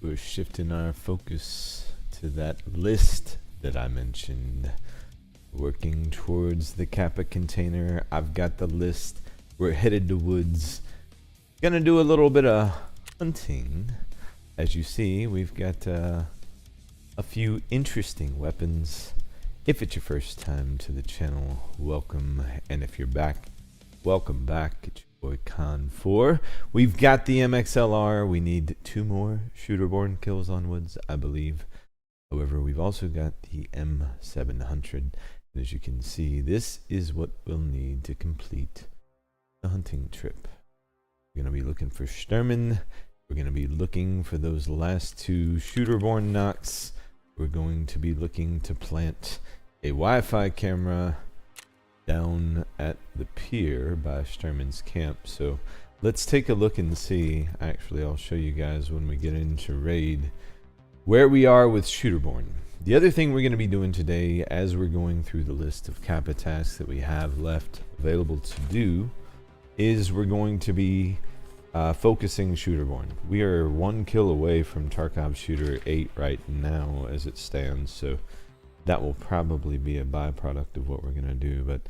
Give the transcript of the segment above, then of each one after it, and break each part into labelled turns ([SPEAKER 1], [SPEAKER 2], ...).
[SPEAKER 1] we're shifting our focus to that list that I mentioned. Working towards the Kappa container. I've got the list. We're headed to woods. Gonna do a little bit of hunting. As you see, we've got a few interesting weapons. If it's your first time to the channel, welcome. And if you're back, welcome back. It's your boy Con4. We've got the MXLR. We need 2 more shooter-borne kills on woods, I believe. However, we've also got the M700. And as you can see, this is what we'll need to complete the hunting trip. We're going to be looking for Sturman. We're going to be looking for those last 2 shooter-borne knocks. We're going to be looking to plant a Wi-Fi camera down at the pier by Sturman's camp. So let's take a look and see. Actually, I'll show you guys when we get into raid where we are with shooter-borne. The other thing we're going to be doing today, as we're going through the list of Kappa tasks that we have left available to do, is we're going to be focusing shooter-borne. We are 1 kill away from Tarkov Shooter 8 right now as it stands, so that will probably be a byproduct of what we're going to do, but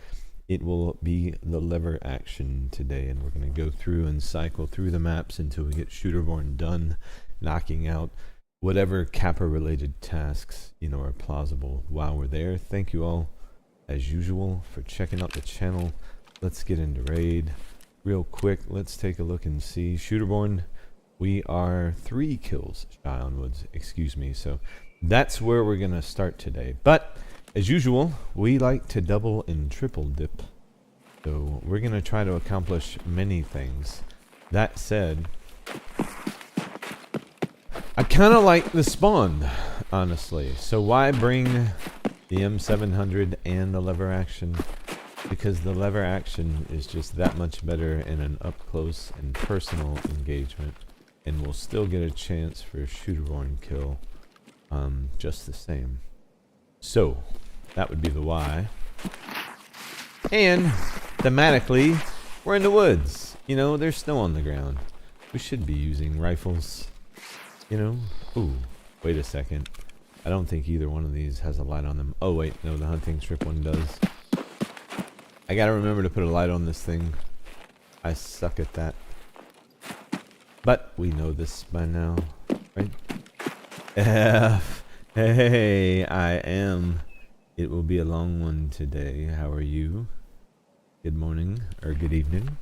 [SPEAKER 1] it will be the lever action today, and we're going to go through and cycle through the maps until we get shooter-borne done, knocking out whatever Kappa related tasks are plausible while we're there. Thank you all as usual for checking out the channel. Let's get into raid real quick. Let's take a look and see. Shooter-borne, we are 3 kills shy on woods, excuse me, so that's where we're gonna start today. But as usual, we like to double and triple dip, so we're gonna try to accomplish many things. That said, I kind of like the spawn, honestly. So why bring the M700 and the lever action? Because the lever action is just that much better in an up close and personal engagement, and we'll still get a chance for a shooter-borne kill just the same. So that would be the why. And thematically, we're in the woods. There's snow on the ground. We should be using rifles. Ooh, wait a second. I don't think either one of these has a light on them. Oh wait, no, the hunting strip one does. I gotta remember to put a light on this thing. I suck at that. But we know this by now, right? Hey, I am. It will be a long one today. How are you? Good morning or good evening.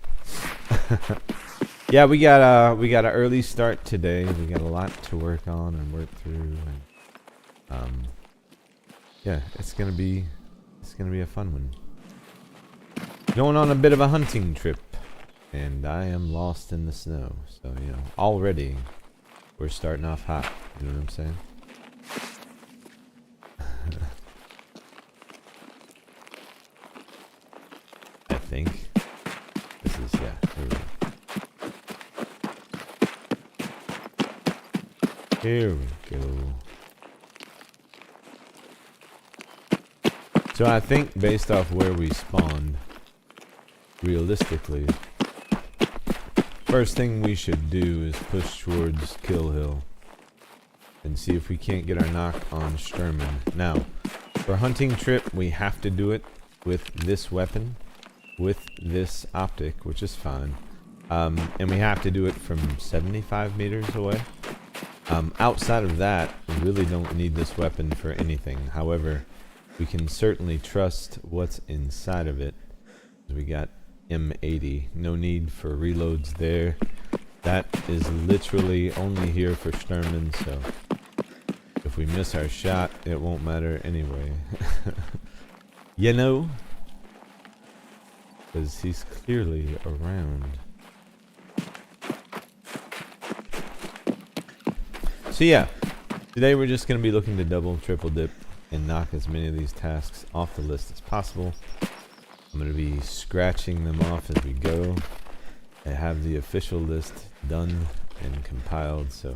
[SPEAKER 1] Yeah, we got an early start today. We got a lot to work on and work through, and yeah, it's gonna be a fun one. Going on a bit of a hunting trip, and I am lost in the snow. So already we're starting off hot. You know what I'm saying? I think this is Here we go. Here we go. So I think based off where we spawned, realistically, first thing we should do is push towards Kill Hill and see if we can't get our knock on Sturman. Now, for hunting trip, we have to do it with this weapon, with this optic, which is fine. And we have to do it from 75 meters away. Outside of that, we really don't need this weapon for anything. However, we can certainly trust what's inside of it. We got M80. No need for reloads there. That is literally only here for Sturman, so if we miss our shot, it won't matter anyway. Because he's clearly around. So yeah, today we're just going to be looking to double, triple dip, and knock as many of these tasks off the list as possible. I'm going to be scratching them off as we go. I have the official list done and compiled, so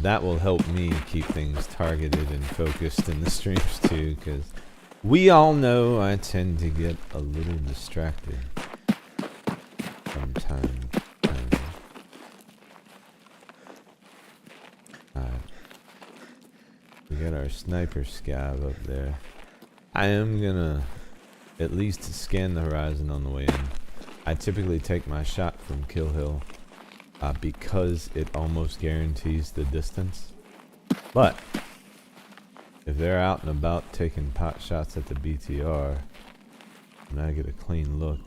[SPEAKER 1] that will help me keep things targeted and focused in the streams too, because we all know I tend to get a little distracted from time to time. We got our sniper scav up there. I am gonna at least scan the horizon on the way in. I typically take my shot from Kill Hill because it almost guarantees the distance. But if they're out and about taking pot shots at the BTR and I get a clean look,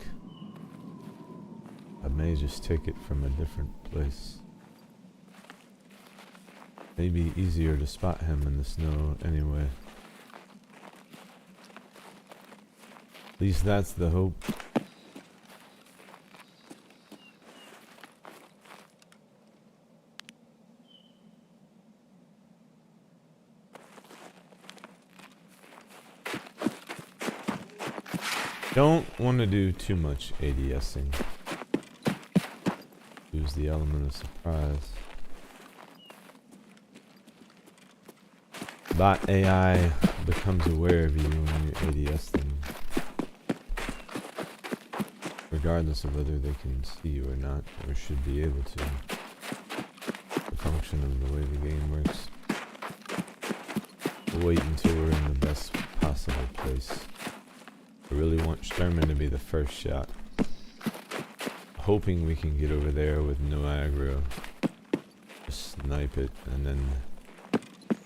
[SPEAKER 1] I may just take it from a different place. Maybe easier to spot him in the snow anyway. At least that's the hope. Don't want to do too much ADSing. Use the element of surprise. Bot AI becomes aware of you when you're ADSing, regardless of whether they can see you or not, or should be able to. The function of the way the game works. We'll wait until we're in the best possible place. I really want Sturman to be the first shot. Hoping we can get over there with no aggro. Just snipe it and then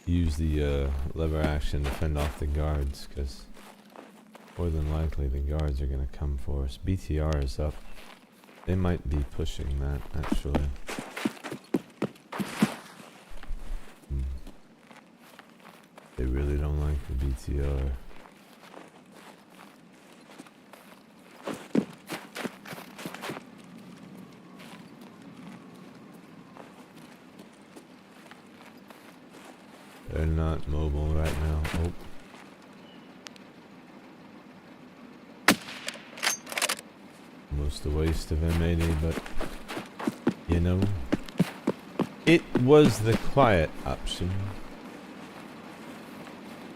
[SPEAKER 1] use the lever action to fend off the guards, because more than likely the guards are going to come for us. BTR is up. They might be pushing that actually. They really don't like the BTR. They're not mobile right now. Oh. Almost a waste of M80, but you know, it was the quiet option.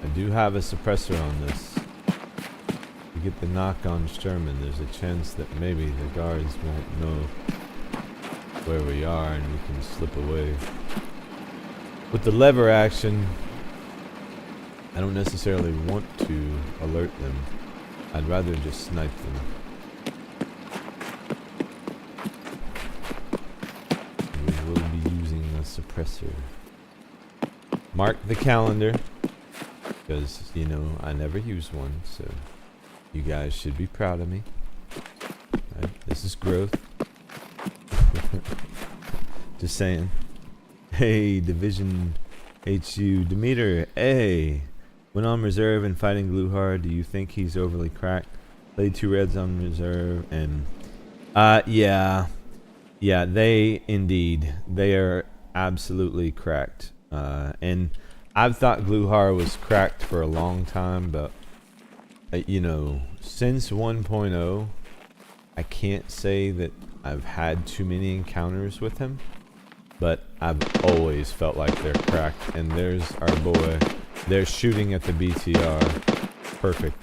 [SPEAKER 1] I do have a suppressor on this. To get the knock on Sturman, there's a chance that maybe the guards won't know where we are and we can slip away. With the lever action, I don't necessarily want to alert them. I'd rather just snipe them. We will be using a suppressor. Mark the calendar, because, you know, I never use one, so you guys should be proud of me. Right? This is growth. Just saying. Hey, Division HU. Demeter, hey. When on reserve and fighting Gluhar, do you think he's overly cracked? Played 2 reds on reserve and... yeah. Yeah, they are absolutely cracked. And I've thought Gluhar was cracked for a long time, but... you know, since 1.0, I can't say that I've had too many encounters with him. But I've always felt like they're cracked. And there's our boy. They're shooting at the BTR. Perfect.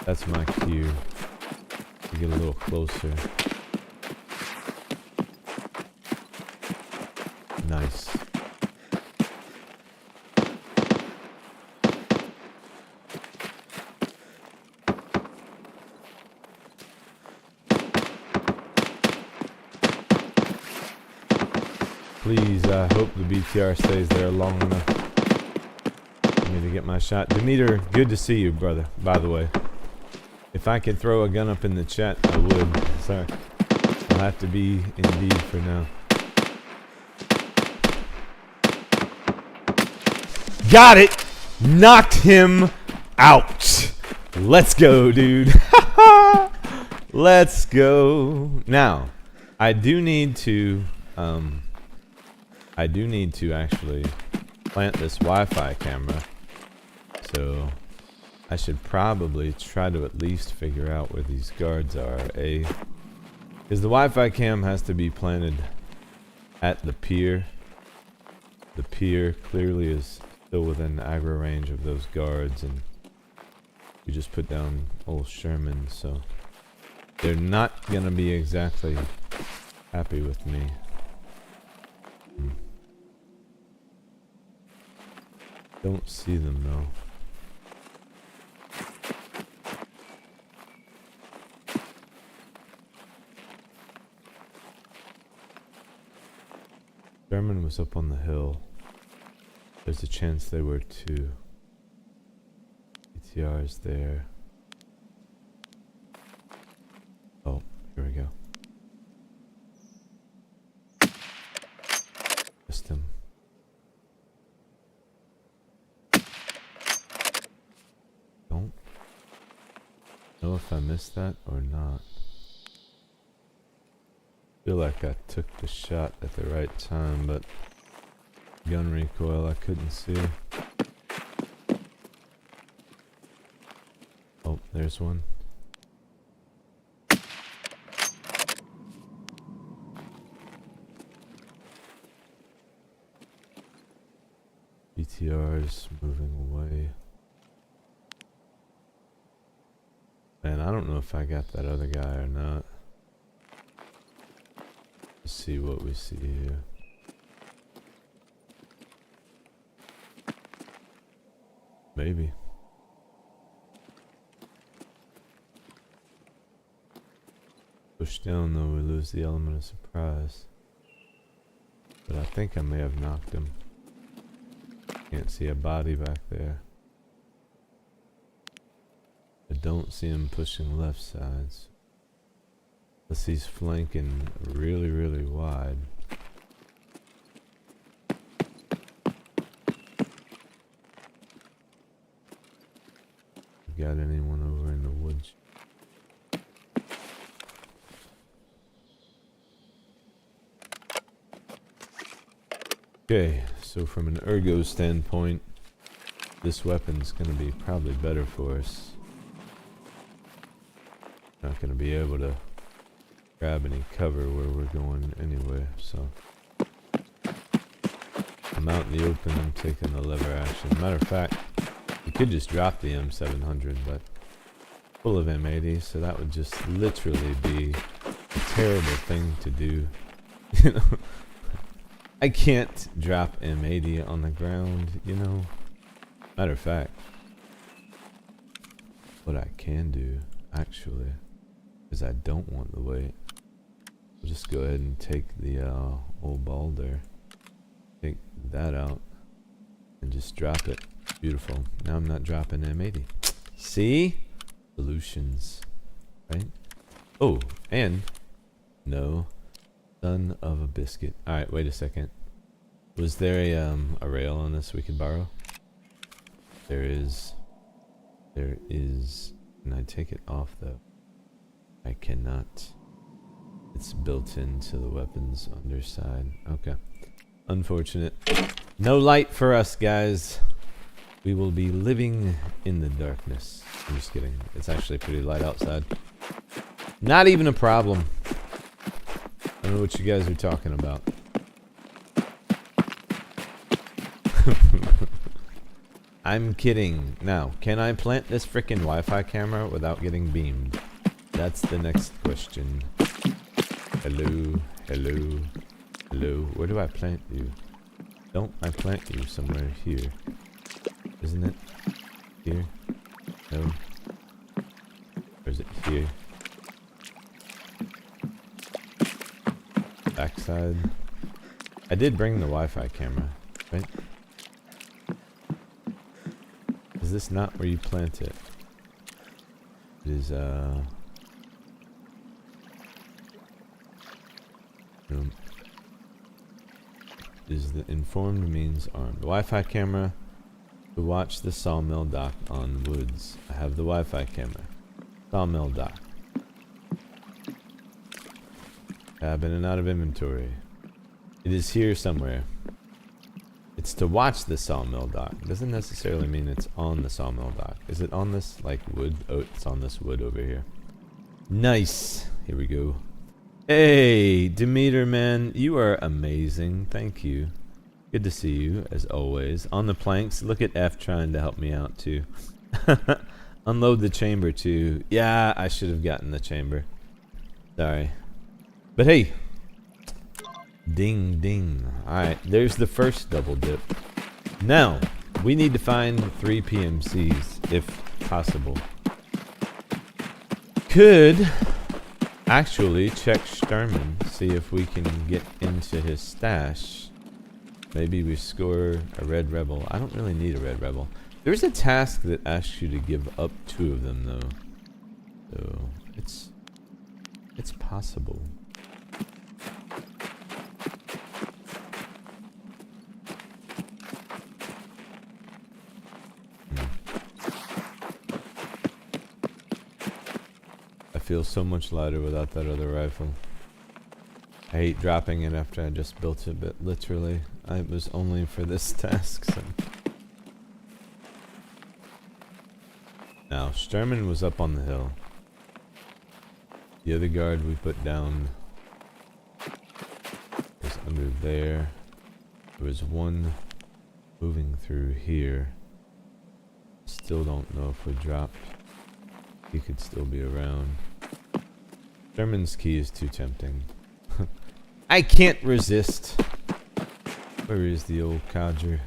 [SPEAKER 1] That's my cue to get a little closer. Nice. Please, I hope the BTR stays there long enough for me to get my shot. Demeter, good to see you, brother, by the way. If I could throw a gun up in the chat, I would. Sorry. I'll have to be indeed for now. Got it! Knocked him out! Let's go, dude. Let's go. Now, I do need to actually plant this Wi-Fi camera, so I should probably try to at least figure out where these guards are. Because the Wi-Fi cam has to be planted at the pier. The pier clearly is still within aggro range of those guards, and we just put down old Sherman, so they're not gonna be exactly happy with me. Don't see them though. German was up on the hill. There's a chance they were too. ETR's there. Oh, here we go. Missed him. Don't know if I missed that or not. Feel like I took the shot at the right time, but gun recoil I couldn't see. Oh, there's one. BTR's moving away. Man, I don't know if I got that other guy or not. Let's see what we see here. Maybe. Push down though, we lose the element of surprise. But I think I may have knocked him. Can't see a body back there. I don't see him pushing left sides. Unless he's flanking really, really wide. Got anyone over in the woods? Okay, so from an ergo standpoint, this weapon's gonna be probably better for us. Not gonna be able to grab any cover where we're going anyway, so I'm out in the open, I'm taking the lever action. Matter of fact, you could just drop the M700, but full of M80, so that would just literally be a terrible thing to do. You know, I can't drop M80 on the ground, you know. Matter of fact, what I can do, actually, is I don't want the weight. I'll just go ahead and take the old ball there, take that out, and just drop it. Beautiful. Now I'm not dropping M80. See? Solutions. Right? Oh, and no. Son of a biscuit. Alright, wait a second. Was there a rail on this we could borrow? There is. There is. Can I take it off though? I cannot. It's built into the weapon's underside. Okay. Unfortunate. No light for us, guys. We will be living in the darkness. I'm just kidding. It's actually pretty light outside. Not even a problem. I don't know what you guys are talking about. I'm kidding. Now, can I plant this frickin' Wi-Fi camera without getting beamed? That's the next question. Hello, hello, hello. Where do I plant you? Don't I plant you somewhere here? Isn't it? Here? No. Or is it here? Backside. I did bring the Wi-Fi camera, right? Is this not where you plant it? It is, is the informed means armed. The Wi-Fi camera to watch the sawmill dock on woods. I have the Wi-Fi camera. Sawmill dock. Tab in and out of inventory. It is here somewhere. It's to watch the sawmill dock. It doesn't necessarily mean it's on the sawmill dock. Is it on this, like, wood? Oh, it's on this wood over here. Nice. Here we go. Hey, Demeter, man. You are amazing. Thank you. Good to see you, as always. On the planks. Look at F trying to help me out, too. Unload the chamber, too. Yeah, I should have gotten the chamber. Sorry. But hey. Ding, ding. Alright, there's the first double dip. Now, We need to find 3 PMCs, if possible. Could actually check Sturman, see if we can get into his stash. Maybe we score a red rebel. I don't really need a red rebel. There's a task that asks you to give up 2 of them, though. So it's possible. I feel so much lighter without that other rifle. I hate dropping it after I just built it, but literally, it was only for this task. So. Now, Sturman was up on the hill. The other guard we put down was under there. There was one moving through here. Still don't know if we dropped. He could still be around. Sturman's key is too tempting. I can't resist. Where is the old codger?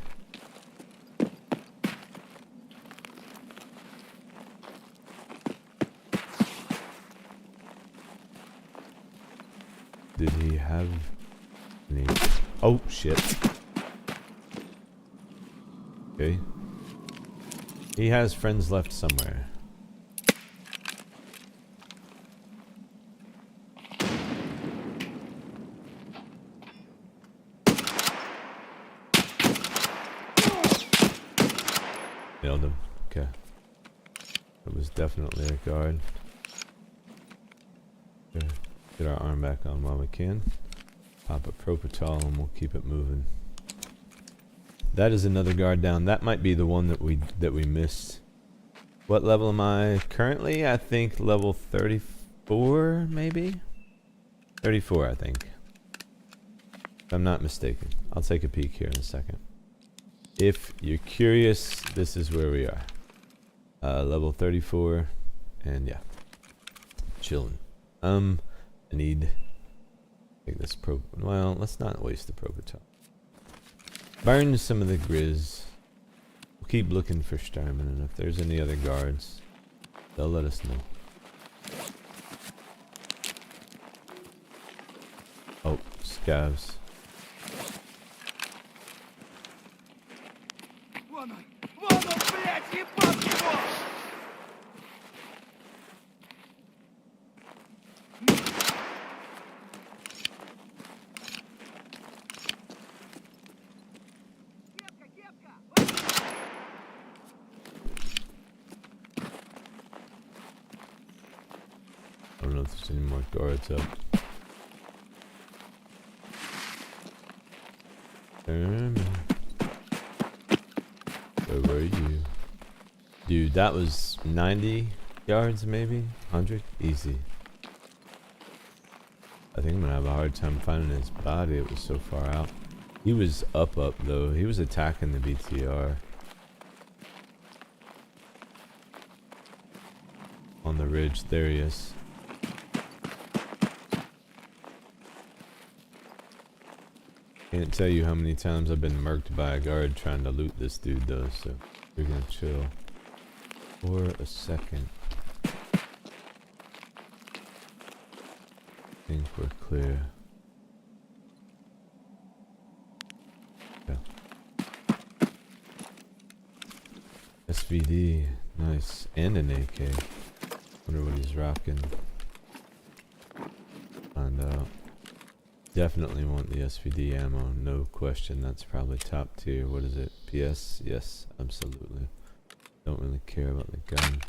[SPEAKER 1] Did he have any? Oh shit. Okay. He has friends left somewhere. Nailed him. Okay. It was definitely a guard. Okay. Get our arm back on while we can. Pop a propitol and we'll keep it moving. That is another guard down. That might be the one that we missed. What level am I currently? I think level 34, maybe? 34, I think. If I'm not mistaken. I'll take a peek here in a second. If you're curious, this is where we are. Level 34, and yeah. Chilling. I need... take this well, let's not waste the propitol. Burn some of the Grizz. We'll keep looking for Starman, and if there's any other guards, they'll let us know. Oh, scavs. I don't know if there's any more guards up. Where were you? Dude, that was 90 yards maybe? 100? Easy. I think I'm gonna have a hard time finding his body. It was so far out. He was up though. He was attacking the BTR. On the ridge. There he is. Can't tell you how many times I've been murked by a guard trying to loot this dude though, so we're gonna chill for a second. I think we're clear. Yeah. SVD, nice, and an AK. Wonder what he's rocking. Find out. Definitely want the SVD ammo, no question. That's probably top tier. What is it? PS? Yes, absolutely. Don't really care about the gun.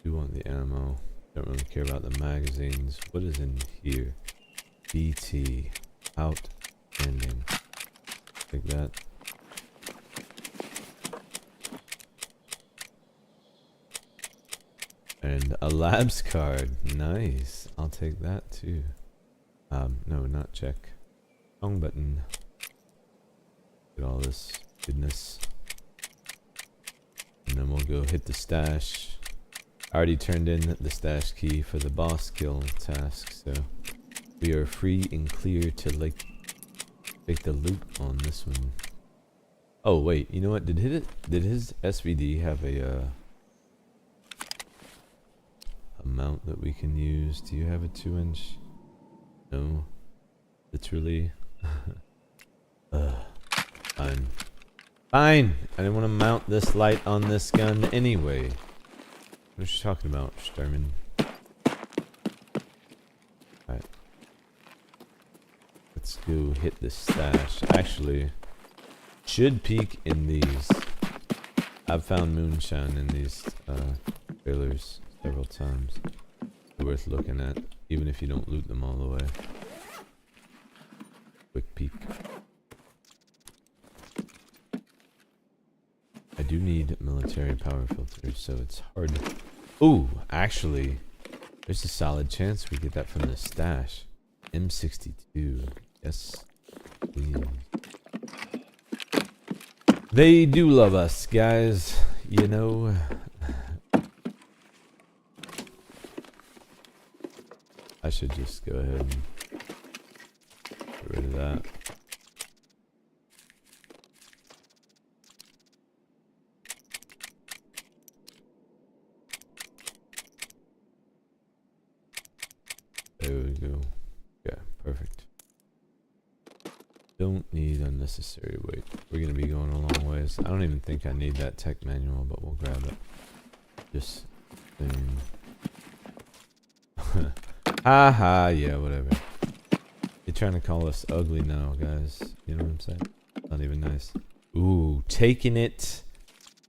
[SPEAKER 1] Do want the ammo. Don't really care about the magazines. What is in here? BT. Outstanding. Take that. And a labs card. Nice. I'll take that too. No, not check. Wrong button. Get all this goodness. And then we'll go hit the stash. I already turned in the stash key for the boss kill task, so we are free and clear to like take the loot on this one. Oh wait, you know what? Did his SVD have a mount that we can use? Do you have a 2-inch? No. Literally. Fine. Fine! I didn't want to mount this light on this gun anyway. What are you talking about, Sturman? Alright. Let's go hit this stash. Actually, should peek in these. I've found moonshine in these trailers several times. Worth looking at, even if you don't loot them all the way. Quick peek. I do need military power filters, so it's hard. Ooh, actually, there's a solid chance we get that from the stash. M62. Yes, please. They do love us, guys. You know. I should just go ahead and get rid of that. There we go. Yeah, perfect. Don't need unnecessary weight. We're gonna be going a long ways. I don't even think I need that tech manual, but we'll grab it. Just saying. Haha, yeah, whatever. You're trying to call us ugly now, guys. You know what I'm saying? Not even nice. Ooh, taking it.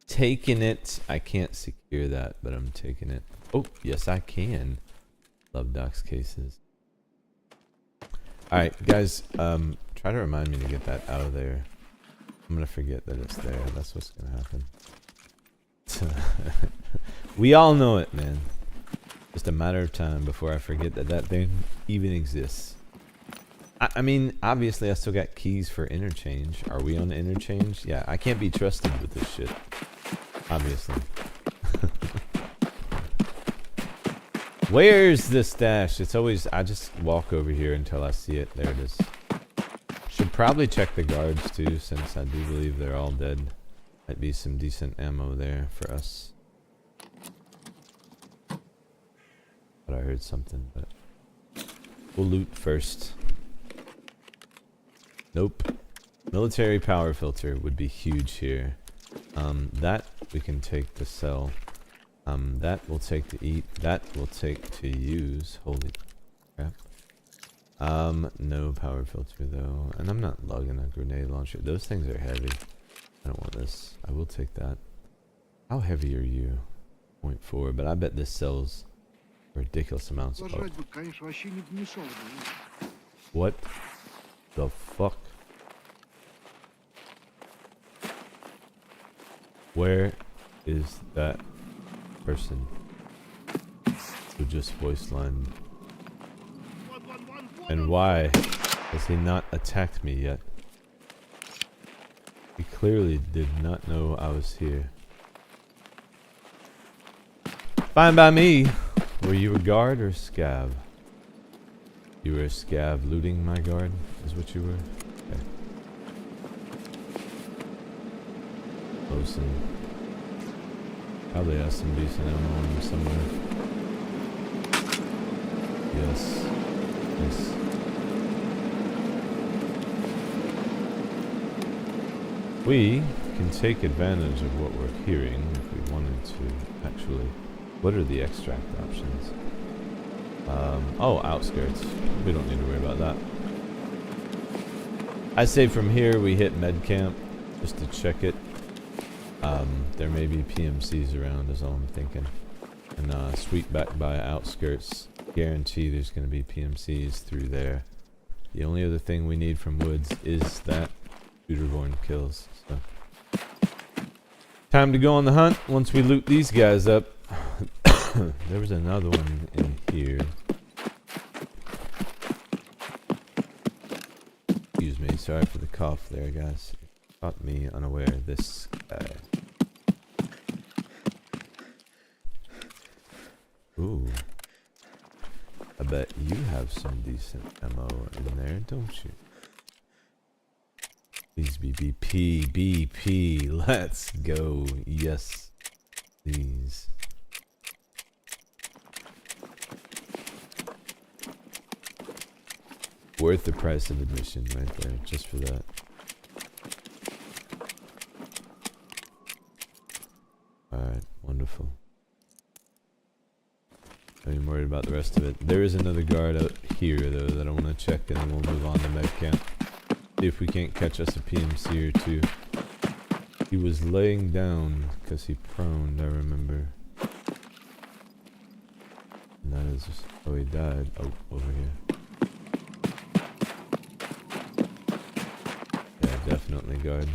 [SPEAKER 1] Taking it. I can't secure that, but I'm taking it. Oh, yes, I can. Love Doc's cases. Alright, guys, try to remind me to get that out of there. I'm gonna forget that it's there. That's what's gonna happen. We all know it, man. Just a matter of time before I forget that that thing even exists. I mean, obviously I still got keys for interchange. Are we on interchange? Yeah, I can't be trusted with this shit. Obviously. Where's the stash? It's always, I just walk over here until I see it. There it is. Should probably check the guards too, since I do believe they're all dead. Might be some decent ammo there for us. But I heard something, but we'll loot first. Nope. Military power filter would be huge here. That we can take to sell. That we'll take to eat. That we'll take to use. Holy crap. No power filter though. And I'm not lugging a grenade launcher. Those things are heavy. I don't want this. I will take that. How heavy are you? 0.4, but I bet this sells ridiculous amounts. Oh. What the fuck? Where is that person who just voice lined? And why has he not attacked me yet? He clearly did not know I was here. Fine by me. Were you a guard or a scav? You were a scav looting my guard, is what you were? Okay. Listen. Probably has some decent ammo on him somewhere. Yes. Yes. We can take advantage of what we're hearing if we wanted to, actually. What are the extract options? Oh, outskirts. We don't need to worry about that. I say from here we hit med camp just to check it. There may be PMCs around is all I'm thinking. And sweep back by outskirts. Guarantee there's going to be PMCs through there. The only other thing we need from woods is that shooterborn kills. So time to go on the hunt once we loot these guys up. There was another one in here. Excuse me, sorry for the cough there, guys. It caught me unaware. This guy. Ooh. I bet you have some decent ammo in there, don't you? Please be BP, BP. Let's go. Yes, please. Worth the price of admission right there, just for that. Alright, wonderful. Not even worried about the rest of it. There is another guard out here, though, that I want to check, and then we'll move on to med camp. See if we can't catch us a PMC or two. He was laying down because he proned, I remember. And that is just... Oh, he died. Oh, over here. Definitely guard.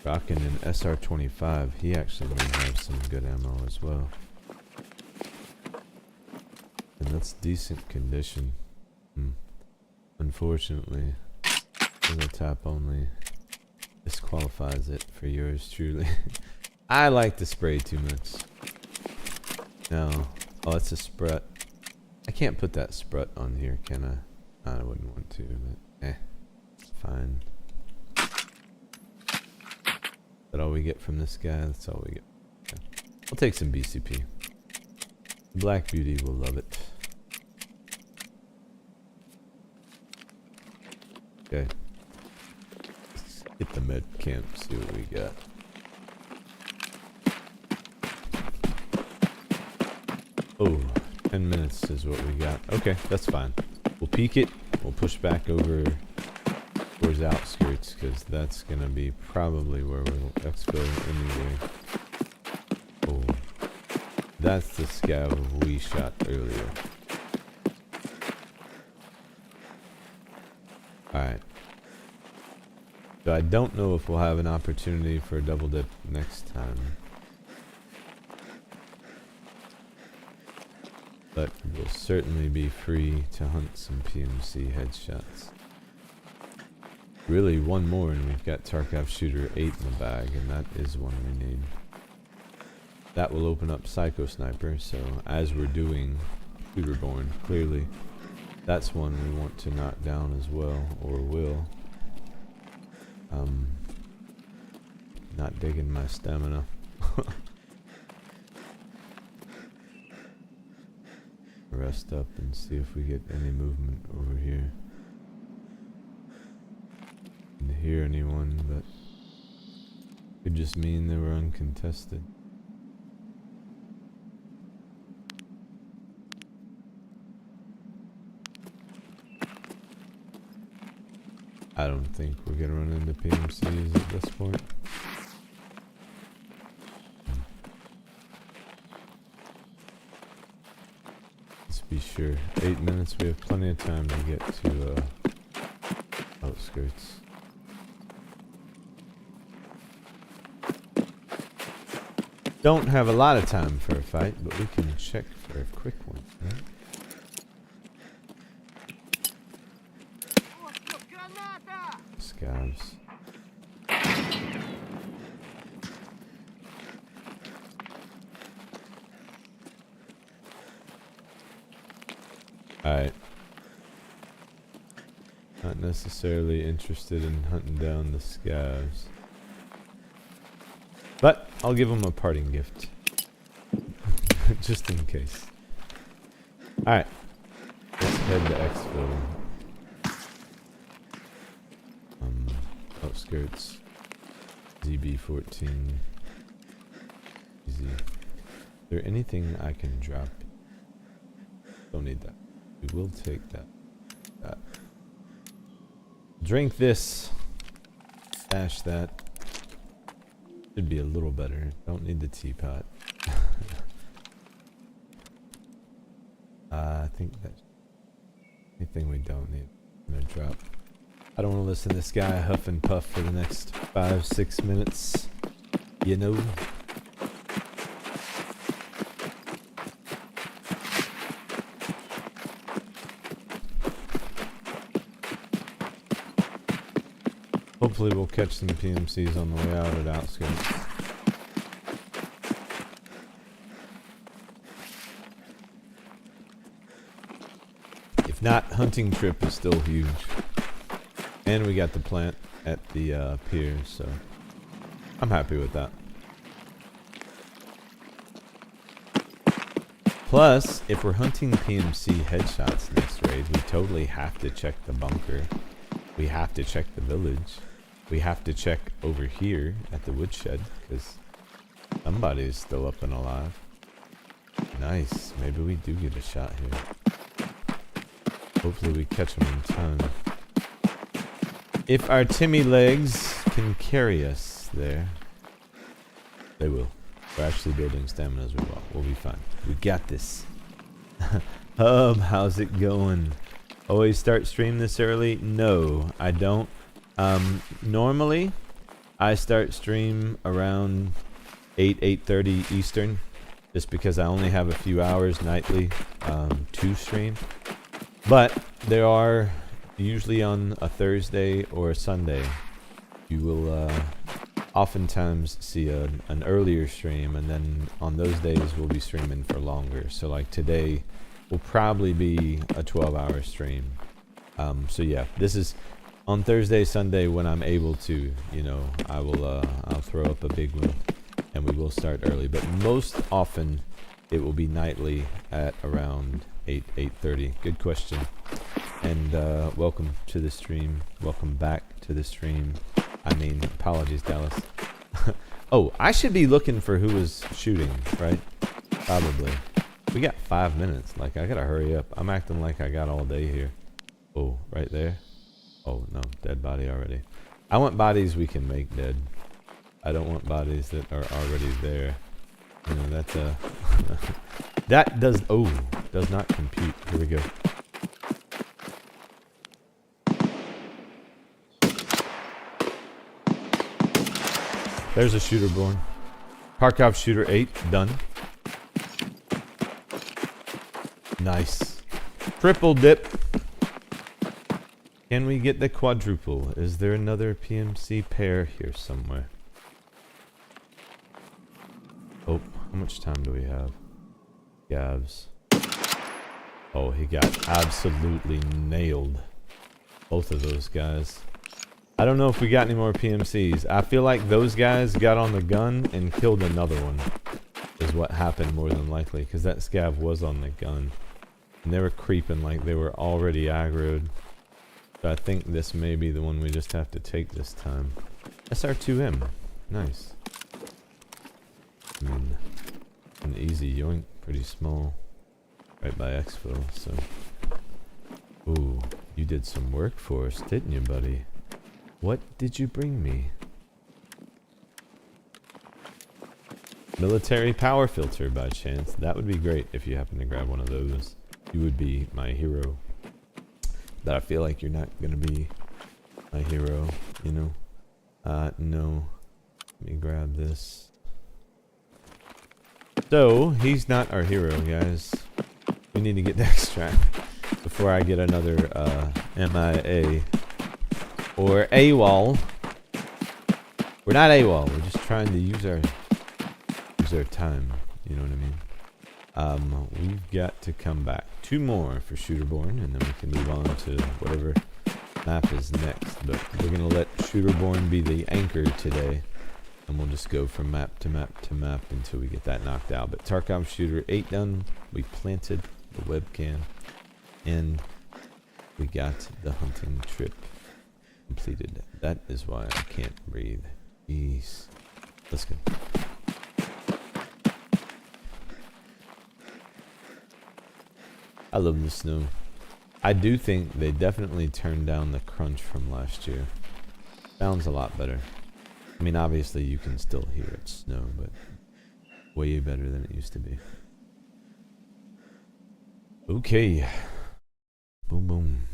[SPEAKER 1] Rocking an SR-25. He actually may have some good ammo as well. And that's decent condition. Unfortunately, the tap only disqualifies it for yours truly. I like to spray too much. No. Oh, it's a sprut. I can't put that sprut on here, can I? I wouldn't want to, but eh. Fine. Is that all we get from this guy? That's all we get. Okay. I'll take some BCP. Black Beauty will love it. Okay. Let's get the med camp, see what we got. Oh, 10 minutes is what we got. Okay, that's fine. We'll peek it. We'll push back over towards the outskirts, because that's gonna be probably where we'll exfil anyway. Oh, that's the scav we shot earlier. Alright. So I don't know if we'll have an opportunity for a double dip next time. But we'll certainly be free to hunt some PMC headshots. Really, one more and we've got Tarkov Shooter 8 in the bag, and that is one we need. That will open up Psycho Sniper, so as we're doing Shooterborn, clearly that's one we want to knock down as well, or will. Not digging my stamina. Rest up and see if we get any movement over here. Didn't hear anyone, but could just mean they were uncontested. I don't think we're gonna run into PMCs at this point. Let's be sure. 8 minutes, we have plenty of time to get to outskirts. Don't have a lot of time for a fight, but we can check for a quick one, right? Scavs. Alright. Not necessarily interested in hunting down the scavs. But I'll give them a parting gift. Just in case. Alright. Let's head to exfil. Outskirts. ZB14. Easy. Is there anything I can drop? Don't need that. We will take that. Drink this. Stash that. Should be a little better. Don't need the teapot. I think that's anything we don't need. I'm gonna drop. I don't want to listen to this guy huff and puff for the next 5-6 minutes. You know. Hopefully we'll catch some PMCs on the way out at outskirts. If not, hunting trip is still huge. And we got the plant at the pier, so I'm happy with that. Plus, if we're hunting PMC headshots next raid, we totally have to check the bunker. We have to check the village. We have to check over here at the woodshed, because somebody is still up and alive. Nice. Maybe we do get a shot here. Hopefully we catch them in time. If our Timmy legs can carry us there, they will. We're actually building stamina as well. We'll be fine. We got this. How's it going? Always start stream this early? No, I don't. Normally, I start stream around 8:30 Eastern, just because I only have a few hours nightly to stream. But there are, usually on a Thursday or a Sunday, you will oftentimes see an earlier stream, and then on those days we'll be streaming for longer. So like today will probably be a 12-hour stream. So yeah, this is on Thursday, Sunday when I'm able to, you know, I'll throw up a big one and we will start early. But most often it will be nightly at around 8:30. Good question. And welcome to the stream. Welcome back to the stream. I mean, apologies, Dallas. Oh, I should be looking for who was shooting, right? Probably. We got 5 minutes. Like, I gotta hurry up. I'm acting like I got all day here. Oh, right there. Oh, no. Dead body already. I want bodies we can make dead. I don't want bodies that are already there. You know, that's a... that does... Oh, does not compute. Here we go. There's a shooter born. Tarkov shooter 8, done. Nice. Triple dip. Can we get the quadruple? Is there another PMC pair here somewhere? Oh, how much time do we have? Gavs. Oh, he got absolutely nailed. Both of those guys. I don't know if we got any more PMCs. I feel like those guys got on the gun and killed another one. Is what happened more than likely. Because that scav was on the gun. And they were creeping like they were already aggroed. So I think this may be the one we just have to take this time. SR2M. Nice. I mean, an easy yoink. Pretty small. Right by exfil, so. Ooh, you did some work for us, didn't you, buddy? What did you bring me? Military power filter by chance. That would be great if you happen to grab one of those. You would be my hero. But I feel like you're not gonna be my hero, you know? No. Let me grab this. So, he's not our hero, guys. We need to get the extract before I get another MIA. Or AWOL. We're not AWOL. We're just trying to use our time. You know what I mean? We've got to come back. 2 more for Shooterborn, and then we can move on to whatever map is next. But we're gonna let Shooterborn be the anchor today, and we'll just go from map to map to map until we get that knocked out. But Tarkov Shooter 8 done. We planted the webcam, and we got the hunting trip completed. That is why I can't breathe. Jeez. Let's go. I love the snow. I do think they definitely turned down the crunch from last year. Sounds a lot better. I mean, obviously you can still hear it snow, but way better than it used to be. Okay. Boom, boom.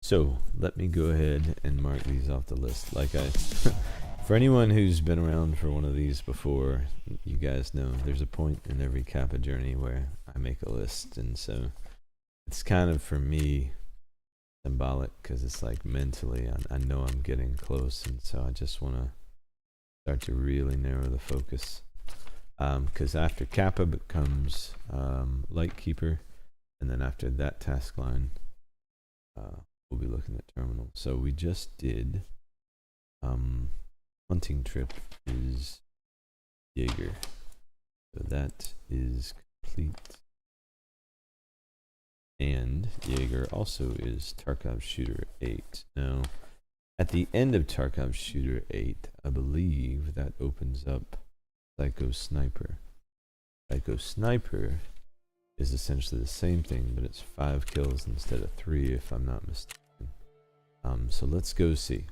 [SPEAKER 1] So, let me go ahead and mark these off the list. Like for anyone who's been around for one of these before, you guys know there's a point in every Kappa journey where I make a list. And so, it's kind of, for me, symbolic, because it's like mentally, I know I'm getting close. And so, I just want to start to really narrow the focus. Because after Kappa becomes Lightkeeper, and then after that task line, we'll be looking at terminal. So we just did hunting trip is Jaeger. So that is complete. And Jaeger also is Tarkov Shooter 8. Now, at the end of Tarkov Shooter 8, I believe that opens up Psycho Sniper. Psycho Sniper is essentially the same thing, but it's 5 kills instead of 3, if I'm not mistaken. So let's go see.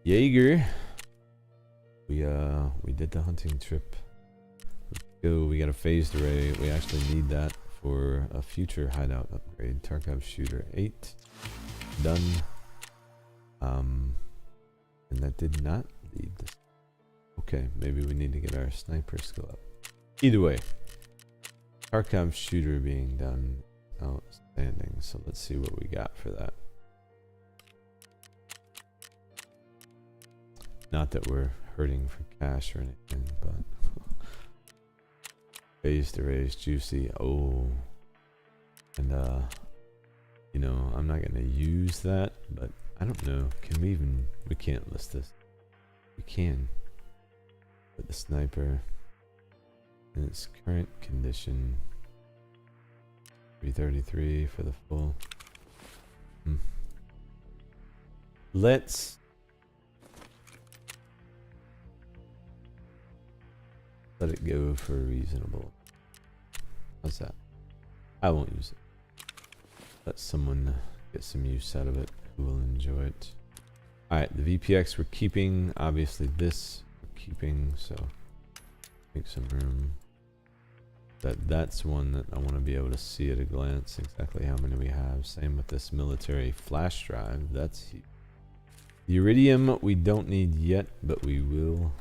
[SPEAKER 1] Jaeger. We did the hunting trip. Let's go. We got a phased array. We actually need that for a future hideout upgrade. Tarkov Shooter 8. Done. And that did not lead this. Okay, maybe we need to get our sniper skill up. Either way, Tarkov Shooter being done, outstanding. So let's see what we got for that. Not that we're hurting for cash or anything, but phased arrays, juicy. Oh, and you know, I'm not gonna use that, but I don't know. Can we even? We can't list this. We can. But the sniper in its current condition, 333 for the full. Let's let it go for reasonable. How's that? I won't use it. Let someone get some use out of it who will enjoy it. Alright, the VPX we're keeping. Obviously this we're keeping, so make some room. That's one that I want to be able to see at a glance exactly how many we have. Same with this military flash drive. That's huge. The iridium we don't need yet, but we will.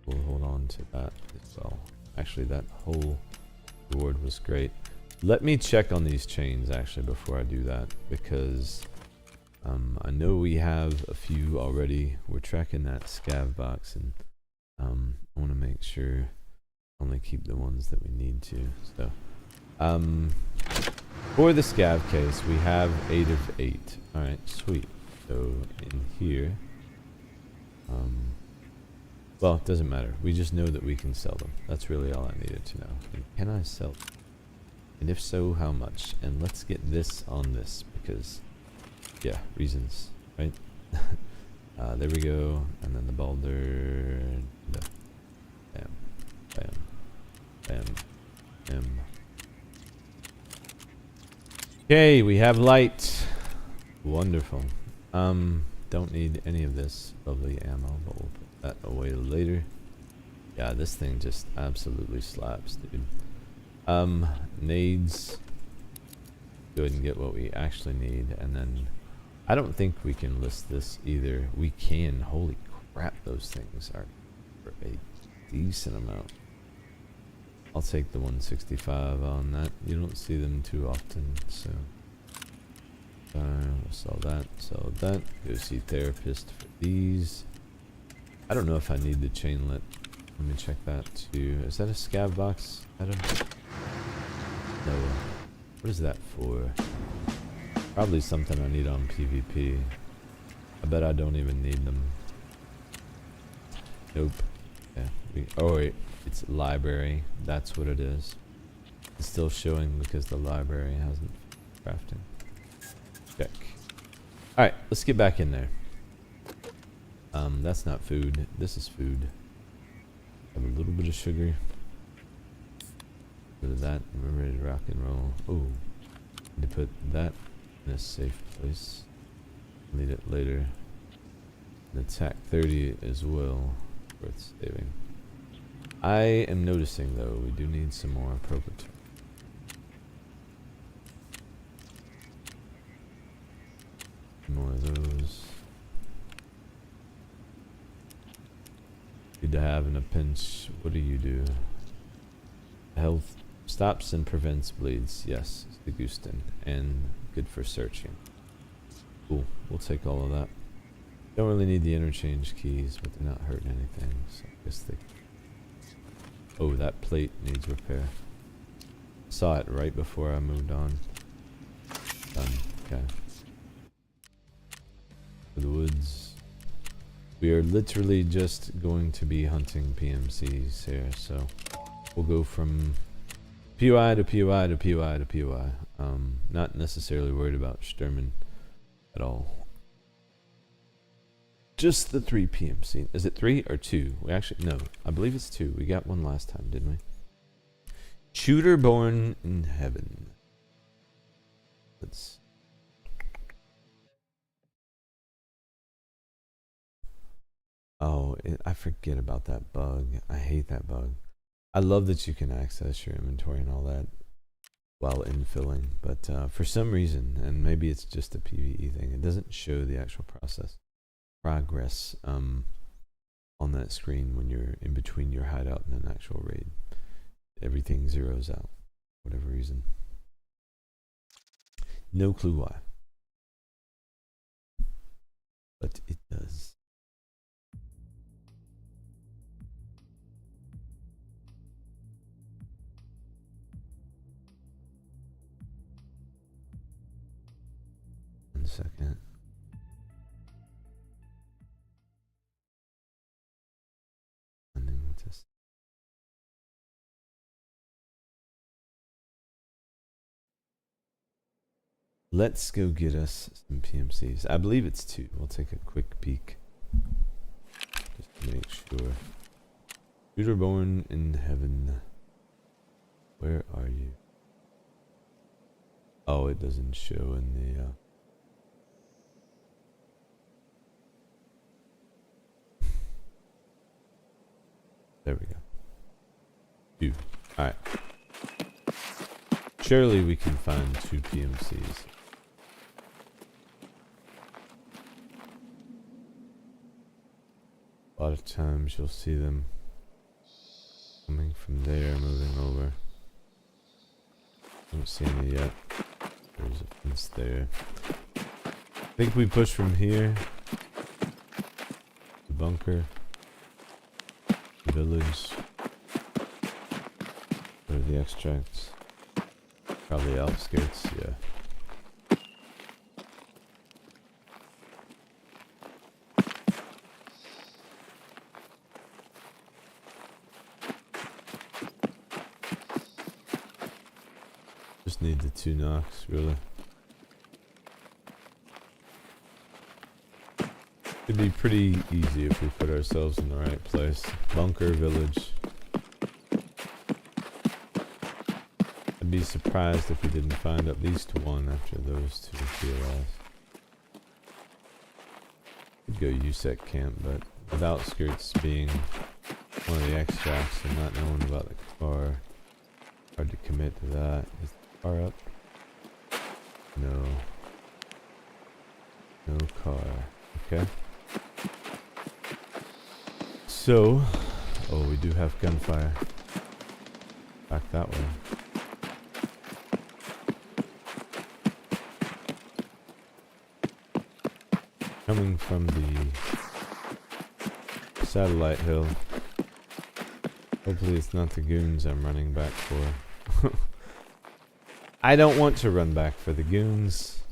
[SPEAKER 1] We'll hold on to that as well. Actually, that whole reward was great. Let me check on these chains actually before I do that, because I know we have a few already. We're tracking that scav box, and I want to make sure only keep the ones that we need to. So for the scav case, we have 8 of 8. All right, sweet. So in here, well, it doesn't matter. We just know that we can sell them. That's really all I needed to know. And can I sell them? And if so, how much? And let's get this on this, because yeah, reasons, right? There we go. And then the Balder. Bam, bam, bam, bam. Okay, we have light. Wonderful. Don't need any of this lovely ammo, but we'll put that away later. Yeah, this thing just absolutely slaps, dude. Nades. Go ahead and get what we actually need, and then I don't think we can list this either. We can. Holy crap, those things are for a decent amount. I'll take the 165 on that. You don't see them too often, so we'll sell that. Go see therapist for these. I don't know if I need the chainlet. Let me check that too. Is that a scav box item? No. What is that for? Probably something I need on PvP. I bet I don't even need them. Nope. Yeah. Oh wait, it's library. That's what it is. It's still showing because the library hasn't crafting. Check. Alright, let's get back in there. That's not food. This is food. Have a little bit of sugar. Bit of that. We're ready to rock and roll. Oh, need to put that in a safe place. Need it later. An attack 30 as well. Worth saving. I am noticing though, we do need some more propagator. More of those. Good to have in a pinch. What do you do? Health stops and prevents bleeds. Yes, it's the Gustin, and good for searching. Cool. We'll take all of that. Don't really need the interchange keys, but they're not hurting anything. So I guess they. Oh, that plate needs repair. Saw it right before I moved on. Done. Okay. to the woods. We are literally just going to be hunting PMCs here, so we'll go from POI to POI to POI to POI. Not necessarily worried about Sturman at all. Just the 3 PMC. Is it 3 or 2? We actually, no, I believe it's 2. We got one last time, didn't we? Shooter born in heaven. Let's. Oh, I forget about that bug. I hate that bug. I love that you can access your inventory and all that while infilling, but for some reason, and maybe it's just a PvE thing, it doesn't show the actual progress on that screen when you're in between your hideout and an actual raid. Everything zeroes out for whatever reason. No clue why, but it does. One second. Let's go get us some PMCs. I believe it's 2. We'll take a quick peek just to make sure. Shooter born in heaven. Where are you? Oh, it doesn't show in the there we go. 2. Alright. Surely we can find 2 PMCs. A lot of times you'll see them coming from there, moving over. Don't see any yet. There's a fence there. I think we push from here. The bunker. The village. Or the extracts. Probably outskirts, yeah. Just need the 2 knocks, really. It'd be pretty easy if we put ourselves in the right place. Bunker, village. I'd be surprised if we didn't find at least 1 after those 2 POIs. Could go USEC camp, but with outskirts being one of the extracts and not knowing about the car, hard to commit to that. Is the car up? No. No car. Okay. So, oh, we do have gunfire. Back that way. Coming from the satellite hill. Hopefully it's not the goons I'm running back for. I don't want to run back for the goons.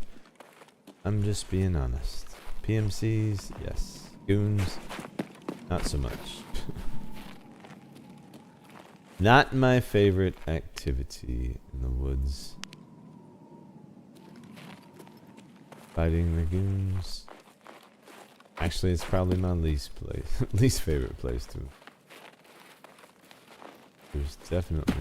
[SPEAKER 1] I'm just being honest. PMCs, yes. Goons, not so much. Not my favorite activity in the woods. Fighting the goons. Actually, it's probably my least favorite place to. There's definitely.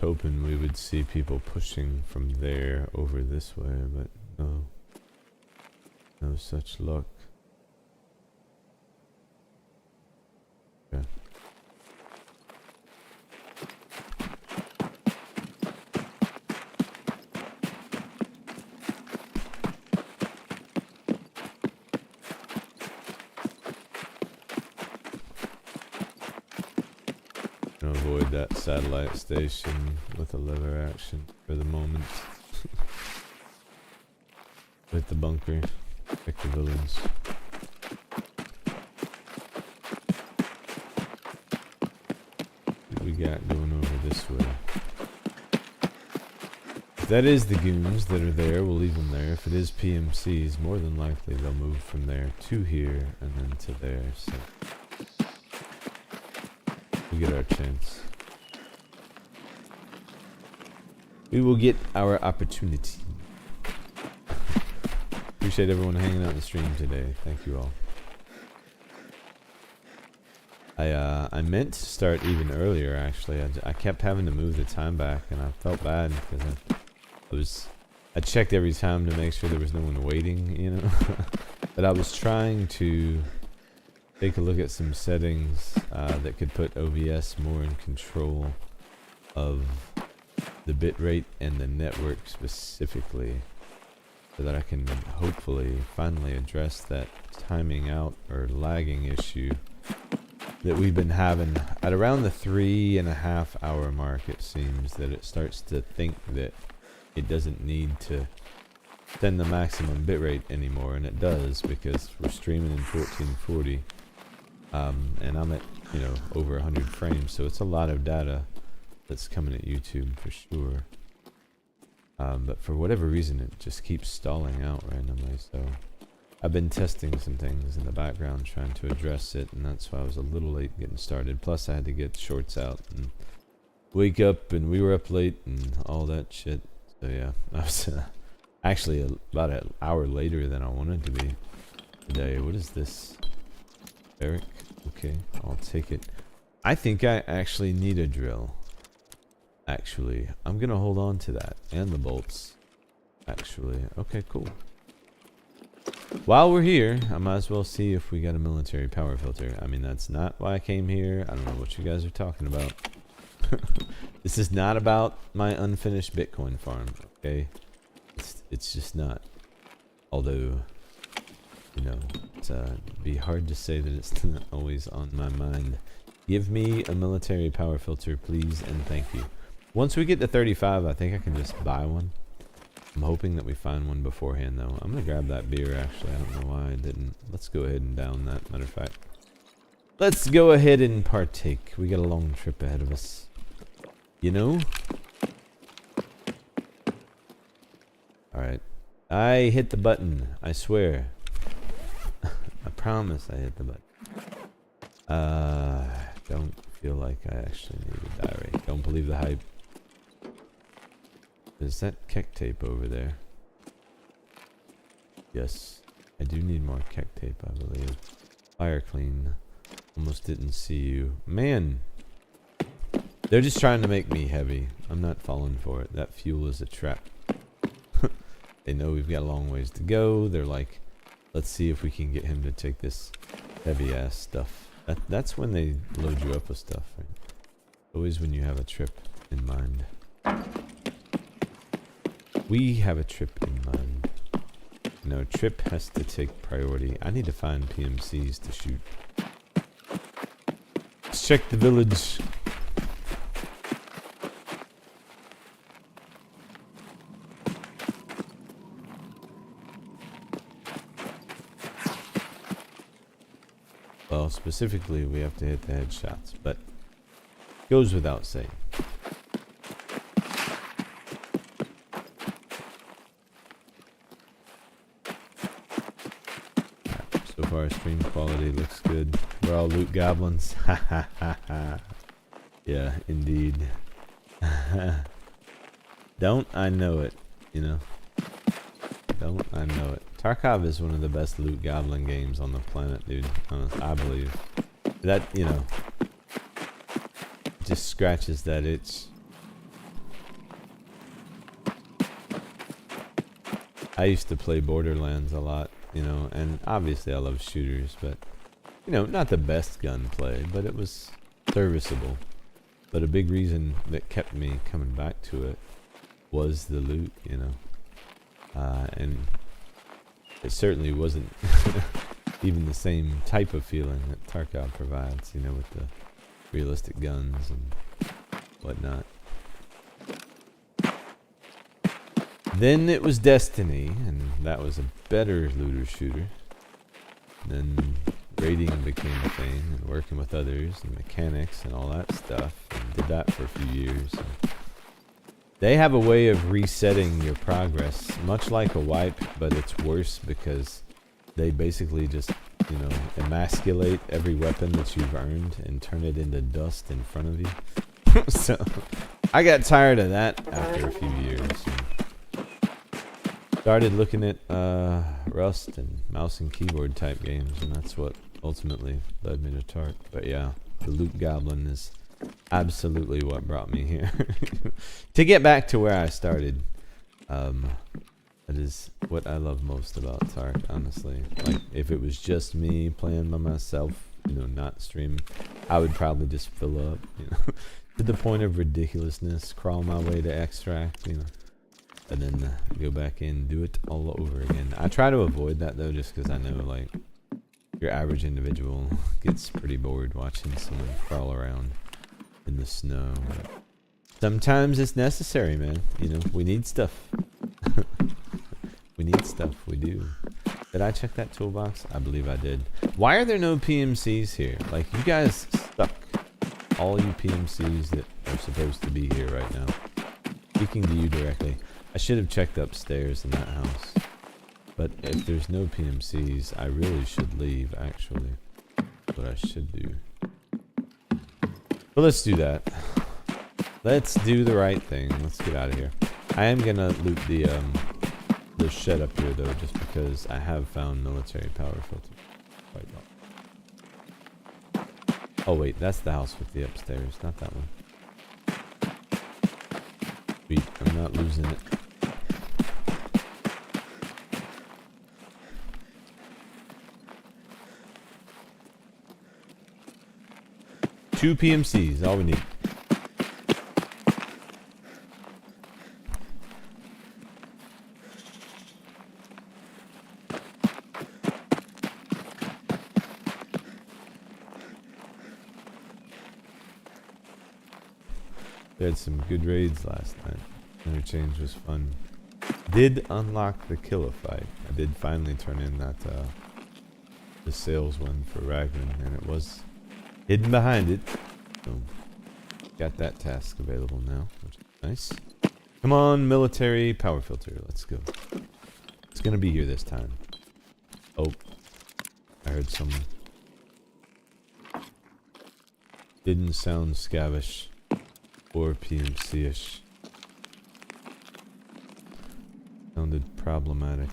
[SPEAKER 1] Hoping we would see people pushing from there over this way, but no. No such luck. Okay. Avoid that satellite station with a lever action for the moment. Hit the bunker. Check the villains. What we got going over this way? If that is the goons that are there, we'll leave them there. If it is PMCs, more than likely they'll move from there to here and then to there. So we get our chance. We will get our opportunity. Appreciate everyone hanging out in the stream today. Thank you all. I meant to start even earlier actually. I kept having to move the time back and I felt bad because I checked every time to make sure there was no one waiting, you know. But I was trying to take a look at some settings that could put OBS more in control of the bitrate and the network specifically, so that I can hopefully finally address that timing out or lagging issue that we've been having at around the 3.5 hour mark. It seems that it starts to think that it doesn't need to send the maximum bitrate anymore, and it does because we're streaming in 1440 and I'm at, you know, over 100 frames, so it's a lot of data that's coming at YouTube for sure. But for whatever reason it just keeps stalling out randomly, so I've been testing some things in the background trying to address it, and that's why I was a little late getting started. Plus I had to get shorts out and wake up, and we were up late and all that shit. So yeah, I was actually about an hour later than I wanted to be today. What is this? Eric? Okay, I'll take it. I think I actually need a drill. Actually, I'm gonna hold on to that and the bolts. Actually, okay, cool. While we're here, I might as well see if we got a military power filter. I mean, that's not why I came here. I don't know what you guys are talking about. This is not about my unfinished Bitcoin farm, okay? It's just not. Although, you know, it'd be hard to say that it's not always on my mind. Give me a military power filter, please, and thank you. Once we get to 35, I think I can just buy one. I'm hoping that we find one beforehand, though. I'm going to grab that beer, actually. I don't know why I didn't. Let's go ahead and down that, matter of fact. Let's go ahead and partake. We got a long trip ahead of us. You know? Alright. I hit the button. I swear. I promise I hit the button. Don't feel like I actually need a diary. Don't believe the hype. Is that keck tape over there? Yes. I do need more keck tape, I believe. Fire clean. Almost didn't see you. Man! They're just trying to make me heavy. I'm not falling for it. That fuel is a trap. They know we've got a long ways to go. They're like, let's see if we can get him to take this heavy ass stuff. That's when they load you up with stuff, right? Always when you have a trip in mind. We have a trip in mind. No, trip has to take priority. I need to find PMCs to shoot. Let's check the village. Well, specifically, we have to hit the headshots, but goes without saying. So far, stream quality looks good. We're all loot goblins. Ha ha ha ha. Yeah, indeed. Don't I know it, you know? Don't I know it. Tarkov is one of the best loot goblin games on the planet, dude. I believe. That, you know, just scratches that itch. I used to play Borderlands a lot, you know, and obviously I love shooters, but, you know, not the best gunplay, but it was serviceable. But a big reason that kept me coming back to it was the loot, you know. And it certainly wasn't even the same type of feeling that Tarkov provides, you know, with the realistic guns and whatnot. Then it was Destiny, and that was a better looter shooter. Then raiding became a thing, and working with others, and mechanics, and all that stuff. And did that for a few years. And they have a way of resetting your progress, much like a wipe, but it's worse because they basically just, you know, emasculate every weapon that you've earned and turn it into dust in front of you. So I got tired of that after a few years. And started looking at Rust and mouse and keyboard type games, and that's what ultimately led me to Tark. But yeah, the loot goblin is absolutely what brought me here. To get back to where I started. That is what I love most about Tark, honestly. Like, if it was just me playing by myself, you know, not stream, I would probably just fill up, you know, to the point of ridiculousness, crawl my way to extract, you know, and then go back in, do it all over again. I try to avoid that though, just because I know, like, your average individual gets pretty bored watching someone crawl around in the snow. But sometimes it's necessary, man. You know, we need stuff. We need stuff. We do. Did I check that toolbox? I believe I did. Why are there no PMCs here? Like, you guys suck. All you PMCs that are supposed to be here right now. Speaking to you directly, I should have checked upstairs in that house. But if there's no PMCs, I really should leave, actually. That's what I should do. But let's do that. Let's do the right thing. Let's get out of here. I am gonna loot the shed up here though, just because I have found military power filter quite well. Oh wait, that's the house with the upstairs, not that one. Sweet, I'm not losing it. Two PMCs, all we need. We had some good raids last night. Interchange was fun. Did unlock the killer fight. I did finally turn in that the sales one for Ragman, and it was hidden behind it. So got that task available now, which is nice. Come on, military power filter. Let's go. It's gonna be here this time. Oh, I heard someone. Didn't sound scavish or PMC-ish. Sounded problematic.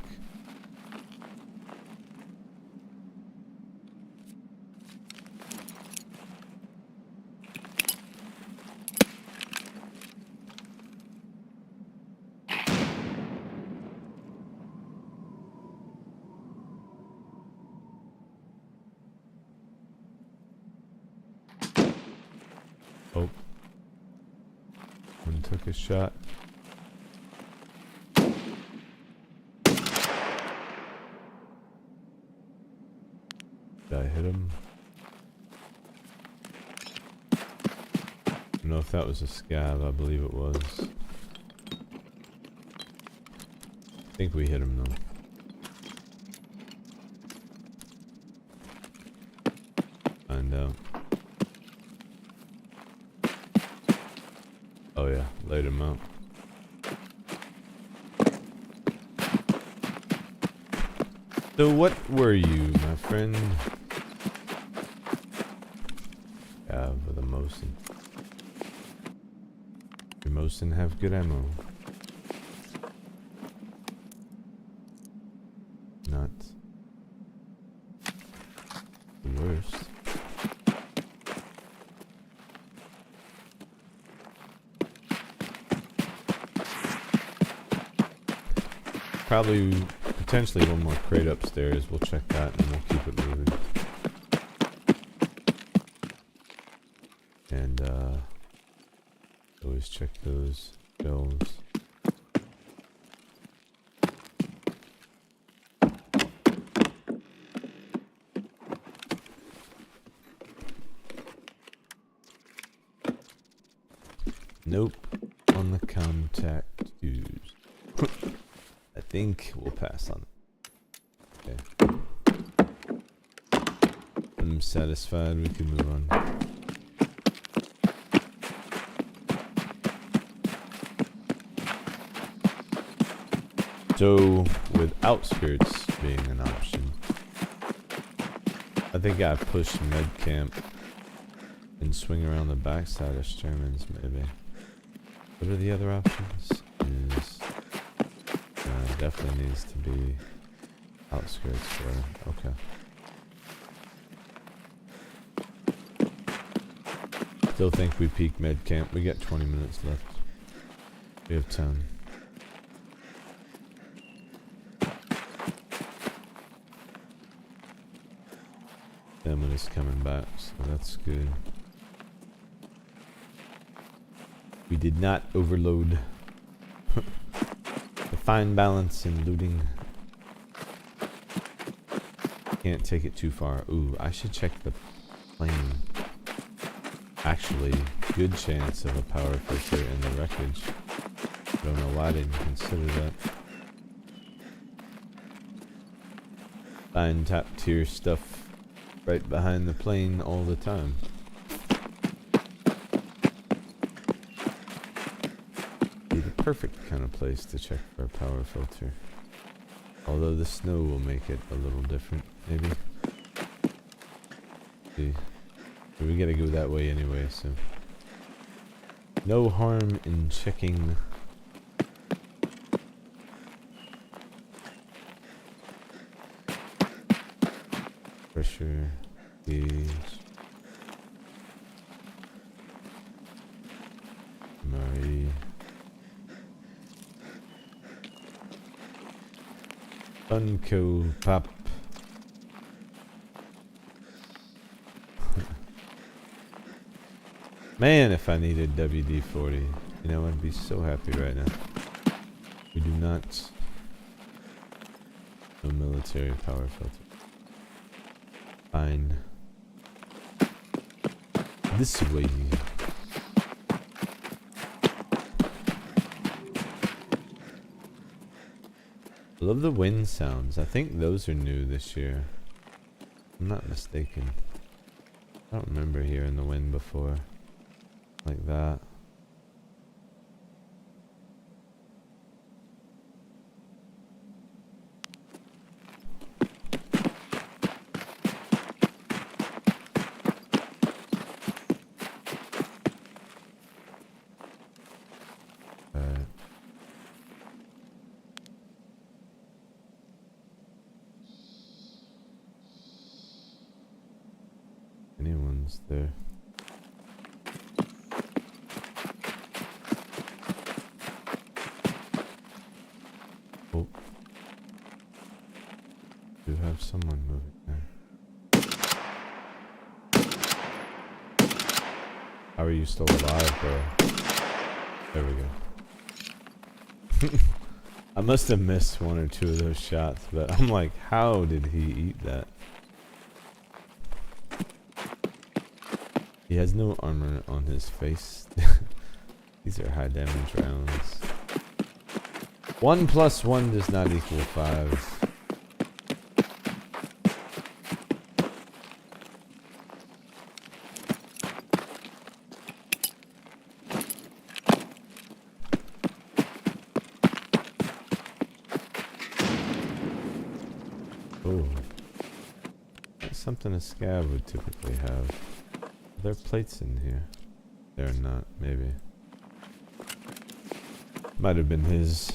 [SPEAKER 1] Oh. One took a shot. Did I hit him? I don't know if that was a scav. I believe it was. I think we hit him though. Find out. Oh yeah, laid him out. So what were you, my friend? Yeah, with a Mosin. Your Mosin have good ammo. Not the worst. Probably, potentially one more crate upstairs. We'll check that and we'll keep it moving. And always check those shelves. Nope on the contact use. That think we'll pass on it. Okay. I'm satisfied. We can move on. So, with outskirts being an option, I think I push med camp and swing around the backside of Sturman's maybe. What are the other options? Is definitely needs to be outskirts for okay. Still think we peak med camp. We got 20 minutes left. We have time. Is coming back, so that's good. We did not overload. The fine balance in looting. Can't take it too far. Ooh, I should check the plane. Actually, good chance of a power filter in the wreckage. I don't know why I didn't consider that. Fine top tier stuff. Right behind the plane all the time. Be the perfect kind of place to check for a power filter. Although the snow will make it a little different, maybe. See, but we gotta go that way anyway, so no harm in checking. Pressure, gauge, MRE, Unco pop. Man, if I needed WD-40, you know, I'd be so happy right now. We do not. No military power filter. Fine. This way. I love the wind sounds. I think those are new this year. I'm not mistaken. I don't remember hearing the wind before. Like that. Anyone's there. Oh. Do have someone moving there. How are you still alive, bro? There we go. I must have missed one or two of those shots, but I'm like, how did he eat that? He has no armor on his face. These are high damage rounds. 1 + 1 does not equal 5. Oh. That's something a scav would typically have. Are there plates in here? They're not, maybe. Might have been his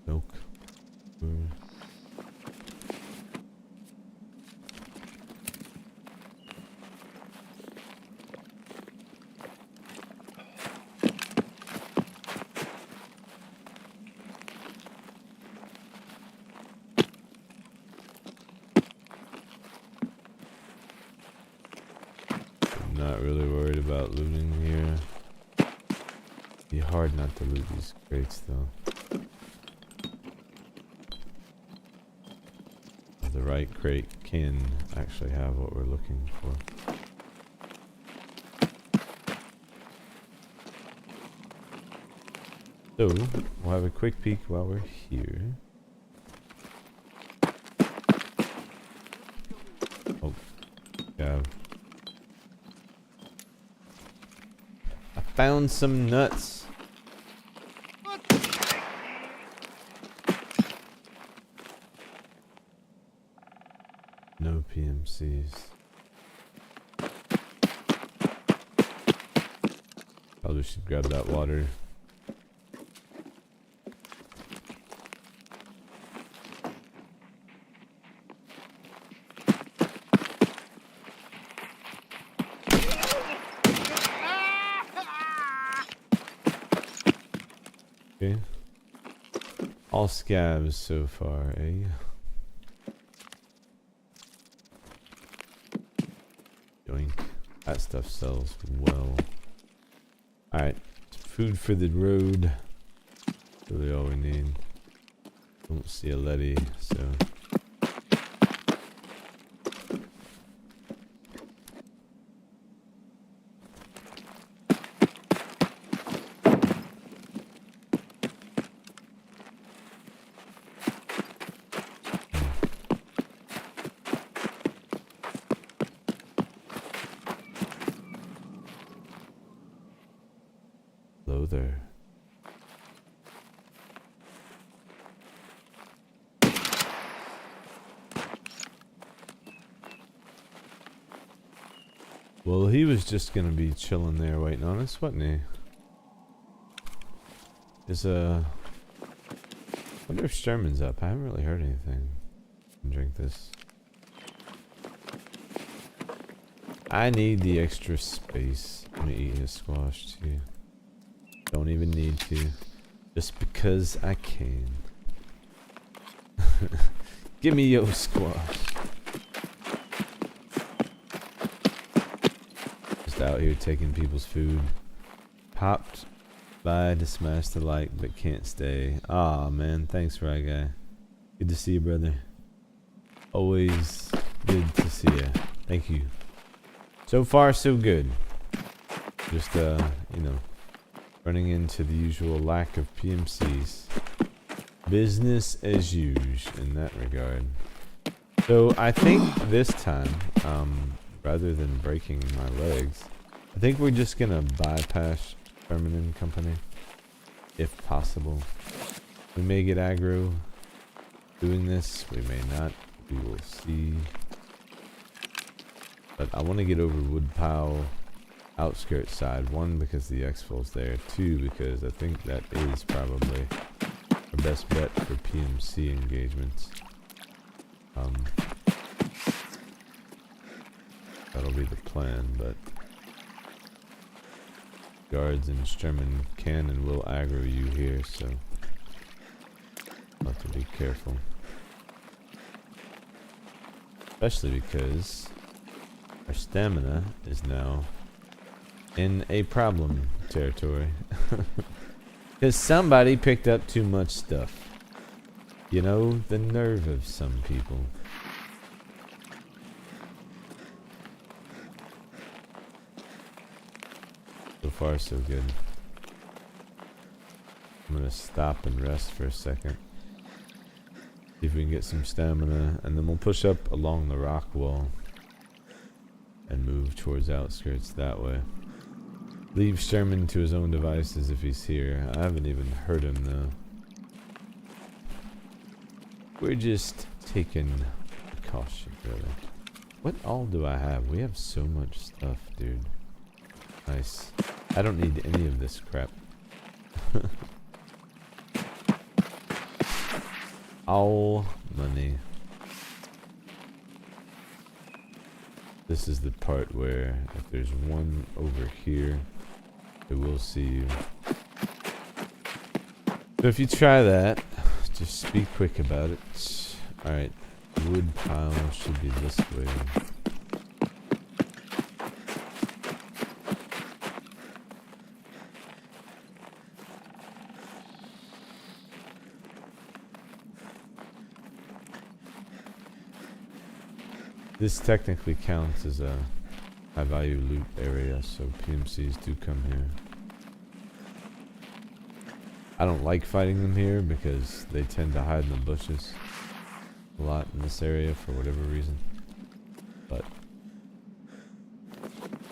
[SPEAKER 1] milk. Not really worried about looting here. Be hard not to loot these crates though. The right crate can actually have what we're looking for. So, we'll have a quick peek while we're here. Oh, yeah. I found some nuts. No PMCs. Probably should grab that water. Okay. All scabs so far, eh? Yoink. That stuff sells well. Alright. Food for the road. Really all we need. Don't see a Letty, so. Hello there. Well, he was just gonna be chilling there waiting on us, wasn't he? Wonder if Sherman's up. I haven't really heard anything. Drink this. I need the extra space. I'm gonna eat his squash too. Don't even need to. Just because I can. Give me your squash. Just out here taking people's food. Popped by to smash the like, but can't stay. Aw, man. Thanks, Rye Guy. Good to see you, brother. Always good to see you. Thank you. So far, so good. Just, you know, running into the usual lack of PMCs. Business as usual in that regard. So I think this time, rather than breaking my legs, I think we're just gonna bypass Sherman and Company, if possible. We may get aggro doing this, we may not. We will see. But I want to get over Woodpile outskirts side. One, because the exfil's there. Two, because I think that is probably our best bet for PMC engagements. That'll be the plan, but guards and Sherman can and will aggro you here, so have to be careful. Especially because our stamina is now in a problem territory. Because somebody picked up too much stuff. You know, the nerve of some people. So far, so good. I'm gonna stop and rest for a second. See if we can get some stamina, and then we'll push up along the rock wall and move towards outskirts that way. Leave Sherman to his own devices if he's here. I haven't even heard him though. We're just taking caution, really. What all do I have? We have so much stuff, dude. Nice. I don't need any of this crap. All money. This is the part where if there's one over here, it will see you. So if you try that, just be quick about it. Alright, wood pile should be this way. This technically counts as a high value loot area, so PMCs do come here. I don't like fighting them here because they tend to hide in the bushes a lot in this area for whatever reason. But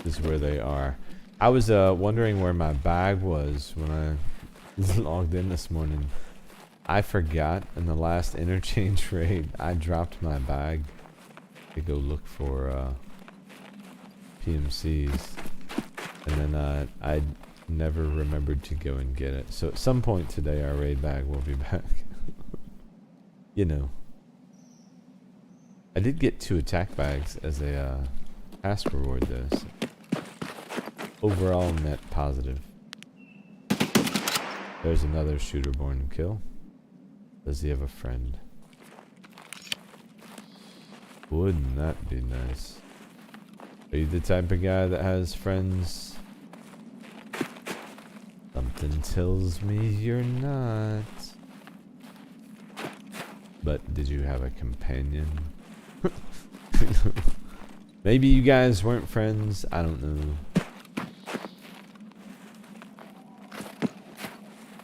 [SPEAKER 1] this is where they are. I was wondering where my bag was when I logged in this morning. I forgot in the last interchange raid. I dropped my bag to go look for PMCs, and then I never remembered to go and get it. So at some point today, our raid bag will be back. You know, I did get 2 attack bags as a task reward though. So overall net positive. There's another shooter-born kill. Does he have a friend? Wouldn't that be nice? Are you the type of guy that has friends? Something tells me you're not. But did you have a companion? Maybe you guys weren't friends. I don't know.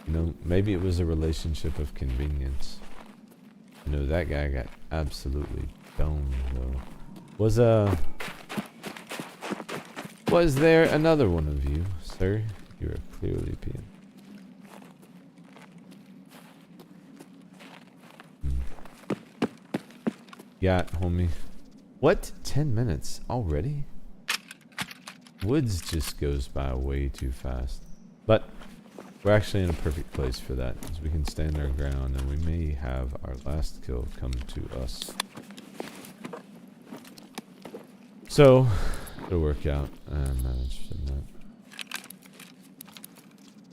[SPEAKER 1] You know, maybe it was a relationship of convenience. You know, that guy got absolutely domed though. Was there another one of you, sir? You are clearly PM. Got, homie. What? 10 minutes already? Woods just goes by way too fast. But we're actually in a perfect place for that, as we can stand our ground and we may have our last kill come to us. So, it'll work out. I'm not interested in that.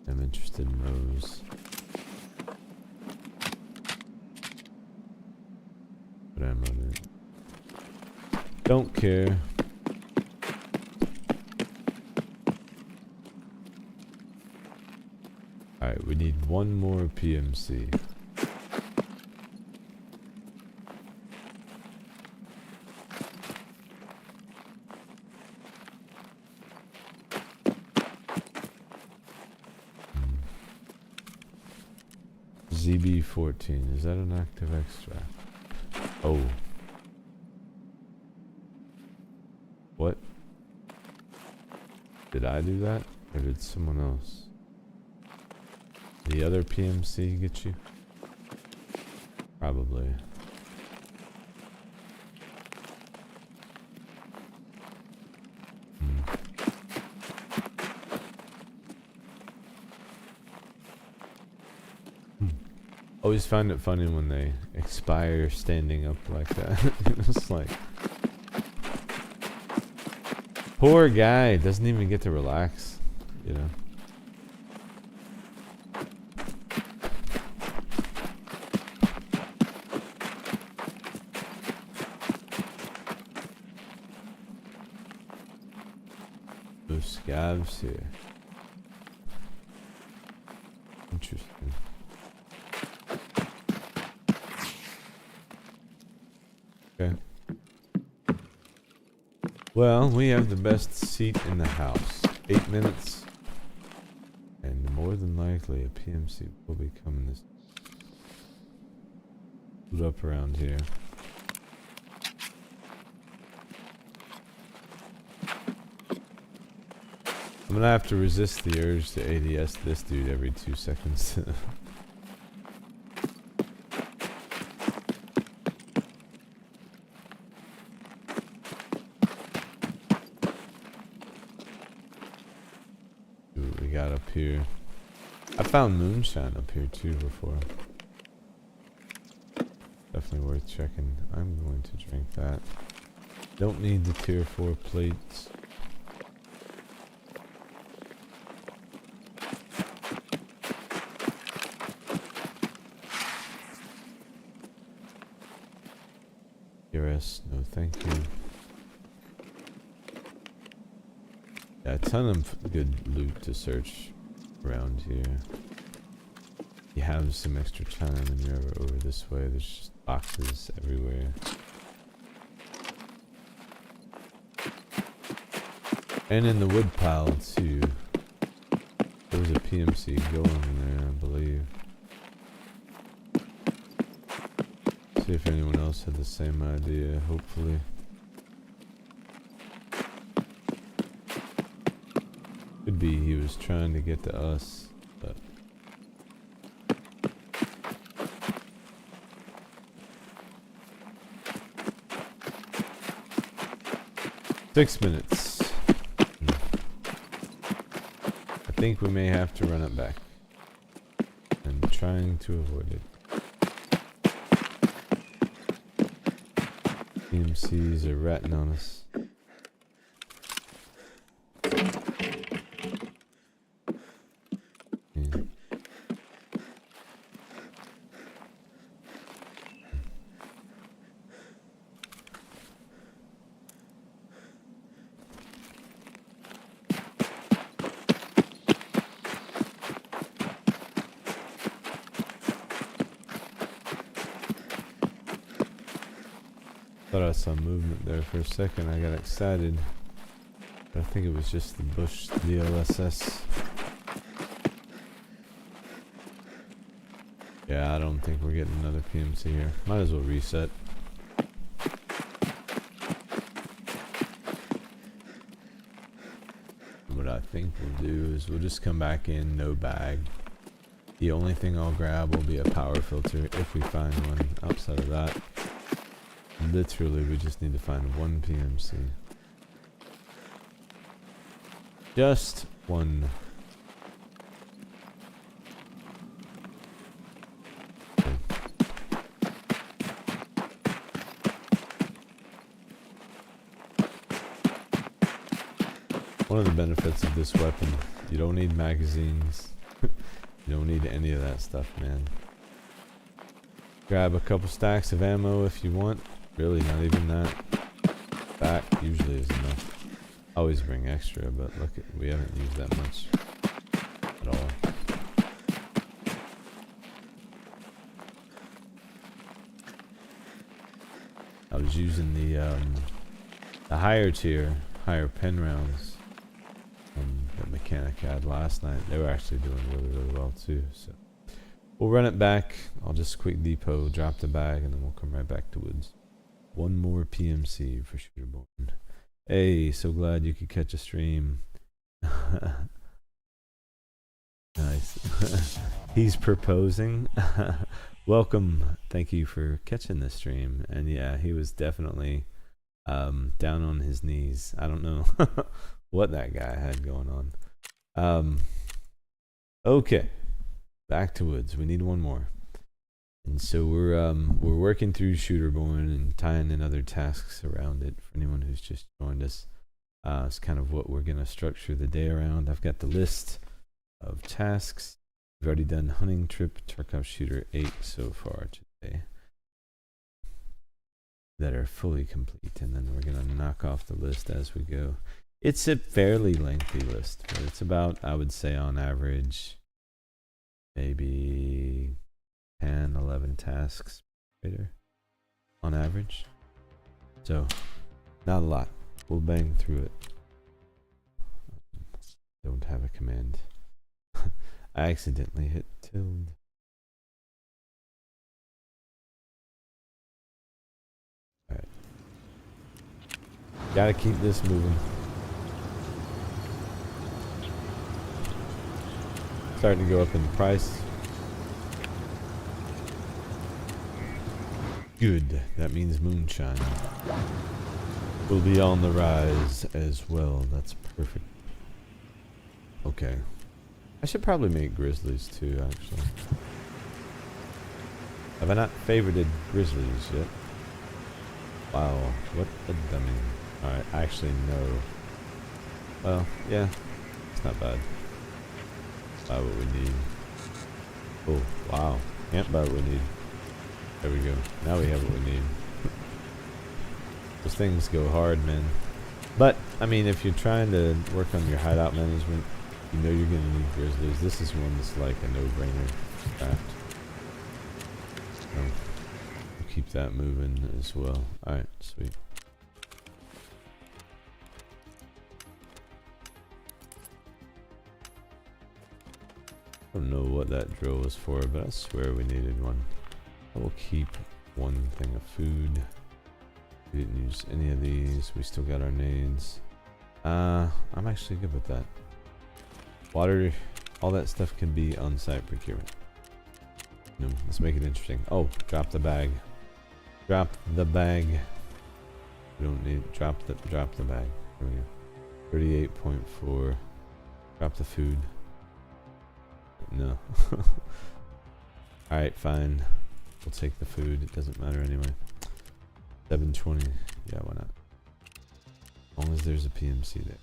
[SPEAKER 1] I'm interested in Rose. But I'm on it. Don't care. Alright, we need one more PMC. ZB14, is that an active extract? Oh. What? Did I do that? Or did someone else? The other PMC get you? Probably. Always find it funny when they expire standing up like that. It's like, poor guy doesn't even get to relax, you know. Those scavs here. Interesting. Okay. Well, we have the best seat in the house. 8 minutes. And more than likely a PMC will be coming this put up around here. I'm gonna have to resist the urge to ADS this dude every 2 seconds. Up here. I found moonshine up here too before. Definitely worth checking. I'm going to drink that. Don't need the tier 4 plates. Yes, no thank you. Yeah, a ton of good loot to search around here. You have some extra time and you're ever over this way. There's just boxes everywhere. And in the wood pile too. There was a PMC going there, I believe. See if anyone else had the same idea, hopefully. Could be he was trying to get to us, but... Six minutes. I think we may have to run it back. I'm trying to avoid it. PMCs are ratting on us. Thought I saw movement there for a second. I got excited. But I think it was just the bush DLSS. Yeah, I don't think we're getting another PMC here. Might as well reset. What I think we'll do is we'll just come back in, no bag. The only thing I'll grab will be a power filter if we find one. Outside of that, literally, we just need to find one PMC. Just one. One of the benefits of this weapon, you don't need magazines. You don't need any of that stuff, man. Grab a couple stacks of ammo if you want. Really, not even that. That usually is enough. Always bring extra, but look, we haven't used that much at all. I was using the higher tier, higher pen rounds that mechanic had last night. They were actually doing really, really well too. So we'll run it back. I'll just quick depot, drop the bag, and then we'll come right back to woods. One more PMC for Shooterborn. Hey, so glad you could catch a stream. Nice. He's proposing. Welcome. Thank you for catching this stream. And yeah, he was definitely down on his knees. I don't know what that guy had going on. Okay. Back to woods. We need one more. And so we're working through Shooterborn and tying in other tasks around it for anyone who's just joined us. It's kind of what we're gonna structure the day around. I've got the list of tasks. We've already done hunting trip, Tarkov shooter 8 so far today that are fully complete, and then we're gonna knock off the list as we go. It's a fairly lengthy list, but it's about, I would say on average, maybe 10, 11 tasks later on average. So not a lot. We'll bang through it. Don't have a command. I accidentally hit tilde. Alright. Gotta keep this moving. Starting to go up in price. Good. That means moonshine will be on the rise as well. That's perfect. Okay. I should probably make grizzlies too, actually. Have I not favorited grizzlies yet? Wow, what a dummy. Alright, actually no. Well, yeah. It's not bad. Buy what we need. Oh, wow. Can't buy what we need. There we go. Now we have what we need. Those things go hard, man. But, I mean, if you're trying to work on your hideout management, you know you're going to need grizzlies. This is one that's like a no-brainer craft. So, we'll keep that moving as well. Alright, sweet. I don't know what that drill was for, but I swear we needed one. I will keep one thing of food. We didn't use any of these. We still got our nades. I'm actually good with that. Water, all that stuff can be on-site procurement. No, let's make it interesting. Oh, drop the bag. Drop the bag. We don't need drop the bag. There we go. 38.4. Drop the food. No. Alright, fine. We'll take the food. It doesn't matter anyway. 720. Yeah, why not? As long as there's a PMC there.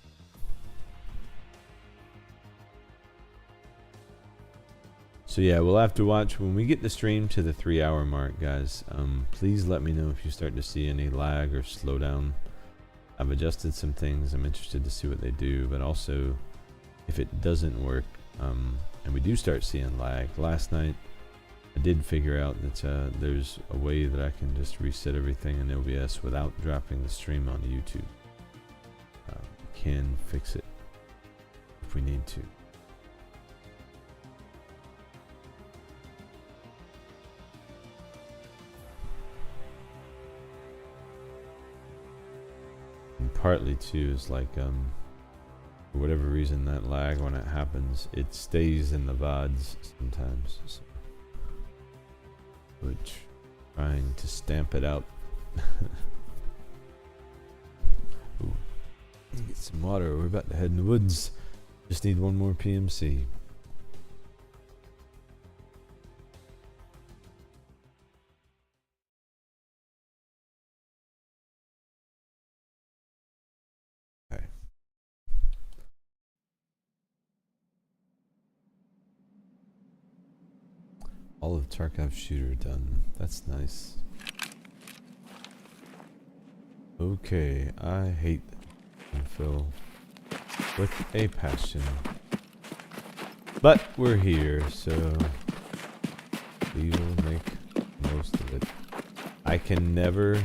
[SPEAKER 1] So yeah, we'll have to watch when we get the stream to the 3-hour mark, guys. Please let me know if you start to see any lag or slowdown. I've adjusted some things. I'm interested to see what they do, but also if it doesn't work, and we do start seeing lag. Last night, I did figure out that there's a way that I can just reset everything in OBS without dropping the stream on YouTube. We can fix it if we need to. And partly too is like for whatever reason that lag, when it happens, it stays in the VODs sometimes. So, which trying to stamp it out. Ooh. Let's get some water. We're about to head in the woods. Just need one more PMC. Okay. All of Tarkov shooter done. That's nice. Okay, I hate infill with a passion. But we're here, so we will make the most of it. I can never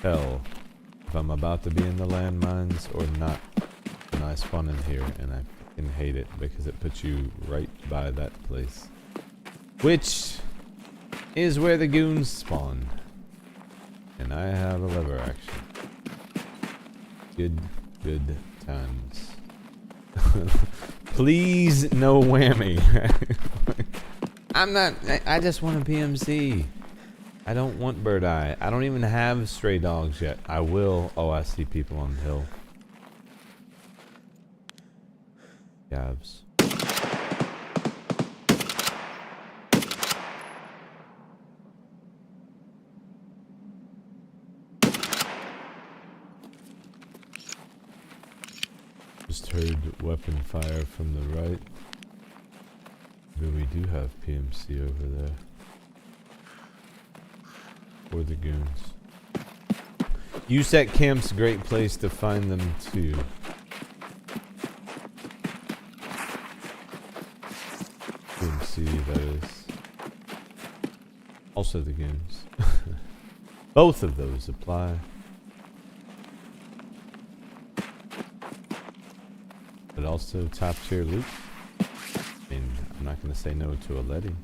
[SPEAKER 1] tell if I'm about to be in the landmines or not when I spawn in here, and I fucking hate it because it puts you right by that place. Which is where the goons spawn. And I have a lever action. Good times. Please, no whammy. I just want a PMC. I don't want bird eye. I don't even have stray dogs yet. I will. Oh, I see people on the hill. Gabs. Just heard weapon fire from the right. But we do have PMC over there. Or the goons. USEC camp's a great place to find them too. PMC, that is. Also the goons. Both of those apply. But also top tier loot. I mean, I'm not going to say no to a Letty.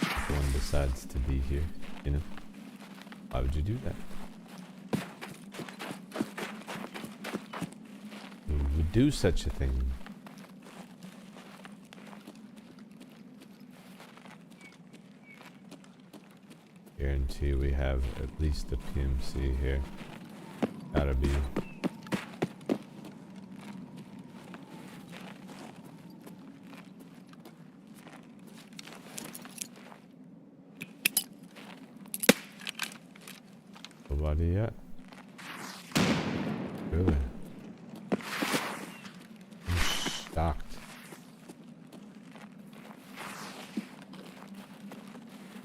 [SPEAKER 1] If one decides to be here, you know. Why would you do that? Who would do such a thing? Guarantee we have at least a PMC here. Gotta be. Nobody yet. Really? I'm shocked.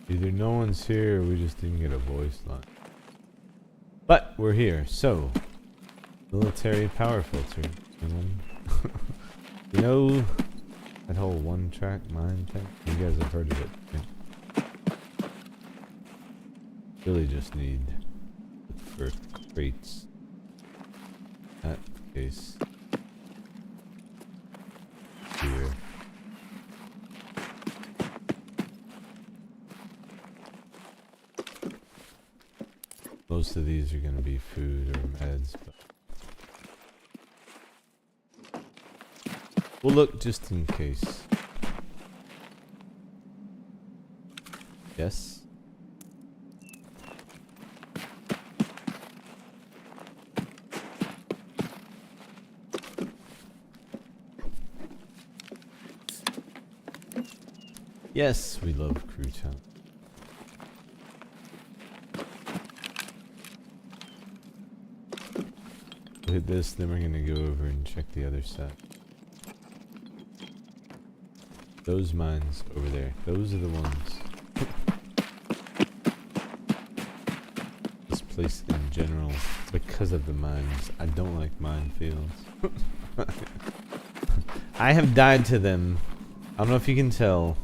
[SPEAKER 1] Either no one's here or we just didn't get a voice line. But we're here, so military power filter. You know that whole one track mine thing? You guys have heard of it. Yeah. Really just need for crates. That case here. Most of these are going to be food or meds, but we'll look just in case. Yes. Yes, we love crouton. We'll hit this, then we're gonna go over and check the other side. Those mines over there, those are the ones. This place in general, because of the mines. I don't like minefields. I have died to them. I don't know if you can tell.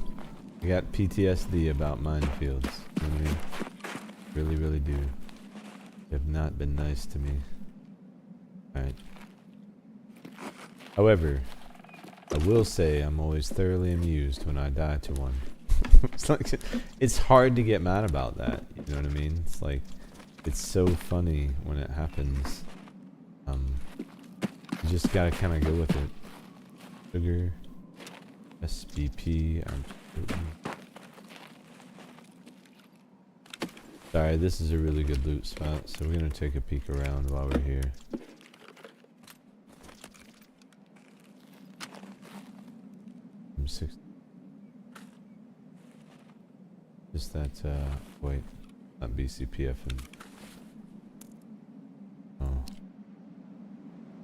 [SPEAKER 1] I got PTSD about minefields. You know what I mean? Really, really do. They have not been nice to me. Alright. However, I will say I'm always thoroughly amused when I die to one. It's like, it's hard to get mad about that. You know what I mean? It's like, it's so funny when it happens. You just gotta kind of go with it. Sugar. SBP. Sorry, this is a really good loot spot, so we're gonna take a peek around while we're here. I'm 6. Just that, wait, not BCPF and. Oh.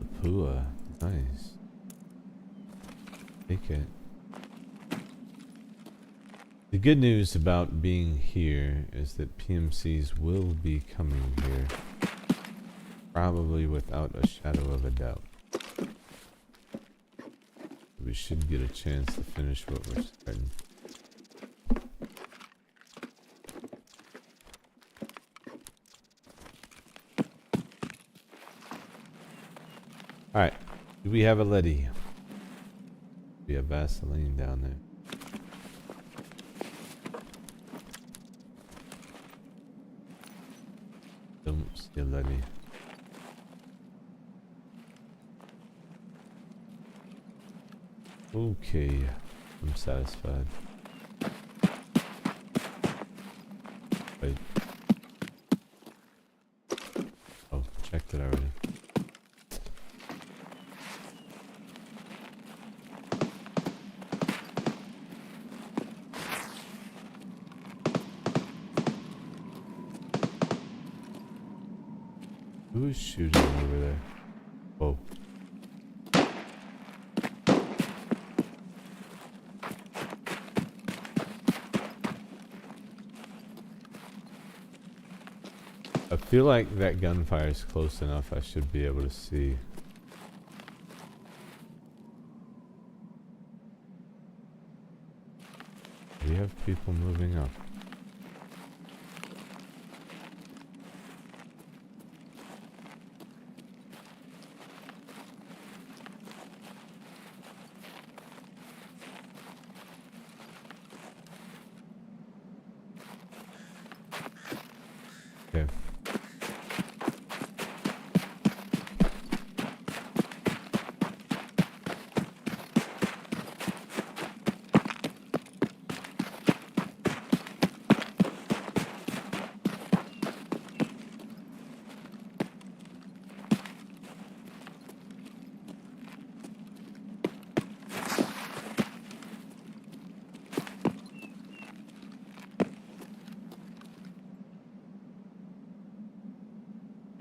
[SPEAKER 1] The Pua, nice. Take it. The good news about being here is that PMCs will be coming here. Probably without a shadow of a doubt. We should get a chance to finish what we're starting. Alright, do we have a Letty? We have Vaseline down there. Don't see a Letty. Okay, I'm satisfied. Wait. Oh, checked it already. Who is shooting over there? Whoa. I feel like that gunfire is close enough. I should be able to see. We have people moving up. Okay.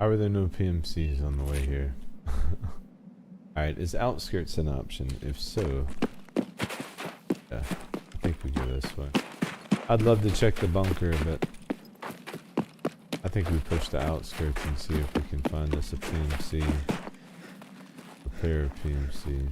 [SPEAKER 1] How are there no PMCs on the way here? Alright, is outskirts an option? If so, yeah, I think we go this way. I'd love to check the bunker, but I think we push the outskirts and see if we can find us a PMC. A pair of PMC.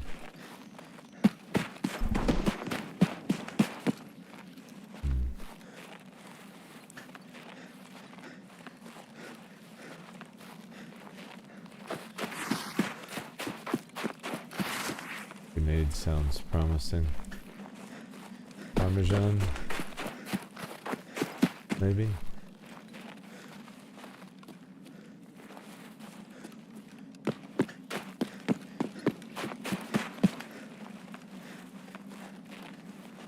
[SPEAKER 1] Grenade sounds promising. Parmesan, maybe.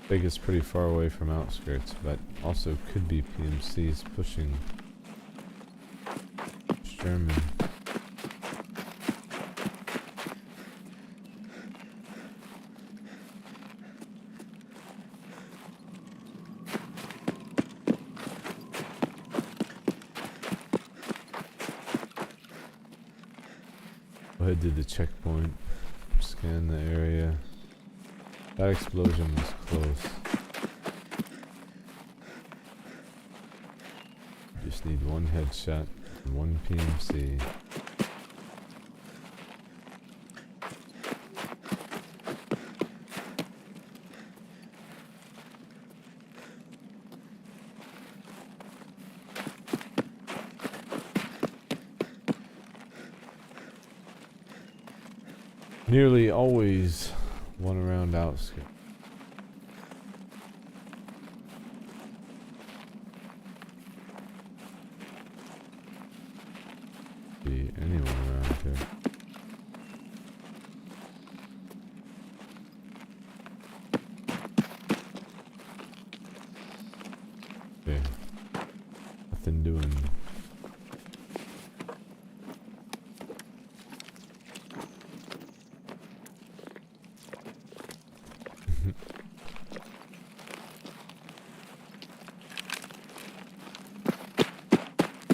[SPEAKER 1] think it's pretty far away from outskirts, but also could be PMCs pushing German. Go ahead to the checkpoint, scan the area. That explosion was close. Just need one headshot and one PMC. Nearly always one around outskirts. Be anyone around here. Okay. Nothing doing.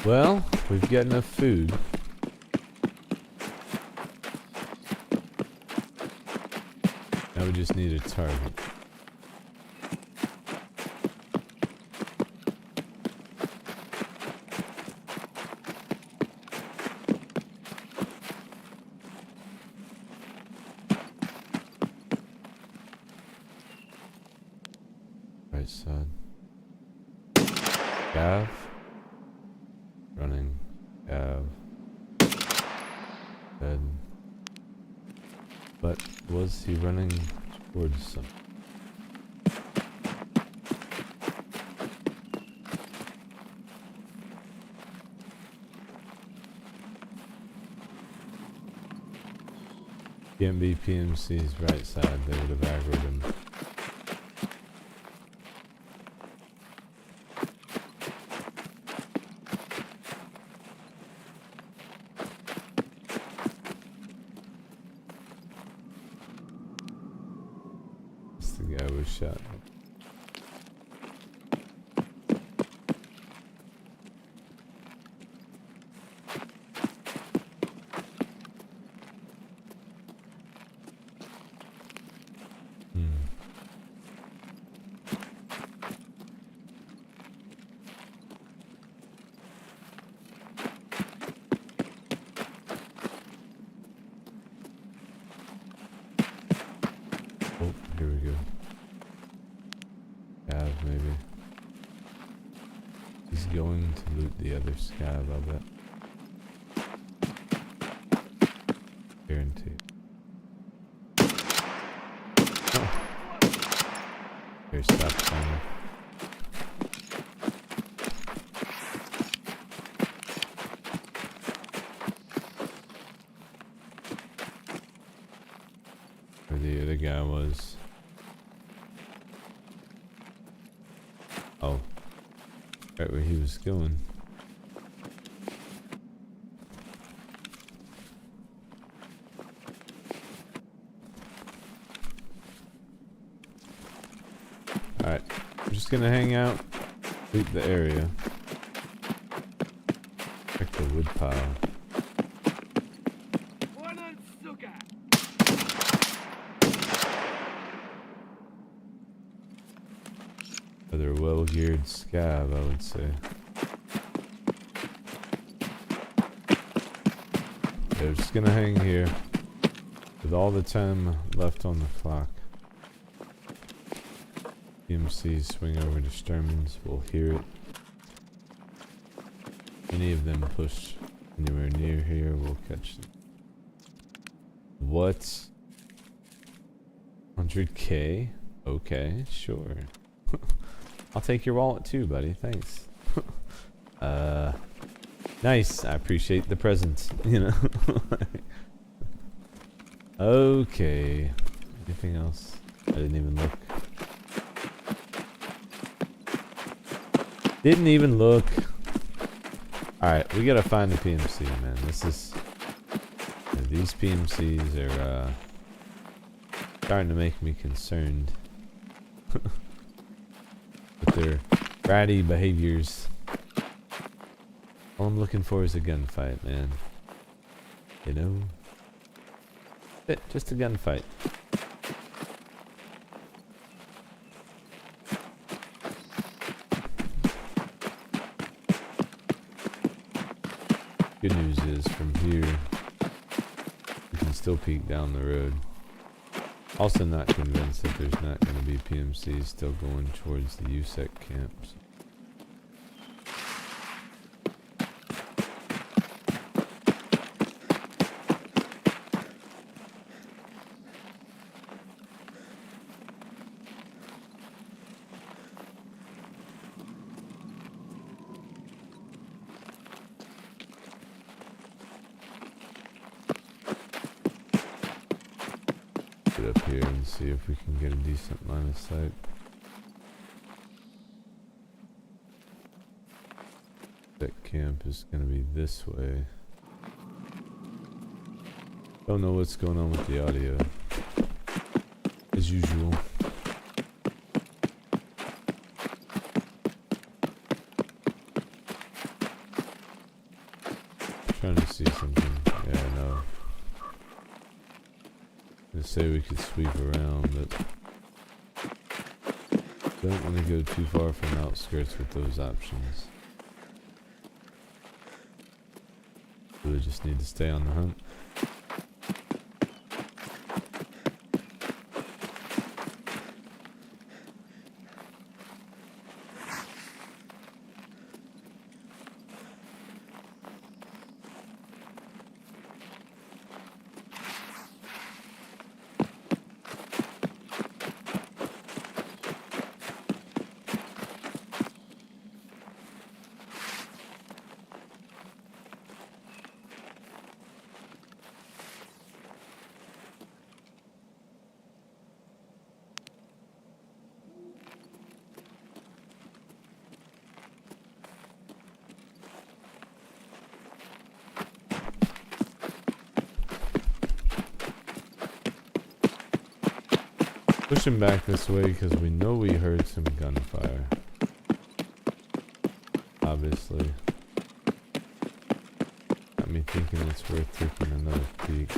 [SPEAKER 1] Well, we've got enough food. Now we just need a target. Right side. Gav. Running. Gav. Dead. But was he running towards something? Can't be PMC's right side, they would have aggroed him. The guy was shot. Oh, here we go. Scav, maybe. He's going to loot the other scav, I'll bet. Guaranteed. Oh. Here, stop signing. Where the other guy was. Oh. Right where he was going. Alright. I'm just gonna hang out. Loot the area. Check the wood pile. Another well-geared scav, I would say. They're just gonna hang here with all the time left on the clock. PMCs swing over to Sturmans, we'll hear it. Any of them push anywhere near here, we'll catch them. What? 100k? Okay, sure. I'll take your wallet too, buddy. Thanks. Nice. I appreciate the present. You know. Okay. Anything else? I didn't even look. Didn't even look. Alright, we gotta find the PMC, man. This is... These PMCs are, starting to make me concerned. With their bratty behaviors. All I'm looking for is a gunfight, man. You know? Just a gunfight. Good news is, from here, you can still peek down the road. Also not convinced that there's not going to be PMCs still going towards the USEC camps. Get up here and see if we can get a decent line of sight. That camp is going to be this way. Don't know what's going on with the audio, as usual. Trying to see something. Yeah, I know. I say we could sweep around, but don't want to go too far from outskirts with those options. Really just need to stay on the hunt. Pushing back this way because we know we heard some gunfire. Obviously. Got me thinking it's worth taking another peek.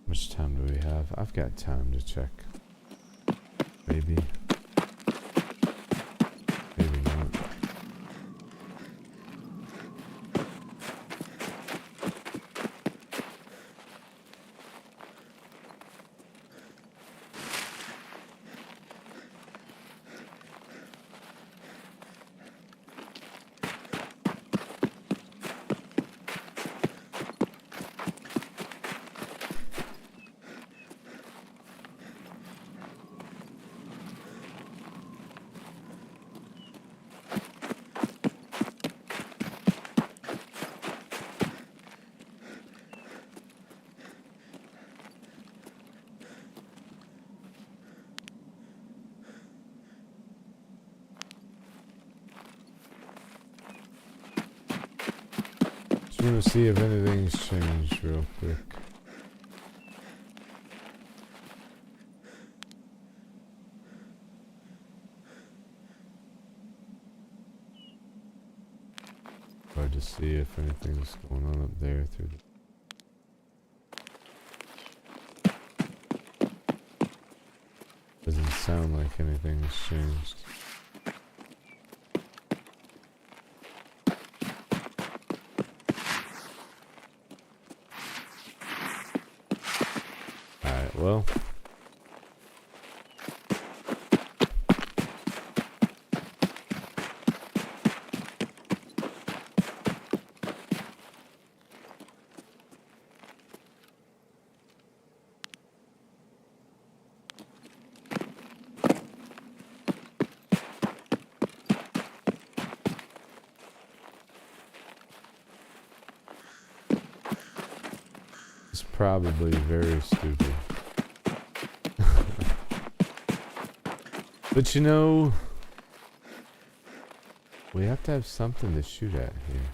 [SPEAKER 1] How much time do we have? I've got time to check. Maybe. Maybe not. Just want to see if anything's changed real quick. Hard to see if anything's going on up there through the... Doesn't sound like anything's changed. Alright, well. probably very stupid. But you know, we have to have something to shoot at here.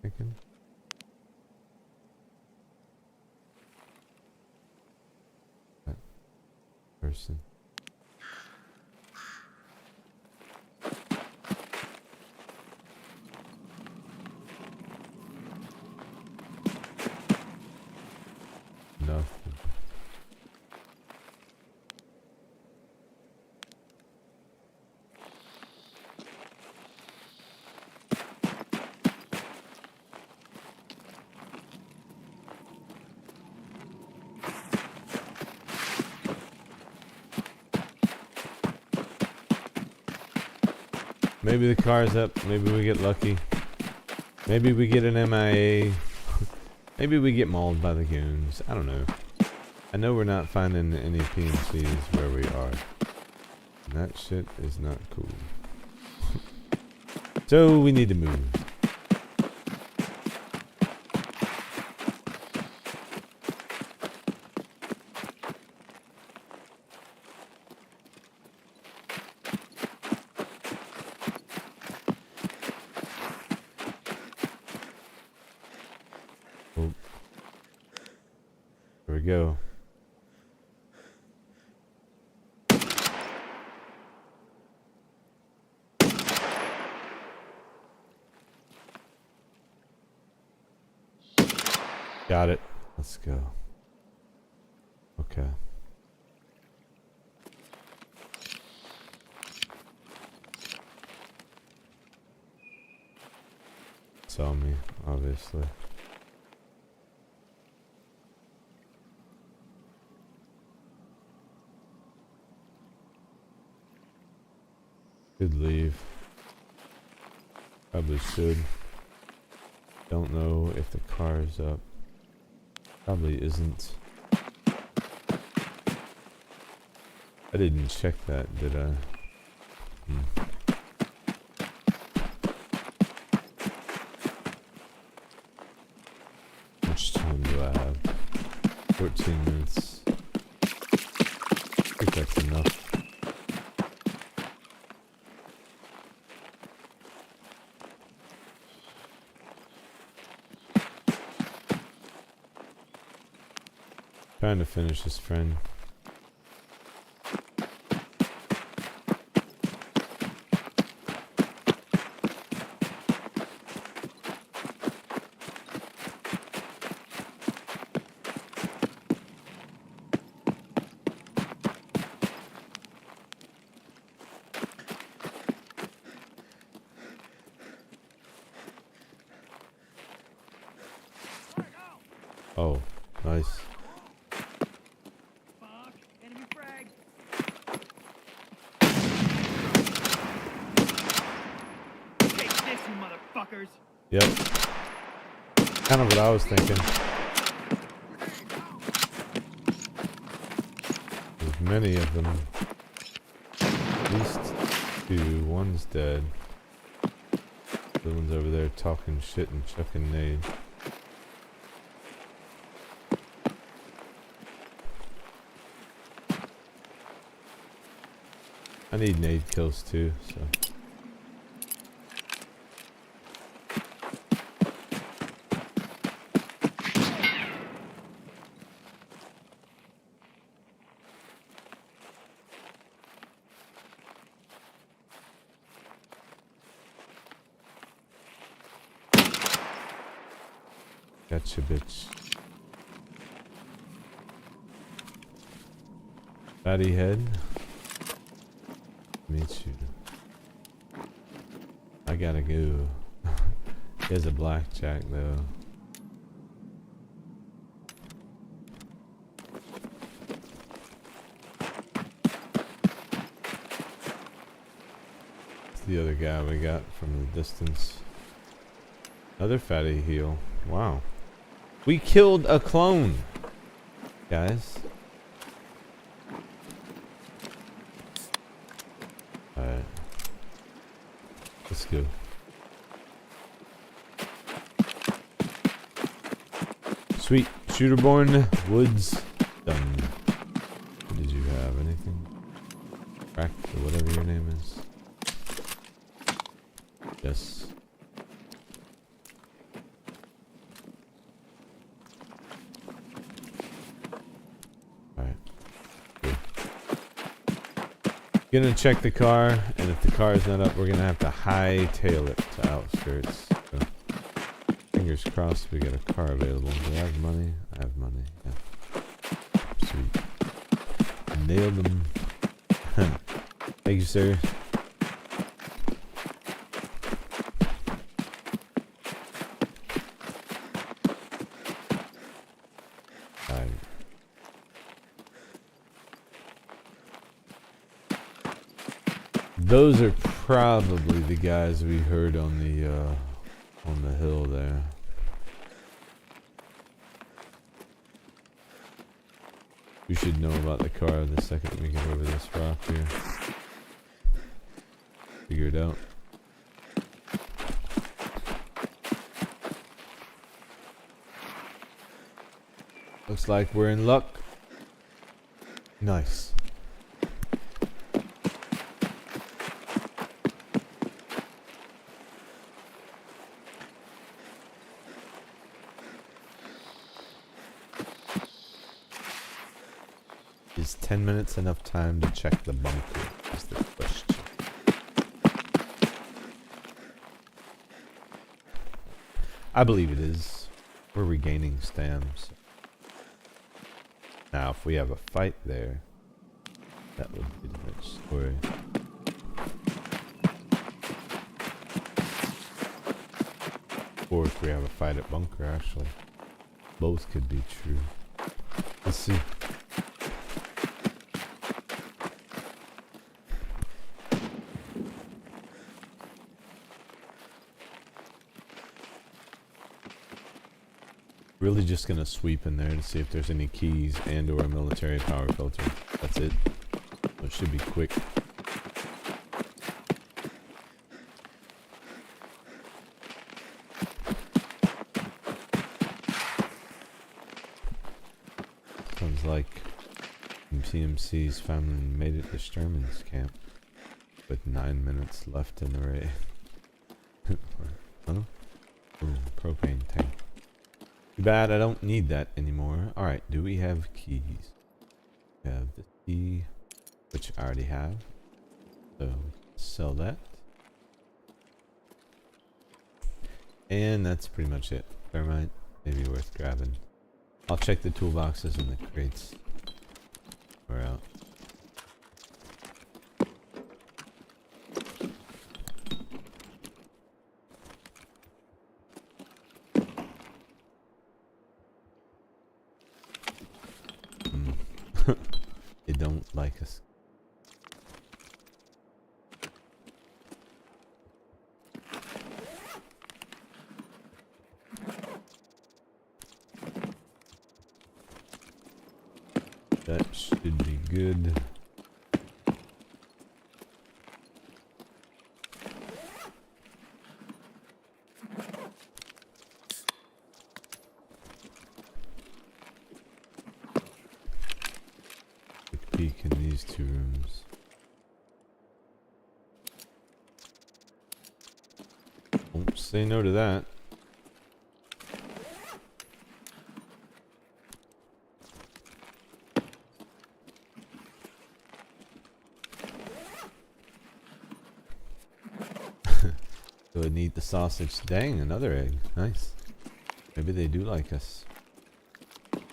[SPEAKER 1] Thinking. That person. Nothing. Maybe the car's up. Maybe we get lucky. Maybe we get an MIA. Maybe we get mauled by the goons. I don't know. I know we're not finding any PNCs where we are. And that shit is not cool. So we need to move. Oh. Here we go. Got it. Let's go. Okay. Saw me, obviously. Could leave. Probably should. Don't know if the car's up. Probably isn't. I didn't check that, did I? How much time do I have? 14 minutes. I think that's enough. Trying to finish this, friend. Oh, nice. Yep. Kind of what I was thinking. There's many of them. At least two. One's dead. The one's over there talking shit and chucking nade. I need nade kills too, so. Gotcha, bitch. Fatty head. Meet you. I gotta go. He has a blackjack though. It's the other guy we got from the distance. Another fatty heal. Wow. We killed a clone, guys. Alright. Let's go. Sweet. Shooterborn. Woods. Done. What did you have? Anything? Crack or whatever your name is. Yes. Alright. Good. Gonna check the car, and if the car is not up, we're gonna have to hightail it to outskirts. So, fingers crossed we get a car available. Do I have money? I have money. Yeah. Sweet. Nailed them. Thank you, sir. Alright. Those are probably the guys we heard on the hill there. We should know about the car the second we get over this rock here. Figure it out. Looks like we're in luck. Nice. Is 10 minutes enough time to check the bunker? Is the question. I believe it is. We're regaining stamps. Now, if we have a fight there, that would be the next story. Or if we have a fight at bunker, actually. Both could be true. Let's see. Really just gonna sweep in there to see if there's any keys and or a military power filter. That's it. It should be quick. Sounds like TMC's family made it to Sturman's camp with 9 minutes left in the raid. Huh? Ooh, propane tank. Too bad I don't need that anymore. Alright, do we have keys? We have the key, which I already have. So, sell that. And that's pretty much it. Thermite, maybe worth grabbing. I'll check the toolboxes and the crates. We're out. They don't like us. That should be good. Peek in these two rooms. Won't say no to that. Go and eat the sausage. Dang, another egg. Nice. Maybe they do like us.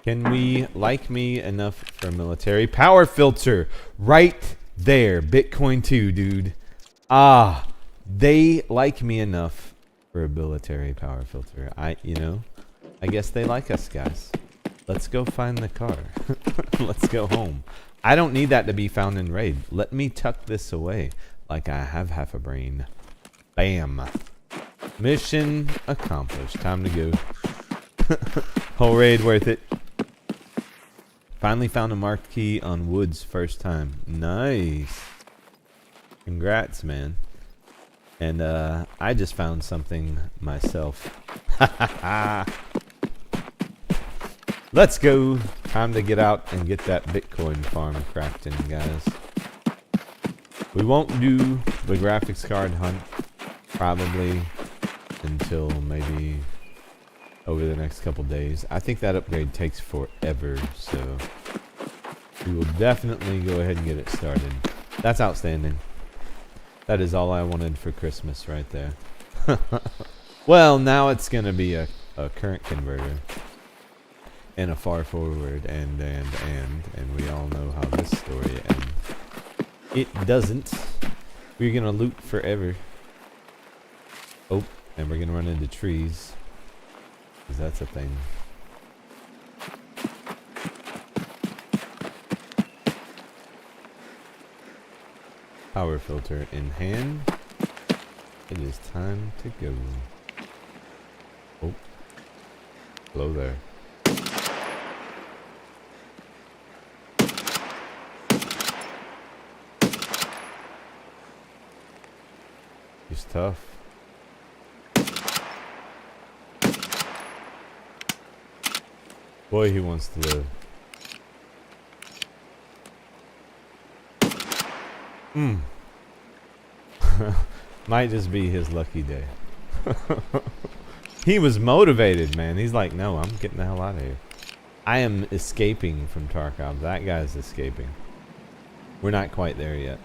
[SPEAKER 1] Can we like me enough for a military power filter? Right there. Bitcoin 2, dude. Ah, they like me enough for a military power filter. I guess they like us, guys. Let's go find the car. Let's go home. I don't need that to be found in raid. Let me tuck this away like I have half a brain. Bam. Mission accomplished. Time to go. Whole raid worth it. Finally found a marked key on Woods first time. Nice. Congrats, man. And I just found something myself. Let's go. Time to get out and get that Bitcoin farm crafting, guys. We won't do the graphics card hunt probably until maybe over the next couple days. I think that upgrade takes forever, so we will definitely go ahead and get it started. That's outstanding. That is all I wanted for Christmas right there. Well, now it's gonna be a current converter and a far forward and we all know how this story ends. It doesn't. We're gonna loot forever. Oh, and we're gonna run into trees, 'cause that's a thing. Power filter in hand. It is time to go. Oh, hello there. He's tough. Boy, he wants to live. Might just be his lucky day. He was motivated, man. He's like, no, I'm getting the hell out of here. I am escaping from Tarkov. That guy's escaping. We're not quite there yet.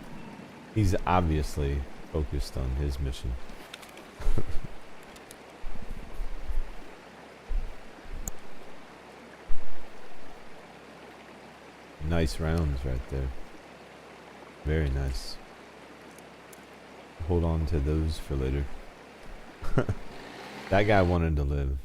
[SPEAKER 1] He's obviously focused on his mission. Nice rounds right there. Very nice. Hold on to those for later. That guy wanted to live.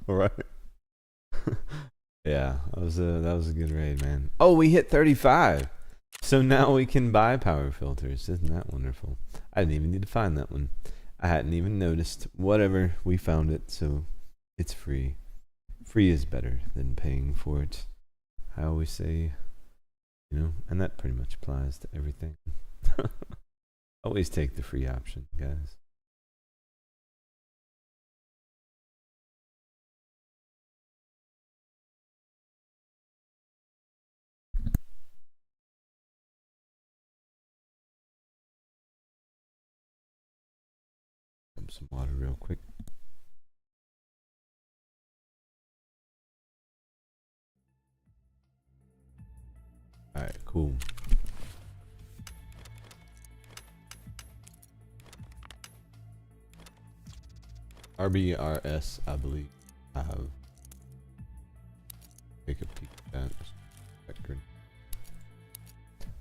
[SPEAKER 1] Right. Yeah, that was a good raid, man. Oh, we hit 35. So now we can buy power filters. Isn't that wonderful? I didn't even need to find that one. I hadn't even noticed. Whatever, we found it, so it's free. Free is better than paying for it. I always say, you know, and that pretty much applies to everything. Always take the free option, guys. Some water real quick. Alright, cool. RBRS, I believe. I have. Take a peek at that.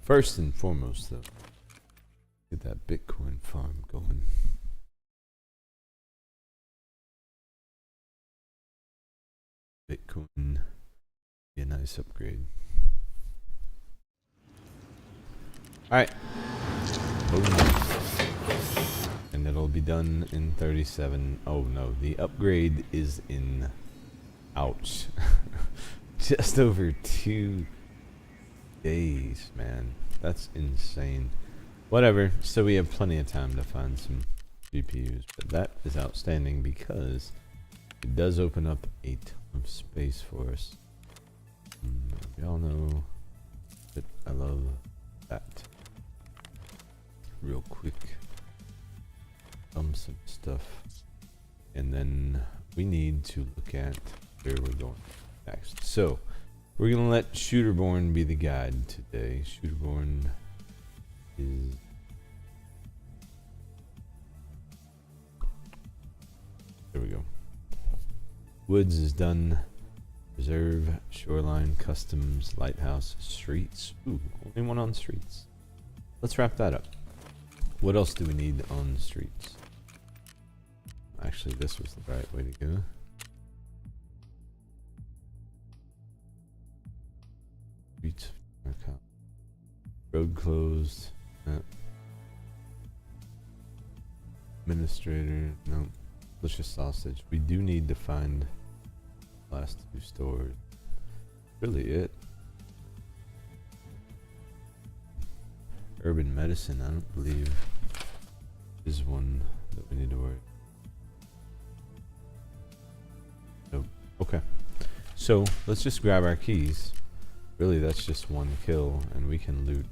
[SPEAKER 1] First and foremost, though, get that Bitcoin farm going. Bitcoin be a nice upgrade. Alright. And it'll be done in 37. Oh no, the upgrade is in. Ouch. Just over 2 days, man. That's insane. Whatever. So we have plenty of time to find some GPUs. But that is outstanding because it does open up a ton of space for us. Y'all know that I love that. Real quick. Some stuff. And then we need to look at where we're going next. So we're gonna let Shooterborn be the guide today. Shooterborn is there we go. Woods is done. Reserve, shoreline, customs, lighthouse, streets. Ooh, only one on streets. Let's wrap that up. What else do we need on streets? Actually, this was the right way to go. Streets. Road closed. Administrator, no. Delicious sausage. We do need to find last 2 stores. Really it. Urban medicine, I don't believe is one that we need to worry. Nope. Okay. So let's just grab our keys. Really that's just 1 kill and we can loot.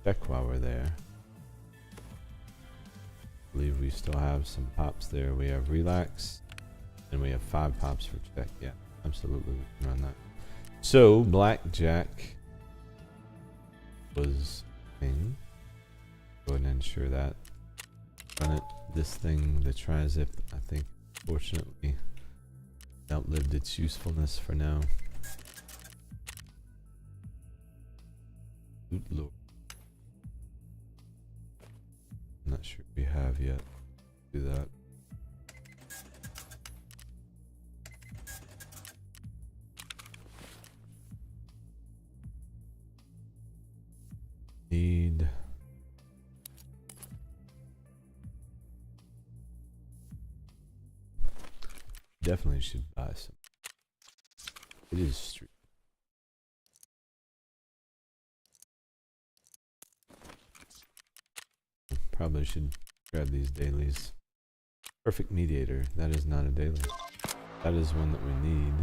[SPEAKER 1] Check while we're there. I believe we still have some pops there. We have relax and we have 5 pops for check. Yeah, absolutely, we can run that. So blackjack was thing. Go ahead and ensure that. Run it. This thing, the tri-zip, I think fortunately outlived its usefulness for now. Loot lord. I'm not sure we have yet. Do that. Need definitely should buy some. It is street. Probably should grab these dailies. Perfect mediator. That is not a daily. That is one that we need.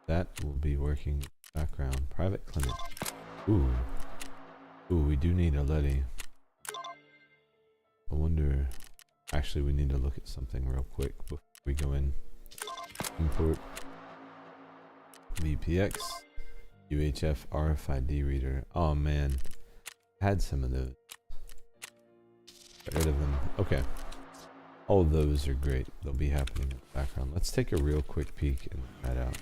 [SPEAKER 1] That will be working in the background. Private clinic. Ooh. Ooh, we do need a Letty. I wonder. Actually, we need to look at something real quick before we go in. Import VPX UHF RFID reader. Oh man, I had some of those. Get rid of them. Okay, all of those are great. They'll be happening in the background. Let's take a real quick peek and head out.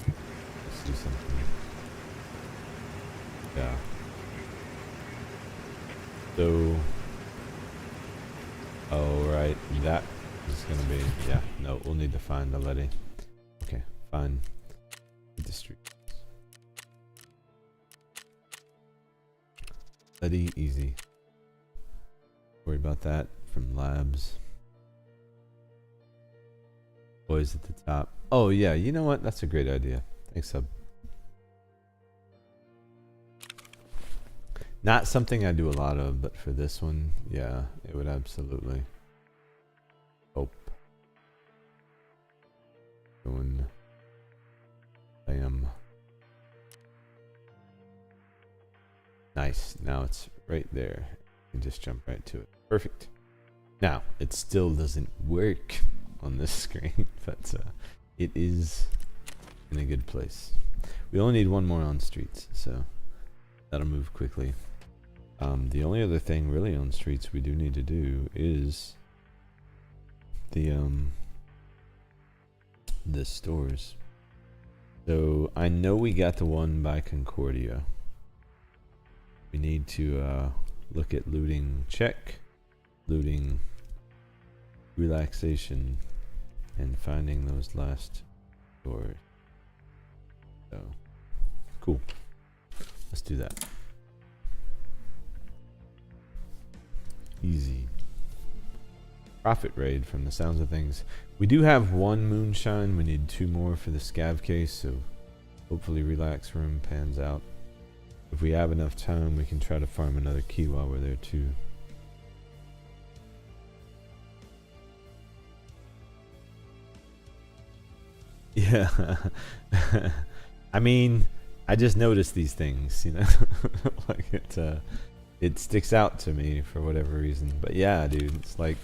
[SPEAKER 1] Let's do something. Yeah. So. Oh right, that is gonna be, yeah, no, we'll need to find the Letty. Okay, fine. Hit the street. Letty, easy. Worry about that from labs. Boys at the top. Oh yeah, you know what? That's a great idea. Thanks, sub. Not something I do a lot of, but for this one, yeah, it would absolutely help. Going, bam. Nice. Now it's right there. You can just jump right to it. Perfect. Now it still doesn't work on this screen, but it is in a good place. We only need 1 more on streets, so that'll move quickly. The only other thing really on streets we do need to do is the stores. So I know we got the one by Concordia. We need to look at looting check, looting relaxation, and finding those last stores. So cool. Let's do that. Easy. Profit raid from the sounds of things. We do have 1 moonshine. We need 2 more for the scav case, so hopefully relax room pans out. If we have enough time, we can try to farm another key while we're there too. Yeah. I mean, I just noticed these things, you know. Like it sticks out to me for whatever reason. But yeah, dude, it's like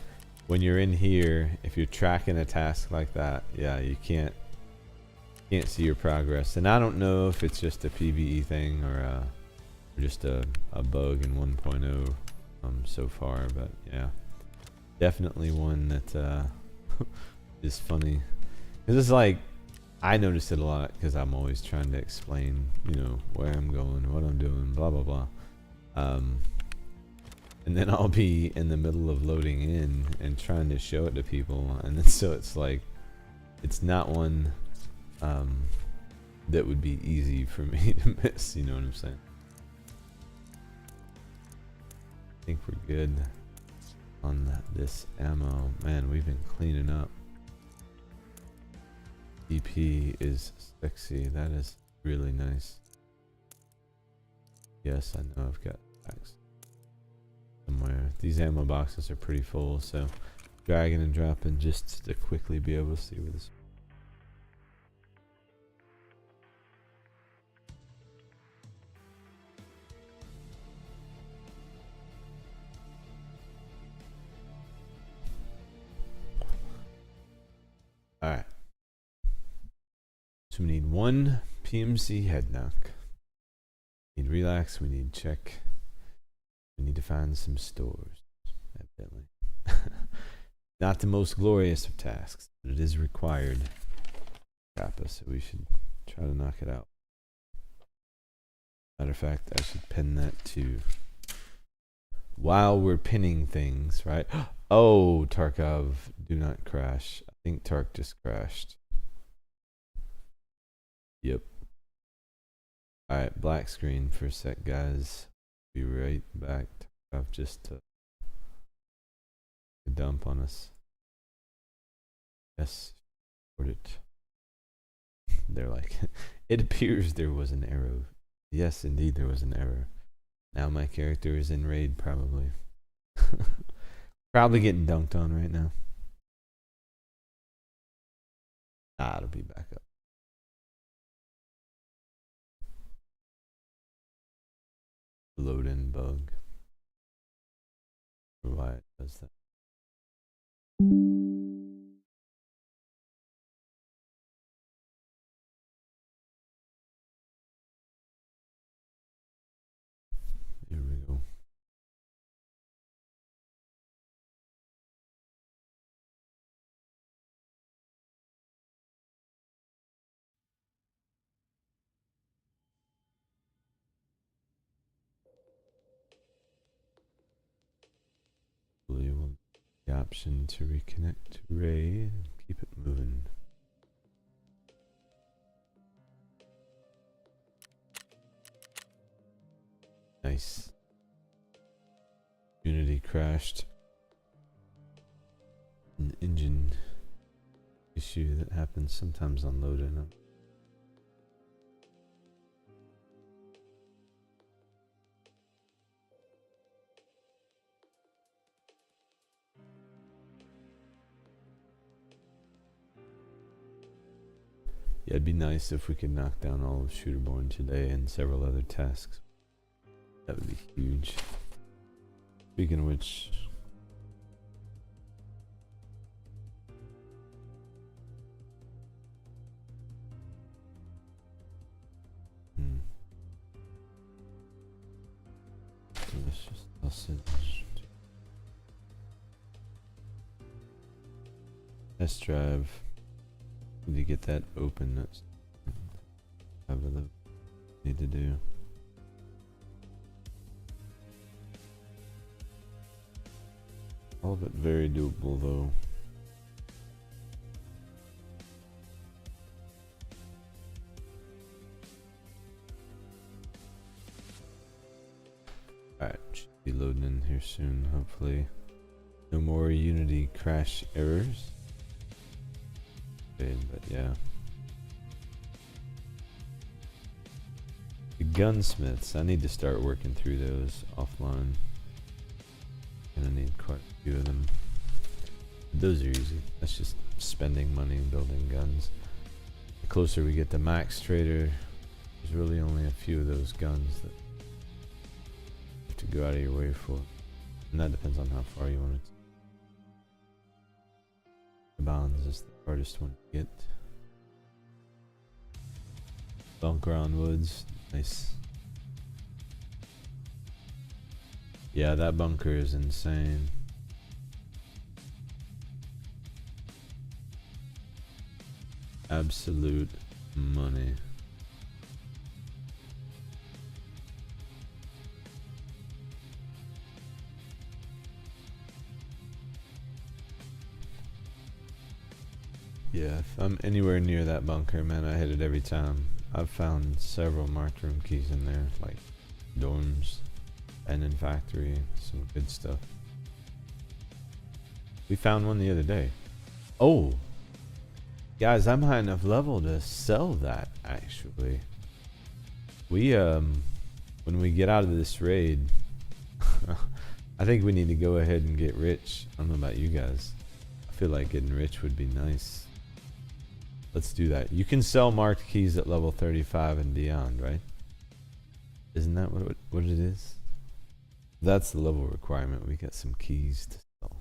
[SPEAKER 1] when you're in here, if you're tracking a task like that, yeah, you can't see your progress. And I don't know if it's just a PVE thing or just a bug in 1.0 so far, but yeah, definitely one that is funny. Because it's like, I notice it a lot because I'm always trying to explain, you know, where I'm going, what I'm doing, blah blah blah. And then I'll be in the middle of loading in and trying to show it to people, and then so it's like, it's not one that would be easy for me to miss, you know what I'm saying? think we're good on this ammo. Man, we've been cleaning up. DP is sexy. That is really nice. Yes, I know I've got packs somewhere. These ammo boxes are pretty full, so dragging and dropping just to quickly be able to see where this. Alright. So we need one PMC head knock. We need relax, we need check. We need to find some stores. Evidently. Not the most glorious of tasks, but it is required. Kappa, so we should try to knock it out. Matter of fact, I should pin that too. While we're pinning things, right? Oh, Tarkov, do not crash. I think Tark just crashed. Yep. Alright, black screen for a sec, guys. Be right back. Tarkov just took a dump on us. Yes, report it. They're like, it appears there was an error. Yes, indeed, there was an error. Now my character is in raid, probably. Probably getting dunked on right now. Ah, it'll be back up. Load in bug. Why it does that. Here we go. We will the option to reconnect to Ray and keep it moving. Nice. Unity crashed. An engine issue that happens sometimes on loading up. Yeah, it'd be nice if we could knock down all of Shooterborn today and several other tasks. That would be huge. Speaking of which, delicious sausage. Test drive. Need to get that open. That's whatever the need to do. All of it very doable though. Alright, should be loading in here soon, hopefully. No more Unity crash errors. Okay, but yeah. The gunsmiths, I need to start working through those offline. Gonna need quite a few of them. Those are easy. That's just spending money and building guns. The closer we get to max trader, there's really only a few of those guns that you have to go out of your way for. And that depends on how far you want it. The bonds is the hardest one to get. Bunker on woods, nice. Yeah, that bunker is insane. Absolute money. Yeah, if I'm anywhere near that bunker, man, I hit it every time. I've found several marked room keys in there, like dorms. And in factory, some good stuff. We found one the other day. Oh, guys, I'm high enough level to sell that. Actually, we when we get out of this raid, I think we need to go ahead and get rich. I don't know about you guys. I feel like getting rich would be nice. Let's do that. You can sell marked keys at level 35 and beyond, right? Isn't that what it is? That's the level requirement. We got some keys to sell.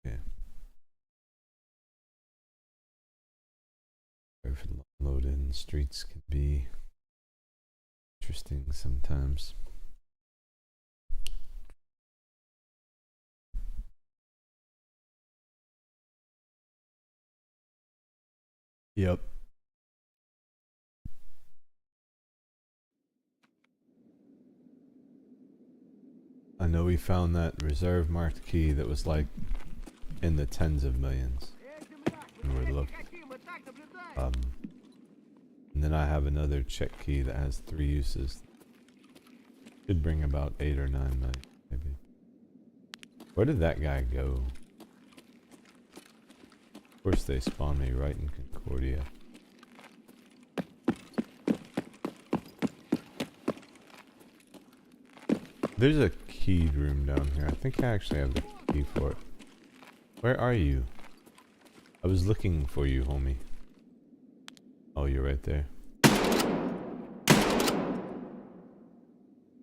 [SPEAKER 1] Yeah. Sorry for the load in. Streets can be interesting sometimes. Yep. I know we found that reserve marked key that was like in the tens of millions. And we're looking. And then I have another check key that has 3 uses. Should bring about 8 or 9 million, maybe. Where did that guy go? Of course they spawned me right in Concordia. There's a keyed room down here. I think I actually have the key for it. Where are you? I was looking for you, homie. Oh, you're right there.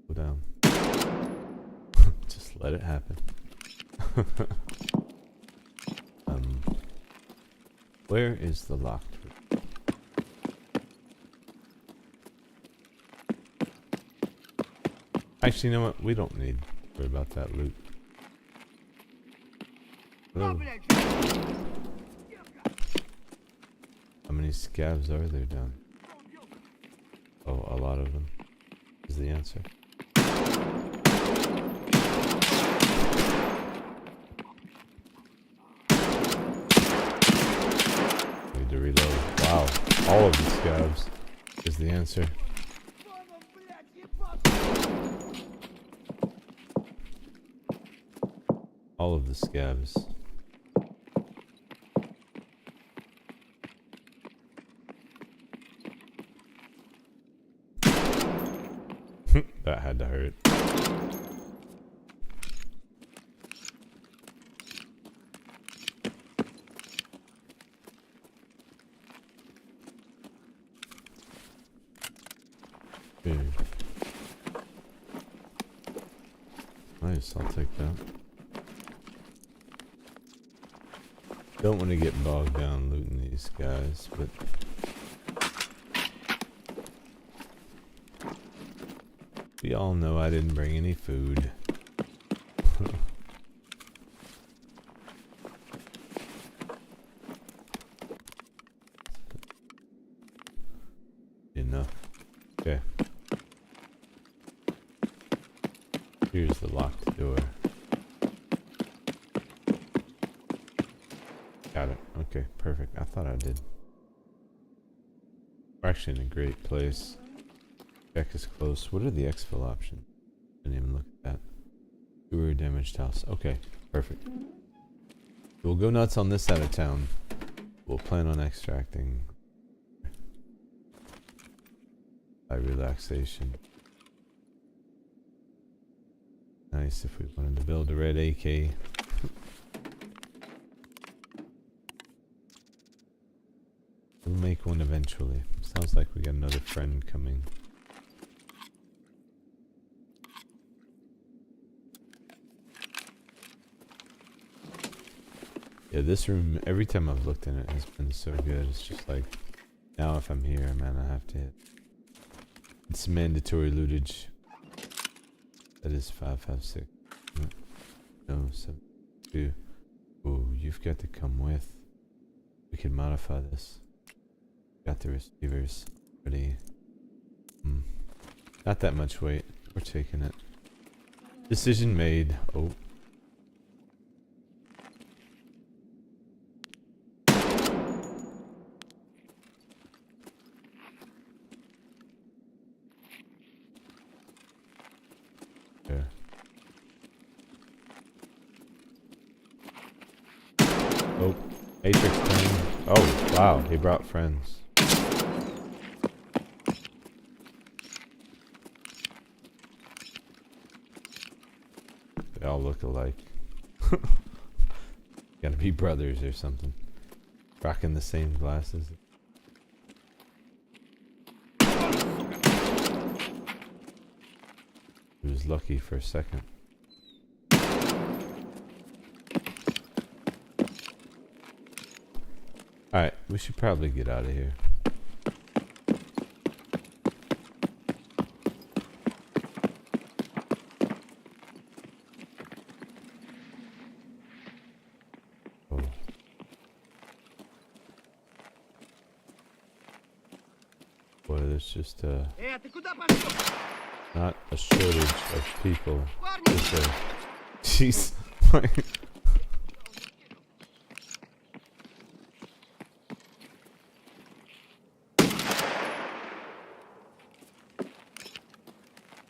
[SPEAKER 1] Go down. Just let it happen. Where is the locked room? Actually, you know what? We don't need to worry about that loot. Hello. How many scavs are there down? Oh, a lot of them is the answer. Need to reload. Wow, all of the scavs is the answer. All of the scavs. That had to hurt. Dude. Nice, I'll take that. Don't want to get bogged down looting these guys, but we all know I didn't bring any food. Enough. Okay. Here's the locked door. Got it. Okay, perfect. I thought I did. We're actually in a great place. Check is close. What are the exfil options? Didn't even look at that. Sewer damaged house. Okay, perfect. We'll go nuts on this side of town. We'll plan on extracting by relaxation. Nice if we wanted to build a red AK. We'll make one eventually. Sounds like we got another friend coming. Yeah, this room, every time I've looked in it, has been so good. It's just like, now if I'm here, man, I have to hit. It's mandatory lootage. That is 556. No, 72. Oh, you've got to come with. We can modify this. Got the receivers ready. Not that much weight. We're taking it. Decision made. Oh. Oh, Matrix turn. Oh, wow, he brought friends. They all look alike. Gotta be brothers or something. Rocking the same glasses. He was lucky for a second. Alright, we should probably get out of here. Oh. Boy, there's just not a shortage of people. Jeez.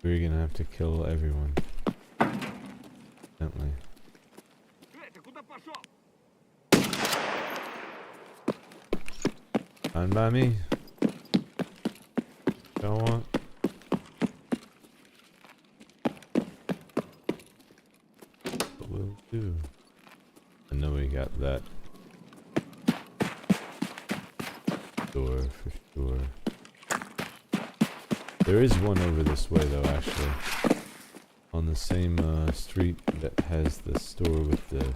[SPEAKER 1] We're gonna have to kill everyone. Definitely. Fine by me. Don't want. What we'll do. I know we got that door for sure. There is one over this way though, actually. On the same street that has the store with the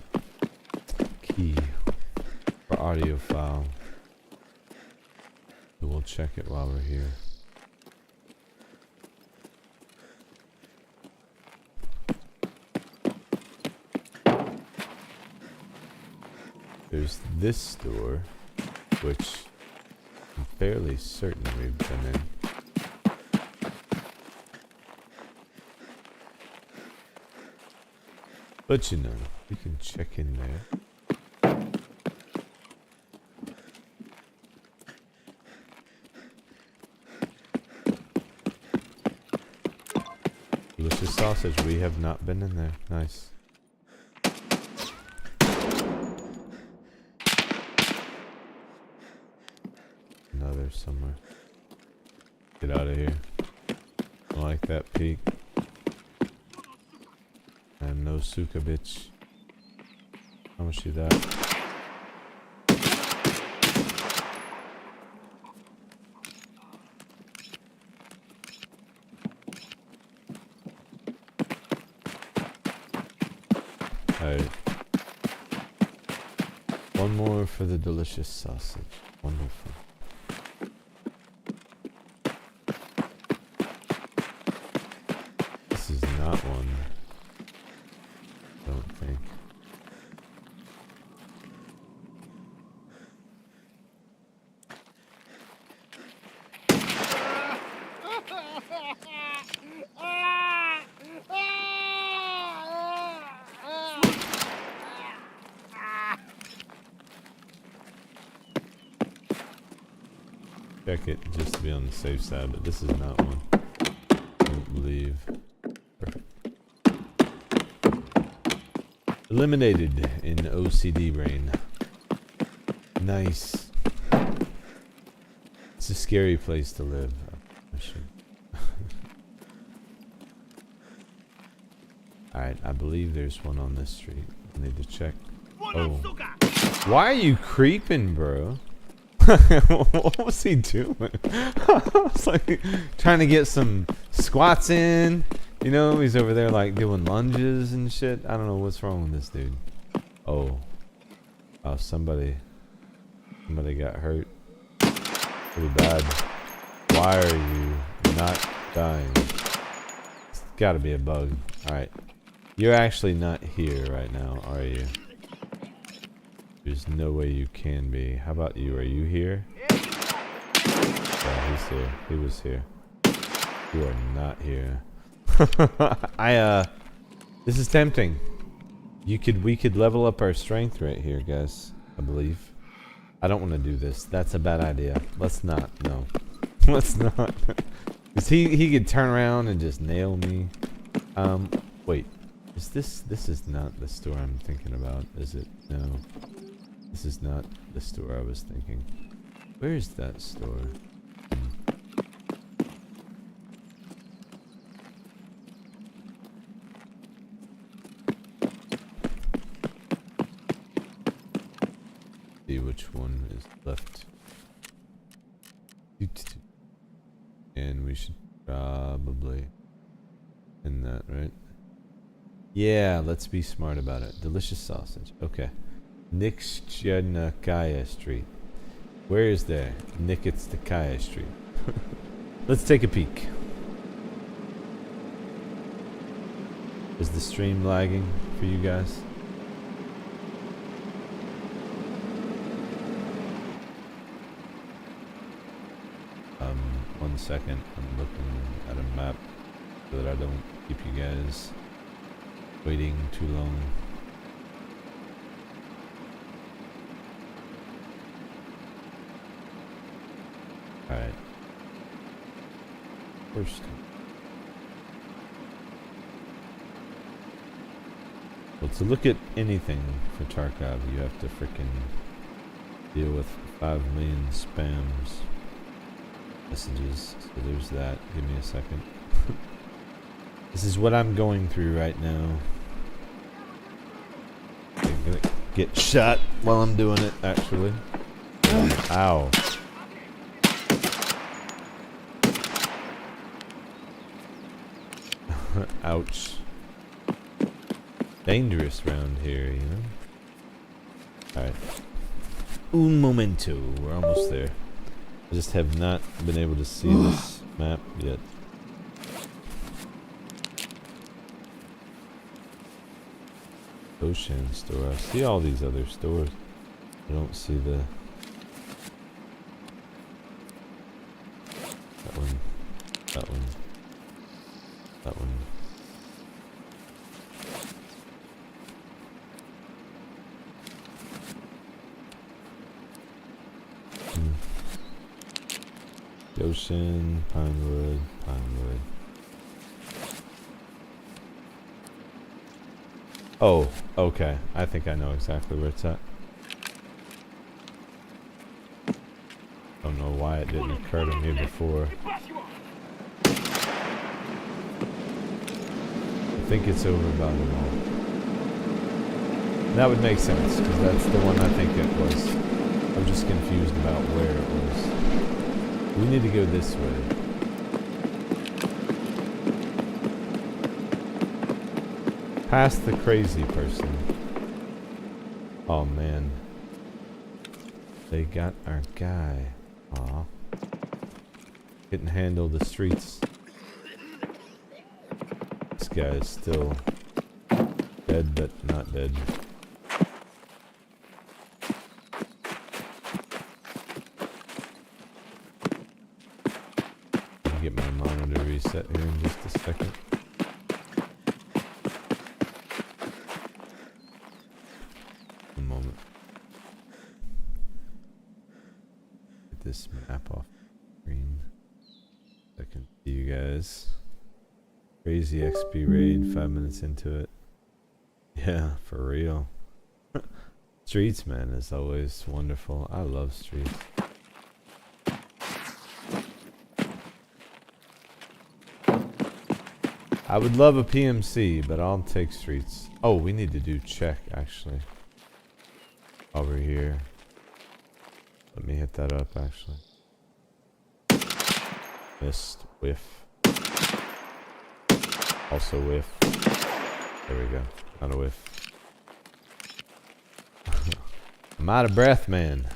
[SPEAKER 1] key for audio file. So we'll check it while we're here. There's this store, which I'm fairly certain we've been in. But you know, we can check in there. Delicious sausage, we have not been in there. Nice. Another somewhere. Get out of here. I like that peak. And no suka bitch. How much is that? Alright. One more for the delicious sausage. Wonderful. This is not one. Don't think. Check it just to be on the safe side, but this is not one. I don't believe. Perfect. Eliminated in OCD brain. Nice. It's a scary place to live. Alright, I believe there's one on this street. I need to check. Oh. Why are you creeping, bro? What was he doing? I was like trying to get some squats in. You know, he's over there like doing lunges and shit. I don't know what's wrong with this dude. Oh. Oh, somebody got hurt. Pretty bad. Why are you not dying? It's gotta be a bug. Alright. You're actually not here right now, are you? There's no way you can be. How about you? Are you here? Yeah, he's here. He was here. You are not here. This is tempting. We could level up our strength right here, guys. I believe. I don't want to do this. That's a bad idea. Let's not. No. Let's not. Cause he could turn around and just nail me. Wait. Is this is not the store I'm thinking about, is it? No. This is not the store I was thinking. Where is that store? See which one is left. And we should probably end that, right? Yeah, let's be smart about it. Delicious sausage. Okay. Nikitskaya Street. Where is there? Nikitskaya Street. Let's take a peek. Is the stream lagging for you guys? One second. I'm looking at a map so that I don't keep you guys waiting too long. Alright. First. Well, to look at anything for Tarkov, you have to frickin' deal with 5 million spams. Messages. So there's that. Give me a second. This is what I'm going through right now. I'm gonna get shot while I'm doing it, actually. Ow. Ouch. Dangerous round here, you know? Alright. Un momento. We're almost there. I just have not been able to see this map yet. Ocean store. I see all these other stores. I don't see the... That one. That one. That one. Ocean, Pinewood, Pinewood. Oh, okay. I think I know exactly where it's at. Don't know why it didn't occur to me before. I think it's over by the wall. That would make sense, because that's the one I think it was. I'm just confused about where it was. We need to go this way. Past the crazy person. Oh man. They got our guy. Aw. Couldn't handle the streets. This guy is still dead, but not dead. Get my monitor reset here in just a second. A moment. Get this map off the screen. I can see you guys. Crazy XP raid, 5 minutes into it. Yeah, for real. Streets, man, is always wonderful. I love streets. I would love a PMC, but I'll take streets. Oh, we need to do check, actually. Over here. Let me hit that up, actually. Missed. Whiff. Also whiff. There we go. Not a whiff. I'm out of breath, man.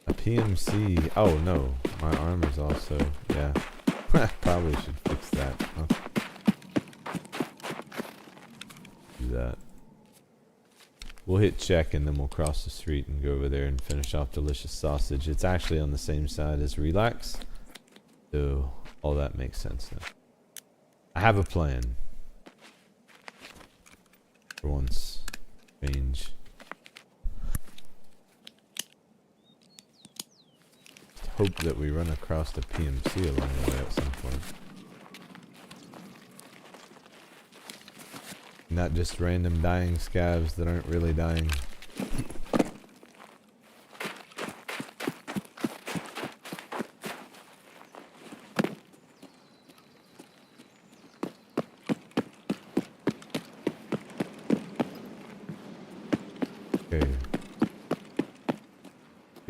[SPEAKER 1] A PMC. Oh, no. My armor's also... Yeah. Probably should fix that. Huh? That. We'll hit check and then we'll cross the street and go over there and finish off delicious sausage. It's actually on the same side as relax, so all that makes sense now. I have a plan. For once, change. Hope that we run across the PMC along the way at some point. Not just random dying scavs that aren't really dying.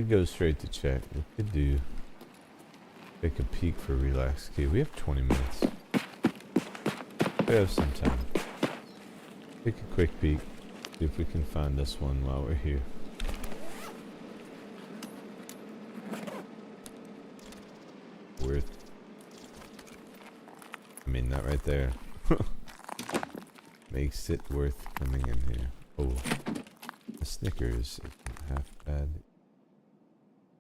[SPEAKER 1] could go straight to check. We could do take a peek for relax key. We have 20 minutes. We have some time. Take a quick peek. See if we can find this one while we're here. Worth. I mean, that right there. Makes it worth coming in here. Oh, the Snickers isn't half bad.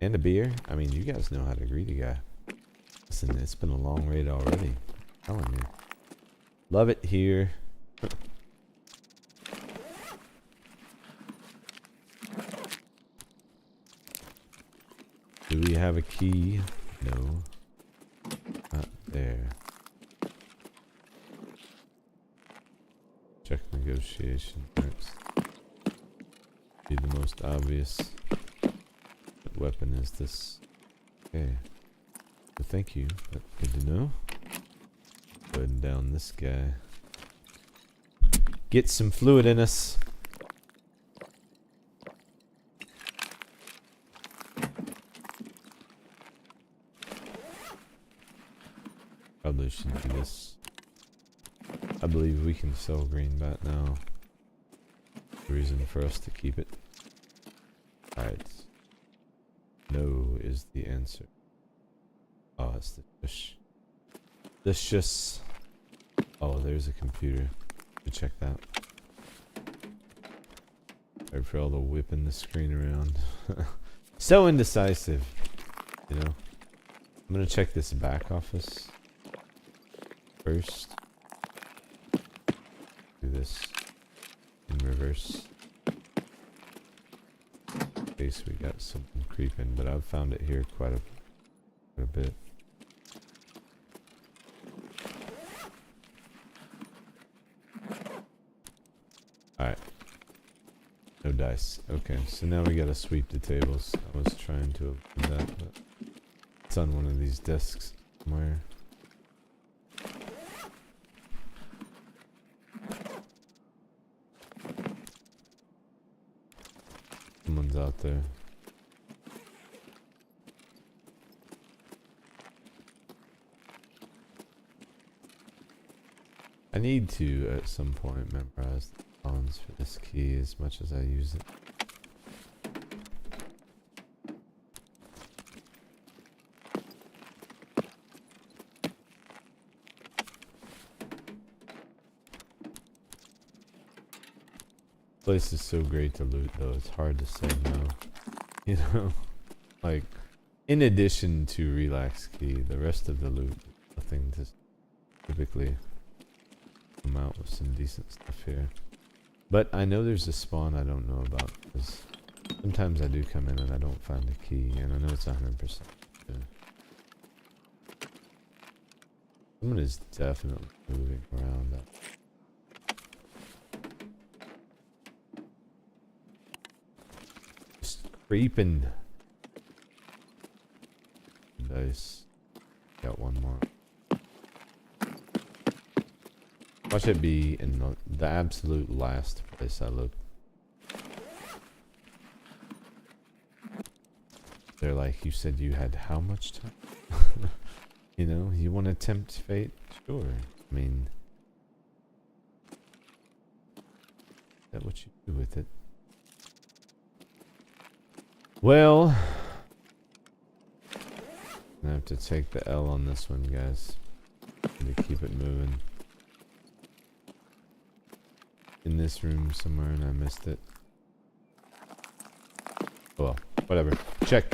[SPEAKER 1] And a beer? I mean, you guys know how to greet a guy. Listen, it's been a long raid already. I'm telling you. Love it here. Do we have a key? No. Not there. Check negotiation next. Be the most obvious. What weapon is this? Okay. So thank you. That's good to know. Go ahead and down this guy. Get some fluid in us. Probably should do this. I believe we can sell green bat now. Reason for us to keep it. Alright. No is the answer. Oh, it's the fish. This just. Oh, there's a computer. To check that. Sorry for all the whipping the screen around. So indecisive. You know? I'm gonna check this back office first. Do this in reverse. In case we got something creeping, but I've found it here quite a bit. Alright. No dice. Okay, so now we gotta sweep the tables. I was trying to avoid that, but it's on one of these desks somewhere. Someone's out there. I need to, at some point, memorize the pawns for this key as much as I use it. Place is so great to loot, though. It's hard to say no. You know, like in addition to relax key, the rest of the loot, nothing to typically come out with some decent stuff here. But I know there's a spawn I don't know about because sometimes I do come in and I don't find a key, and I know it's 100%. Someone is definitely moving around that. Creeping. Nice. Got one more. Watch it be in the absolute last place I look. They're like, you said you had how much time? You know, you want to tempt fate? Sure. I mean, is that what you do with it? Well, I have to take the L on this one, guys. To keep it moving. In this room somewhere, and I missed it. Well, whatever. Check.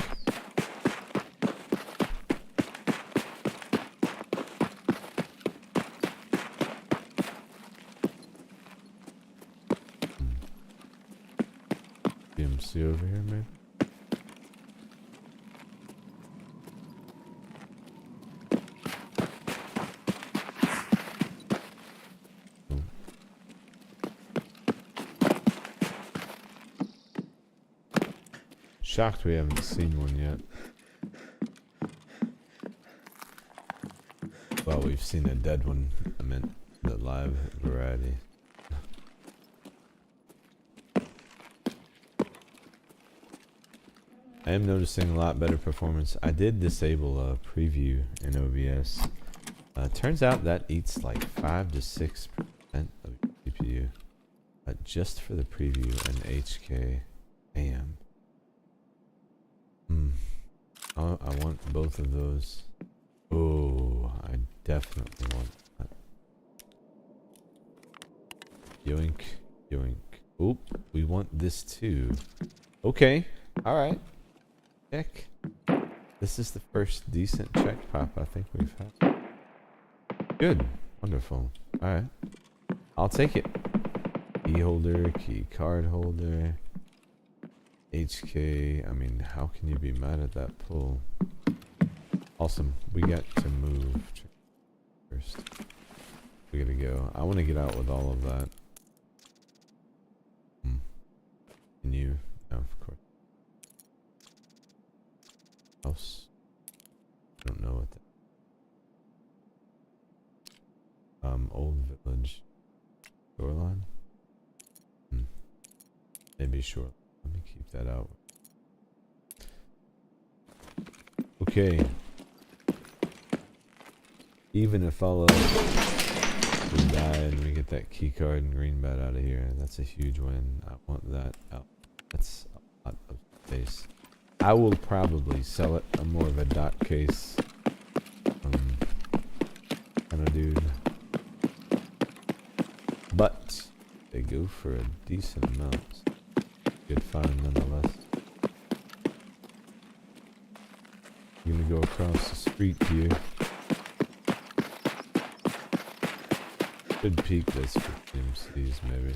[SPEAKER 1] DMC over here, maybe? Shocked we haven't seen one yet. Well, we've seen a dead one. I meant the live variety. I am noticing a lot better performance. I did disable preview in OBS. Turns out that eats like 5 to 6% of your CPU. Just for the preview and HK AM. I want both of those. Oh, I definitely want that. Yoink, yoink. Oop, we want this too. Okay, alright. Check. This is the first decent check pop I think we've had. Good. Wonderful. Alright. I'll take it. Key holder, key card holder. HK. I mean, how can you be mad at that pull? Awesome. We got to move first. We gotta go. I want to get out with all of that. Can you? No, of course. House. I don't know what that. Old village. Shoreline? Maybe shore. Let me keep that out. Okay. Even if all we die and we get that key card and green bat out of here, that's a huge win. I want that out. That's a lot of space. I will probably sell it. I'm more of a dot case kind of dude. But they go for a decent amount. Good find nonetheless. I'm gonna go across the street here. Should peek this for MCs maybe.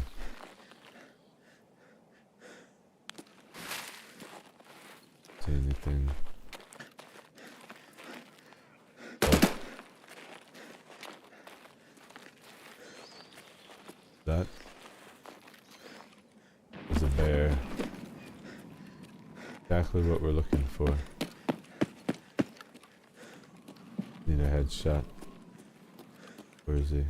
[SPEAKER 1] See anything? Oh. That is a bear. Exactly what we're looking for. Need a headshot. Where is he?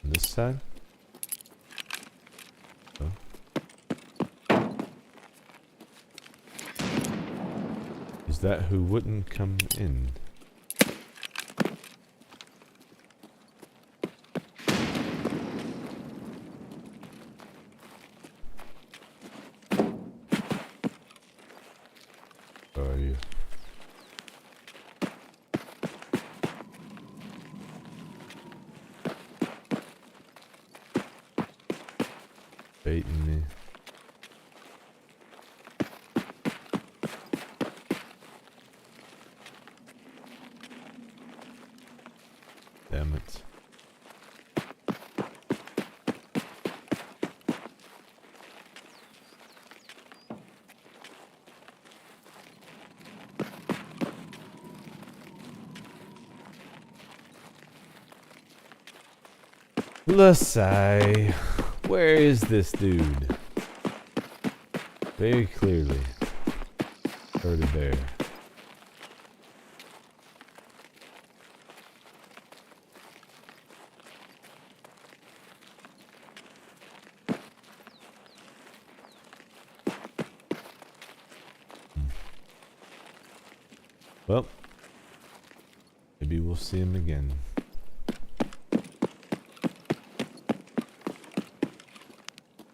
[SPEAKER 1] On this side? Oh. Is that who wouldn't come in? Where are you? Baiting me. Damn it. Lasai. Where is this dude? Very clearly. Heard a bear. Well, maybe we'll see him again.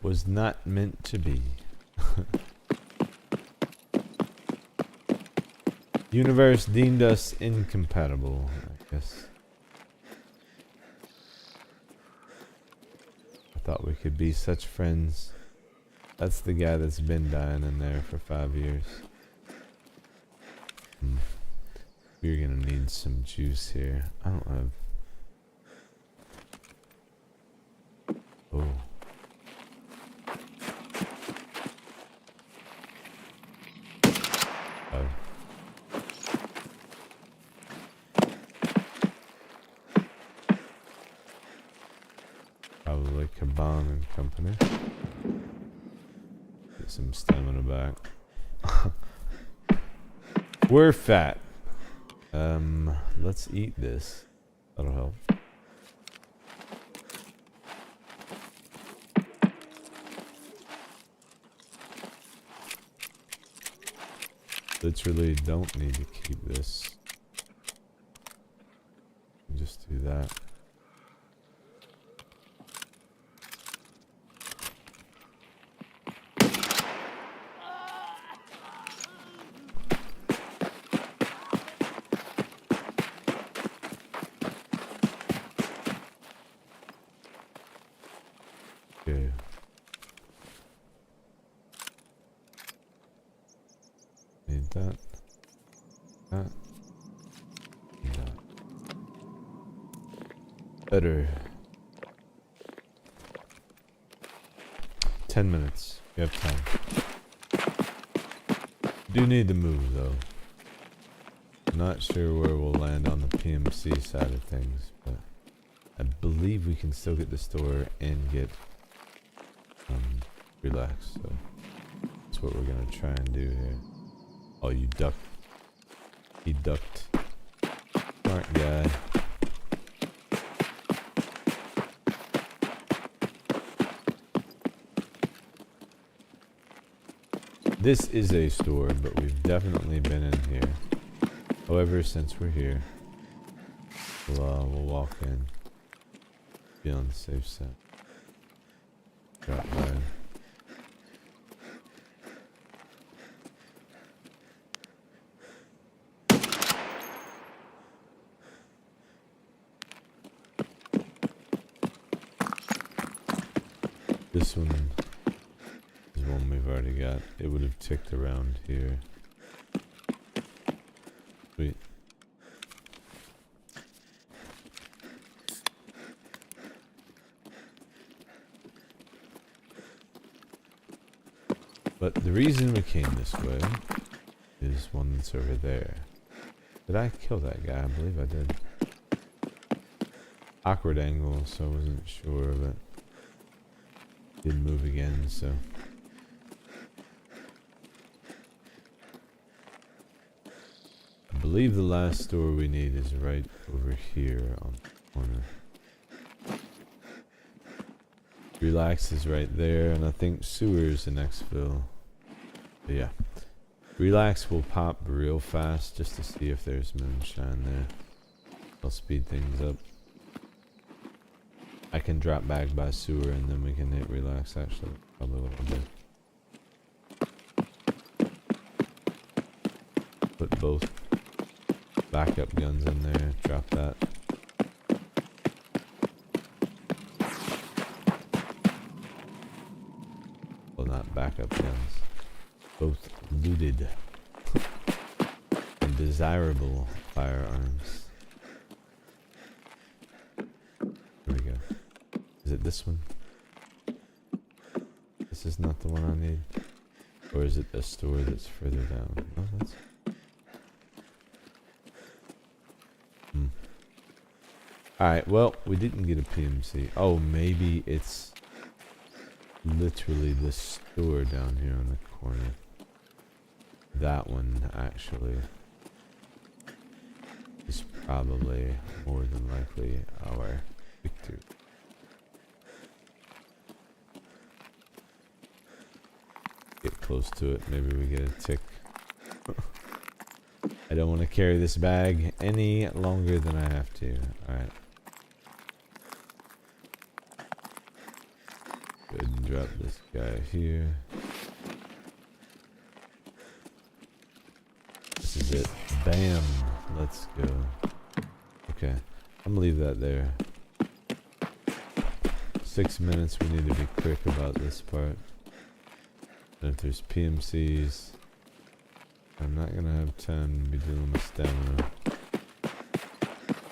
[SPEAKER 1] Was not meant to be. Universe deemed us incompatible, I guess. I thought we could be such friends. That's the guy that's been dying in there for 5 years. We're gonna need some juice here. I don't have... Oh. Probably Kappa and company. Get some stamina back. We're fat. Let's eat this. That'll help. Literally don't need to keep this. Just do that. Okay. Need that. That. And that. Better. 10 minutes. We have time. Do need to move though. I'm not sure where we'll land on the PMC side of things, but I believe we can still get the store and get relaxed. So that's what we're gonna try and do here. Oh, you ducked. He ducked. Smart guy. This is a store, but we've definitely been in here. However, since we're here, we'll walk in. Be on the safe side. Drop by. This one is one we've already got. It would have ticked around here. Sweet. But the reason we came this way is one that's over there. Did I kill that guy? I believe I did. Awkward angle, so I wasn't sure, but didn't move again, so. I believe the last store we need is right over here on the corner. Relax is right there, and I think Sewer's the next fill. But yeah. Relax will pop real fast just to see if there's moonshine there. I'll speed things up. I can drop back by Sewer and then we can hit relax actually. Probably what I'll do. Put both backup guns in there, drop that. Well, not backup guns. Both looted and desirable firearms. Here we go. Is it this one? This is not the one I need. Or is it the store that's further down? Oh, that's... Alright, well, we didn't get a PMC. Oh, maybe it's literally the store down here on the corner. That one, actually, is probably more than likely our victory. Get close to it, maybe we get a tick. I don't want to carry this bag any longer than I have to. Alright. Go ahead and drop this guy here. This is it. Bam. Let's go. Okay. I'm gonna leave that there. 6 minutes. We need to be quick about this part. And if there's PMCs, I'm not gonna have time to be dealing with stamina.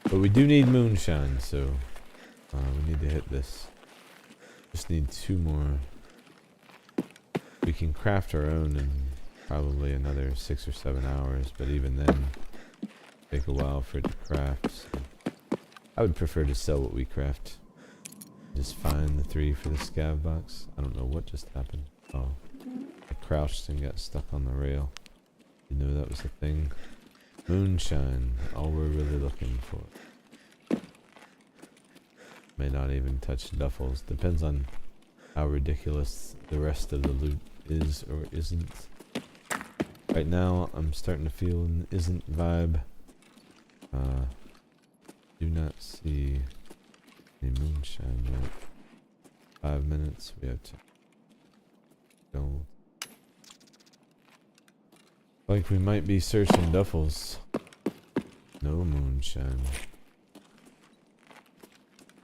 [SPEAKER 1] But we do need moonshine, so we need to hit this. Just need 2 more. We can craft our own in probably another 6 or 7 hours, but even then, take a while for it to craft. So I would prefer to sell what we craft. Just find the 3 for the scav box. I don't know what just happened. Oh, I crouched and got stuck on the rail. Didn't know that was a thing. Moonshine, all we're really looking for. May not even touch duffels. Depends on how ridiculous the rest of the loot is or isn't. Right now, I'm starting to feel an isn't vibe. Do not see any moonshine yet. 5 minutes, we have to go. Like we might be searching duffels. No moonshine.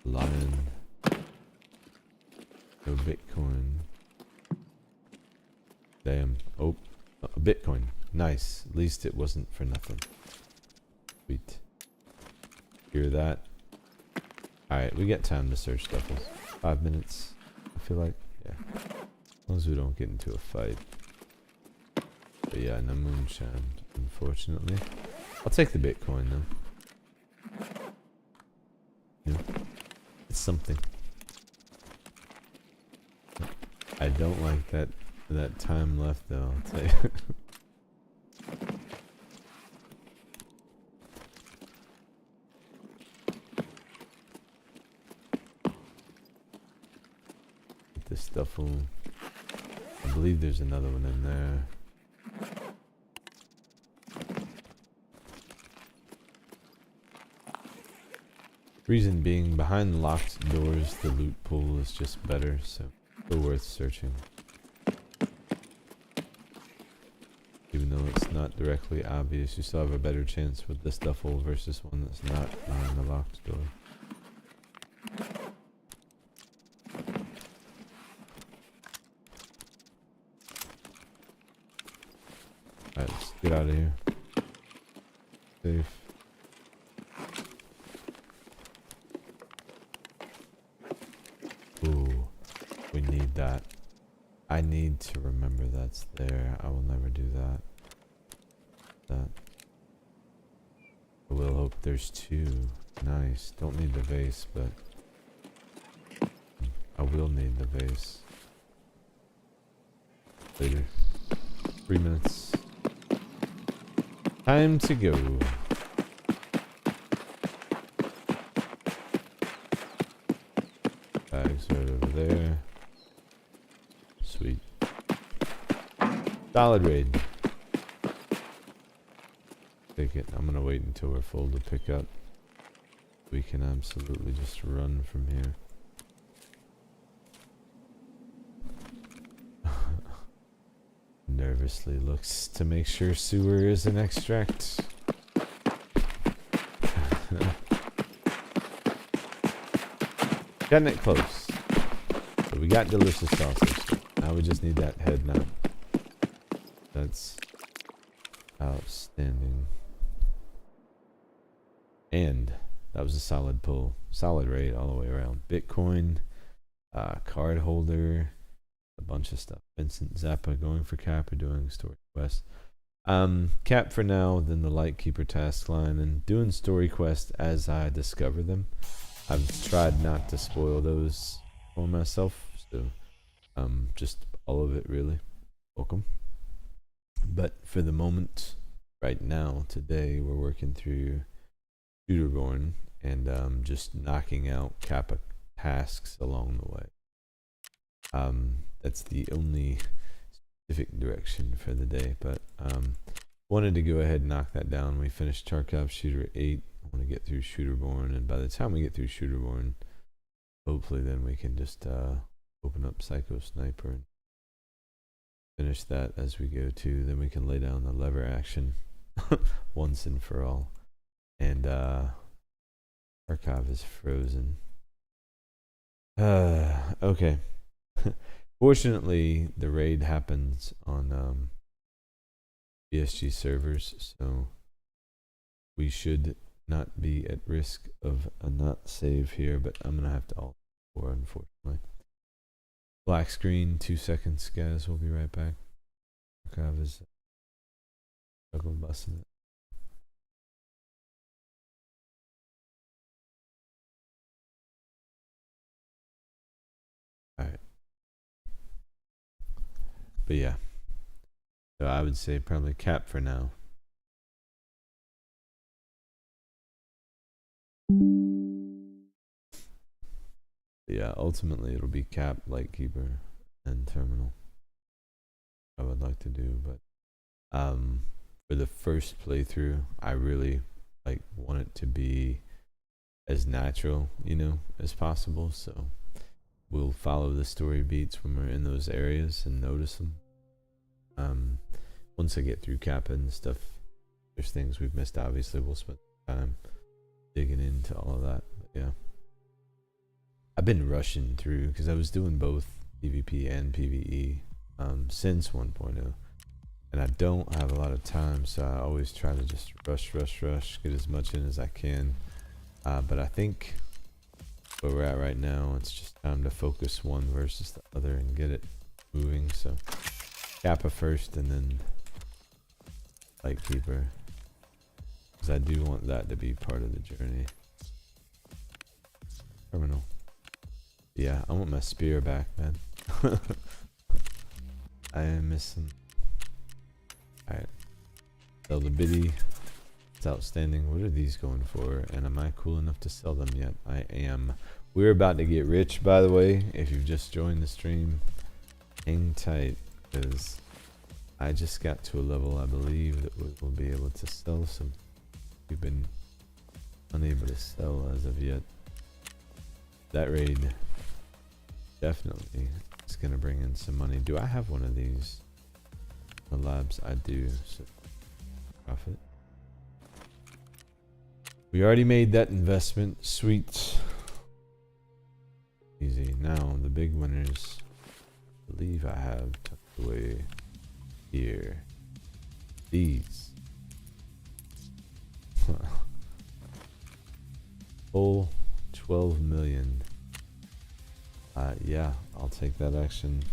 [SPEAKER 1] Lion. No Bitcoin. Damn. Oh, a Bitcoin. Nice. At least it wasn't for nothing. Sweet. Hear that? Alright, we got time to search duffels. 5 minutes. I feel like, yeah. As long as we don't get into a fight. But yeah, no moonshine, unfortunately. I'll take the Bitcoin though. Yeah. It's something. I don't like that time left though, I'll tell you. This stuff will, I believe there's another one in there. Reason being, behind locked doors, the loot pool is just better, so still worth searching. Even though it's not directly obvious, you still have a better chance with this duffel versus one that's not behind the locked door. Alright, let's get out of here. Safe. Ooh, we need that. I need to remember that's there. I will never do that. I will hope there's two. Nice. Don't need the vase, but I will need the vase. Later. 3 minutes. Time to go. Bags right over there. Sweet. Solid raid. Take it. I'm gonna wait until we're full to pick up. We can absolutely just run from here. Nervously looks to make sure sewer is an extract. Getting it close. So we got delicious sausage. Now we just need that head now. That's outstanding. And that was a solid pull. Solid raid all the way around. Bitcoin, card holder, a bunch of stuff. Vincent Zappa going for Kappa, doing story quest. Cap for now, then the Lightkeeper task line, and doing story quest as I discover them. I've tried not to spoil those for myself, so just all of it really. Welcome. But for the moment, right now, today, we're working through Shooterborn and just knocking out Kappa tasks along the way. That's the only specific direction for the day, but wanted to go ahead and knock that down. We finished Tarkov Shooter 8. I want to get through Shooterborn, and by the time we get through Shooterborn, hopefully then we can just open up Psycho Sniper and finish that as we go to. Then we can lay down the lever action once and for all. And Tarkov is frozen. Okay. Fortunately, the raid happens on BSG servers, so we should not be at risk of a not save here, but I'm gonna have to alt 4, unfortunately. Black screen, 2 seconds, guys. We'll be right back. Tarkov is struggling busting it. Alright. But yeah. So I would say probably Cap for now. But yeah, ultimately it'll be Cap, Lightkeeper, and Terminal. I would like to do, but For the first playthrough, I really like want it to be as natural, you know, as possible. So we'll follow the story beats when we're in those areas and notice them. Once I get through Kappa and stuff, there's things we've missed. Obviously, we'll spend time digging into all of that. But yeah, I've been rushing through because I was doing both PvP and PvE since 1.0, and I don't have a lot of time, so I always try to just rush, get as much in as I can. But I think where we're at right now, it's just time to focus one versus the other and get it moving. So Kappa first, and then Lightkeeper, because I do want that to be part of the journey. Terminal. Yeah, I want my spear back, man. I am missing. Alright. Sell the biddy. It's outstanding. What are these going for? And am I cool enough to sell them yet? I am. We're about to get rich, by the way. If you've just joined the stream, hang tight, because I just got to a level I believe that we'll be able to sell some. We've been unable to sell as of yet. That raid definitely is going to bring in some money. Do I have one of these? The labs? I do. So profit. We already made that investment. Sweet. Easy. Now the big winners. I believe I have tucked away here. These. Full 12 million. Yeah, I'll take that action.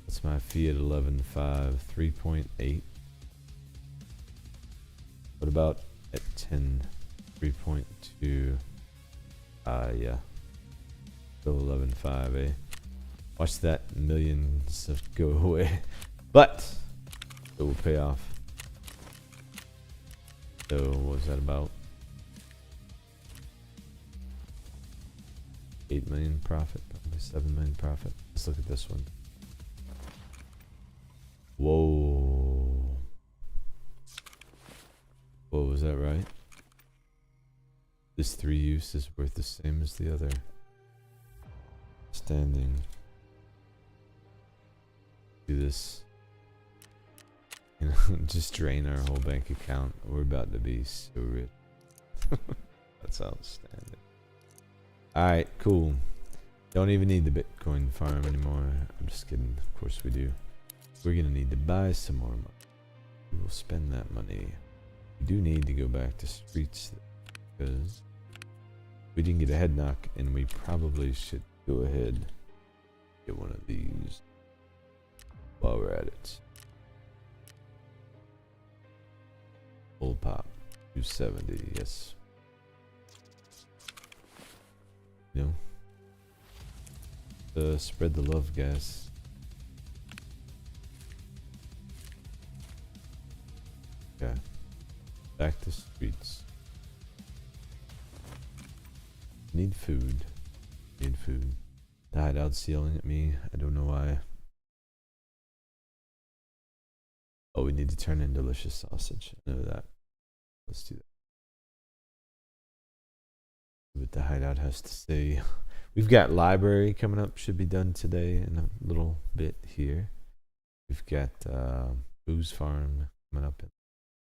[SPEAKER 1] That's my fee at 11.5, 3.8. What about at 10, 3.2? Yeah. Still 11.5, eh? Watch that million stuff go away. But it will pay off. So what was that about? 8 million profit, probably 7 million profit. Let's look at this one. Whoa. Whoa, was that right? This 3 use is worth the same as the other. Standing. Do this. You know, just drain our whole bank account. We're about to be so rich. That's outstanding. Alright, cool. Don't even need the Bitcoin farm anymore. I'm just kidding. Of course we do. We're gonna need to buy some more money. We will spend that money. We do need to go back to streets because we didn't get a head knock, and we probably should go ahead and get one of these while we're at it. Full pop. 270, yes. You know, spread the love, guys. Okay, back to streets. Need food. Need food. The hideout's yelling at me. I don't know why. Oh, we need to turn in delicious sausage. I know that. Let's do that. What the hideout has to say. We've got library coming up, should be done today in a little bit here. We've got booze farm coming up in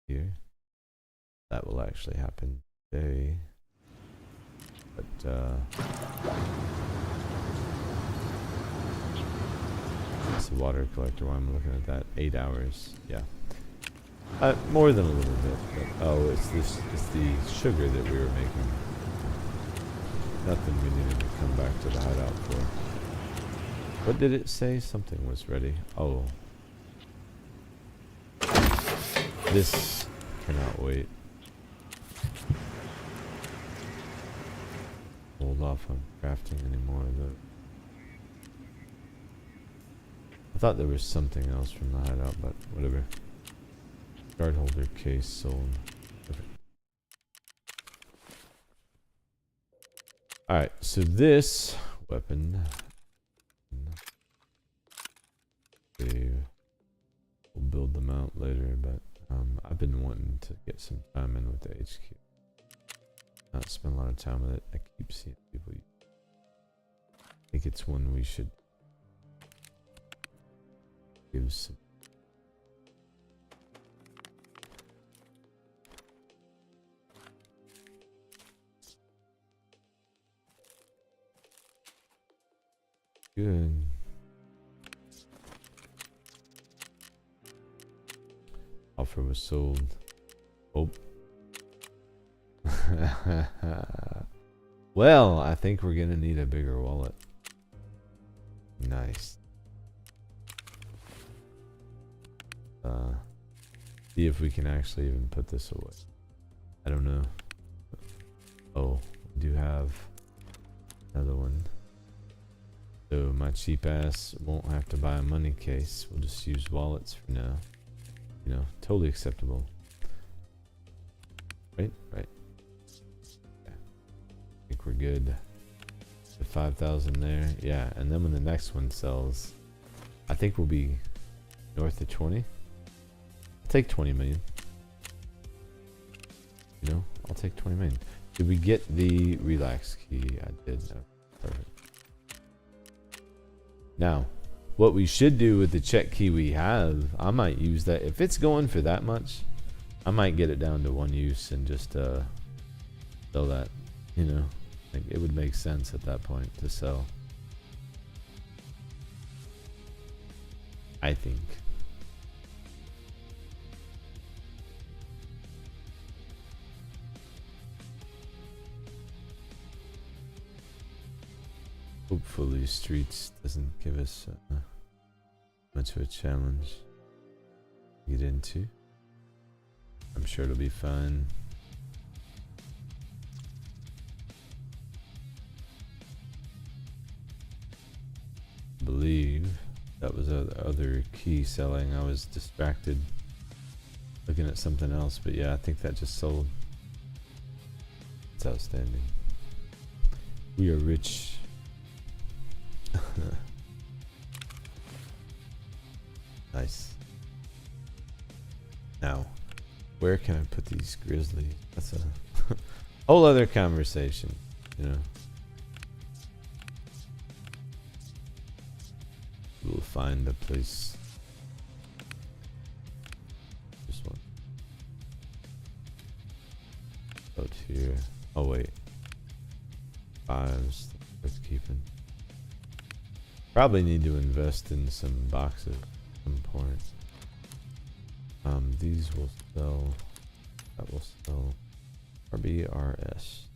[SPEAKER 1] here. That will actually happen today. But it's the water collector while I'm looking at that. 8 hours, yeah. More than a little bit, but oh, it's the sugar that we were making. Nothing we needed to come back to the hideout for. What did it say? Something was ready. Oh. This cannot wait. Hold off on crafting anymore though. I thought there was something else from the hideout, but whatever. Guard holder case sold. Perfect. Alright, so this weapon we'll build them later, but I've been wanting to get some time in with the HQ. Not spend a lot of time with it. I keep seeing people use it. I think it's one we should give some. Good. Offer was sold. Oh. Well, I think we're gonna need a bigger wallet. Nice. See if we can actually even put this away. I don't know. Oh, we do have another one. So my cheap ass won't have to buy a money case. We'll just use wallets for now. You know, totally acceptable. Right? Right. Yeah. I think we're good. The 5,000 there. Yeah, and then when the next one sells, I think we'll be north of 20. I'll take 20 million. You know, I'll take 20 million. Did we get the relax key? I did. No. Perfect. Now, what we should do with the check key we have, I might use that. If it's going for that much, I might get it down to one use and just sell that. You know, like it would make sense at that point to sell. I think. Hopefully Streets doesn't give us much of a challenge to get into. I'm sure it'll be fun. I believe that was other key selling. I was distracted looking at something else, but yeah, I think that just sold. It's outstanding. We are rich. Nice. Now, where can I put these grizzlies? That's a whole other conversation, you know. We'll find a place. This one. Out here. Oh wait. Fives worth keeping. Probably need to invest in some boxes at some point. These will sell. That will sell. RBRS.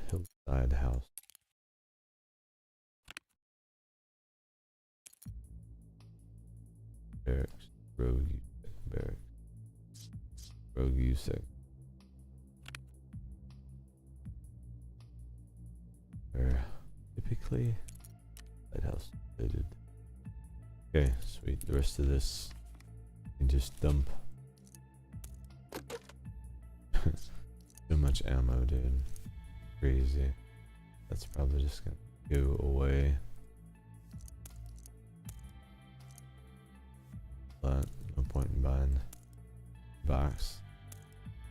[SPEAKER 1] Hillside House. Barracks. Rogue Barracks. Rogue USEC. Typically lighthouse related. Okay, sweet. The rest of this you can just dump. Too much ammo, dude. Crazy. That's probably just gonna go away. But no point in buying box.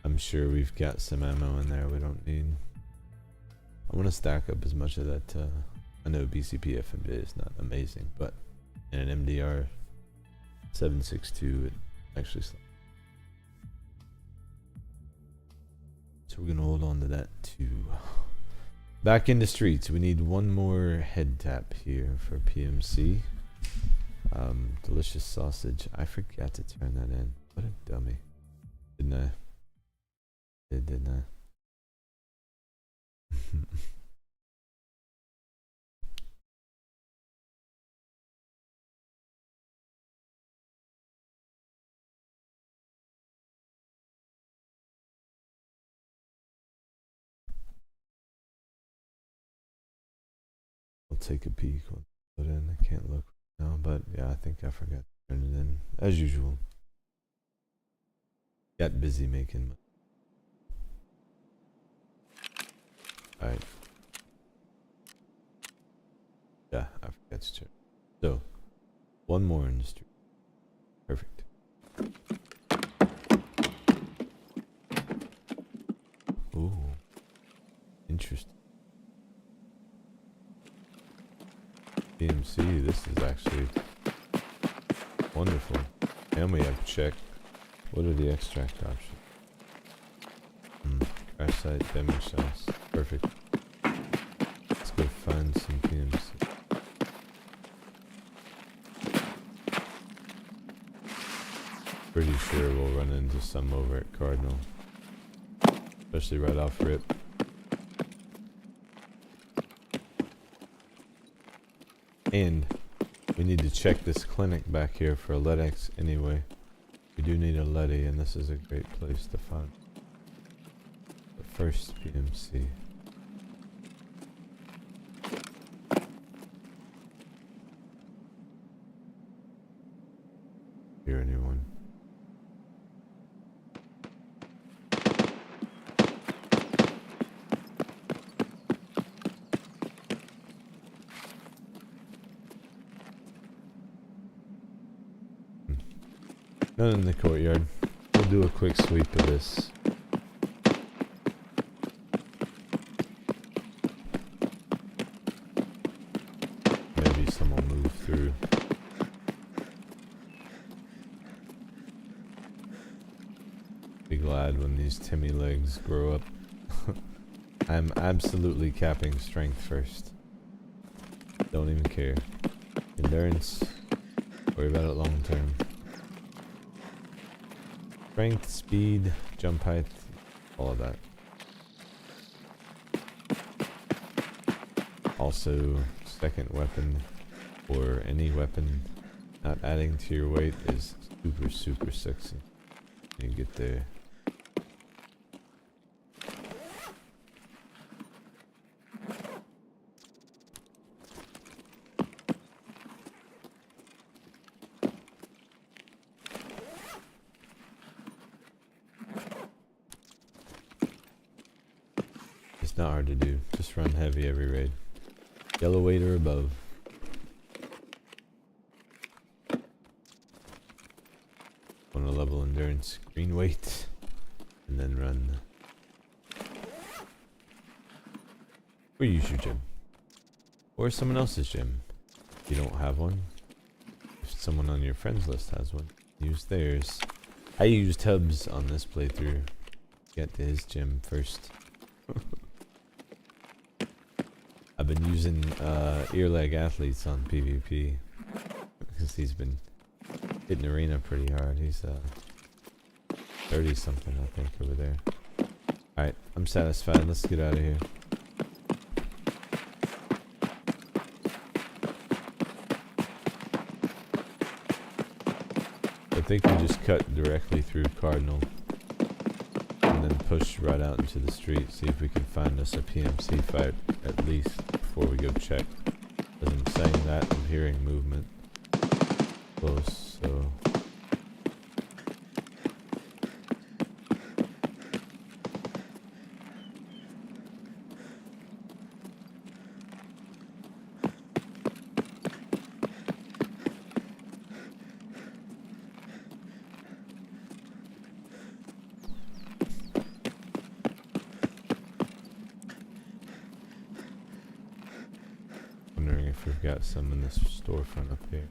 [SPEAKER 1] I'm sure we've got some ammo in there we don't need. I want to stack up as much of that. I know BCP FMJ is not amazing, but in an MDR 7.62, it actually slaps. So we're gonna hold on to that too. Back into Streets. We need one more head tap here for PMC. Delicious sausage. I forgot to turn that in. What a dummy. Didn't I? Didn't I? I'll take a peek. I'll put it in. I can't look now, but yeah, I think I forgot to turn it in as usual. Got busy making. All right. Yeah, I forgot to check. So, one more in the street. Perfect. Ooh, interesting. PMC, this is actually wonderful. And we have check. What are the extract options? Crash site, demo cells. Perfect. Let's go find some PMC. Pretty sure we'll run into some over at Cardinal. Especially right off rip. And we need to check this clinic back here for a LEDX anyway. We do need a LEDI, and this is a great place to find the first PMC. Hear anyone? None in the courtyard. We'll do a quick sweep of this. Maybe someone move through. Be glad when these Timmy legs grow up. I'm absolutely capping strength first. Don't even care. Endurance, worry about it long term. Strength, speed, jump height, all of that. Also, second weapon or any weapon not adding to your weight is super, super sexy. You get there. It's not hard to do. Just run heavy every raid. Yellow weight or above. Want to level endurance, green weight, and then run. Or use your gym. Or someone else's gym. If you don't have one. If someone on your friends list has one, use theirs. I used Hubs on this playthrough. Get to his gym first. I've been using ear-leg athletes on PvP because he's been hitting arena pretty hard. He's 30 something I think over there. Alright, I'm satisfied. Let's get out of here. I think we just cut directly through Cardinal and then push right out into the street, see if we can find us a PMC fight at least before we go check. As I'm saying that, I'm hearing movement close, so wondering if we've got some in this storefront up here.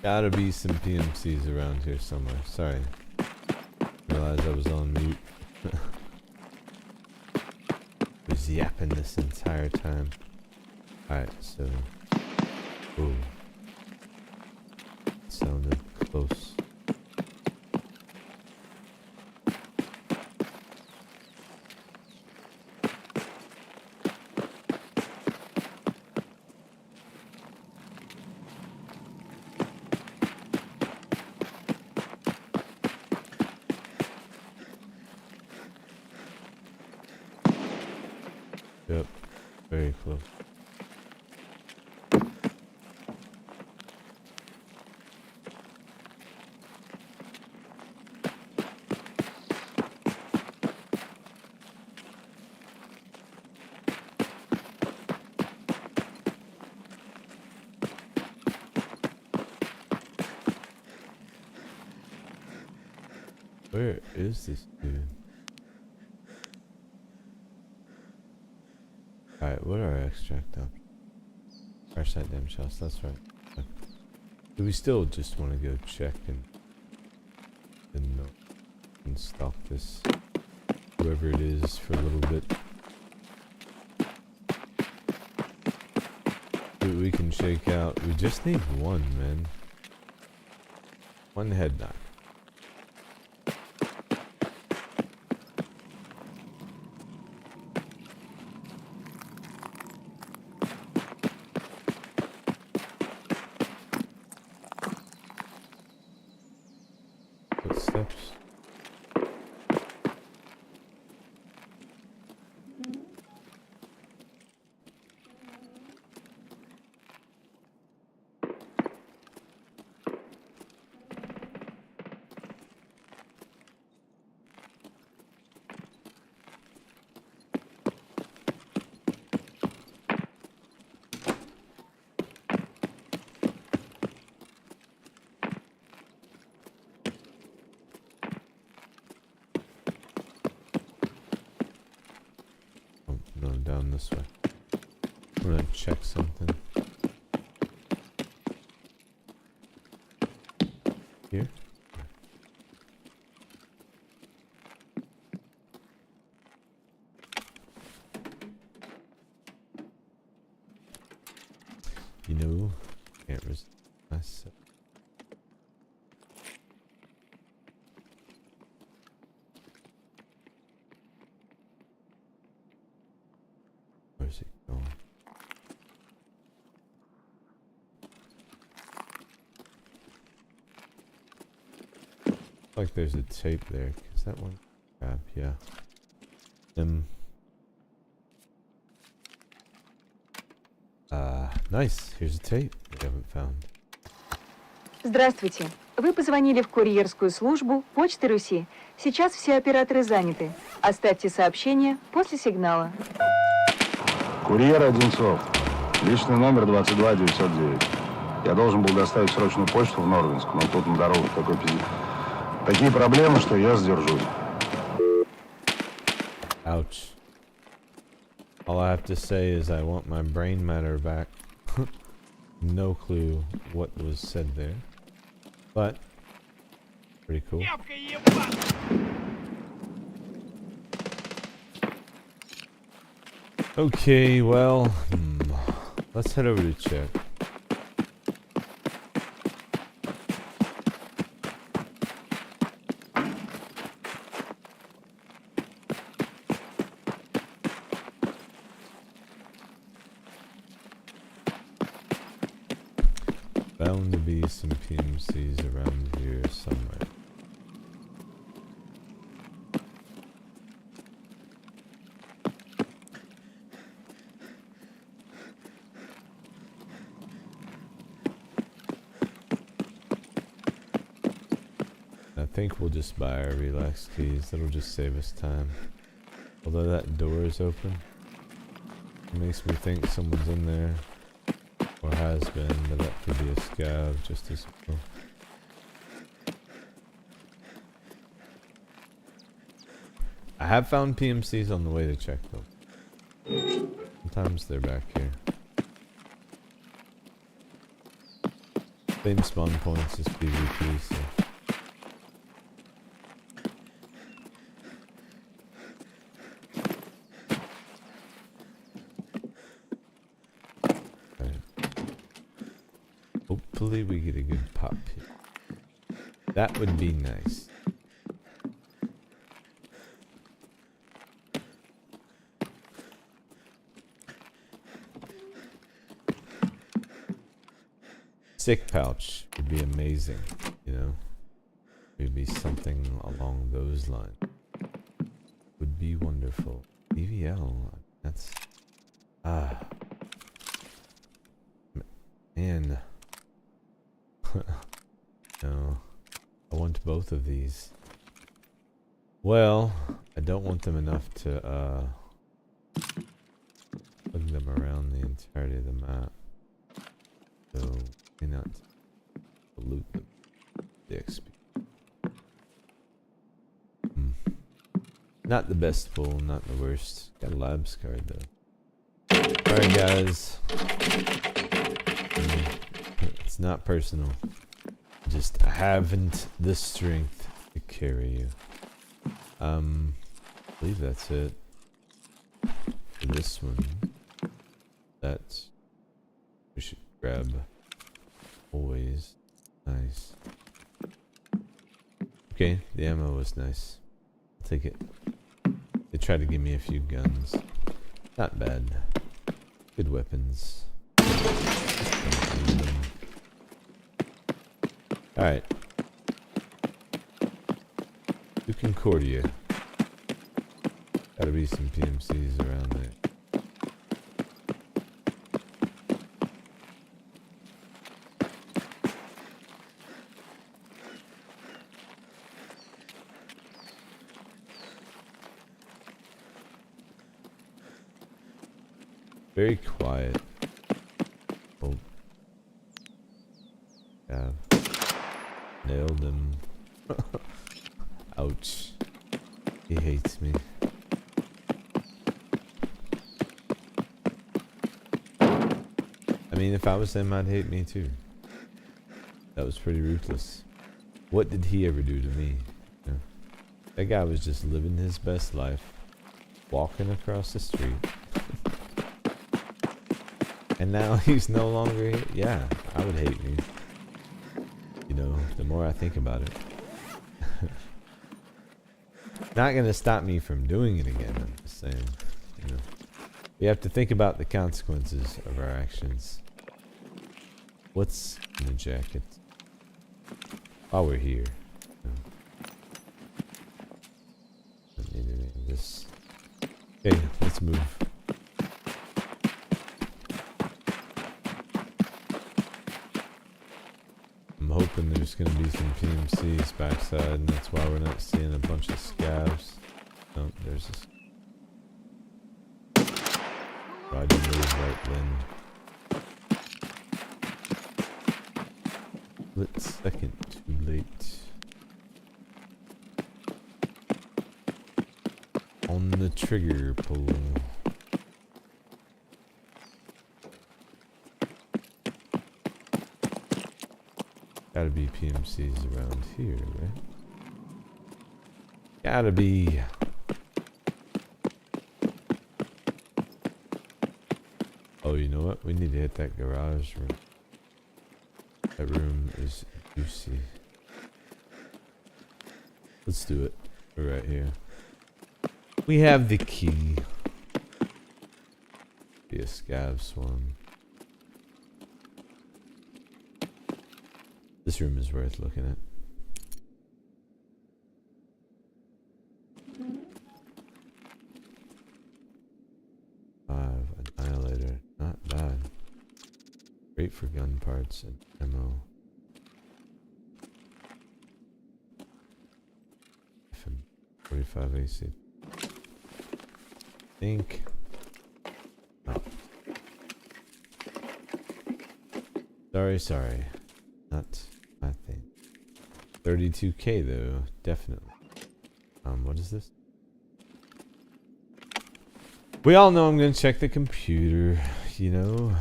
[SPEAKER 1] Gotta be some PMCs around here somewhere. Sorry. Realized I was on mute. Was yapping this entire time. Alright, so. Oh. Sounded close. Yep, very close. Where is this dude? Alright, what are our extract options? Fireside damage shots, that's right. Okay. Do we still just want to go check and stalk this whoever it is for a little bit? See what we can shake out. We just need one, man. One head knock. Footsteps. No, down this way. I'm gonna check something. Here? You know, can't resist myself. Where's it going? Like there's a tape there. Is that one? Yeah. Nice. Here's a tape we haven't found.
[SPEAKER 2] Здравствуйте. Вы позвонили в курьерскую службу Почты Руси. Сейчас все операторы заняты. Оставьте сообщение после сигнала.
[SPEAKER 3] Курьер Одинцов. Личный номер 22909. Я должен был доставить срочную почту в Норвинск, но тут на дорогах такие проблемы, что я сдержусь.
[SPEAKER 1] Ouch. All I have to say is I want my brain matter back. No clue what was said there. But pretty cool. Okay, well, let's head over to check. Bound to be some PMCs around here somewhere. I think we'll just buy our relax keys. That'll just save us time. Although that door is open, it makes me think someone's in there. Or has been, but that could be a scav just as well. I have found PMCs on the way to check though. Sometimes they're back here. Same spawn points as PvP, so. Hopefully we get a good pop here. That would be nice. Sick pouch would be amazing, you know? Maybe something along those lines. Would be wonderful. EVL, that's... Man. No. I want both of these. Well, I don't want them enough to, plug them around the entirety of the map. So, may not loot the XP. Not the best pull, not the worst. Got a labs card though. Alright guys. It's not personal. Just I haven't the strength to carry you. I believe that's it. For this one. That's we should grab always. Nice. Okay, the ammo was nice. I'll take it. They tried to give me a few guns. Not bad. Good weapons. Alright. To Concordia. Gotta be some PMCs around there. Very quiet. Oh. Yeah. Nailed him. Ouch. He hates me. I mean, if I was him, I'd hate me too. That was pretty ruthless. What did he ever do to me? You know? That guy was just living his best life. Walking across the street. And now he's no longer here. Yeah, I would hate me. You know, the more I think about it. Not gonna stop me from doing it again, I'm just saying. You know, we have to think about the consequences of our actions. What's in the jacket? While we're here. Don't need any of this. Okay, let's move. I'm hoping there's going to be some PMCs backside, and that's why we're not seeing a bunch of scavs. Oh, there's this. I didn't move right then. Split second too late. On the trigger pull. Gotta be PMCs around here, right? Gotta be. Oh, you know what? We need to hit that garage room. That room is juicy. Let's do it. We're right here. We have the key. Be a scav swarm. This room is worth looking at. Annihilator, not bad. Great for gun parts and ammo. 45 AC. Think. Oh. Sorry. Not my thing. 32k though, definitely. What is this? We all know I'm gonna check the computer, you know.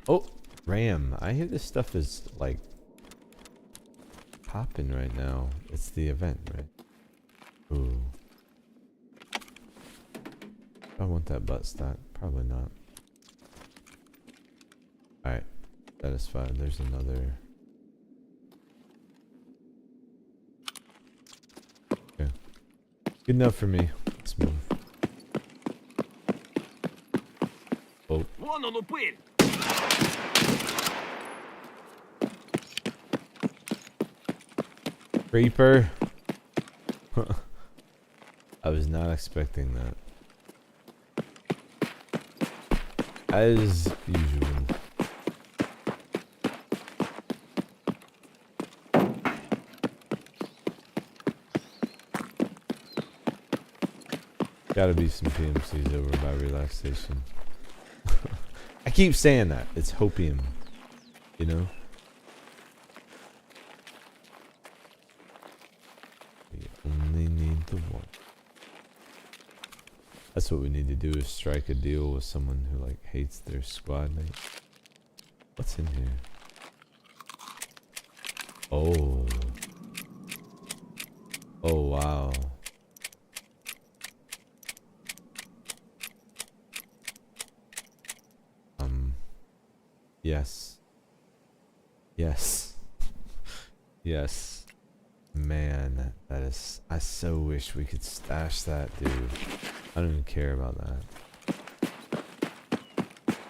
[SPEAKER 1] Oh, RAM. I hear this stuff is like popping right now? It's the event, right? Ooh. I want that butt stat. Probably not. Alright. Satisfied. There's another. Okay. Good enough for me. Let's move. Oh. Creeper. I was not expecting that. As usual. Gotta be some PMCs over by relaxation. I keep saying that. It's hopium. You know? We only need the one. That's what we need to do, is strike a deal with someone who like hates their squad mate. What's in here? Oh. Oh wow. Yes. Yes. Yes. Man, that is... I so wish we could stash that, dude. I don't even care about that.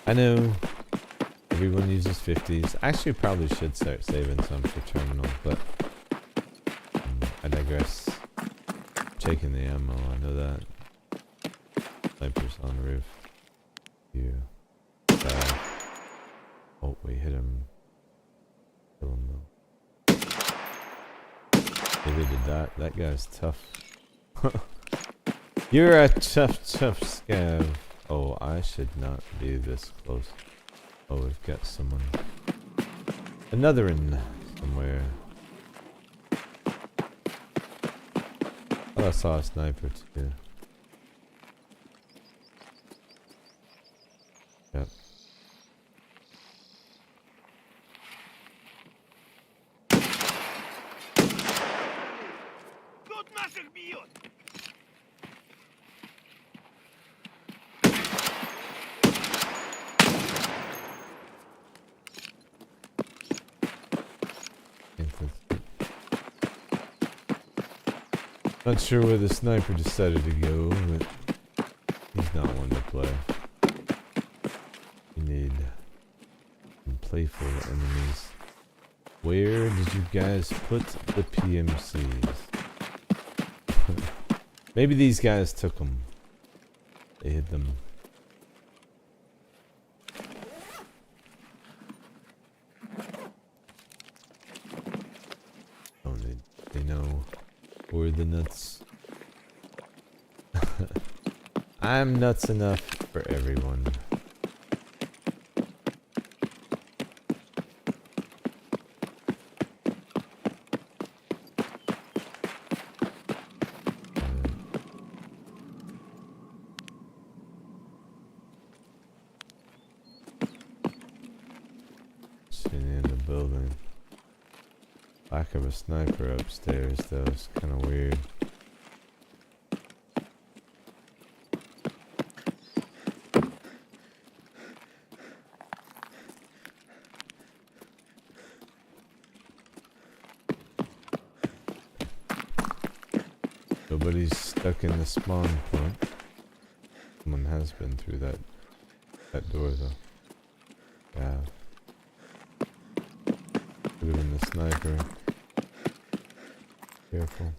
[SPEAKER 1] I know everyone uses 50s. Actually, probably should start saving some for terminal, but I digress. Taking the ammo, I know that. Snipers on the roof. You. Oh, we hit him. Kill him though. Maybe did that. That guy's tough. You're a tough scav. Oh, I should not be this close. Oh, we've got someone. Another in somewhere. Oh, I saw a sniper too. Yep. Not sure where the sniper decided to go, but he's not one to play. You need some playful enemies. Where did you guys put the PMCs? Maybe these guys took them. They hid them. Oh, they know. Or the nuts. I'm nuts enough for everyone. Sitting in the building. Lack of a sniper upstairs though is kind of weird. Nobody's stuck in the spawn point. Someone has been through that door though. Yeah. Could have been the sniper. Careful.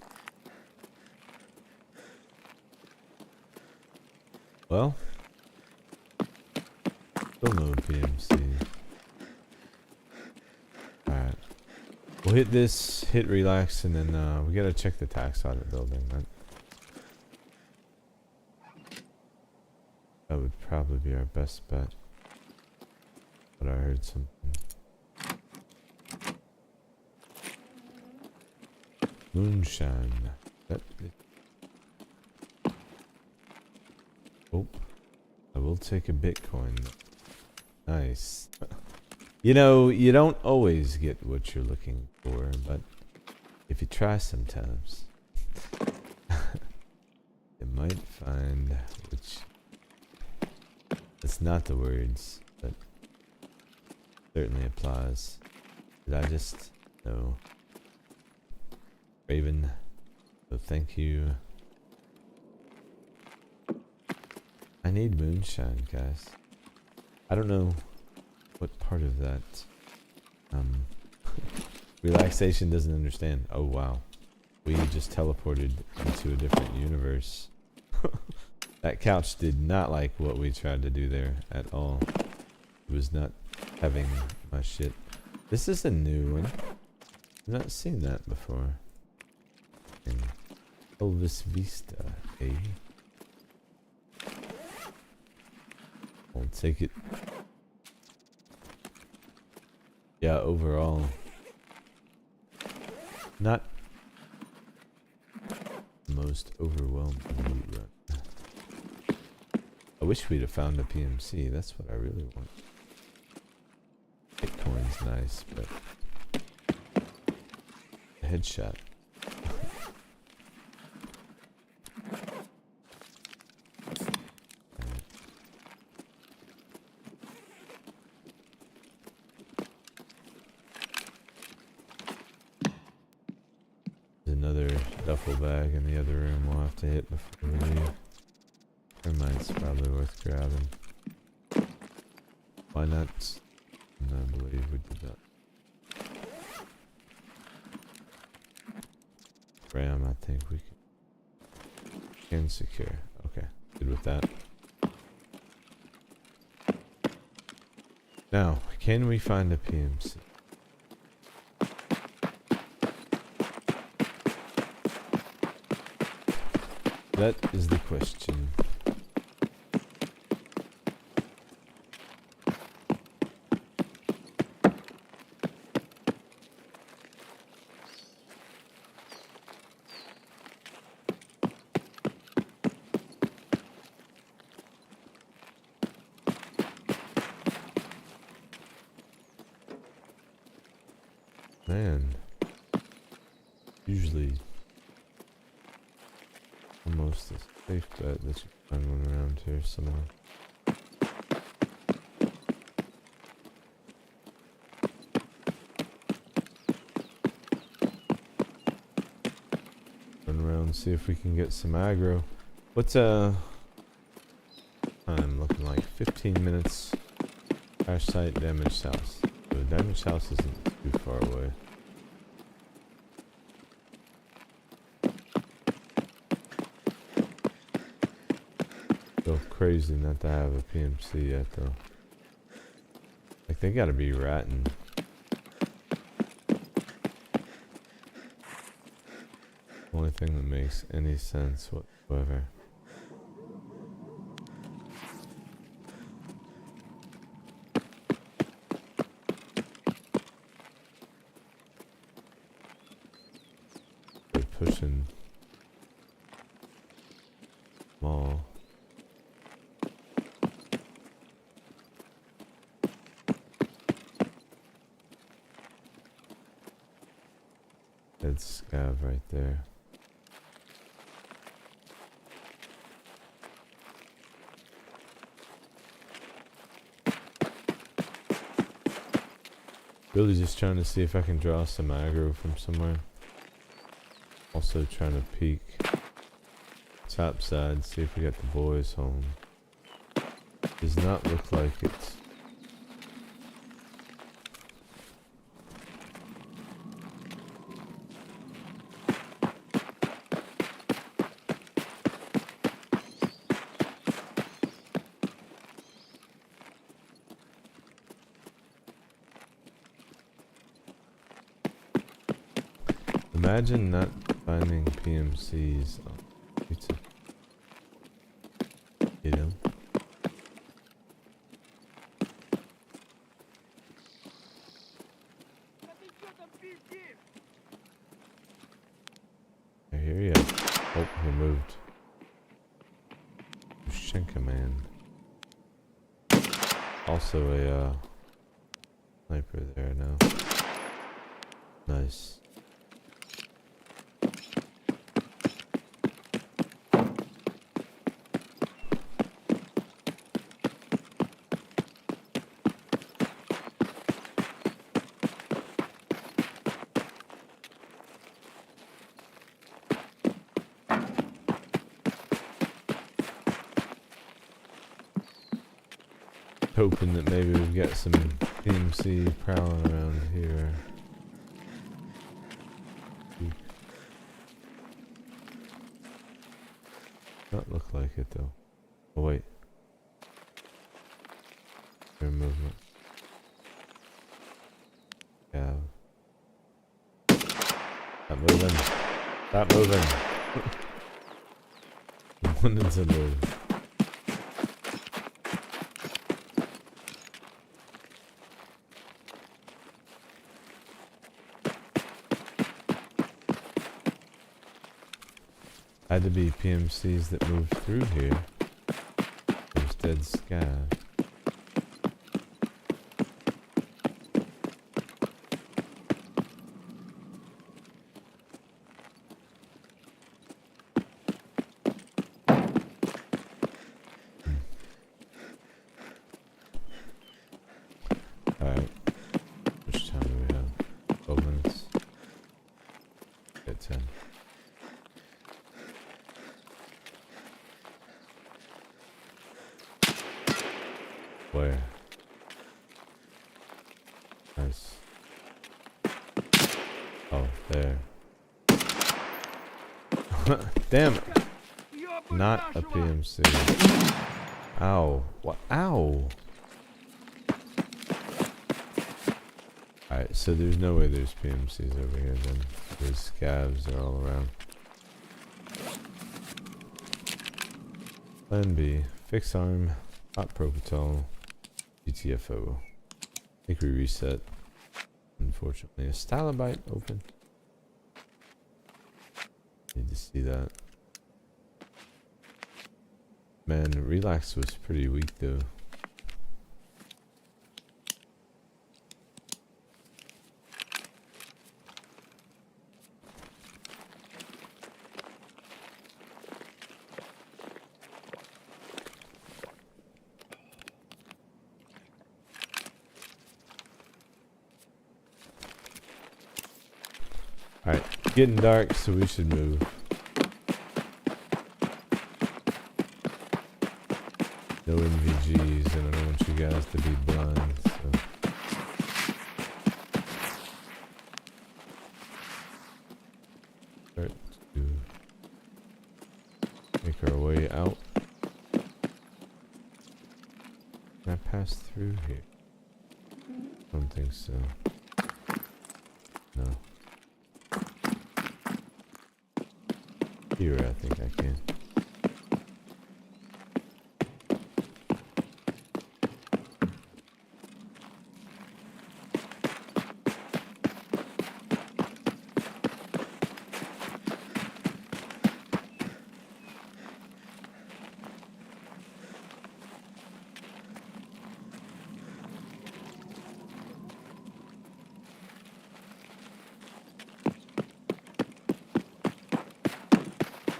[SPEAKER 1] Well, still no PMC. Alright. We'll hit this, hit relax, and then we gotta check the tax audit building. That would probably be our best bet. But I heard something. Moonshine. That it. Oh, I will take a Bitcoin. Nice. You know, you don't always get what you're looking for, but if you try sometimes, you might find, which it's not the words, but certainly applies. Did I just know? Raven, so thank you. I need moonshine, guys. I don't know what part of that relaxation doesn't understand. Oh wow, we just teleported into a different universe. That couch did not like what we tried to do there at all. It was not having my shit. This is a new one. I've not seen that before. In Elvis Vista, eh? I'll take it. Yeah, overall, not the most overwhelming loot run. I wish we'd have found a PMC. That's what I really want. Bitcoin's nice, but a headshot. Another duffel bag in the other room we'll have to hit before we leave. Thermite's probably worth grabbing. Why not? No, I believe we did that. Ram, I think we can secure. Okay, good with that. Now, can we find a PMC? That is the question. Man, usually almost a safe bet that you can find one around here somewhere. Run around, see if we can get some aggro. What's time looking like? 15 minutes. Crash site, damaged house. The damaged house isn't too far away. So crazy not to have a PMC yet though. Like they gotta be ratting. Only thing that makes any sense whatsoever. They're pushing mall. Head scav right there. Really just trying to see if I can draw some aggro from somewhere. Also trying to peek top side, see if we got the boys home. Does not look like it. Imagine not finding PMCs on YouTube. You know? I hear ya. Oh, he moved. Shenka man. Also a sniper there now. Nice. hoping that maybe we've got some PMC prowling around here. Not look like it though. Oh wait. Their movement. Yeah. Stop moving. Stop moving. Wanted to move. Had to be PMCs that moved through here. There's dead scav. Alright. Which time do we have? 12 minutes. At 10. Where? Nice. Oh, there. Damn it. Not a PMC. Ow. What? Ow. Alright, so there's no way there's PMCs over here then. There's scavs are all around. Plan B. Fix arm. Hot propitol. GTFO. I think we reset. Unfortunately, a stalabite open. Need to see that. Man, relax was pretty weak though. Alright, getting dark, so we should move. No MVGs, and I don't want you guys to be blind, so. Start to make our way out. Can I pass through here? I don't think so. No. Here, I think I can.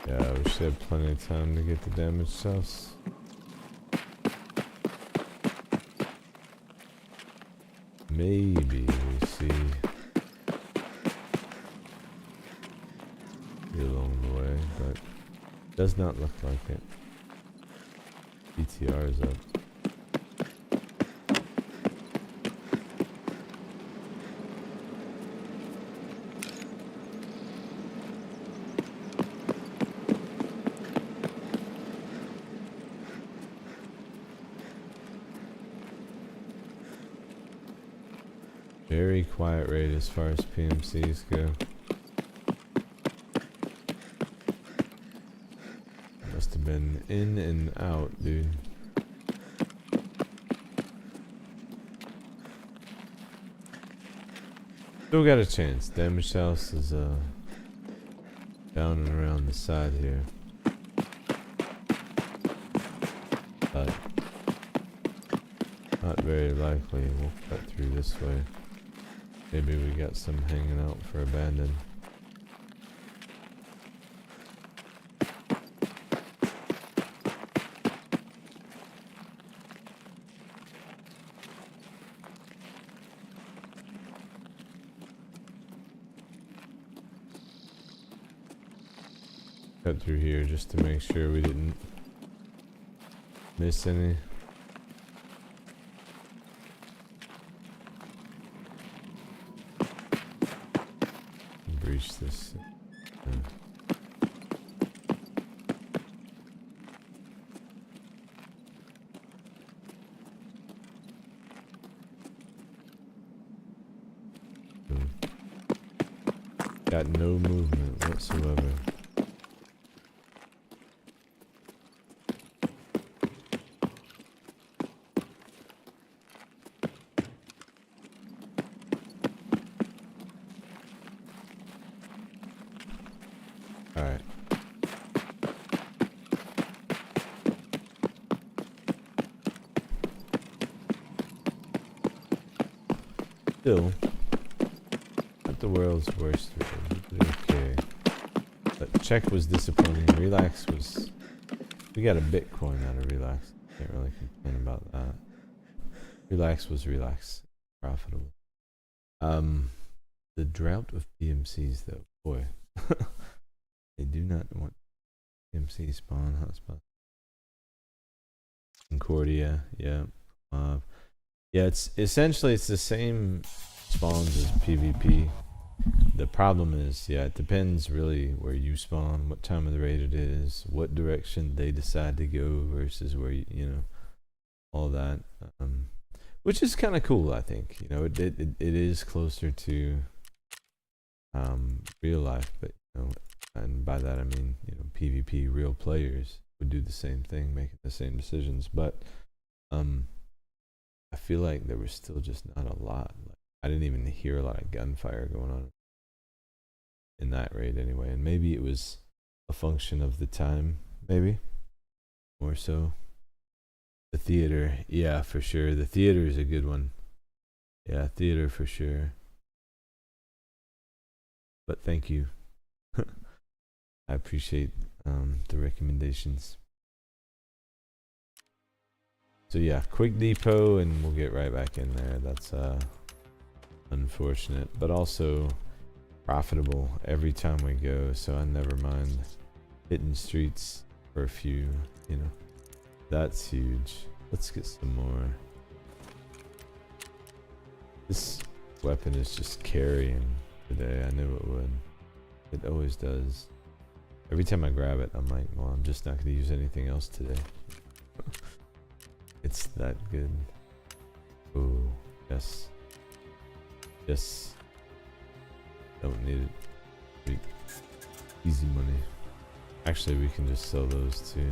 [SPEAKER 1] Yeah, we should have plenty of time to get the damaged cells. Maybe we see along the way, but does not look like it. BTR is up. Very quiet raid as far as PMCs go. Must have been in and out, dude. Still got a chance. Damaged house is down and around the side here. But not very likely. We'll cut through this way. Maybe we got some hanging out for abandoned. Cut through here just to make sure we didn't miss any. Got no movement whatsoever. Alright. Still, not the world's worst. Okay. But check was disappointing. Relax was... We got a Bitcoin out of Relax. Can't really complain about that. Relax was Relax. Profitable. The drought of PMCs though. Boy. They do not want PMC spawn hotspot. Concordia, yeah. Yeah, it's essentially the same spawns as PvP. The problem is, yeah, it depends really where you spawn, what time of the raid it is, what direction they decide to go versus where you know, all that. Which is kind of cool, I think. You know, it is closer to real life, but you know, and by that I mean, you know, PvP real players would do the same thing, making the same decisions, but I feel like there was still just not a lot. Like, I didn't even hear a lot of gunfire going on in that raid anyway, and maybe it was a function of the time, maybe more so. The theater, yeah, for sure. The theater is a good one. Yeah, theater for sure. But thank you. I appreciate the recommendations. So yeah, quick depot and we'll get right back in there. That's unfortunate, but also profitable every time we go, so I never mind hitting streets for a few, you know. That's huge. Let's get some more. This weapon is just carrying today. I knew it would. It always does. Every time I grab it, I'm like, well, I'm just not going to use anything else today. It's that good. Oh, yes. Yes. Don't need it. Sweet. Easy money. Actually, we can just sell those too.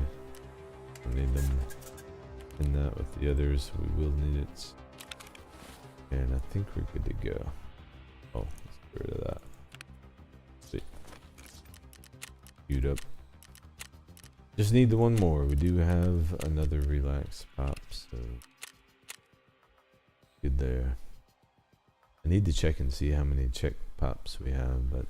[SPEAKER 1] Don't need them. And that with the others, we will need it. And I think we're good to go. Oh, let's get rid of that. Sweet. Queued up. Just need the one more. We do have another relax pop, so good there. I need to check and see how many check pops we have, but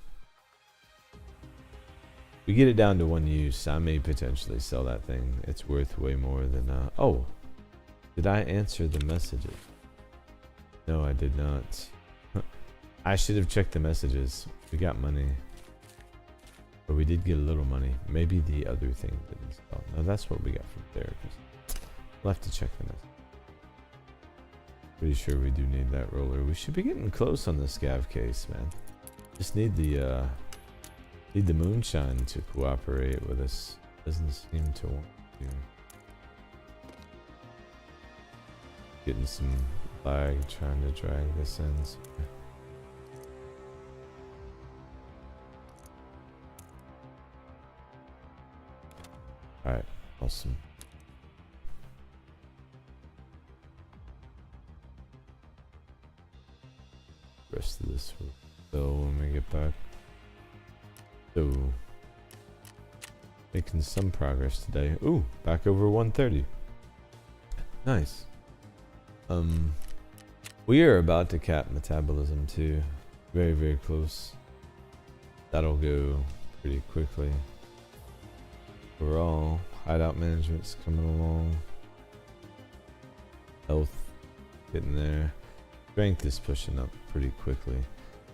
[SPEAKER 1] we get it down to one use. I may potentially sell that thing. It's worth way more than oh, did I answer the messages? No, I did not. I should have checked the messages. We got money. But we did get a little money. Maybe the other thing didn't sell. No, that's what we got from there. We'll have to check the message. Pretty sure we do need that roller. We should be getting close on the scav case, man. Just need the moonshine to cooperate with us. Doesn't seem to want to. Getting some lag trying to drag this in. Alright, awesome. Rest of this will fill when we get back. So, making some progress today. Ooh, back over 130. Nice. We are about to cap metabolism too. Very, very close. That'll go pretty quickly. Overall, hideout management's coming along. Health, getting there. Strength is pushing up pretty quickly.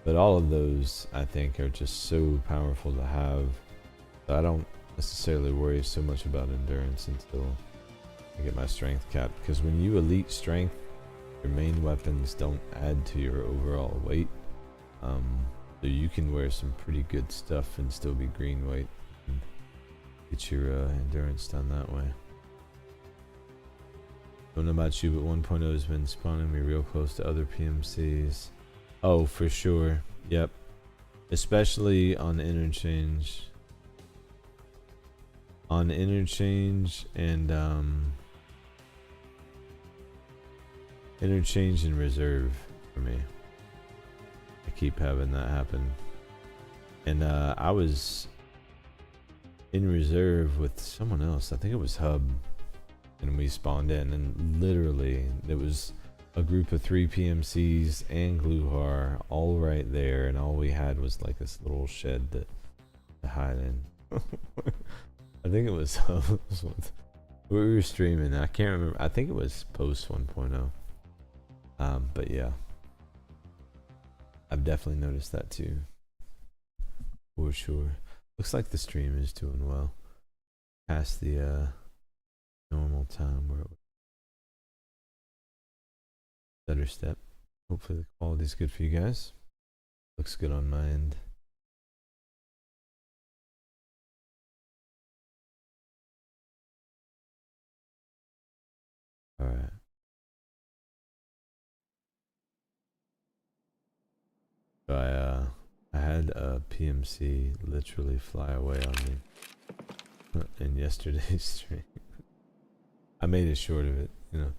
[SPEAKER 1] But all of those, I think, are just so powerful to have. So I don't necessarily worry so much about endurance until I get my strength capped. Because when you elite strength, your main weapons don't add to your overall weight. So you can wear some pretty good stuff and still be green weight. And get your endurance done that way. Don't know about you, but 1.0 has been spawning me real close to other PMCs. Oh, for sure. Yep. especially on interchange. On interchange and interchange and reserve for me. I keep having that happen. And I was in reserve with someone else. I think it was Hub. And we spawned in, and literally there was a group of 3 PMCs and Gluhar all right there, and all we had was like this little shed to hide in. I think it was Hub. We were streaming. I can't remember. I think it was post 1.0. But yeah, I've definitely noticed that too. For sure. Looks like the stream is doing well. Past the normal time where it was better step. Hopefully the quality is good for you guys. Looks good on my end. All right. So I had a PMC literally fly away on me in yesterday's stream. I made it short of it, you know.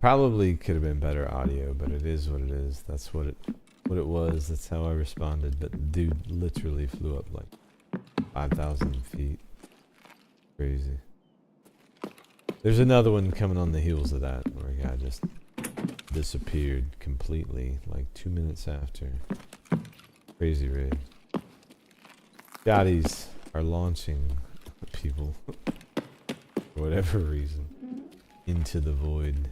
[SPEAKER 1] Probably could have been better audio, but it is what it is. That's what it was. That's how I responded. But the dude literally flew up like 5,000 feet. Crazy. There's another one coming on the heels of that, where a guy just disappeared completely, like 2 minutes after. Crazy raid. Shotties are launching people, for whatever reason, into the void.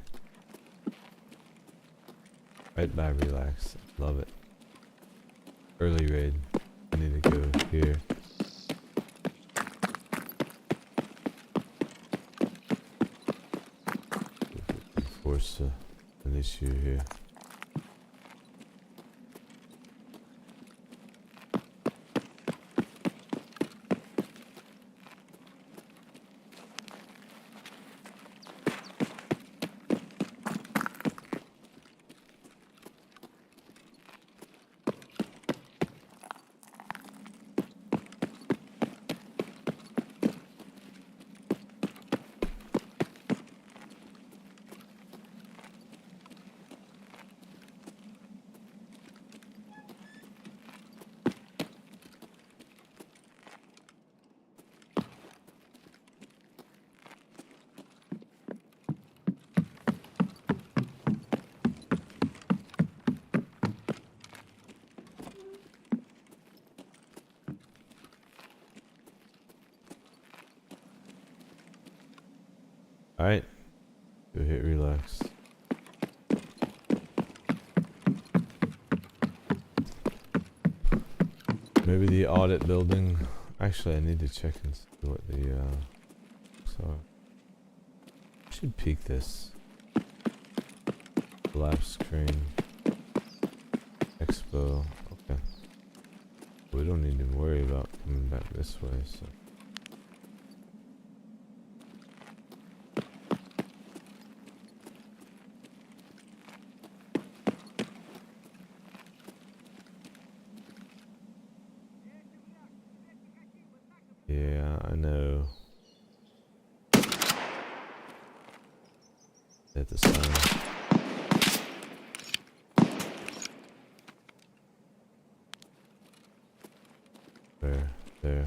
[SPEAKER 1] Right by Relax. Love it. Early raid. I need to go here. Force an issue here. Alright. Go hit Relax. Maybe the audit building. Actually, I need to check and see what the so I should peek this. Collapse crane. Expo. Okay. We don't need to worry about coming back this way, so yeah, I know. At the sign. There.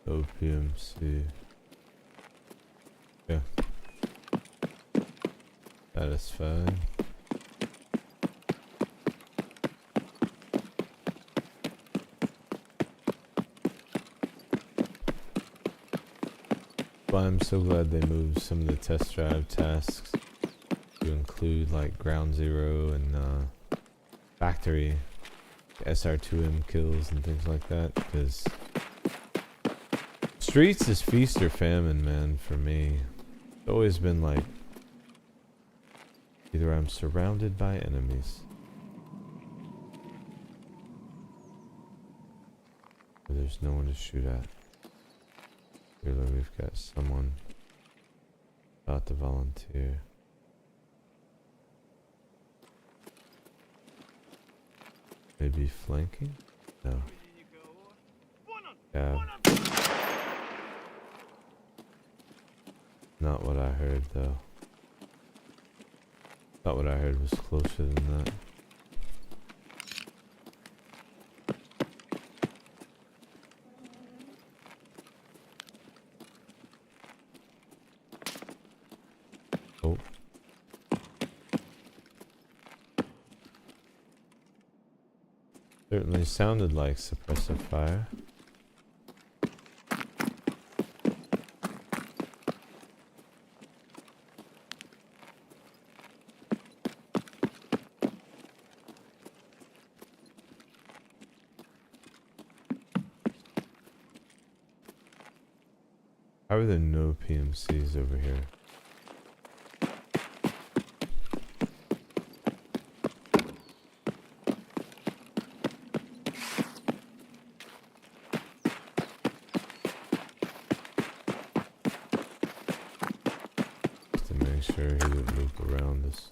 [SPEAKER 1] OPMC. Yeah. Satisfied. But I'm so glad they moved some of the test drive tasks to include like ground zero and factory SR2M kills and things like that, because streets is feast or famine, man, for me. It's always been like either I'm surrounded by enemies or there's no one to shoot at. Clearly we've got someone About to volunteer. Maybe flanking? No. Yeah. Not what I heard though. Thought what I heard was closer than that. Oh. Certainly sounded like suppressive fire. How are there no PMCs over here? Just to make sure he would loop around us.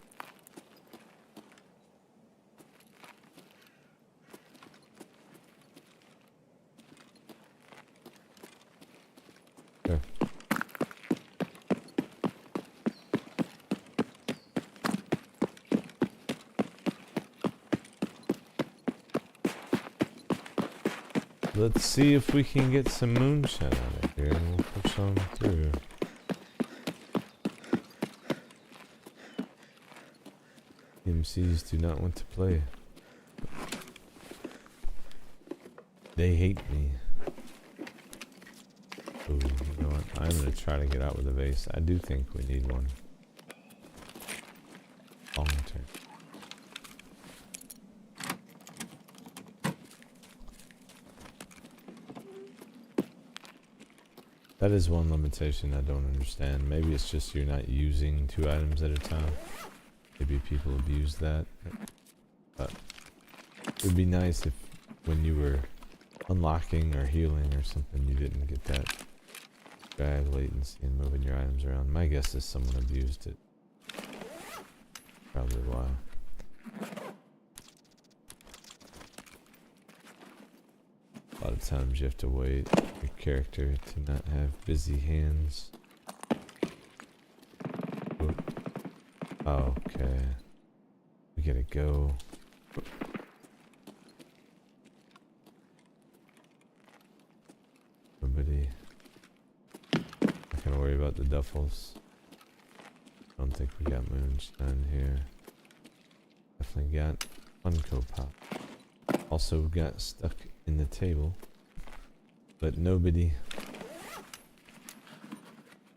[SPEAKER 1] Let's see if we can get some moonshine out of here and we'll push on through. MCs do not want to play. They hate me. Ooh, you know what? I'm gonna try to get out with a vase. I do think we need one. Long term. That is one limitation I don't understand. Maybe it's just you're not using 2 items at a time. Maybe people abuse that. But it would be nice if when you were unlocking or healing or something you didn't get that drag latency and moving your items around. My guess is someone abused it. Probably why. A lot of times you have to wait for your character to not have busy hands. Oh, okay. We gotta go. Nobody. Not gonna worry about the duffels. I don't think we got moonshine here. Definitely got Funko Pop. Also got stuck in the table, but nobody.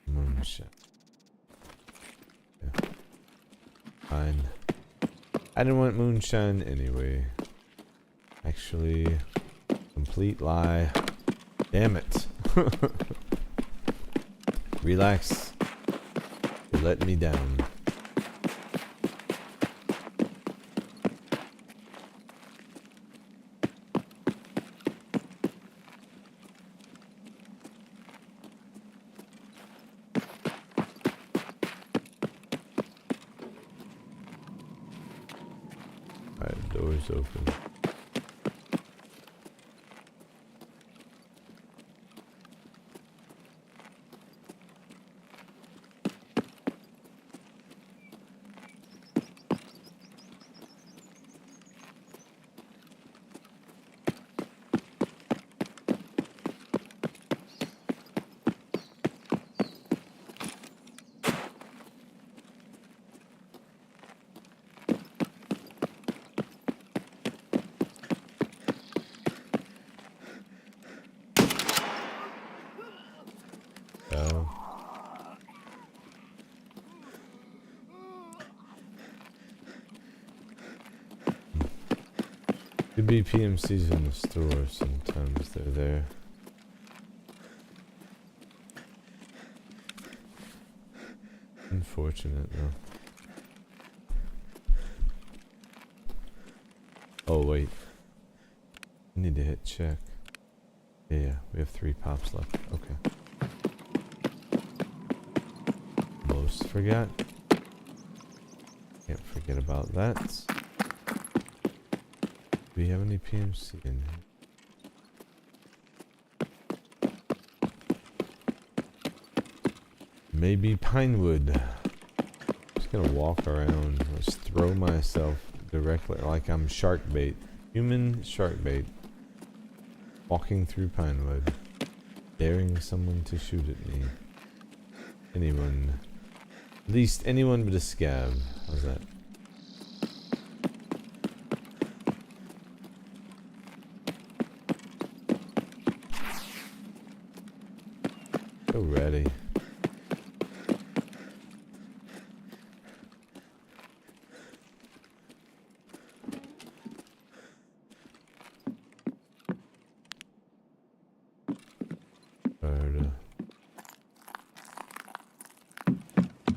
[SPEAKER 1] Moonshine. Yeah. Fine. I didn't want moonshine anyway. Actually, complete lie. Damn it. Relax. You're letting me down. Alright, doors open. Could be PMCs in the store, sometimes they're there. Unfortunate though. Oh wait. I need to hit check. Yeah, we have 3 pops left. Okay. almost forgot. Can't forget about that. Do we have any PMC in here? Maybe Pinewood. Just gonna walk around. Just throw myself directly like I'm shark bait. Human shark bait. Walking through Pinewood. Daring someone to shoot at me. Anyone. At least anyone but a scab. How's that? So ready.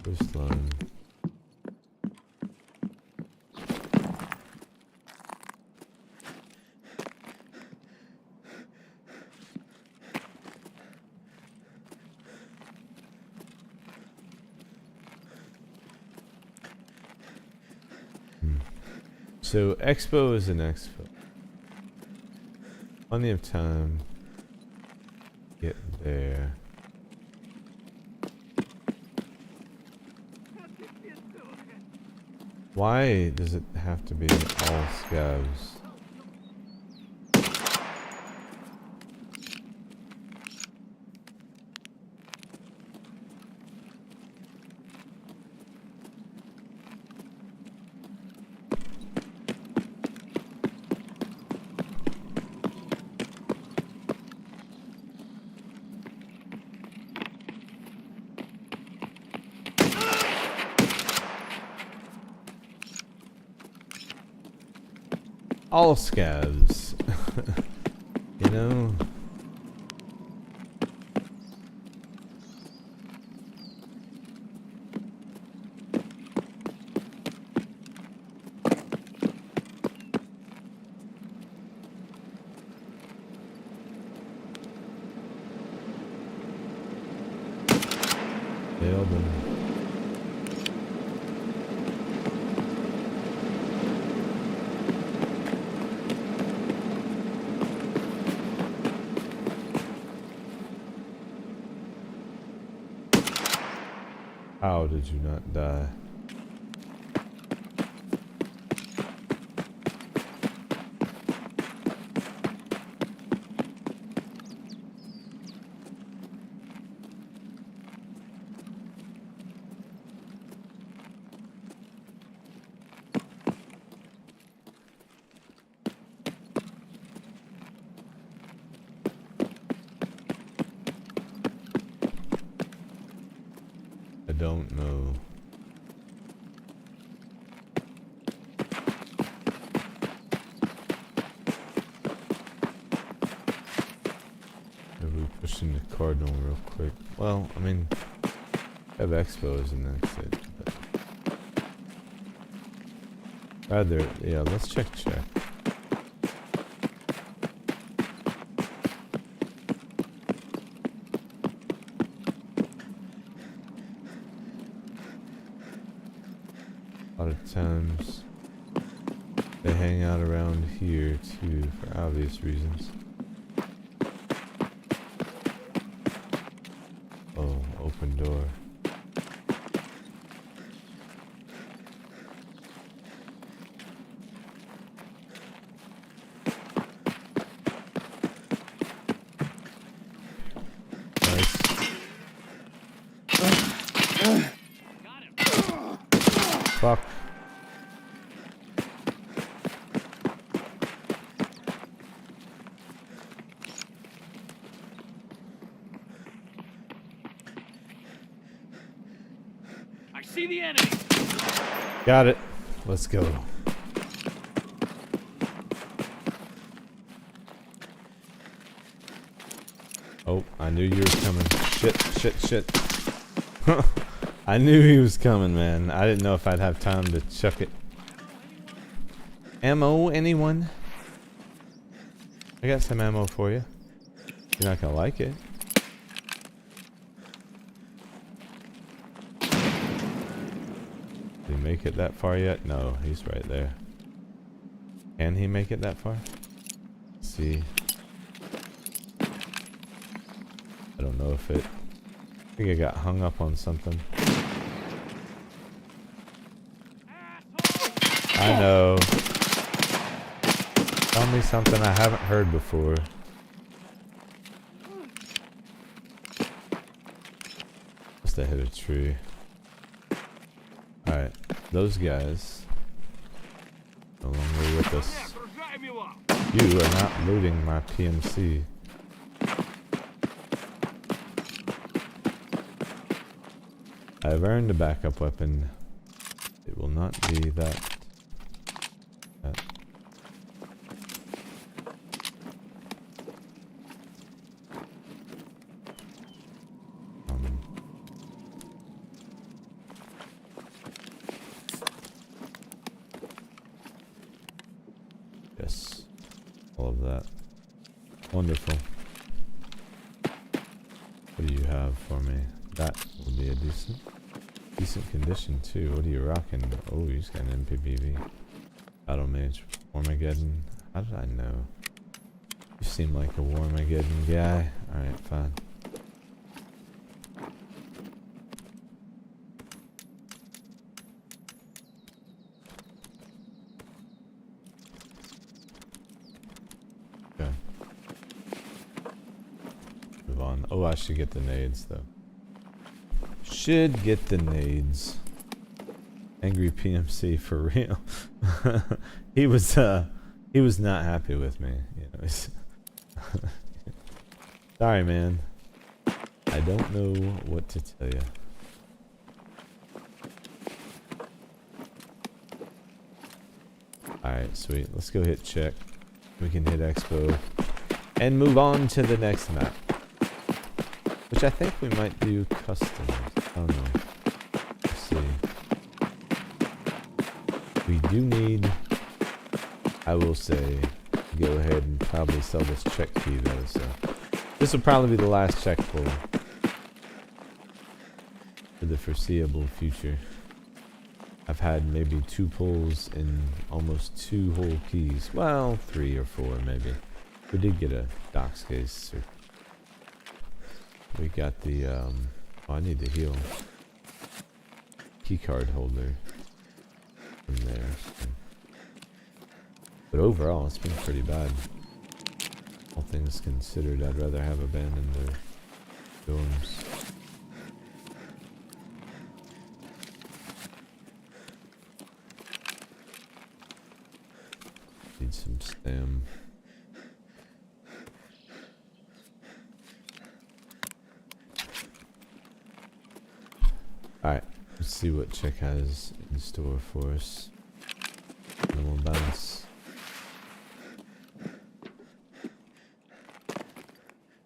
[SPEAKER 1] Coastline. So Expo is an Expo. Plenty of time to get there. Why does it have to be all scavs? All scavs. You know? Nailed them. How did you not die? I don't know. Maybe we push in the Cardinal real quick. Well, I mean, I have Expos and that's it. But rather, yeah, let's check. A lot of times they hang out around here too for obvious reasons. Oh, open door. Fuck.
[SPEAKER 4] I see the enemy.
[SPEAKER 1] Got it. Let's go. Oh, I knew you were coming. Shit. I knew he was coming, man. I didn't know if I'd have time to chuck it. Ammo, anyone? I got some ammo for you. You're not gonna like it. make it that far yet? No, he's right there. Can he make it that far? Let's see. I don't know if it... I think I got hung up on something. I know. Tell me something I haven't heard before. Must have hit a tree. Alright, those guys no longer with us. You are not looting my PMC. I've earned a backup weapon. It will not be that. Yes, all of that. Wonderful. What do you have for me? That will be a decent condition too. What are you rocking? Oh, he's got an MPBV. Battle Mage. Armageddon. How did I know? You seem like a Armageddon guy. Alright, fine. Okay. Move on. Oh, I should get the nades though. Should get the nades. Angry PMC for real. he was not happy with me. You know, sorry, man. I don't know what to tell you. Alright, sweet. Let's go hit check. We can hit Expo. And move on to the next map. Which I think we might do custom. I don't know. Let's see. We do need, I will say, go ahead and probably sell this check key though, so. This will probably be the last check pull. For the foreseeable future. I've had maybe 2 pulls in almost 2 whole keys. Well, 3 or 4 maybe. We did get a docs case. We got the, oh, I need to heal. Keycard holder. From there. But overall, it's been pretty bad. All things considered, I'd rather have abandoned the dorms. Need some stam. Alright, let's see what Check has in store for us. And then we'll bounce.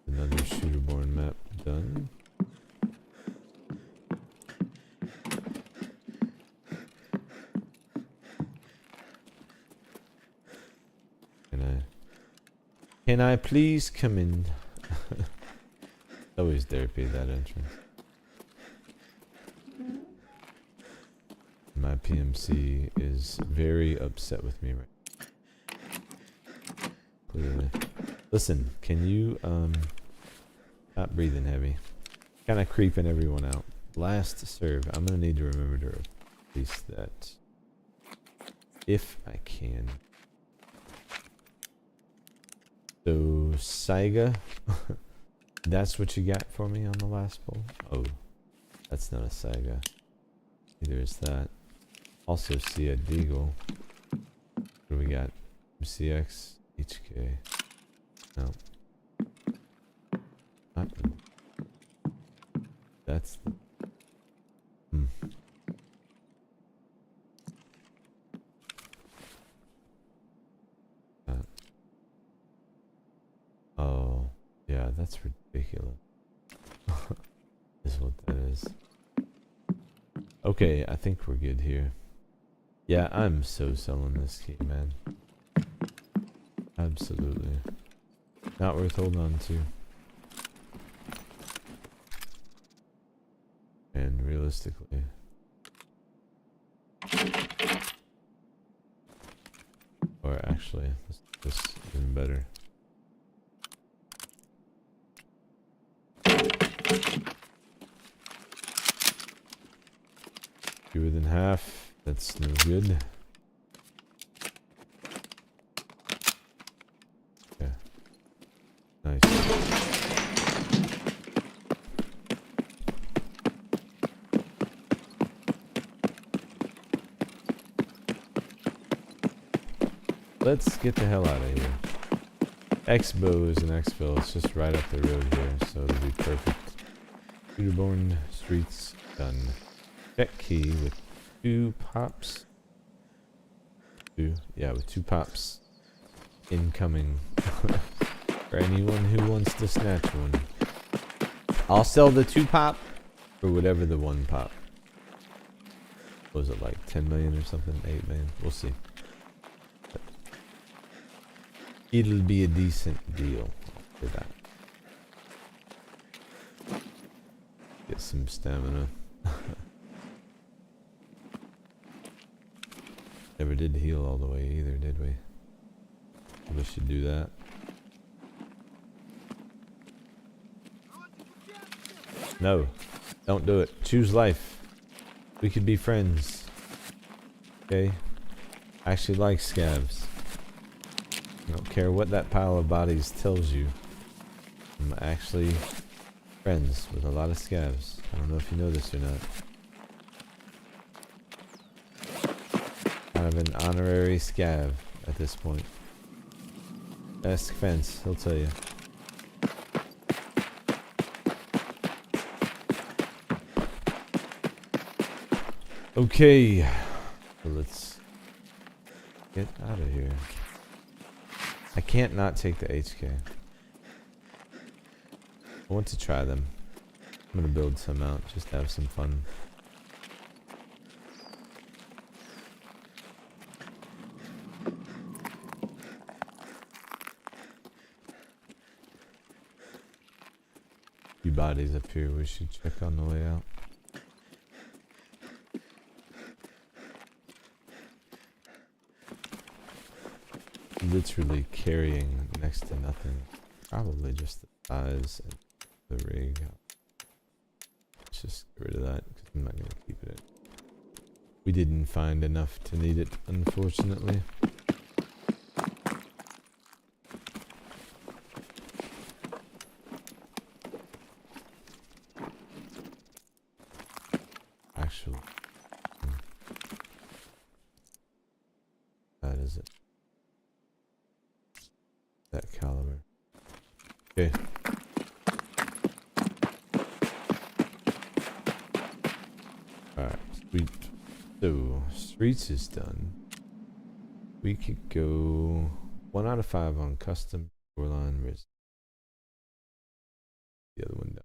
[SPEAKER 1] Another shooter-born map done. Can I please come in? Always derpy, that entrance. My PMC is very upset with me right now. Clearly. Listen, can you not breathing heavy. Kinda creeping everyone out. Last serve. I'm gonna need to remember to release that. If I can. So Saiga. That's what you got for me on the last poll? Oh. That's not a Saiga. Neither is that. Also see a Deagle. What do we got? MCX, HK. No. Not. That's the. Oh, yeah, that's ridiculous. Is what that is. Okay, I think we're good here. Yeah, I'm so selling this key, man. Absolutely. Not worth holding on to. And realistically. better. Fewer than half. That's no good. Yeah. Nice. Let's get the hell out of here. Expo is an expo. It's just right up the road here, so it'll be perfect. Shooterborn Streets done. Check key with 2 pops. With 2 pops incoming. For anyone who wants to snatch one. I'll sell the 2 pop for whatever the 1 pop. What was it, like 10 million or something? 8 million? We'll see. But it'll be a decent deal for that. Get some stamina. Never did heal all the way either, did we? We should do that. No, don't do it. Choose life. We could be friends. Okay? I actually like scavs. I don't care what that pile of bodies tells you. I'm actually friends with a lot of scavs. I don't know if you know this or not. Kind of an honorary scav at this point. Ask Fence, he'll tell you. Okay, so let's get out of here. I can't not take the HK. I want to try them. I'm gonna build some out, just to have some fun. Few bodies up here we should check on the way out. Literally carrying next to nothing. Probably just the size and the rig. Let's just get rid of that because I'm not going to keep it. We didn't find enough to need it, unfortunately. Actually, that is it. That caliber. Okay. Alright, sweet. So, streets is done. We could go 1 out of 5 on custom shoreline risk. The other one down.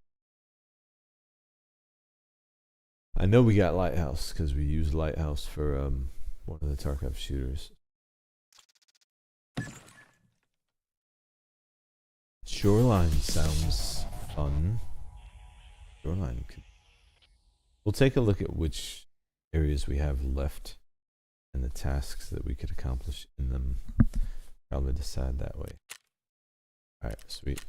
[SPEAKER 1] I know we got Lighthouse because we used Lighthouse for one of the Tarkov shooters. Shoreline sounds fun. Shoreline could... We'll take a look at which areas we have left and the tasks that we could accomplish in them. Probably decide that way. Alright, sweet.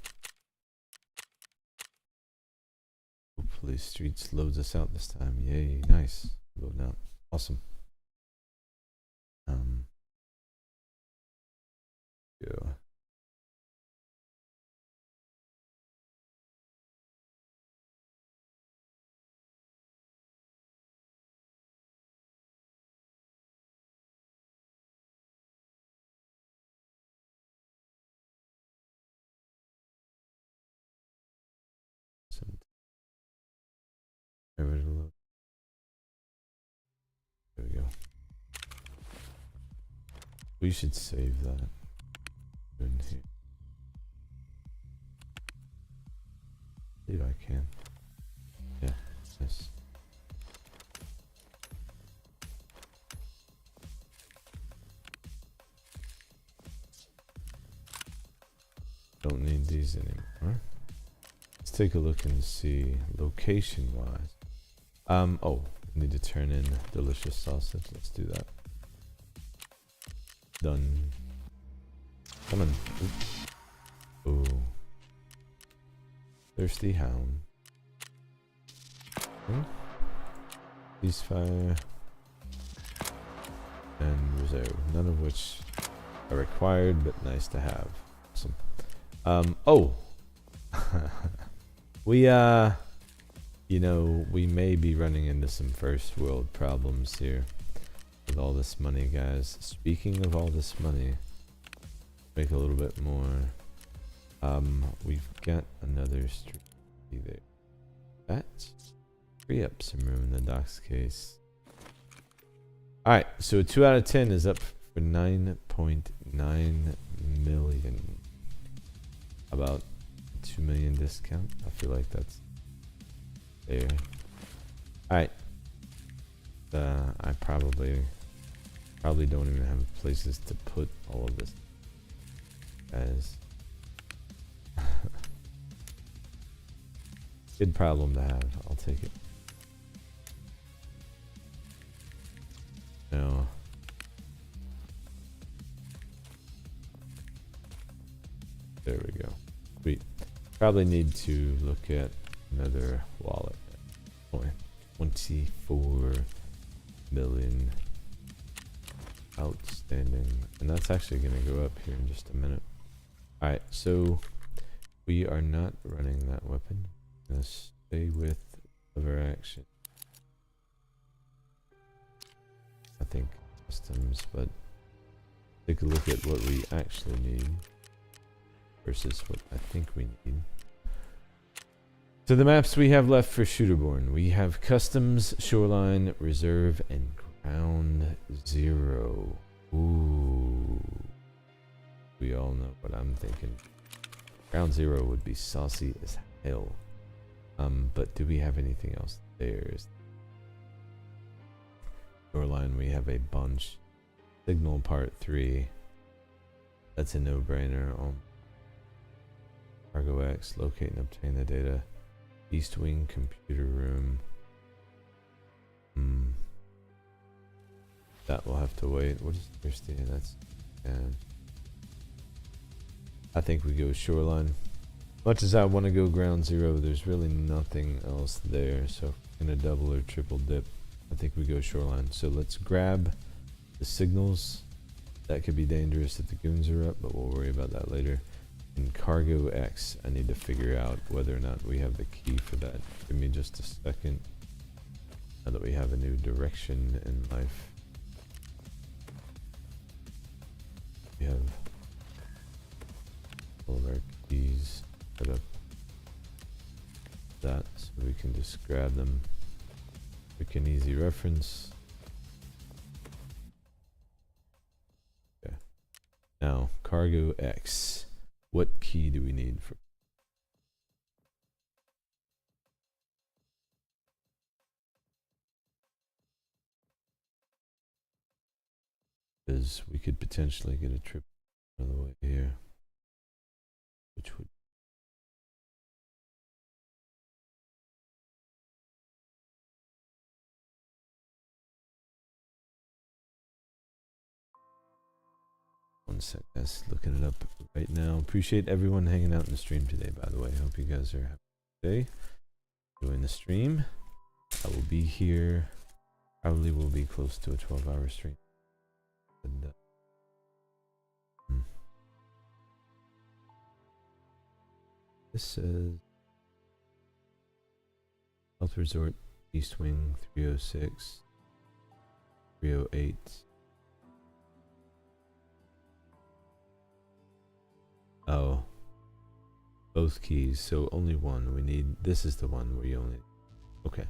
[SPEAKER 1] Hopefully Streets loads us out this time. Yay, nice. Load out. Awesome. Go. There we go. We should save that in here. See if I can. Yeah, yes. Don't need these anymore. Let's take a look and see location wise. Oh, need to turn in delicious sausage. Let's do that. Done. Come on. Oh. Thirsty hound. Ceasefire. And reserve. None of which are required, but nice to have. Awesome. Oh! We, you know, we may be running into some first world problems here with all this money, guys. Speaking of all this money, make a little bit more. We've got another street there. That free up some room in the docks case. Alright, so a 2 out of 10 is up for 9.9 million. About 2 million discount. I feel like that's there. Alright. I probably don't even have places to put all of this, guys. Good problem to have. I'll take it. No. There we go. Sweet. Probably need to look at another wallet. 24 million outstanding. And that's actually going to go up here in just a minute. Alright, so we are not running that weapon. Let's stay with lever action. I think customs, but take a look at what we actually need versus what I think we need. So the maps we have left for Shooterborn, we have customs, shoreline, reserve, and ground zero. Ooh, we all know what I'm thinking. Ground zero would be saucy as hell. But do we have anything else? There's shoreline. We have a bunch. Signal part 3. That's a no-brainer. Cargo X, locate and obtain the data. East Wing computer room. That will have to wait. What is thirsty? That's I think we go shoreline. Much as I want to go ground zero, there's really nothing else there. So in a double or triple dip, I think we go shoreline. So let's grab the signals. That could be dangerous if the goons are up, but we'll worry about that later. And cargo X, I need to figure out whether or not we have the key for that. Give me just a second. Now that we have a new direction in life. We have all of our keys set up that so we can just grab them. Quick and easy reference. Okay. Now, cargo X. What key do we need for? Because we could potentially get a trip on the way here, which would. One sec, guys. Looking it up right now. Appreciate everyone hanging out in the stream today, by the way. Hope you guys are having a good day. Enjoying the stream. I will be here. Probably will be close to a 12-hour stream. And, this says Health Resort, East Wing, 306, 308. Oh, both keys, so only one. We need, this is the one we only, okay.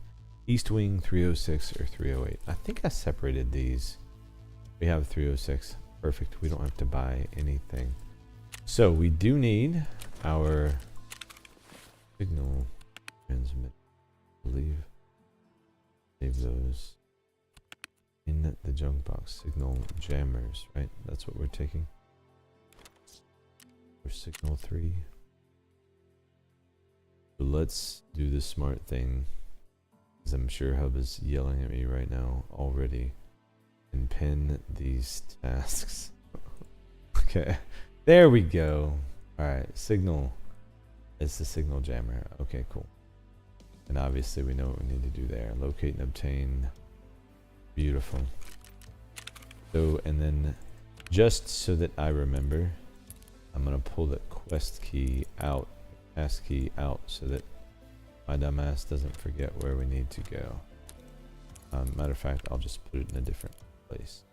[SPEAKER 1] East Wing 306 or 308. I think I separated these. We have 306. Perfect. We don't have to buy anything. So we do need our signal transmit. I believe. Save those in the junk box. Signal jammers, right? That's what we're taking. For signal 3. So let's do the smart thing. Because I'm sure Hub is yelling at me right now already. And pin these tasks. Okay. There we go. Alright, signal. It's the signal jammer. Okay, cool. And obviously we know what we need to do there. Locate and obtain. Beautiful. So, and then just so that I remember, I'm going to pull the quest key out, task key out, so that my dumbass doesn't forget where we need to go. Matter of fact, I'll just put it in a different place.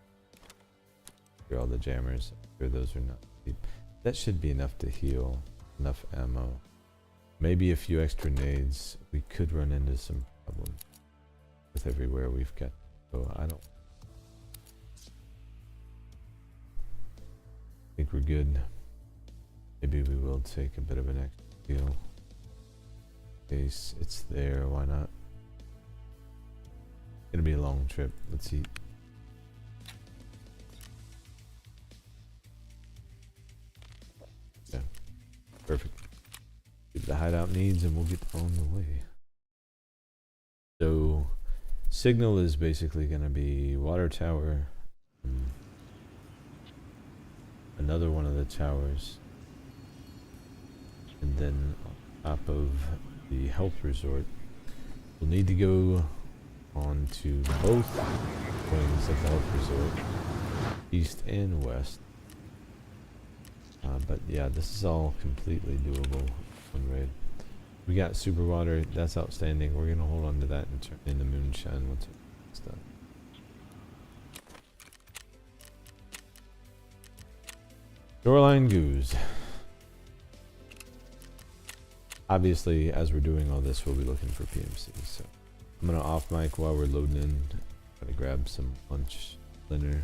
[SPEAKER 1] Here all the jammers. Sure, those are not deep. That should be enough to heal. Enough ammo. Maybe a few extra nades. We could run into some problems with everywhere we've got. So I don't think we're good. Maybe we will take a bit of an extra heal. In case it's there, why not? It'll be a long trip. Let's eat. Yeah. Perfect. Get the hideout needs and we'll get on the way. So, signal is basically going to be water tower. Another one of the towers. And then on top of the health resort, we'll need to go on to both wings of the health resort, east and west. But yeah, this is all completely doable on raid. We got super water, that's outstanding. We're gonna hold on to that and turn into moonshine once it's done. Shoreline goose. Obviously, as we're doing all this, we'll be looking for PMCs. So I'm gonna off mic while we're loading in. Try to grab some lunch, dinner.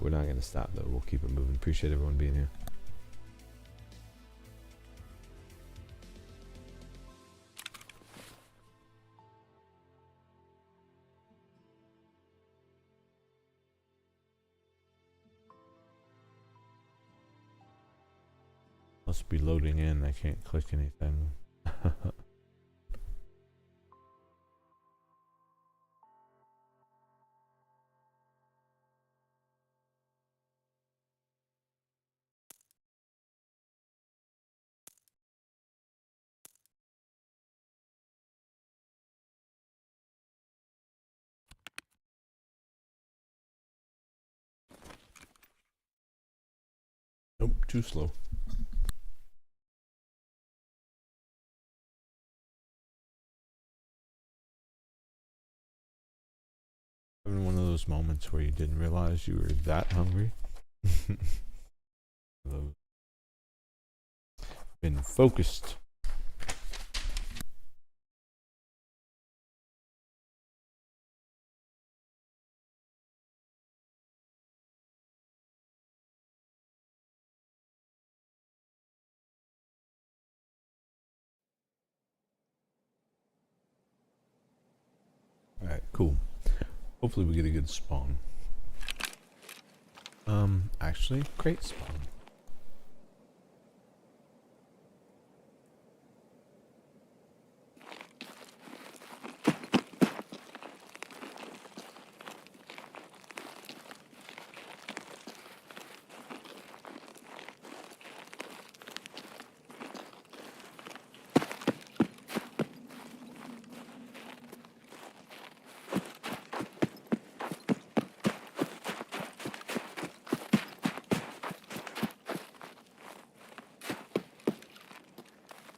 [SPEAKER 1] We're not gonna stop though. We'll keep it moving. Appreciate everyone being here. Must be loading in. I can't click anything. Nope, too slow. Having one of those moments where you didn't realize you were that hungry. Been focused. Alright, cool. Hopefully we get a good spawn. Actually, great spawn.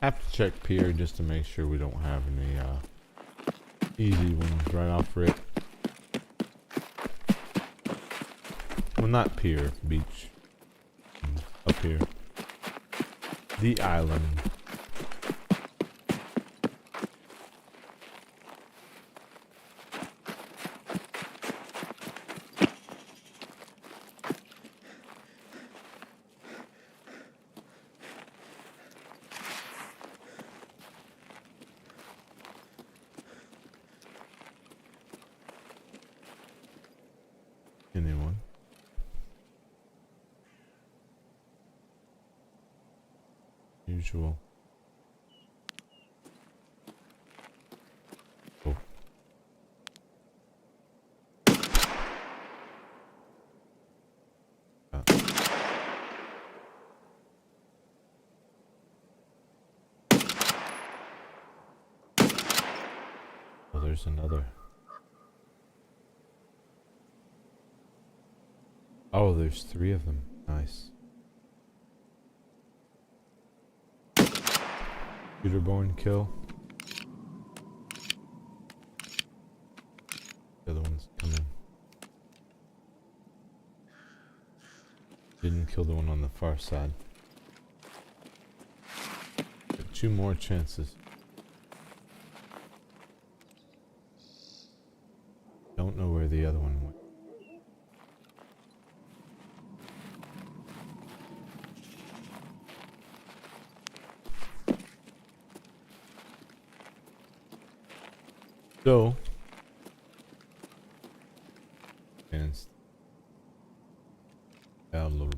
[SPEAKER 1] Have to check pier just to make sure we don't have any easy ones right off rip. Well, not pier, beach. Up here. The island. Anyone? Usual. Oh. there's another. Oh, there's 3 of them. Nice. Shooterborn kill. The other one's coming. Didn't kill the one on the far side. Got 2 more chances. Don't know where the other one went. So, and got a little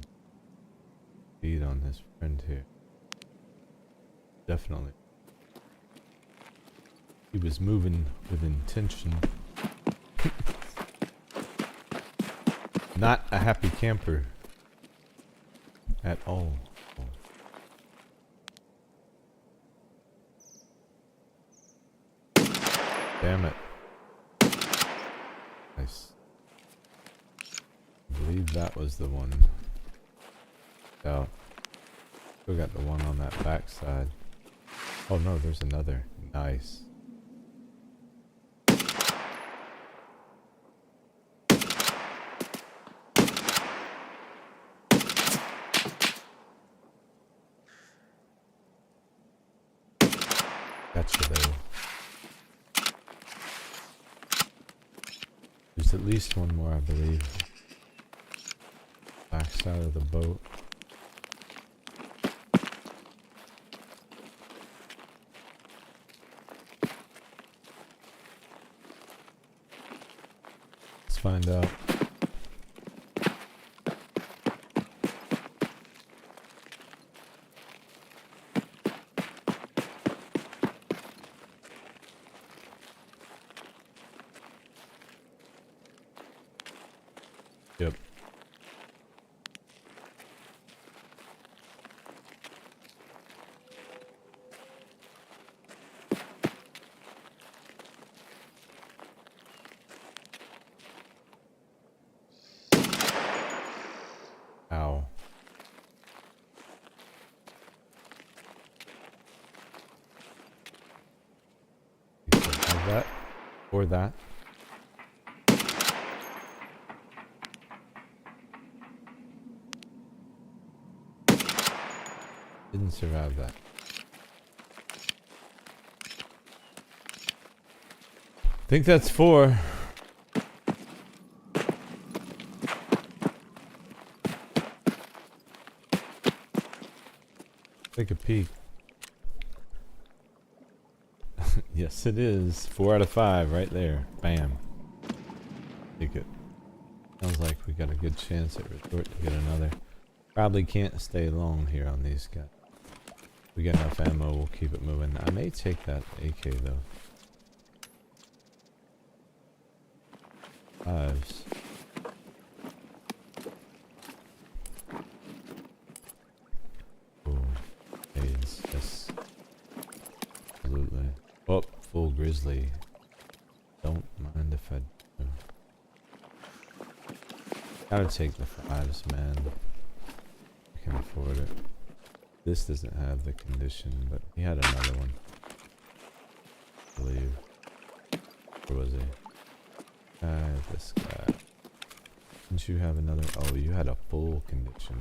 [SPEAKER 1] beat on his friend here. Definitely. He was moving with intention. Not a happy camper at all. Damn it. Nice. I believe that was the one. Oh. Still got the one on that back side. Oh no, there's another. Nice. Gotcha though. There's at least one more, I believe. Back side of the boat. Let's find out. Yep. Ow. You can have that or that. Didn't survive that. Think that's 4. Take a peek. Yes, it is. 4 out of 5 right there. Bam. Take it. Sounds like we got a good chance at resort to get another. Probably can't stay long here on these guys. We got enough ammo, we'll keep it moving. I may take that AK though. 5s. Oh, AIDS, yes. Absolutely. Oh, full grizzly. Don't mind if I do. Gotta take the 5s, man. I can afford it. This doesn't have the condition, but he had another one. I believe. Where was he? This guy. Didn't you have another? Oh, you had a full condition.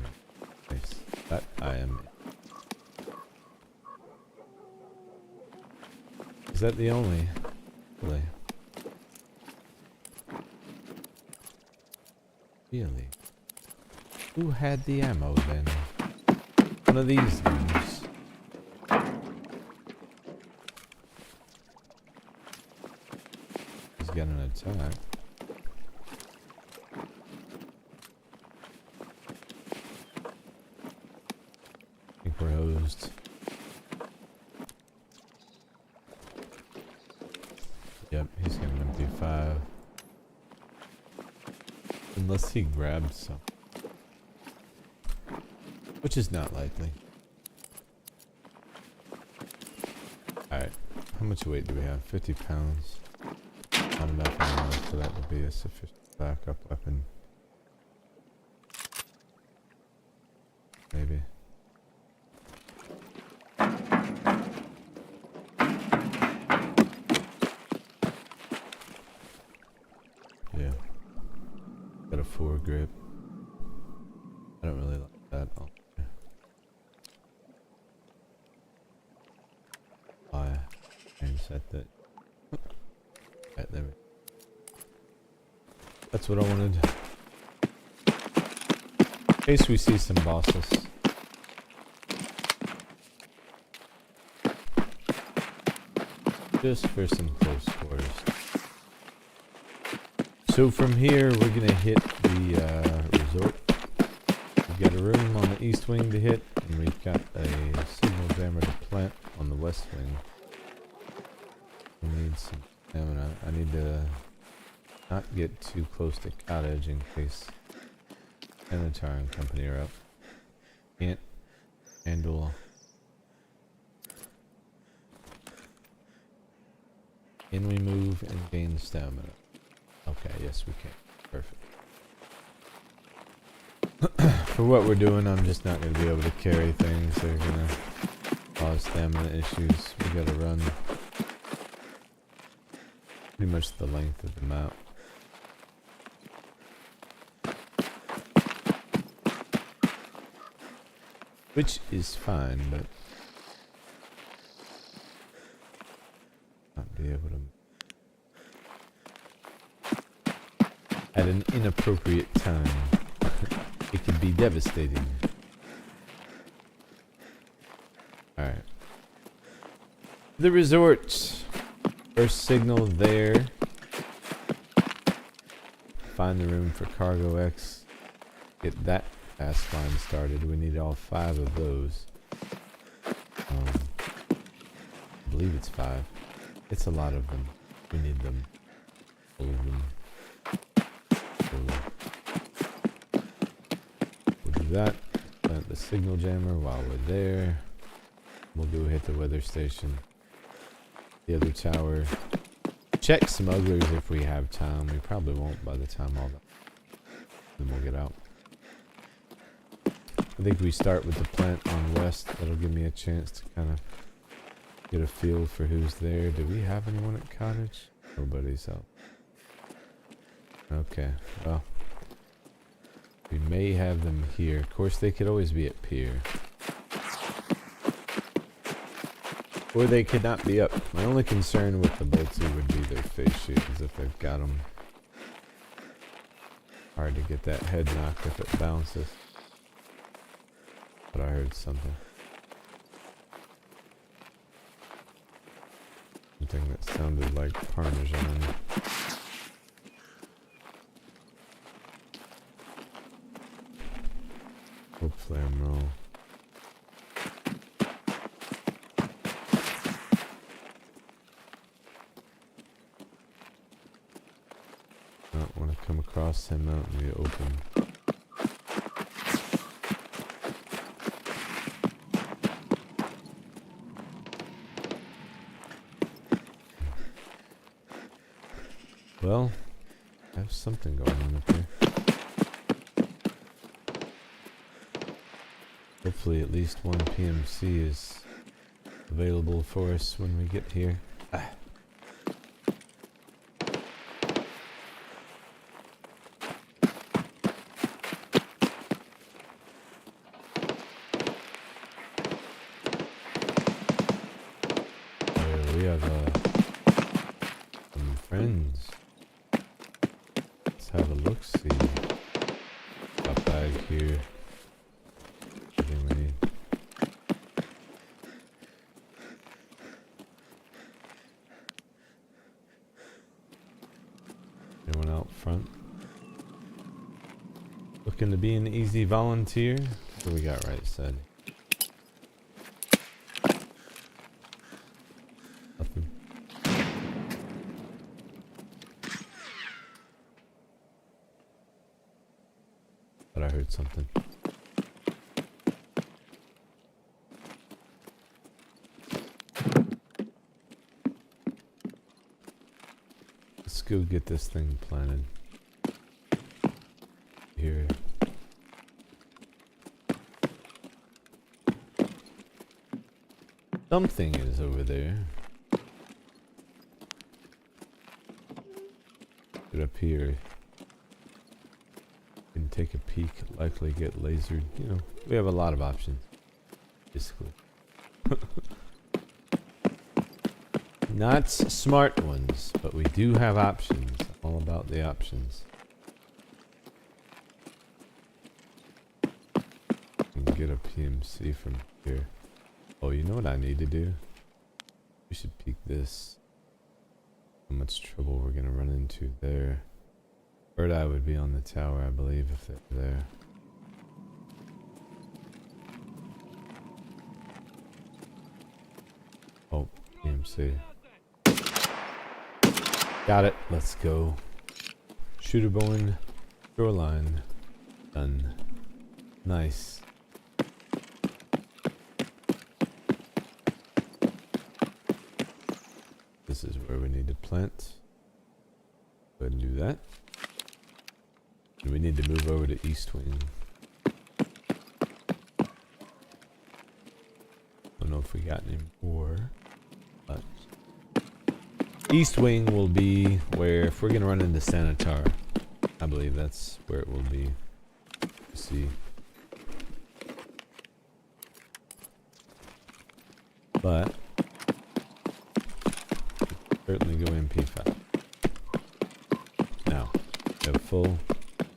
[SPEAKER 1] Nice. That I am. Is that the only? Really? Really? Who had the ammo then? One of these guys. He's getting an attack. I think we're hosed. Yep, he's got an MP5. Unless he grabbed some. Which is not likely. Alright. How much weight do we have? 50 pounds. Not enough ammo for that to be a sufficient backup weapon. Maybe. Yeah. Got a 4 grip. I don't really like that. Oh. Why? And set that. Right there. That's what I wanted. In case we see some bosses. Just for some close quarters. So from here, we're gonna hit the resort. We've got a room on the east wing to hit, and we've got a signal jammer to plant on the west wing. We need some stamina. I need to not get too close to cottage in case Minotaur and company are up. Can't handle. Can we move and gain stamina? Okay, yes we can. Perfect. For what we're doing, I'm just not going to be able to carry things. They're going to cause stamina issues. We got to run pretty much the length of the map. Which is fine, but not be able to at an inappropriate time. It could be devastating. Alright. The resort. First signal there. Find the room for Cargo X. Get that fast line started. We need all 5 of those. I believe it's 5. It's a lot of them. We need them. All of them. So we'll do that. Plant the signal jammer while we're there. We'll go hit the weather station. The other tower. Check smugglers if we have time. We probably won't by the time all that. Then we'll get out. I think we start with the plant on west. That'll give me a chance to kind of get a feel for who's there. Do we have anyone at cottage? Nobody's out. Okay, well. We may have them here. Of course, they could always be at pier. Or they could not be up. My only concern with the bolty would be their face shields if they've got them. Hard to get that head knock if it bounces. But I heard something. Something that sounded like Parmesan. Hopefully I'm wrong. I don't want to come across him out in the open. Well, I have something going on up here. Hopefully at least one PMC is available for us when we get here. We have some friends. Let's have a look-see. Got bag here. Everything we need. Anyone out front? Looking to be an easy volunteer? What do we got right side? Nothing. But I heard something. Let's go get this thing planted. Here. Something is over there. Get up here. Can take a peek, likely get lasered. You know, we have a lot of options. Basically. Not smart ones, but we do have options. All about the options. You can get a PMC from here. Oh, you know what I need to do? We should peek this. How much trouble we're gonna run into there. Bird eye would be on the tower, I believe, if they're there. Oh, PMC. Got it. Let's go. Shooterborn. Shoreline. Done. Nice. This is where we need to plant. Go ahead and do that. And we need to move over to East Wing. Don't know if we got any more, but East Wing will be where, if we're gonna run into Sanitar, I believe that's where it will be. Let's see. But certainly go MP5. Now, we have full,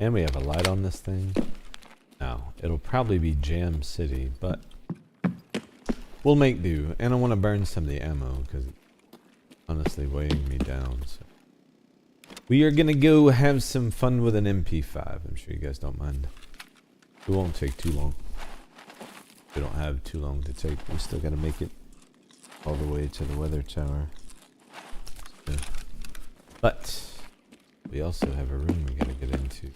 [SPEAKER 1] and we have a light on this thing. Now, it'll probably be Jam City, but we'll make do. And I want to burn some of the ammo because it's honestly weighing me down. So we are gonna go have some fun with an MP5. I'm sure you guys don't mind. It won't take too long. We don't have too long to take. We still gotta make it all the way to the weather tower. So, but we also have a room we gotta get into.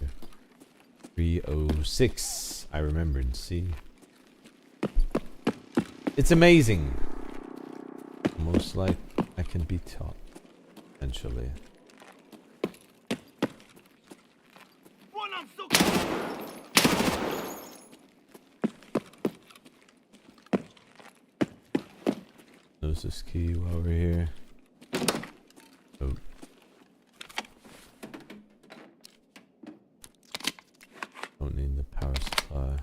[SPEAKER 1] 306. I remembered. See, it's amazing. Most like I can be taught. Eventually. Close this key while we're here. Oh. Don't need the power supply.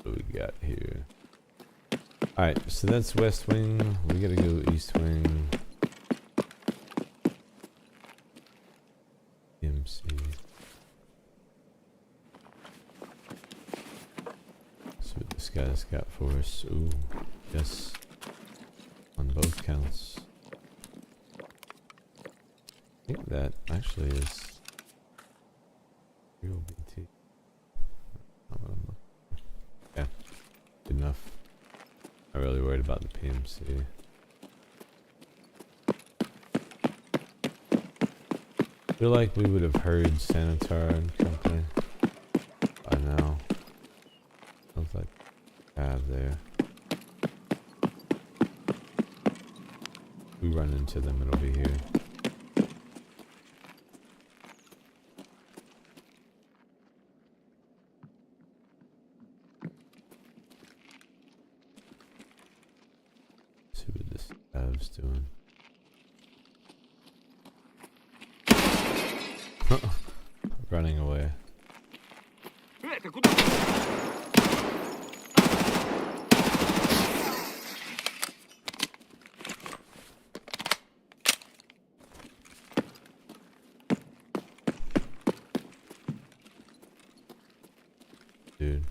[SPEAKER 1] What do we got here? Alright, so that's West Wing. We gotta go East Wing. MC. See what this guy's got for us. Ooh, yes. On both counts. I think that actually is real BT. Yeah, good enough. Not really worried about the PMC. I feel like we would have heard Sanitar and company by now. Sounds like cab there. If we run into them, it'll be here. See what this cab's doing. Running away. Dude.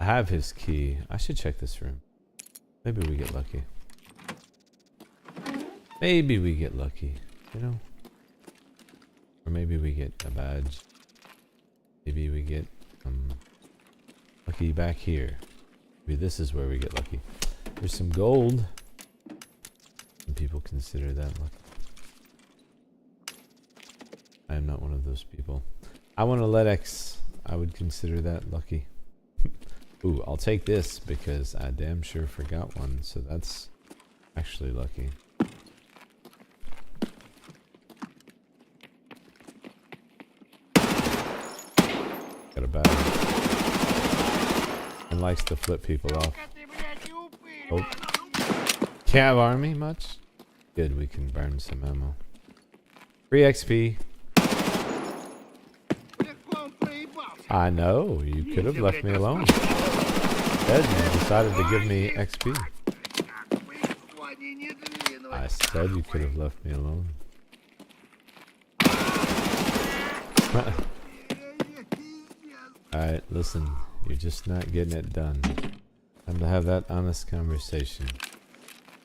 [SPEAKER 1] I have his key. I should check this room. Maybe we get lucky. Maybe we get lucky, you know? Or maybe we get a badge. Maybe we get lucky back here. Maybe this is where we get lucky. There's some gold. Some people consider that lucky. I am not one of those people. I want a LEDX. I would consider that lucky. Ooh, I'll take this because I damn sure forgot one, so that's actually lucky. Got a bag. And likes to flip people off. Oh. Cav army much? Good, we can burn some ammo. Free XP. I know, you could have left me alone. Instead, you decided to give me XP. I said you could have left me alone. Alright, listen, you're just not getting it done. Time to have that honest conversation.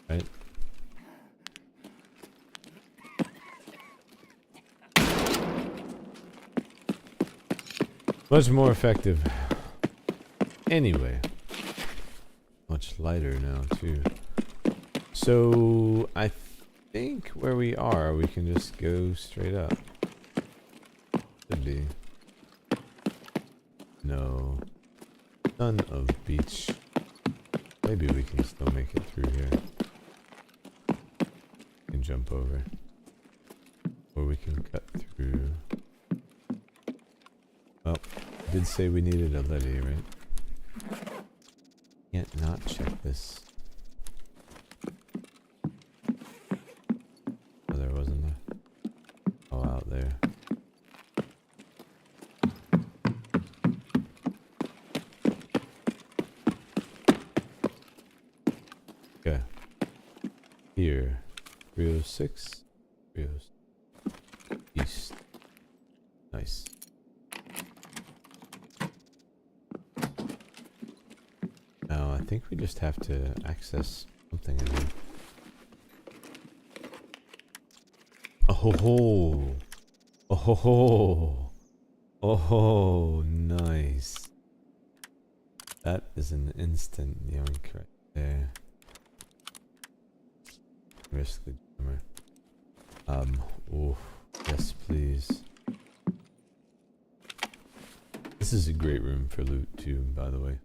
[SPEAKER 1] Right? Much more effective. Anyway. Much lighter now, too. So, I think where we are, we can just go straight up. Should be. No. Son of beach. Maybe we can still make it through here. We can jump over. Or we can cut through. Well, I did say we needed a levy, right? Can't not check this. Oh, there wasn't there. Oh, out there. Okay. Here. 306. 306. East. Nice. Now, I think we just have to access something in here. Oh ho ho! Oh ho ho! Oh ho! Nice. That is an instant yoink right there. Risk the jammer. Oh, yes please. This is a great room for loot too, by the way.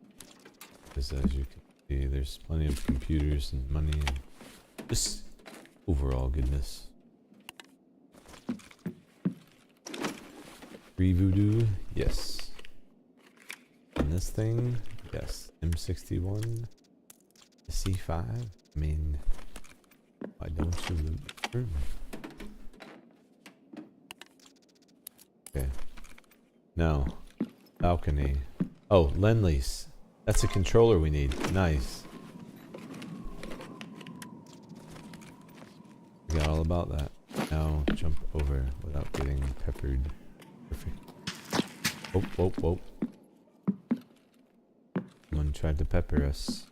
[SPEAKER 1] Because as you can see, there's plenty of computers and money and just overall goodness. Free voodoo, yes. And this thing, yes. M61, C5. I mean, why don't you loot the room? Okay. Now, balcony. Oh, Lend-Lease. That's a controller we need. Nice. We got all about that. Now jump over without getting peppered. Perfect. Oh, whoa, whoa. Someone tried to pepper us.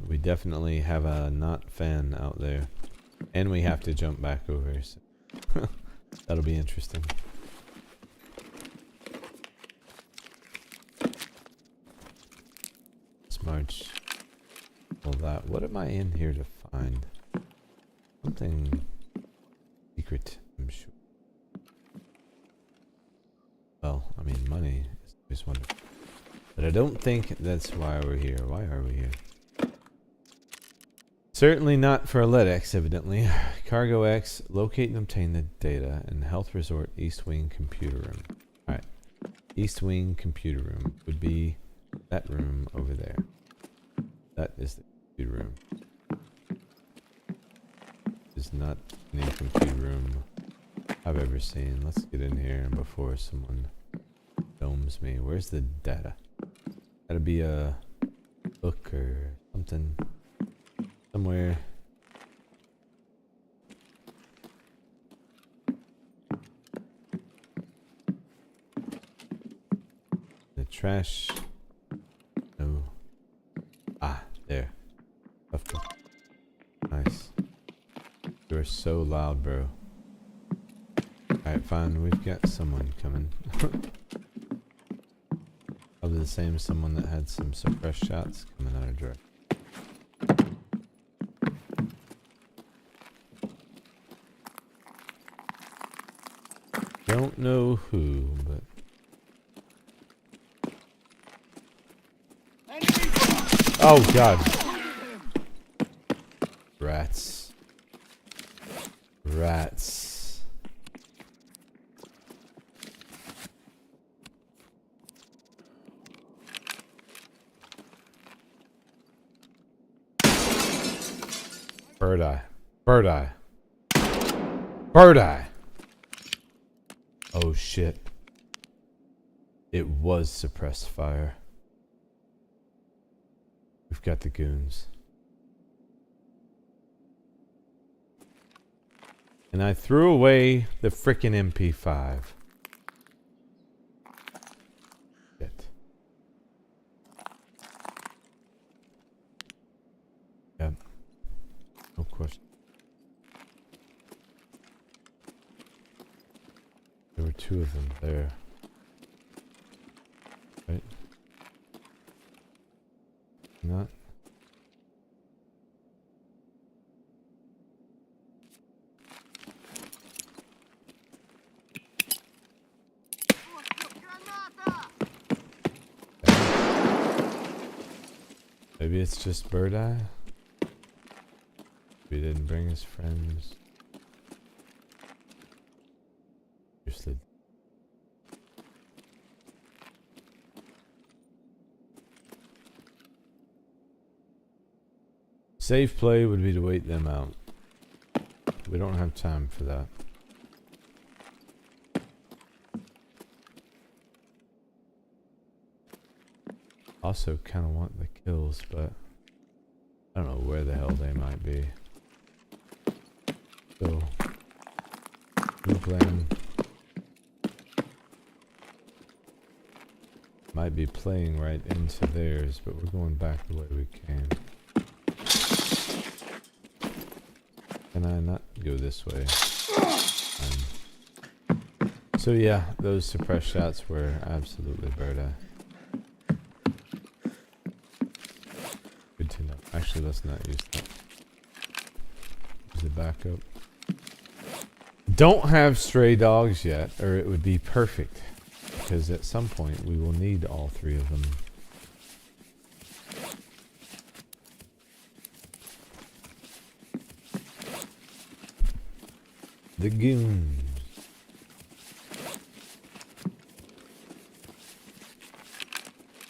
[SPEAKER 1] We definitely have a not fan out there. And we have to jump back over. So that'll be interesting. March. All that. What am I in here to find? Something secret, I'm sure. Well, I mean, money is always wonderful. But I don't think that's why we're here. Why are we here? Certainly not for a LEDX, evidently. Cargo X, locate and obtain the data in Health Resort East Wing Computer Room. Alright. East Wing Computer Room would be that room over there. That is the computer room. It's not any computer room I've ever seen. Let's get in here before someone domes me. Where's the data? Gotta be a book or something. Somewhere. The trash. No. Ah, there. Nice. You are so loud, bro. Alright, fine. We've got someone coming. Probably the same someone that had some suppressed shots coming out of direct. don't know who, but oh god. Rats. Rats. Bird eye. Bird eye. Bird eye. Oh shit. It was suppressed fire. We've got the goons. And I threw away the frickin' MP5. Shit. Yep. No question. There were two of them there. Right? Not. Maybe it's just bird eye. We didn't bring his friends. Seriously. Safe play would be to wait them out. We don't have time for that. Also kind of want the kills, but I don't know where the hell they might be. So, new plan might be playing right into theirs, but we're going back the way we can. Can I not go this way? So yeah, those suppressed shots were absolutely bird eye. Good to know. Actually, let's not use that. Use the backup. Don't have stray dogs yet, or it would be perfect. Because at some point we will need all three of them. The goons.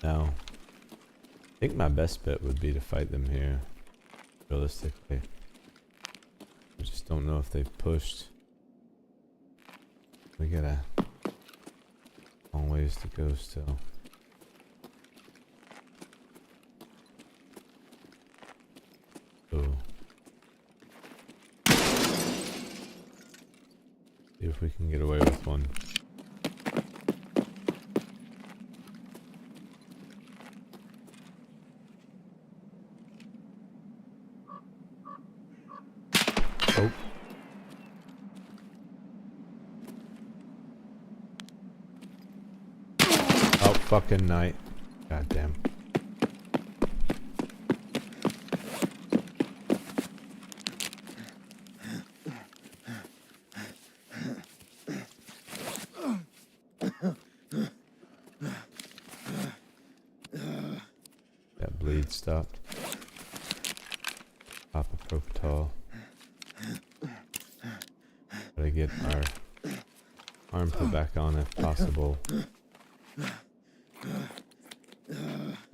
[SPEAKER 1] Now, I think my best bet would be to fight them here. Realistically. I just don't know if they've pushed. We got a long ways to go still. So, see if we can get away with one. Oh. Oh, fucking night. God damn. That bleed stopped. Pop a propofol. Gotta get our arm put back on if possible.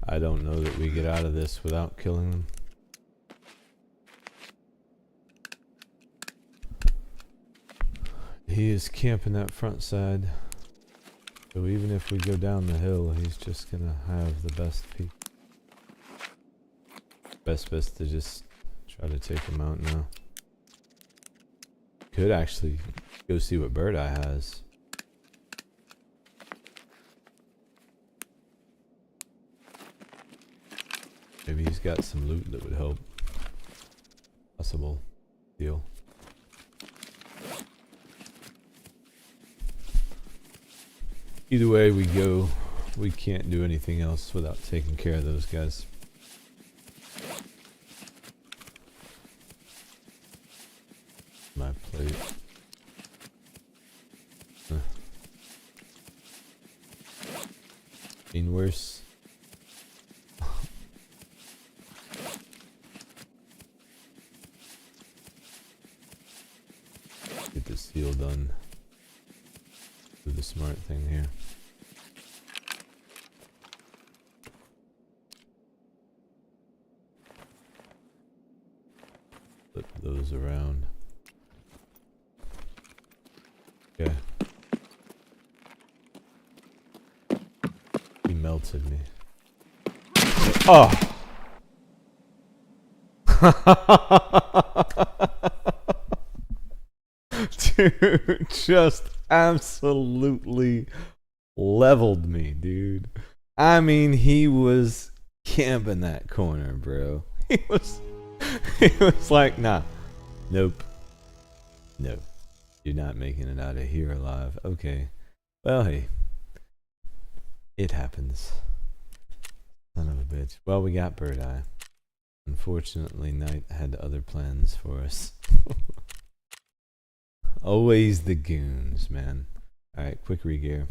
[SPEAKER 1] I don't know that we get out of this without killing them. He is camping that front side. So even if we go down the hill, he's just gonna have the best peek. Best to just try to take him out now. Could actually go see what Bird Eye has. Maybe he's got some loot that would help. Possible deal. Either way we go, we can't do anything else without taking care of those guys. My plate. Been worse. Get the seal done. Do the smart thing here. Flip those around. Okay. He melted me. Oh! Dude, just absolutely leveled me, dude. I mean, he was camping that corner, bro. He was like, nah. Nope. No. You're not making it out of here alive. Okay. Well, hey. It happens. Son of a bitch. Well, we got Bird Eye. Unfortunately, Knight had other plans for us. Always the goons, man. Alright, quick regear.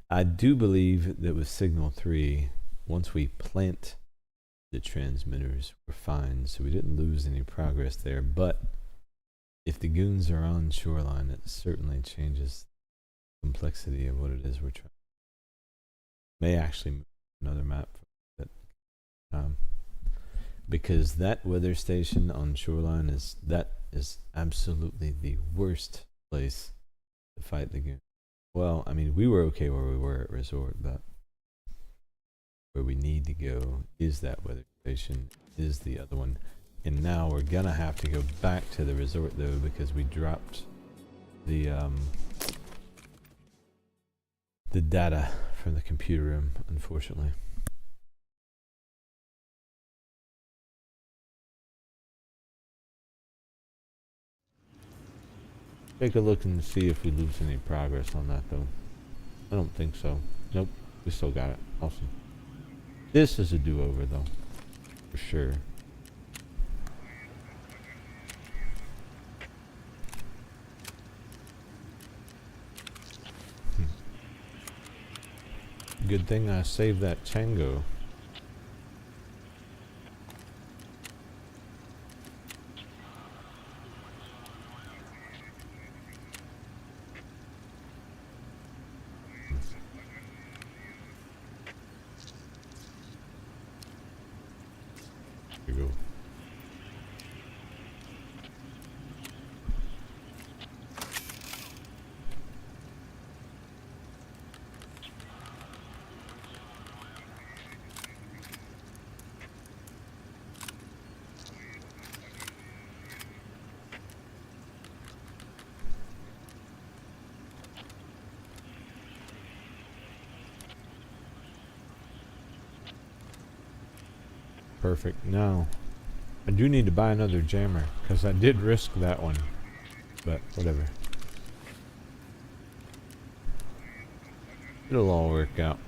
[SPEAKER 1] I do believe that with Signal 3, once we plant the transmitters, we're fine. So we didn't lose any progress there. But if the goons are on shoreline, it certainly changes the complexity of what it is we're trying. May actually move to another map at time. Because that weather station on shoreline is absolutely the worst place to fight the goon. Well, I mean, we were okay where we were at resort, but where we need to go is that weather station, is the other one. And now we're gonna have to go back to the resort though, because we dropped the data from the computer room, unfortunately. Take a look and see if we lose any progress on that though. I don't think so. Nope, we still got it. Awesome. This is a do-over though, for sure. Good thing I saved that Tango. Here we go. Perfect. Now, I do need to buy another jammer, because I did risk that one. But, whatever. It'll all work out.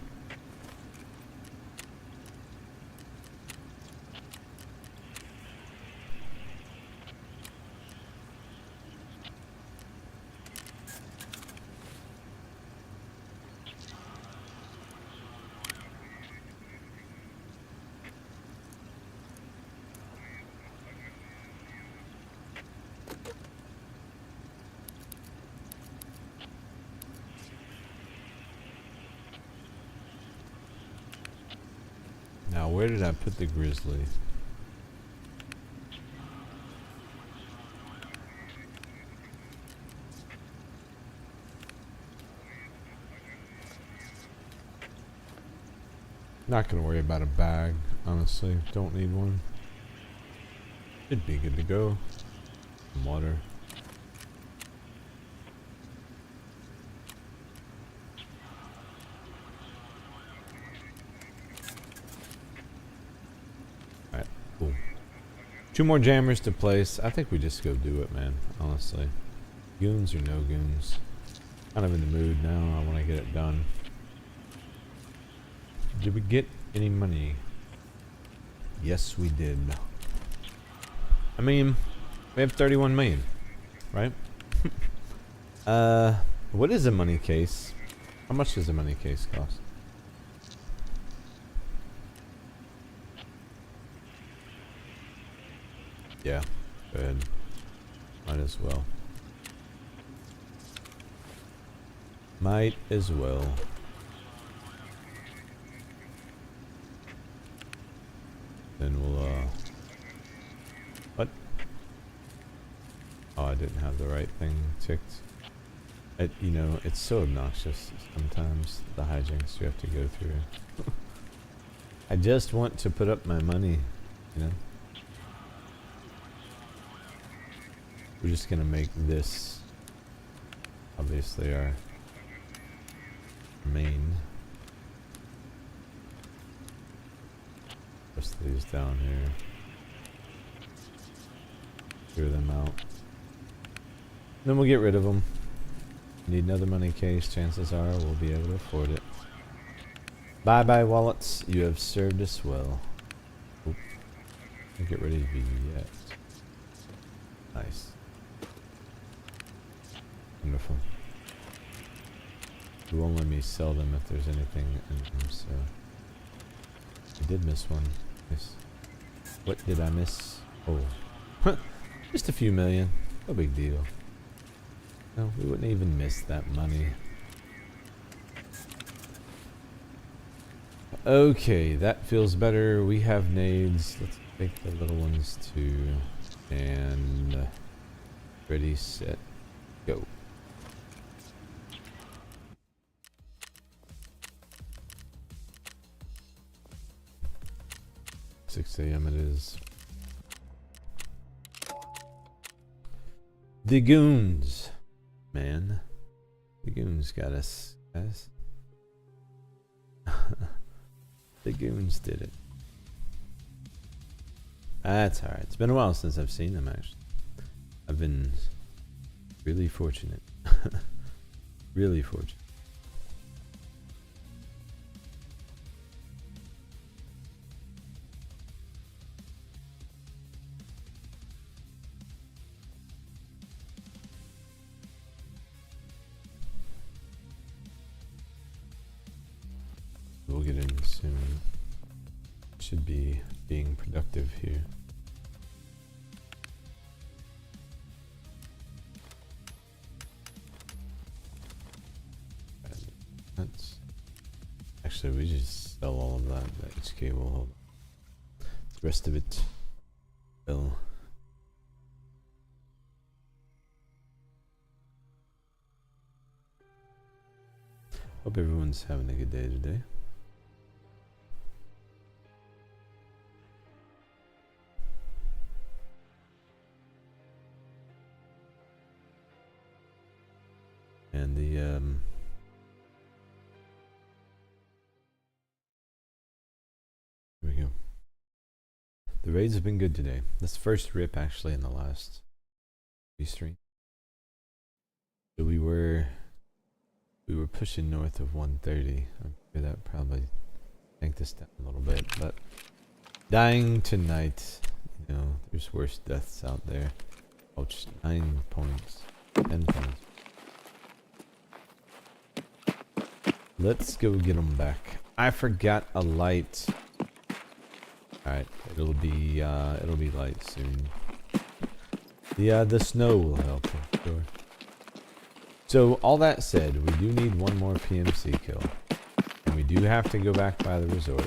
[SPEAKER 1] Now, where did I put the grizzly? Not gonna worry about a bag, honestly. Don't need one. Should be good to go. Some water. Alright, cool. 2 more jammers to place. I think we just go do it, man, honestly. Goons or no goons. Kind of in the mood now. I want to get it done. Did we get any money? Yes, we did. I mean, we have 31 million, right? What is a money case? How much does a money case cost? Yeah, good. Might as well. Might as well. Then we'll, what? Oh, I didn't have the right thing ticked. You know, it's so obnoxious sometimes, the hijinks you have to go through. I just want to put up my money, you know? We're just gonna make this, obviously, our main. Press these down here. Clear them out. Then we'll get rid of them. Need another money case, chances are we'll be able to afford it. Bye bye wallets, you have served us well. Oop. Can't get rid of you yet. Nice. Wonderful. It won't let me sell them if there's anything in them, so. I did miss one. Nice. What did I miss? Oh. Just a few million. No big deal. No, we wouldn't even miss that money. Okay, that feels better. We have nades. Let's take the little ones too. And ready, set, go. 6 a.m. it is. The goons. Man. The goons got us, guys. The goons did it. That's alright. It's been a while since I've seen them, actually. I've been really fortunate. Really fortunate. We'll get in soon. Should be being productive here. That's actually, we just sell all of that. The HK will hold. The rest of it will. Hope everyone's having a good day today. And the here we go. The raids have been good today. This first rip actually in the last stream. So we were pushing north of 130. I'm sure that probably tanked us down a little bit, but dying tonight, you know, there's worse deaths out there. Ouch, 9 points, 10 points. Let's go get them back. I forgot a light. Alright, it'll be light soon. The snow will help, I'm sure. So all that said, we do need one more PMC kill. And we do have to go back by the resort.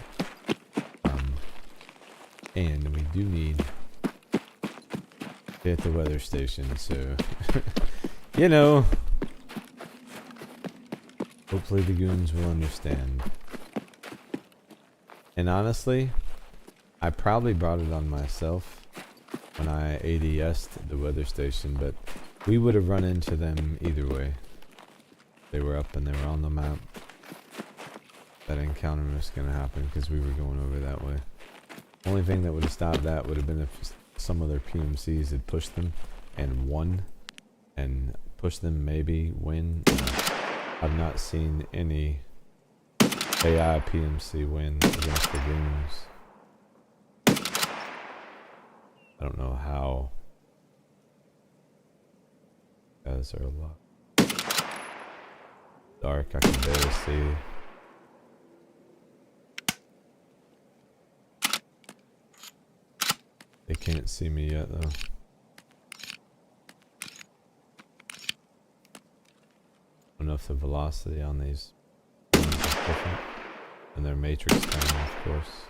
[SPEAKER 1] And we do need to hit the weather station, so you know. Hopefully the goons will understand. And honestly, I probably brought it on myself when I ADS'd the weather station, but we would have run into them either way. They were up and they were on the map. That encounter was going to happen because we were going over that way. Only thing that would have stopped that would have been if some other PMCs had pushed them and won. And pushed them, maybe win. I've not seen any AI PMC win against the goons. I don't know how. Guys are a lot dark, I can barely see. They can't see me yet though. I don't know if the velocity on these is different. And their matrix time, of course.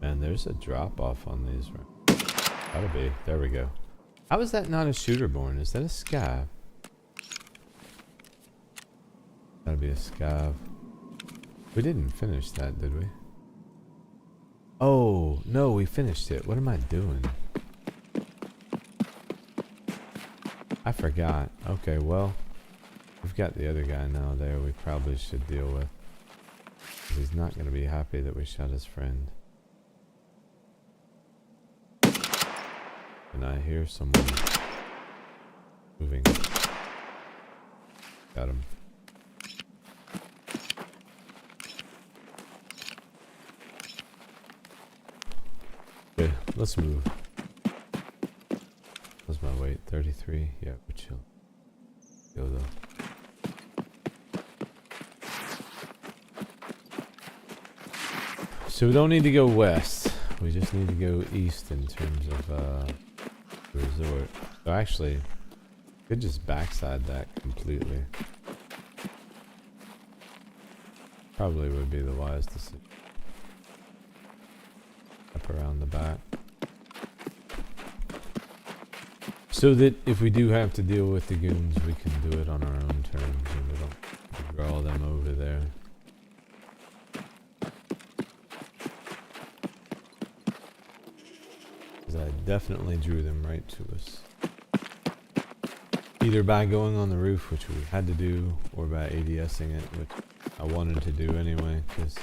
[SPEAKER 1] Man, there's a drop off on these, right? Gotta be. There we go. How is that not a shooter born? Is that a scav? Gotta be a scav. We didn't finish that, did we? Oh, no, we finished it. What am I doing? I forgot. Okay, well, we've got the other guy now there we probably should deal with. He's not going to be happy that we shot his friend. And I hear someone moving. Got him. Okay, let's move. What's my weight? 33? Yeah, we're chill. Go though. So we don't need to go west. We just need to go east in terms of the resort. So actually, could just backside that completely. Probably would be the wise decision. Up around the back. So that if we do have to deal with the goons, we can do it on our own terms and we don't draw them over there. Because I definitely drew them right to us. Either by going on the roof, which we had to do, or by ADSing it, which I wanted to do anyway, because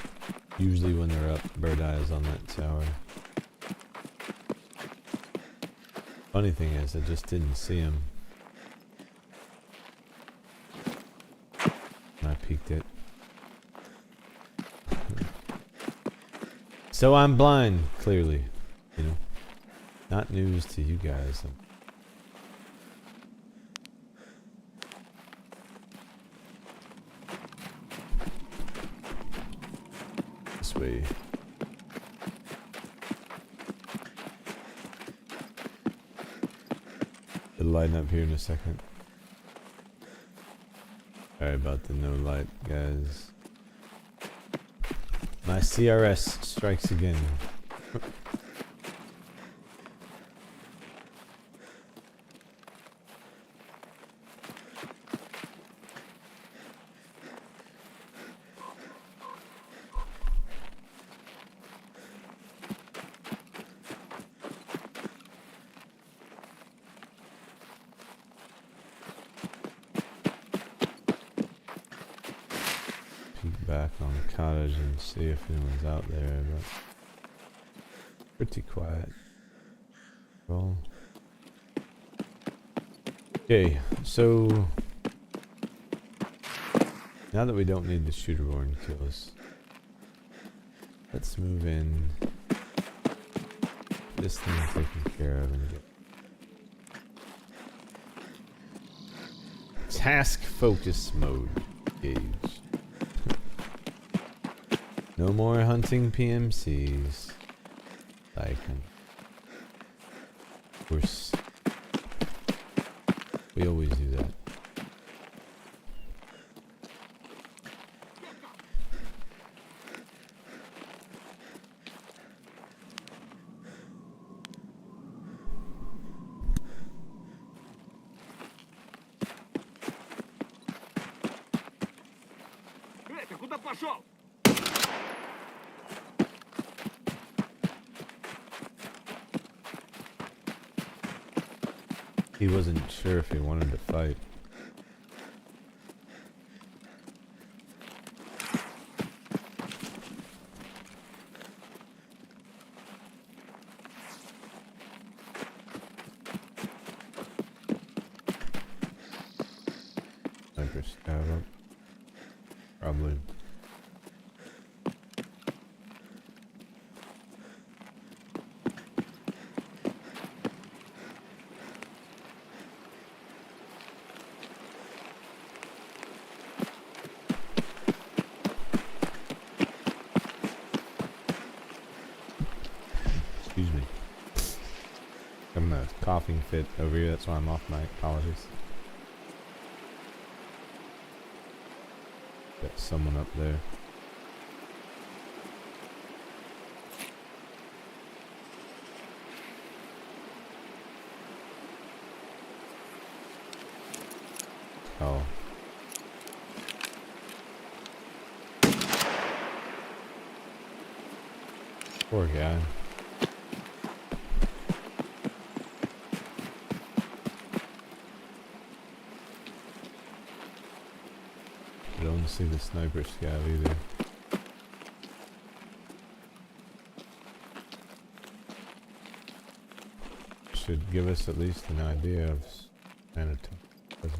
[SPEAKER 1] usually when they're up, bird eye is on that tower. Funny thing is, I just didn't see him. And I peeked it. So I'm blind, clearly. You know, not news to you guys. This way. It'll lighten up here in a second. Sorry about the no light, guys. My CRS strikes again. Back on the cottage and see if anyone's out there, but pretty quiet. Well, okay, so now that we don't need the shooter born to kill us, let's move in. This thing taken care of and get task focus mode gauge. No more hunting PMCs. Like, of course, we always do that.
[SPEAKER 4] Ты куда пошел?
[SPEAKER 1] He wasn't sure if he wanted to fight. Sniper scav up. Probably. fit over here. That's why I'm off mic. Apologies. Got someone up there. Oh. Poor guy. I don't see the sniper scav either. Should give us at least an idea of sanity. The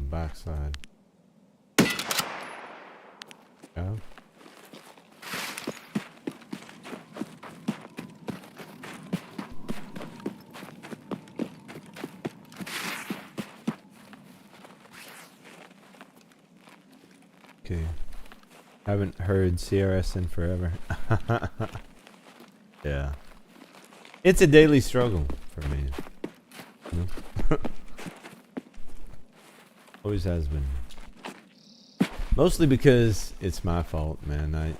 [SPEAKER 1] backside. Yeah. Okay. Haven't heard CRS in forever. Yeah. It's a daily struggle for me. You know? Always has been. Mostly because it's my fault, man.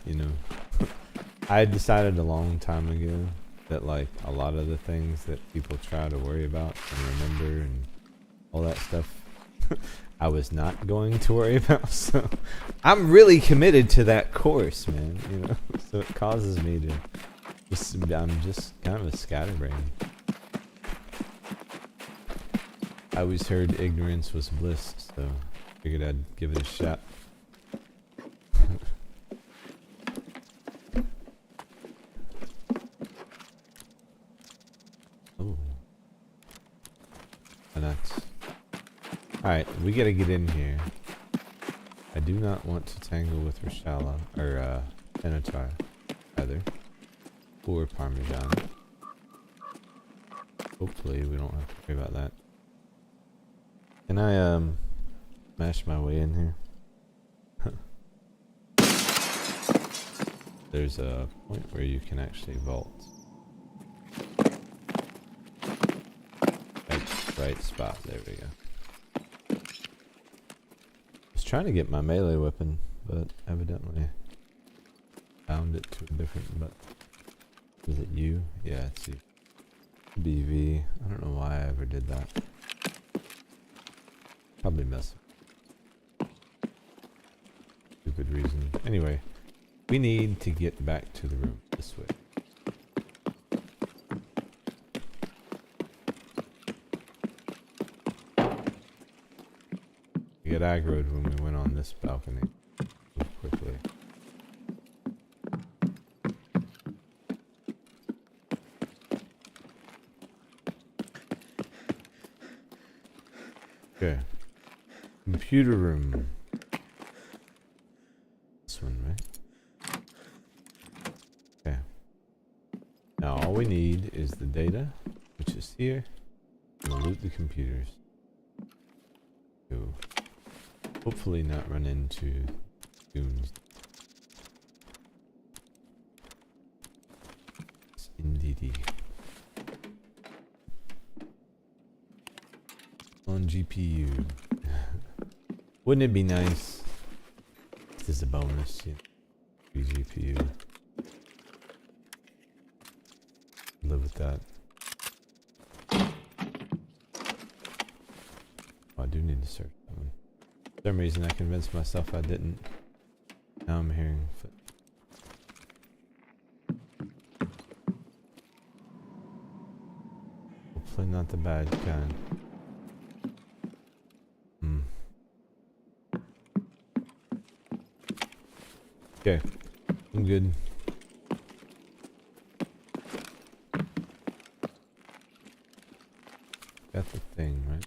[SPEAKER 1] I decided a long time ago that like a lot of the things that people try to worry about and remember and all that stuff I was not going to worry about. So I'm really committed to that course, man, you know. So it causes me to I'm just kind of a scatterbrain. I always heard ignorance was bliss, so figured I'd give it a shot. Oh. Nuts. Alright, we gotta get in here. I do not want to tangle with Rashala, or Benatar, either. Or Parmesan. Hopefully we don't have to worry about that. Can I smash my way in here? There's a point where you can actually vault. Right spot, there we go. I was trying to get my melee weapon, but evidently found it to a different button. Is it you? Yeah, it's you. BV. I don't know why I ever did that. Probably mess. Stupid reason. Anyway, we need to get back to the room this way. We got aggroed when we went on this balcony. Move quickly. Okay. Computer room. This one, right? Okay. Now all we need is the data, which is here. We'll loot the computers. So hopefully not run into goons. Indeedy. On GPU. Wouldn't it be nice? This is a bonus. Yeah. GPU. Live with that. Oh, I do need to search that one. For some reason I convinced myself I didn't. Now I'm hearing foot. Hopefully not the bad kind. Okay, I'm good. Got the thing, right?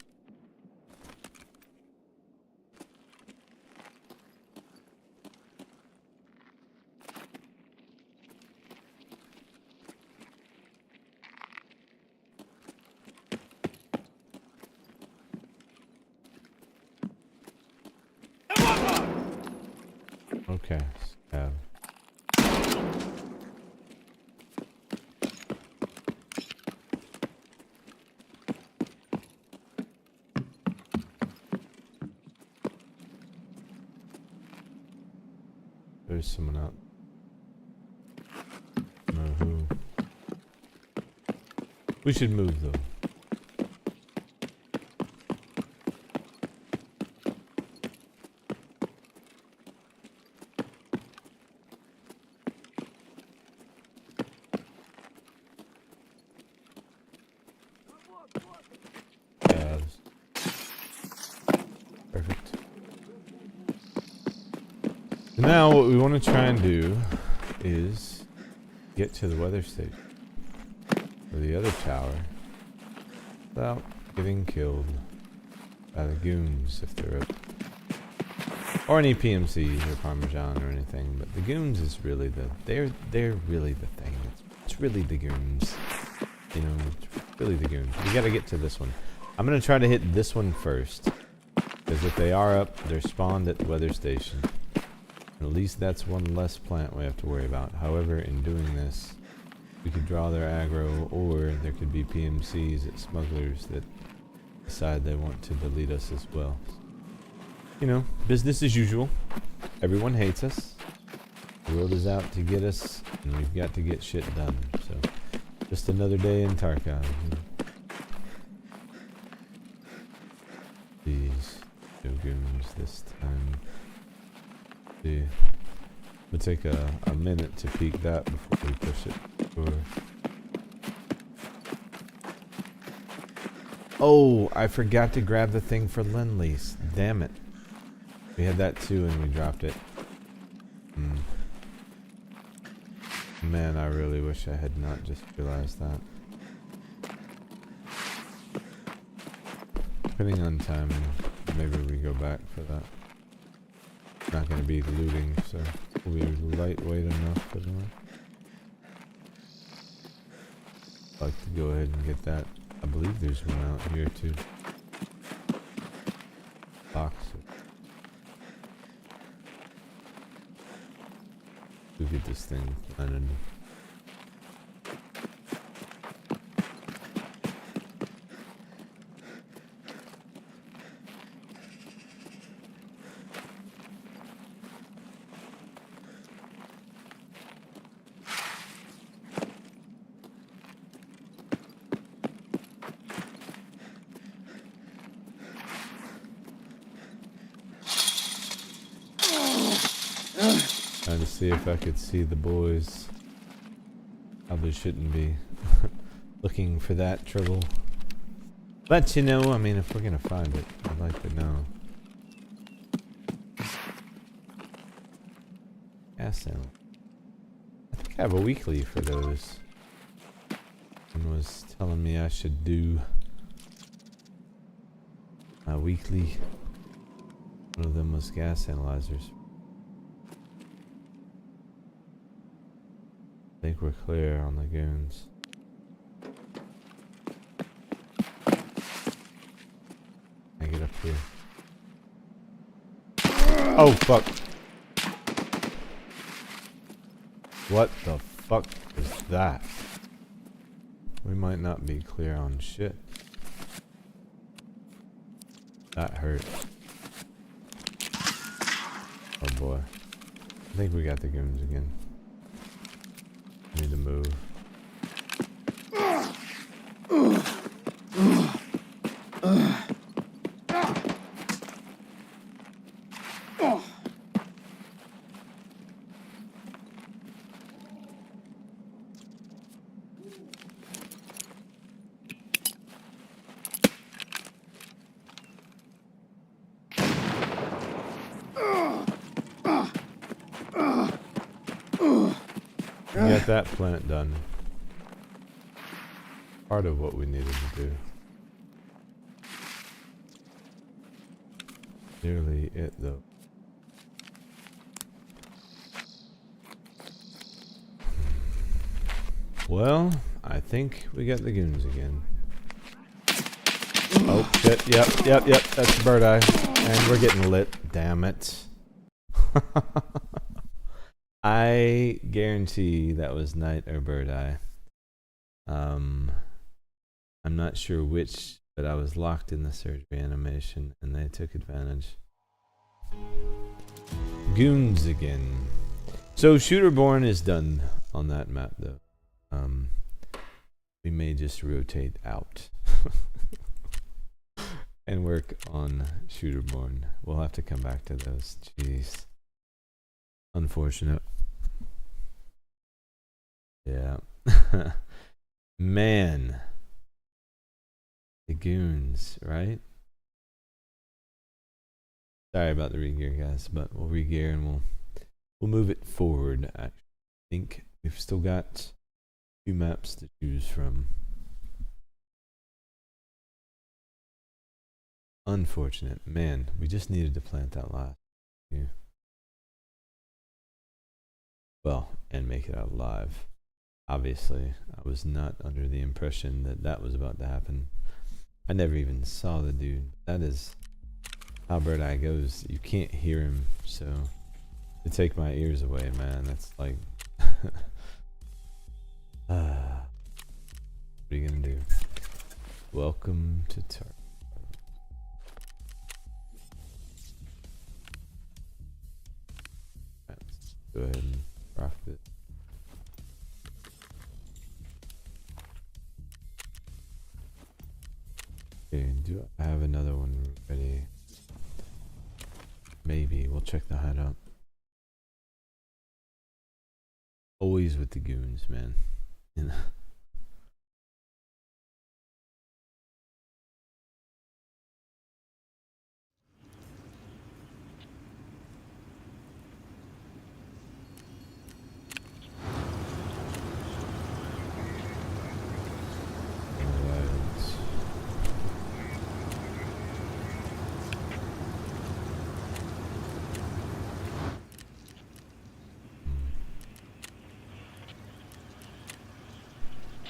[SPEAKER 1] Okay. is someone out. I don't know who. We should move though. Perfect. So now what we want to try and do is get to the weather station. Or the other tower. Without getting killed by the goons if they're up. Or any PMCs or Parmesan or anything. But the goons is really the... They're really the thing. It's really the goons. You know, it's really the goons. We gotta get to this one. I'm gonna try to hit this one first. Because if they are up, they're spawned at the weather station. At least that's one less plant we have to worry about. However, in doing this, we could draw their aggro, or there could be PMCs at smugglers that decide they want to delete us as well. You know, business as usual. Everyone hates us. The world is out to get us, and we've got to get shit done. So, just another day in Tarkov. These no goons this time. See, I'm gonna take a minute to peek that before we push it forward. Oh, I forgot to grab the thing for Lend-Lease. Damn it. We had that too and we dropped it. Man, I really wish I had not just realized that. Depending on timing, maybe we go back for that. Not gonna be looting, so we'll be lightweight enough anyway. I'd like to go ahead and get that. I believe there's one out here too. Box. We'll get this thing planted. Trying to see if I could see the boys. Probably shouldn't be looking for that trouble. But you know, I mean, if we're gonna find it, I'd like to know. Gas ammo. I think I have a weekly for those. Someone was telling me I should do a weekly. One of them was gas analyzers. I think we're clear on the goons. I get up here. Oh fuck! What the fuck is that? We might not be clear on shit. That hurt. Oh boy. I think we got the goons again. Need to move. Get that plant done. Part of what we needed to do. Nearly it though. Well, I think we got the goons again. Oh shit, yep, that's the bird eye. And we're getting lit, damn it. I guarantee that was night or bird eye. I'm not sure which, but I was locked in the surgery animation and they took advantage. Goons again. So Shooterborn is done on that map though. We may just rotate out and work on Shooterborn. We'll have to come back to those. Jeez. Unfortunate. Yeah. Man. The goons, right? Sorry about the regear, guys, but we'll regear and we'll move it forward. I think we've still got 2 maps to choose from. Unfortunate. Man, we just needed to plant that last few. Well, and make it out alive. Obviously, I was not under the impression that that was about to happen. I never even saw the dude. That is how Bird Eye goes. You can't hear him, so to take my ears away, man, that's like what are you gonna do? Welcome to Tarkov. Let's go ahead and rock it. Okay, do I have another one ready? Maybe. We'll check the hideout. Always with the goons, man. You know?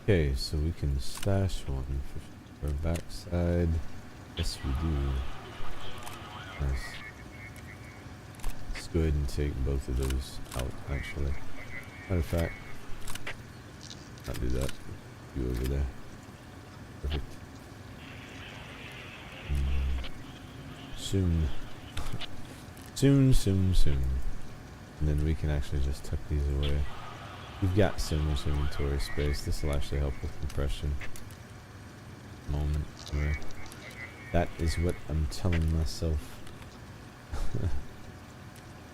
[SPEAKER 1] Okay, so we can stash one for our backside. Yes, we do. Nice. Let's go ahead and take both of those out, actually. Matter of fact, not do that. You over there. Perfect. Soon. Soon. And then we can actually just tuck these away. We've got so much inventory space. This will actually help with compression. Moment. Where that is what I'm telling myself.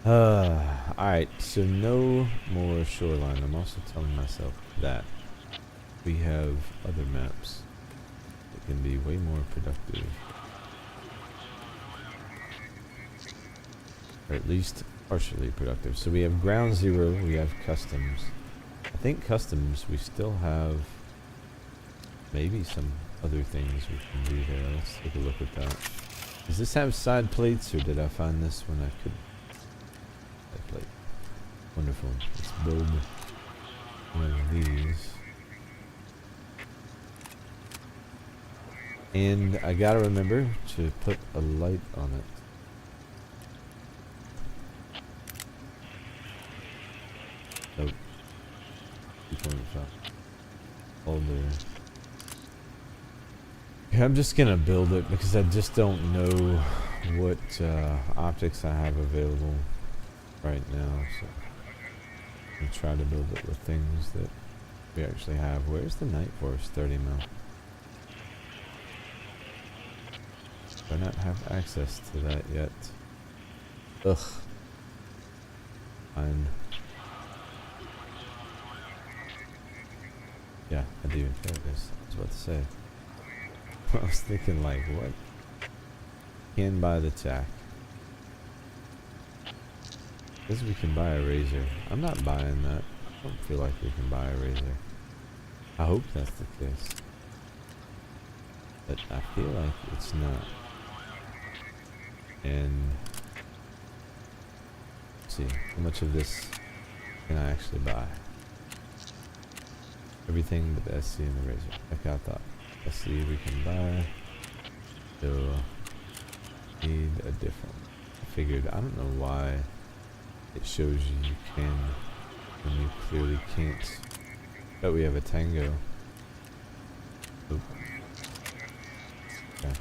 [SPEAKER 1] Alright, so no more shoreline. I'm also telling myself that we have other maps that can be way more productive. Or at least partially productive. So we have ground zero, we have customs. I think customs, we still have maybe some other things we can do there. Let's take a look at that. Does this have side plates, or did I find this when I could? Side plate. Wonderful. Let's build one of these. And I gotta remember to put a light on it. Nope. 2.5. Older. Okay, I'm just gonna build it because I just don't know what optics I have available right now. So I'm gonna try to build it with things that we actually have. Where's the Night Force 30 mil? Do I not have access to that yet? Ugh. Fine. Yeah, I do. There it is. I was about to say. I was thinking, like, what? Can buy the tack. Says we can buy a razor. I'm not buying that. I don't feel like we can buy a razor. I hope that's the case. But I feel like it's not. And let's see, how much of this can I actually buy? Everything but the SC and the razor. Check out that. SC we can buy. So need a different. I figured, I don't know why it shows you can when you clearly can't. But we have a tango. Oop. Okay.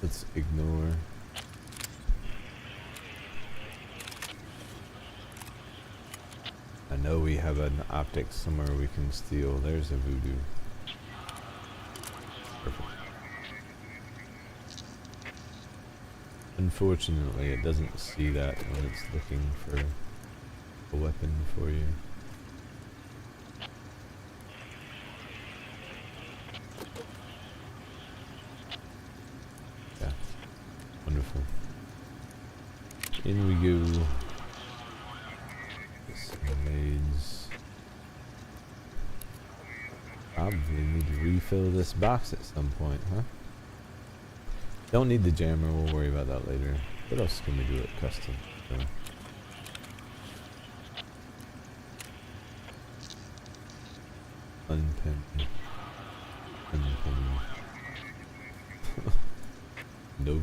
[SPEAKER 1] Let's ignore know we have an optic somewhere we can steal. There's a voodoo. Perfect. Unfortunately, it doesn't see that when it's looking for a weapon for you. Yeah, wonderful. In we go. Grenades. Probably need to refill this box at some point, huh? Don't need the jammer, we'll worry about that later. What else can we do at custom? So. Unpin. Unpin. Nope.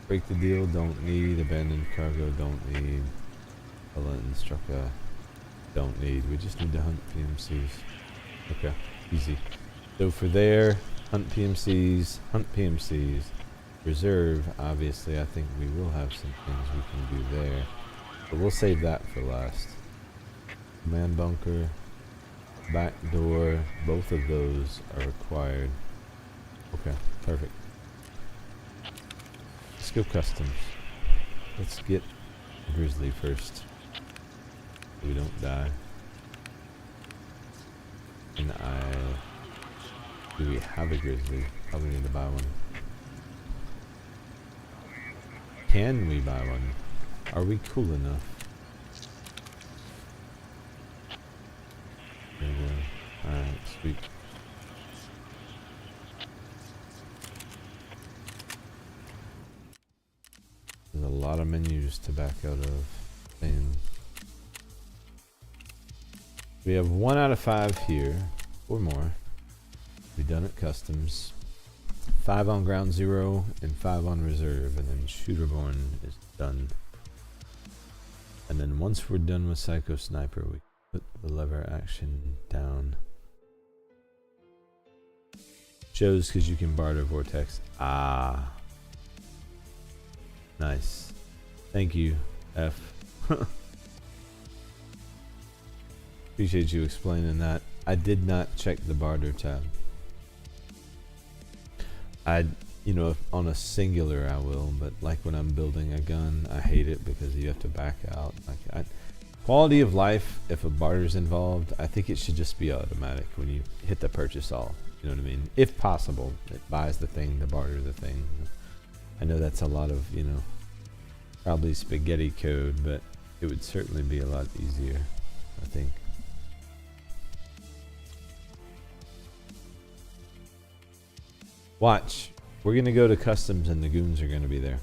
[SPEAKER 1] Break the deal, don't need. Abandoned cargo, don't need. Instructor, don't need. We just need to hunt PMCs. Okay, easy. So for there, hunt PMCs, reserve, obviously I think we will have some things we can do there. But we'll save that for last. Command bunker, back door, both of those are required. Okay, perfect. Let's go customs. Let's get Grizzly first. So we don't die. And do we have a Grizzly? Probably need to buy one. Can we buy one? Are we cool enough? There we go. Alright, sweet. There's a lot of menus to back out of. And we have 1 out of 5 here, or more. We've done at customs. 5 on ground zero and 5 on reserve, and then shooterborn is done. And then once we're done with psycho sniper, we put the lever action down. Shows because you can barter vortex. Ah, nice. Thank you, F. Appreciate you explaining that. I did not check the barter tab. You know, on a singular I will, but like when I'm building a gun, I hate it because you have to back out. Like quality of life, if a barter's involved, I think it should just be automatic when you hit the purchase all. You know what I mean? If possible, it buys the thing, the barter the thing. I know that's a lot of, you know, probably spaghetti code, but it would certainly be a lot easier, I think. Watch. We're going to go to customs and the goons are going to be there.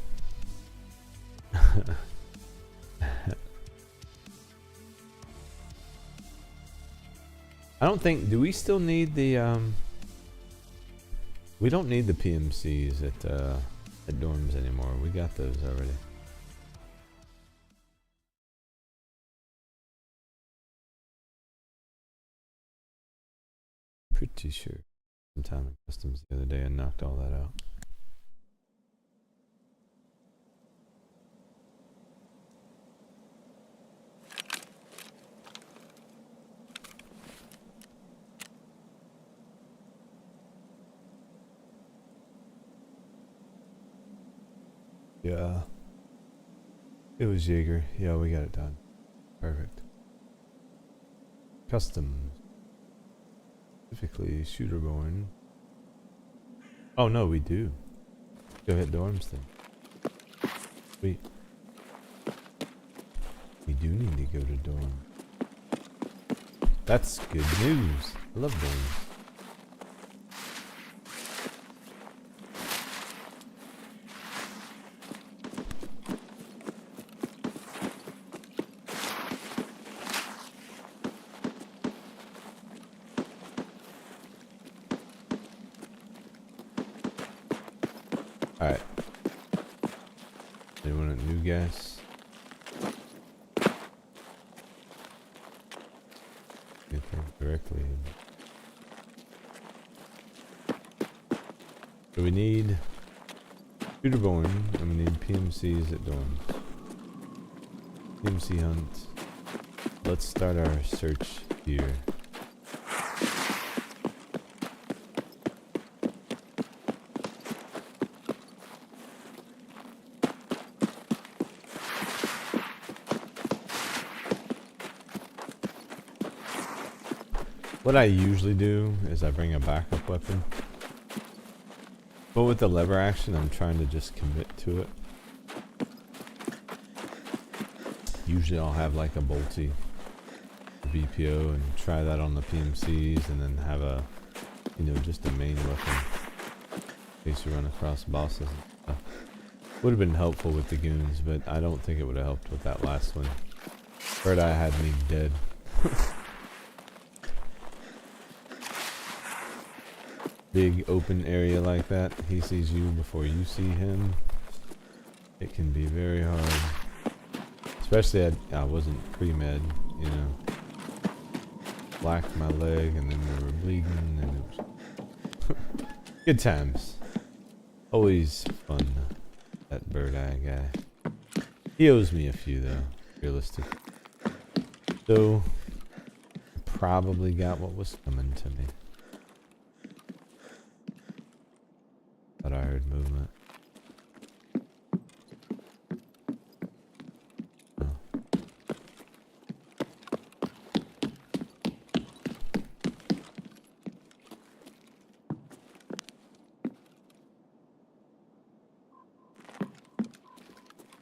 [SPEAKER 1] I don't think... Do we still need the... we don't need the PMCs at dorms anymore. We got those already. Pretty sure. Sometime in customs the other day and knocked all that out. Yeah. It was Jaeger. Yeah, we got it done. Perfect. Customs. Specifically shooterborn. Oh no, we do. Go hit dorms then. We do need to go to dorm. That's good news. I love dorms. Alright. Anyone at new gas? Anything directly. So we need shooterborn and we need PMCs at dorms. PMC hunt. let's start our search here. What I usually do is I bring a backup weapon. But with the lever action, I'm trying to just commit to it. Usually I'll have like a bolty VPO and try that on the PMCs, and then have a, you know, just a main weapon in case you run across bosses and stuff. Would have been helpful with the goons, but I don't think it would have helped with that last one. Bird Eye had me dead. Big open area like that, he sees you before you see him. It can be very hard. Especially I wasn't pre-med, you know. Blacked my leg and then we were bleeding, and it was good times. Always fun, that Bird Eye guy. He owes me a few though, realistic. So, probably got what was coming to me. Thought I heard movement. Oh.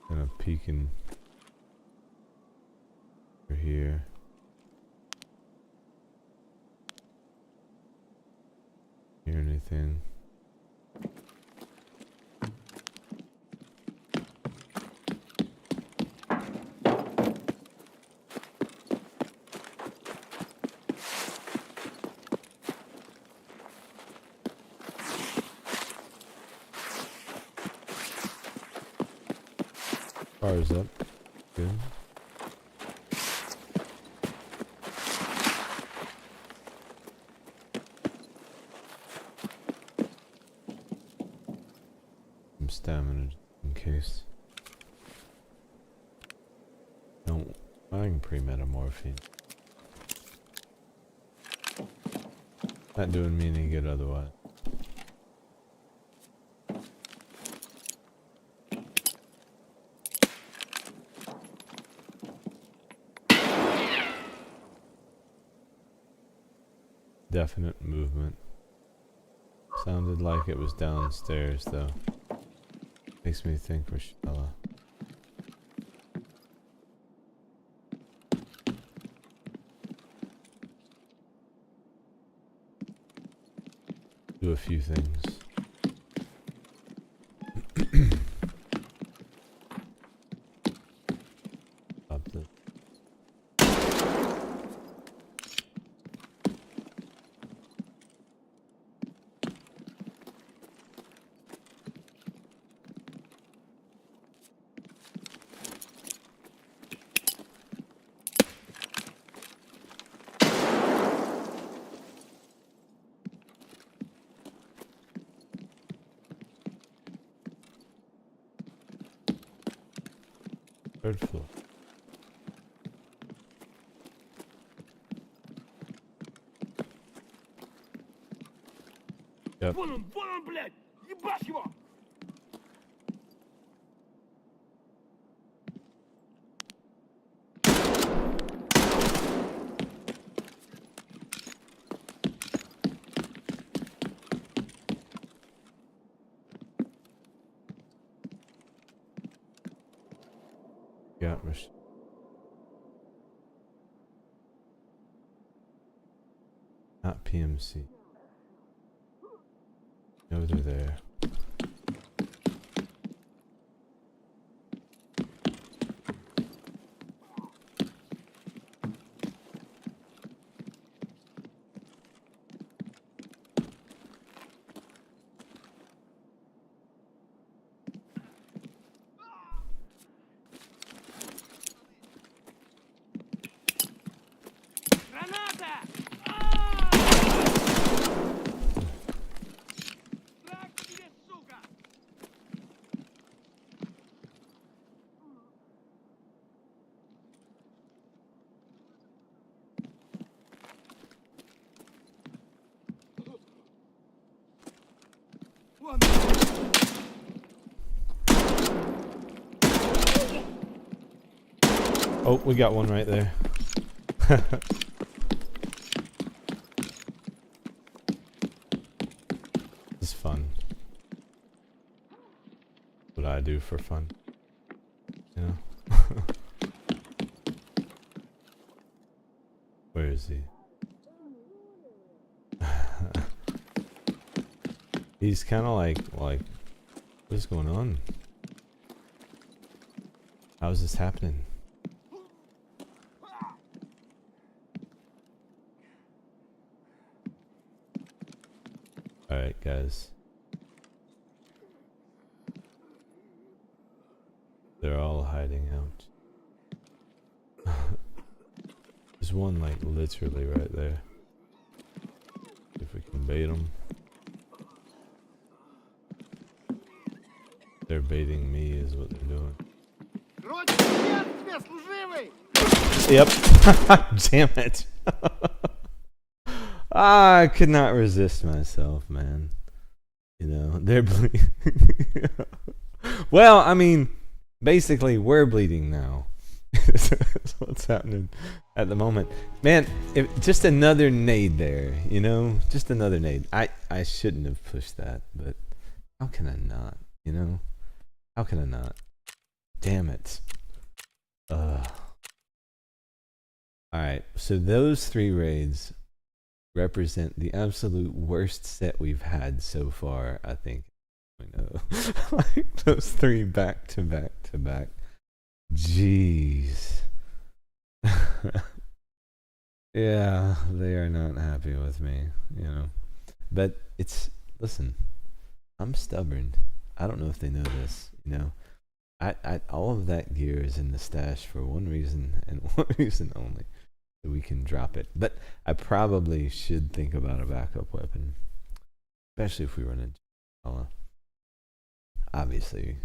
[SPEAKER 1] Kind of peeking over here. Hear anything? Car's up. Good. Some stamina in case. Don't. I can pre-metamorphine. Not doing me any good otherwise. Definite movement. Sounded like it was downstairs though. Makes me think we're Shella. Do a few things. Stop this. Third floor. Yep.
[SPEAKER 4] Вон он, блядь! Ебашь его!
[SPEAKER 1] Got me. Not PMC. No, they're there.
[SPEAKER 4] Трак тебе!
[SPEAKER 1] Oh, we got one right there. This is fun. What I do for fun. You know? Where is he? He's kind of like, what is going on? How is this happening? Alright, guys. They're all hiding out. There's one like literally right there. If we can bait them. They're baiting me is what they're doing. Yep. Damn it. I could not resist myself, man. You know, they're bleeding. Well, I mean, basically, we're bleeding now. That's what's happening at the moment. Man, just another nade there, you know? Just another nade. I shouldn't have pushed that, but how can I not, you know? How can I not? Damn it. Alright, so those 3 raids represent the absolute worst set we've had so far, I think. I know. Like those 3 back to back to back. Jeez. Yeah, they are not happy with me, you know. But listen, I'm stubborn. I don't know if they know this, you know. I all of that gear is in the stash for one reason and one reason only. So we can drop it. But I probably should think about a backup weapon. Especially if we run into Kappa. Obviously,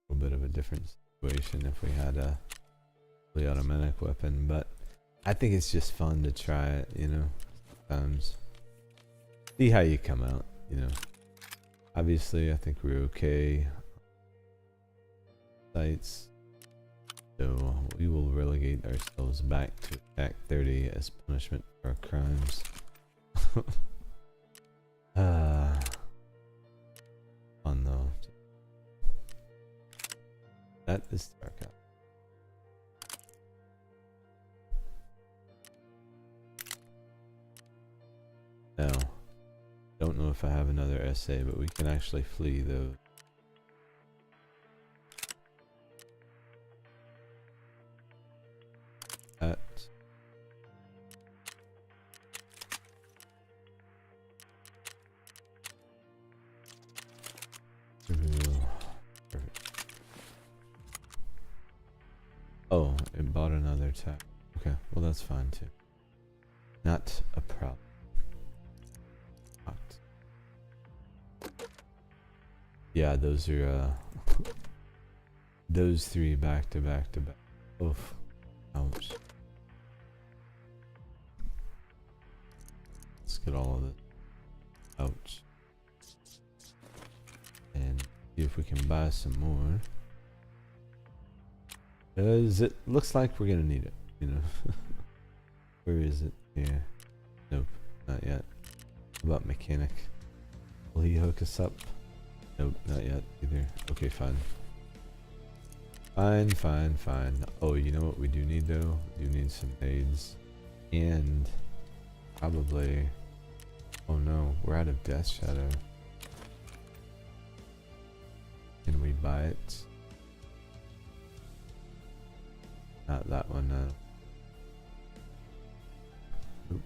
[SPEAKER 1] a little bit of a different situation if we had a fully automatic weapon, but I think it's just fun to try it, you know, sometimes. See how you come out, you know. Obviously, I think we're okay. Sites. So we will relegate ourselves back to attack 30 as punishment for our crimes. Fun though. That is Tarkov. Now, don't know if I have another essay, but we can actually flee though. That. Perfect. Oh, it bought another tab. Okay, well that's fine too. Not a problem. Locked. Yeah, those are those 3 back to back to back. Oof. Ouch. Let's get all of it. Ouch. And see if we can buy some more. Because it looks like we're gonna need it, you know. Where is it? Here. Nope, not yet. How about mechanic? Will he hook us up? Nope, not yet either. Okay, fine. Fine. Oh, you know what we do need though? We do need some aids. And probably... Oh no, we're out of Death Shadow. Can we buy it? Not that one, no. Nope.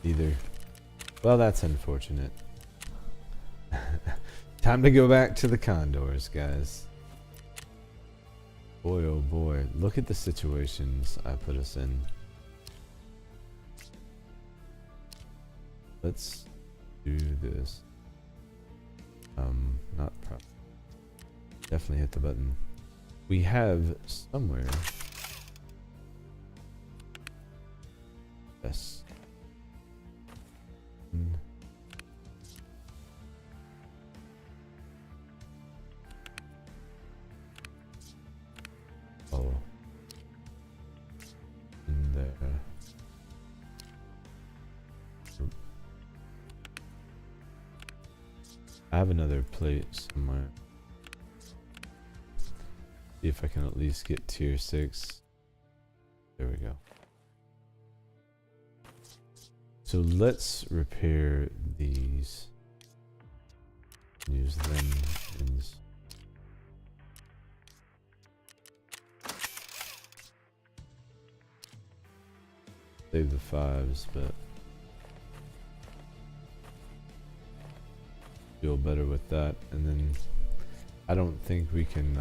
[SPEAKER 1] Either. Well, that's unfortunate. Time to go back to the Condors, guys. Boy, oh boy. Look at the situations I put us in. Let's do this. Not probably. Definitely hit the button. We have somewhere. Yes. Oh, I have another plate somewhere. See if I can at least get tier 6. There we go. So let's repair these. Use them in. Save the 5s, but feel better with that. And then I don't think we can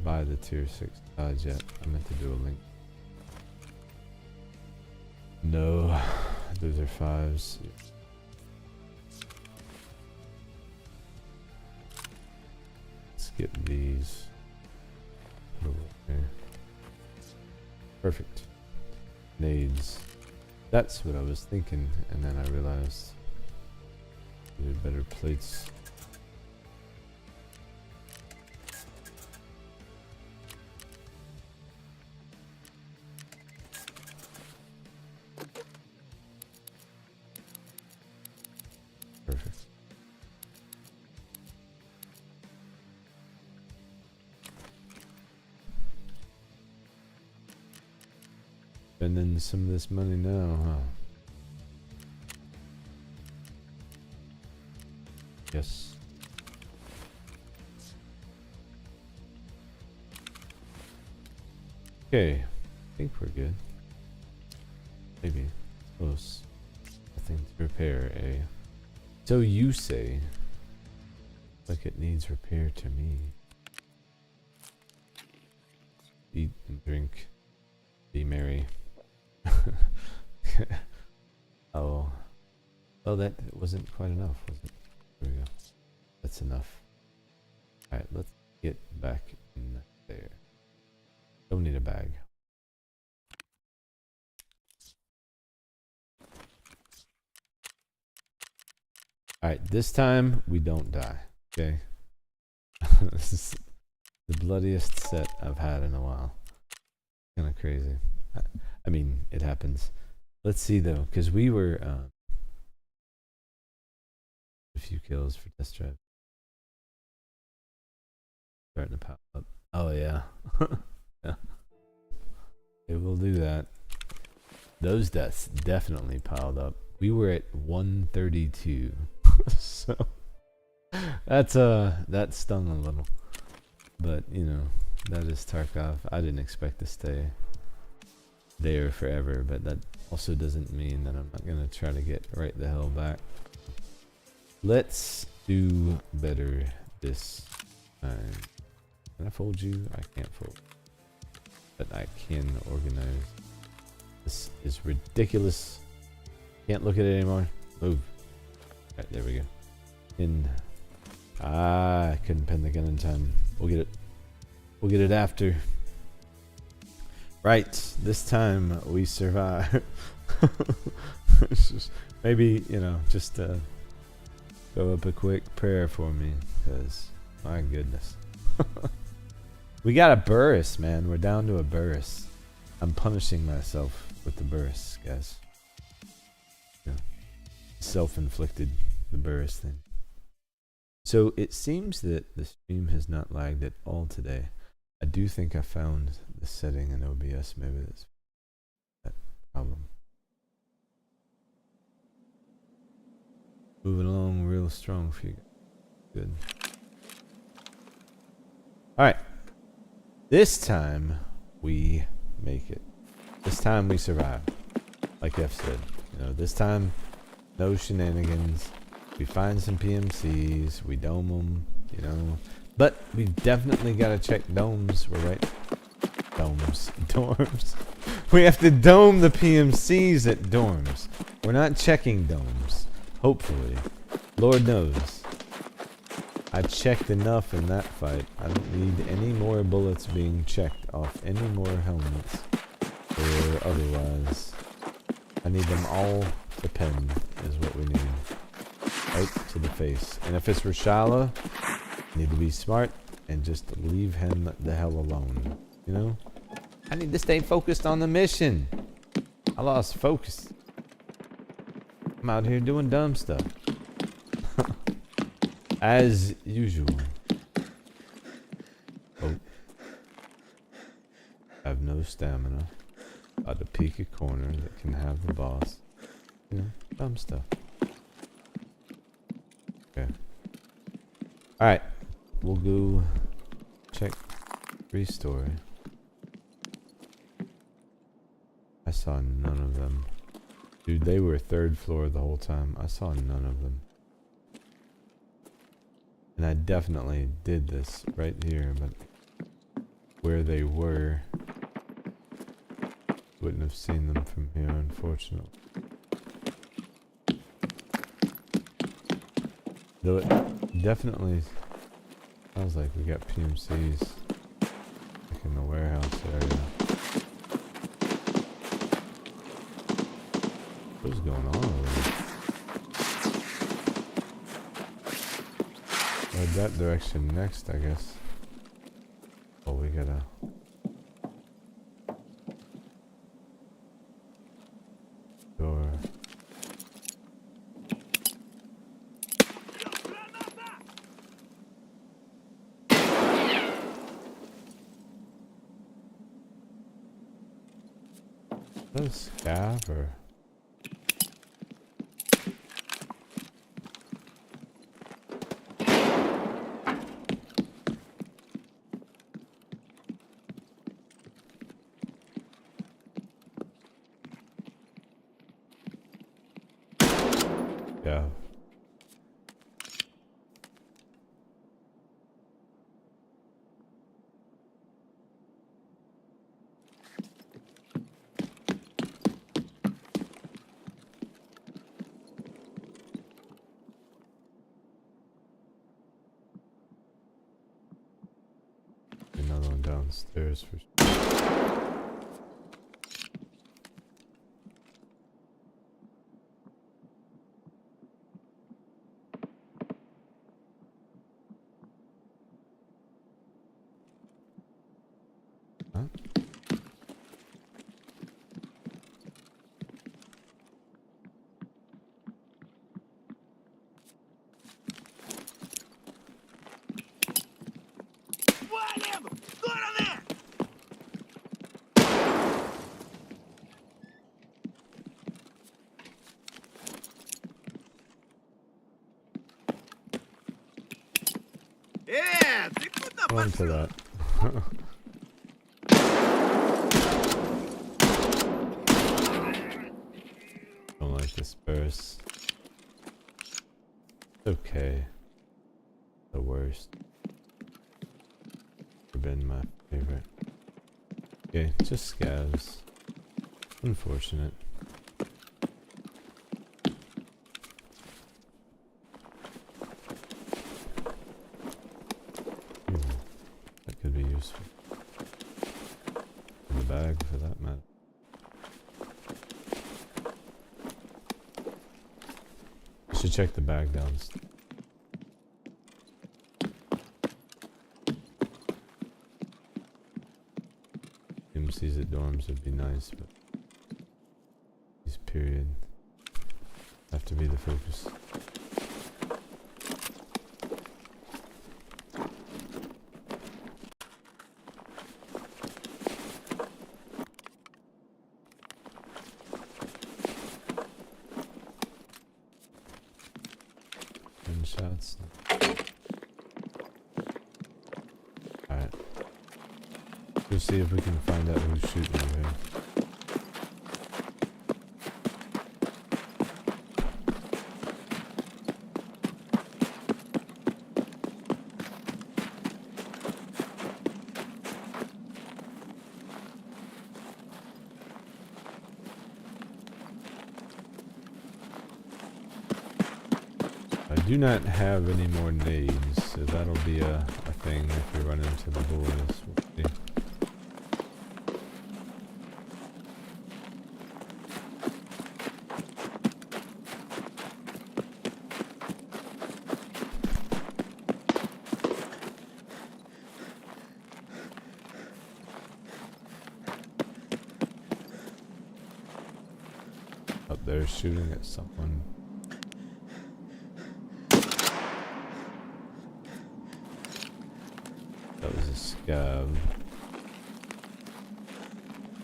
[SPEAKER 1] buy the tier 6 sides yet. I meant to do a link. No, those are 5s. Let's get these. Put over there. Perfect. Nades. That's what I was thinking, and then I realized needed better plates. Perfect. Spending some of this money now, huh? Yes. Okay, I think we're good. Maybe. Close. Nothing to repair, eh? So you say. Like it needs repair to me. Eat and drink. Be merry. Oh. Oh, that wasn't quite enough, was it? There we go. That's enough. Alright, let's get back in there. Don't need a bag. Alright, this time we don't die. Okay? This is the bloodiest set I've had in a while. Kinda crazy. I mean, it happens. Let's see though, because we were a few kills for test drive. Starting to pop up. Oh yeah. Yeah. It will do that. Those deaths definitely piled up. We were at 132. So that's that stung a little. But you know, that is Tarkov. I didn't expect to stay there forever, but that also doesn't mean that I'm not gonna try to get right the hell back. Let's do better this time. Can I fold you? I can't fold. But I can organize. This is ridiculous. Can't look at it anymore. Move. Alright, there we go. In. Ah, I couldn't pen the gun in time. We'll get it. We'll get it after. Right, this time we survive. Maybe, you know, just go up a quick prayer for me, because my goodness. We got a burris, man. We're down to a burris. I'm punishing myself with the burris, guys. Yeah. Self-inflicted, the burris thing. So it seems that the stream has not lagged at all today. I do think I found the setting in OBS. Maybe that's that problem. Moving along real strong for you. Good. Alright. This time we make it. This time we survive. Like F said. You know, this time no shenanigans. We find some PMCs. We dome them. You know. But we've definitely got to check domes. We're right. Domes. Dorms. We have to dome the PMCs at dorms. We're not checking domes. Hopefully. Lord knows. I checked enough in that fight. I don't need any more bullets being checked off any more helmets. Or otherwise. I need them all to pen is what we need. Right to the face. And if it's Rashala, need to be smart and just leave him the hell alone. You know? I need to stay focused on the mission. I lost focus. I'm out here doing dumb stuff. As usual. Oh. I have no stamina. About to peek a corner that can have the boss. You know, dumb stuff. Okay. Alright. We'll go check restore. I saw none of them. Dude, they were third floor the whole time. I saw none of them. And I definitely did this right here, but where they were, wouldn't have seen them from here, unfortunately. Though it definitely sounds like we got PMCs like in the warehouse area. What's going on over there? Head that direction next, I guess. Oh, we gotta... door. Is that a scav or... Yeah. Another one downstairs for sure. Huh?
[SPEAKER 4] Валим! В стороны! Ты куда
[SPEAKER 1] Run to
[SPEAKER 4] пошел?
[SPEAKER 1] that. Don't like this burst. It's okay. The worst. Never been my favorite. Okay, just scavs. Unfortunate. That could be useful. In the bag for that matter. I should check the bag downstairs. MCs at dorms would be nice, but these period have to be the focus. Gunshots. Alright. We'll see if we can find out who's shooting over here. I do not have any more nades, so that'll be a thing if we run into the boys. We'll see. Up there shooting at someone. That was a scav.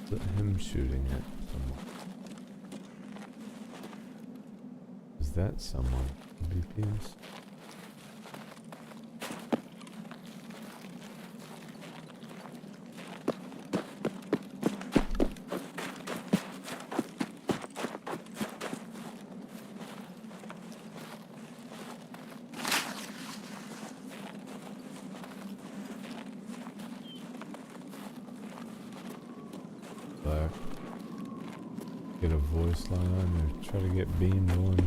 [SPEAKER 1] Is that him shooting at someone? Is that someone? BPS? Get a voice line or try to get beamed on.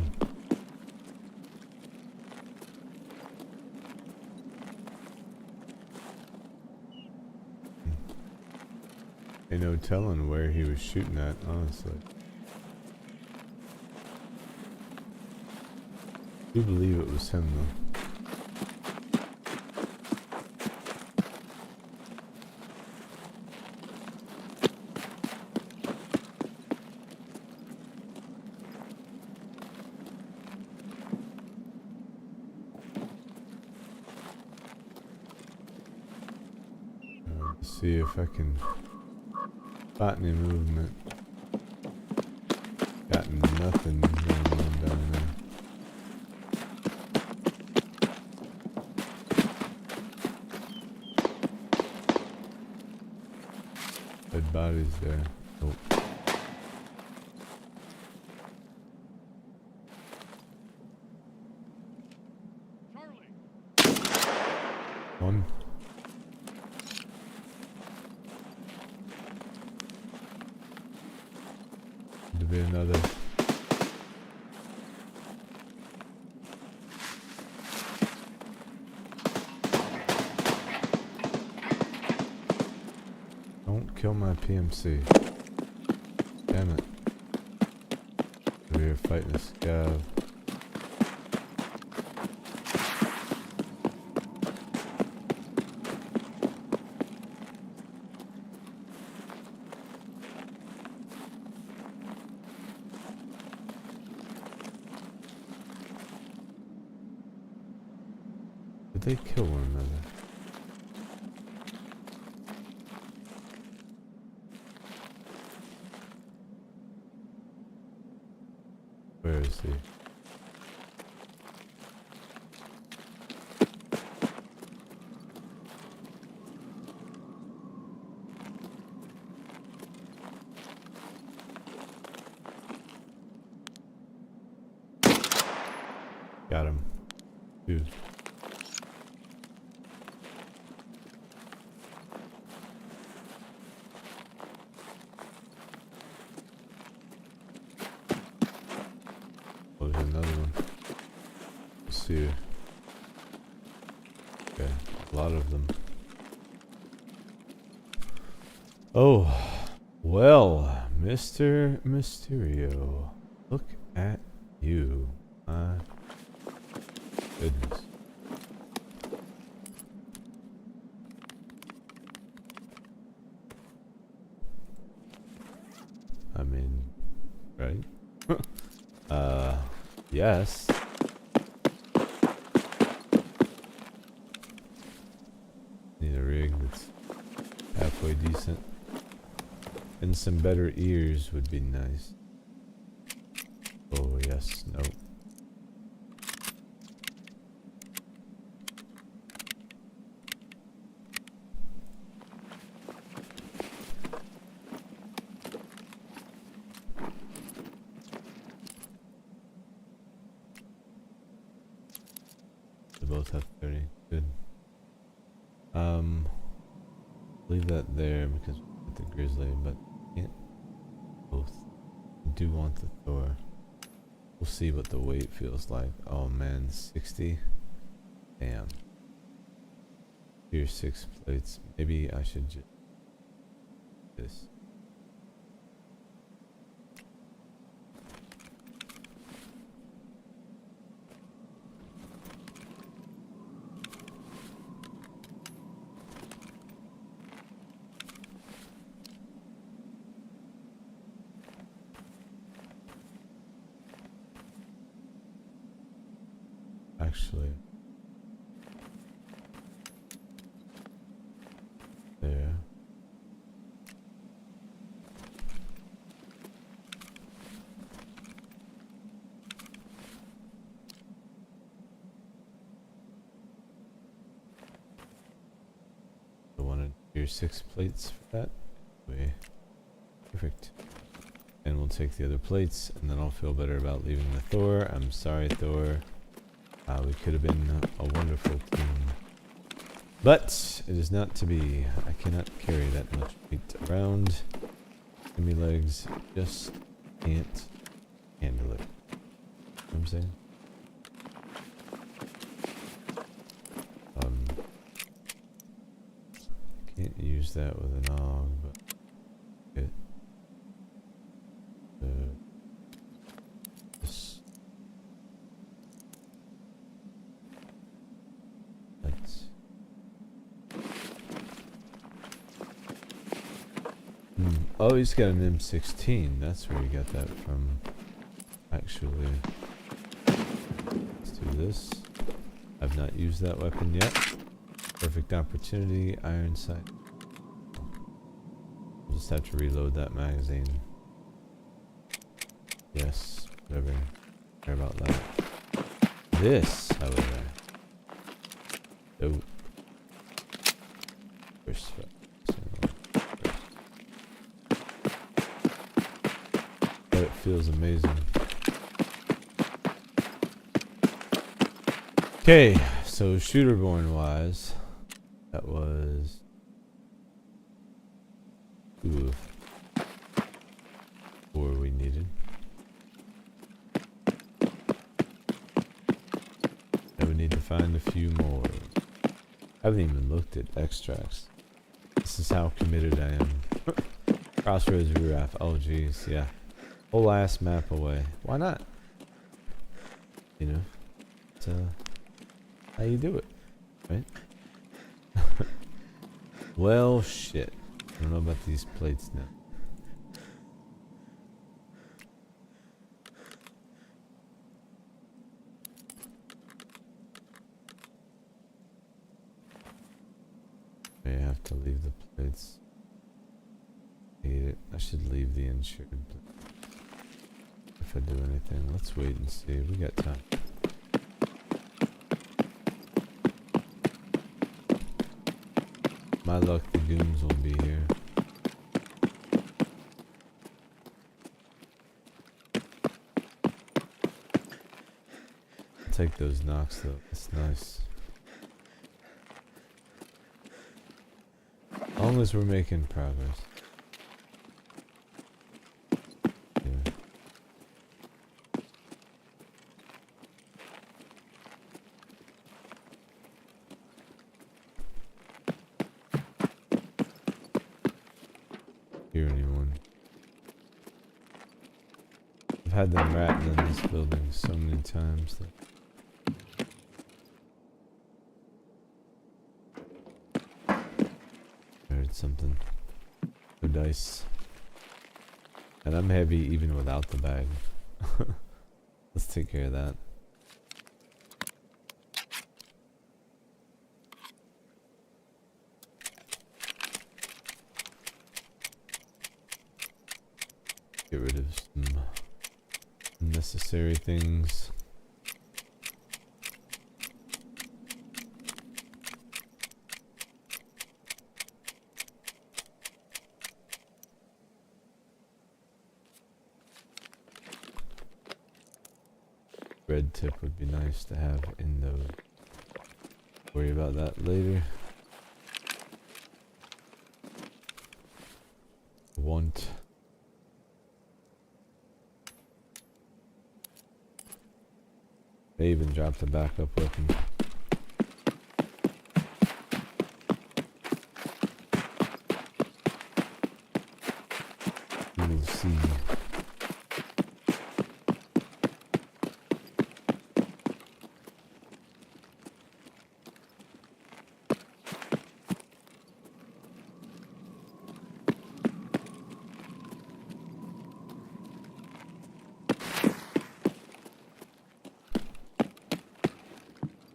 [SPEAKER 1] Ain't no telling where he was shooting at, honestly. I do believe it was him though. See if I can spot any movement. Got nothing going on down there. Dead bodies there. Oh. One. To be another. Don't kill my PMC. Damn it. We're here fighting a scav. Did they kill one another? Where is he? Got him. Dude. Oh, there's another one. Let's see. Okay, a lot of them. Oh, well, Mr. Mysterio, look at you. My goodness. I mean, right? Yes. Need a rig that's halfway decent. And some better ears would be nice. Oh, yes, no. They both have 30. Good. Leave that there because with the grizzly, but can't both. Do want the Thor. We'll see what the weight feels like. Oh man, 60. Damn. Here's 6 plates. Maybe I should just this. Actually, Here's 6 plates for that. Way. Perfect. And we'll take the other plates, and then I'll feel better about leaving the Thor. I'm sorry, Thor. We could have been a wonderful team. But it is not to be. I cannot carry that much weight around. Give me legs. Just can't handle it. You know what I'm saying? Can't use that with an AUG, but it. This. Let's. Oh, he's got an M16. That's where he got that from. Actually, let's do this. I've not used that weapon yet. Perfect opportunity. Iron sight. We'll just have to reload that magazine. Yes, whatever. Care about that. This, however. Oh. First. But it feels amazing. Okay, so shooterborn wise, that was 2 of 4 we needed. And we need to find a few more. I haven't even looked at extracts. This is how committed I am. Crossroads Ruraf. Oh jeez, yeah. Whole ass map away. Why not? You know, it's how you do it, right? Well, shit. I don't know about these plates now. I have to leave the plates. Hate it. I should leave the insured plate. If I do anything, let's wait and see. We got time. My luck, the goons will be here. I'll take those knocks though. That's nice. As long as we're making progress. Yeah. Hear anyone? I've had them ratting in this building so many times that I heard something. No dice. And I'm heavy even without the bag. Let's take care of that. Get rid of some unnecessary things. Red tip would be nice to have in those. Worry about that later. Want. They even dropped a backup weapon. We will see.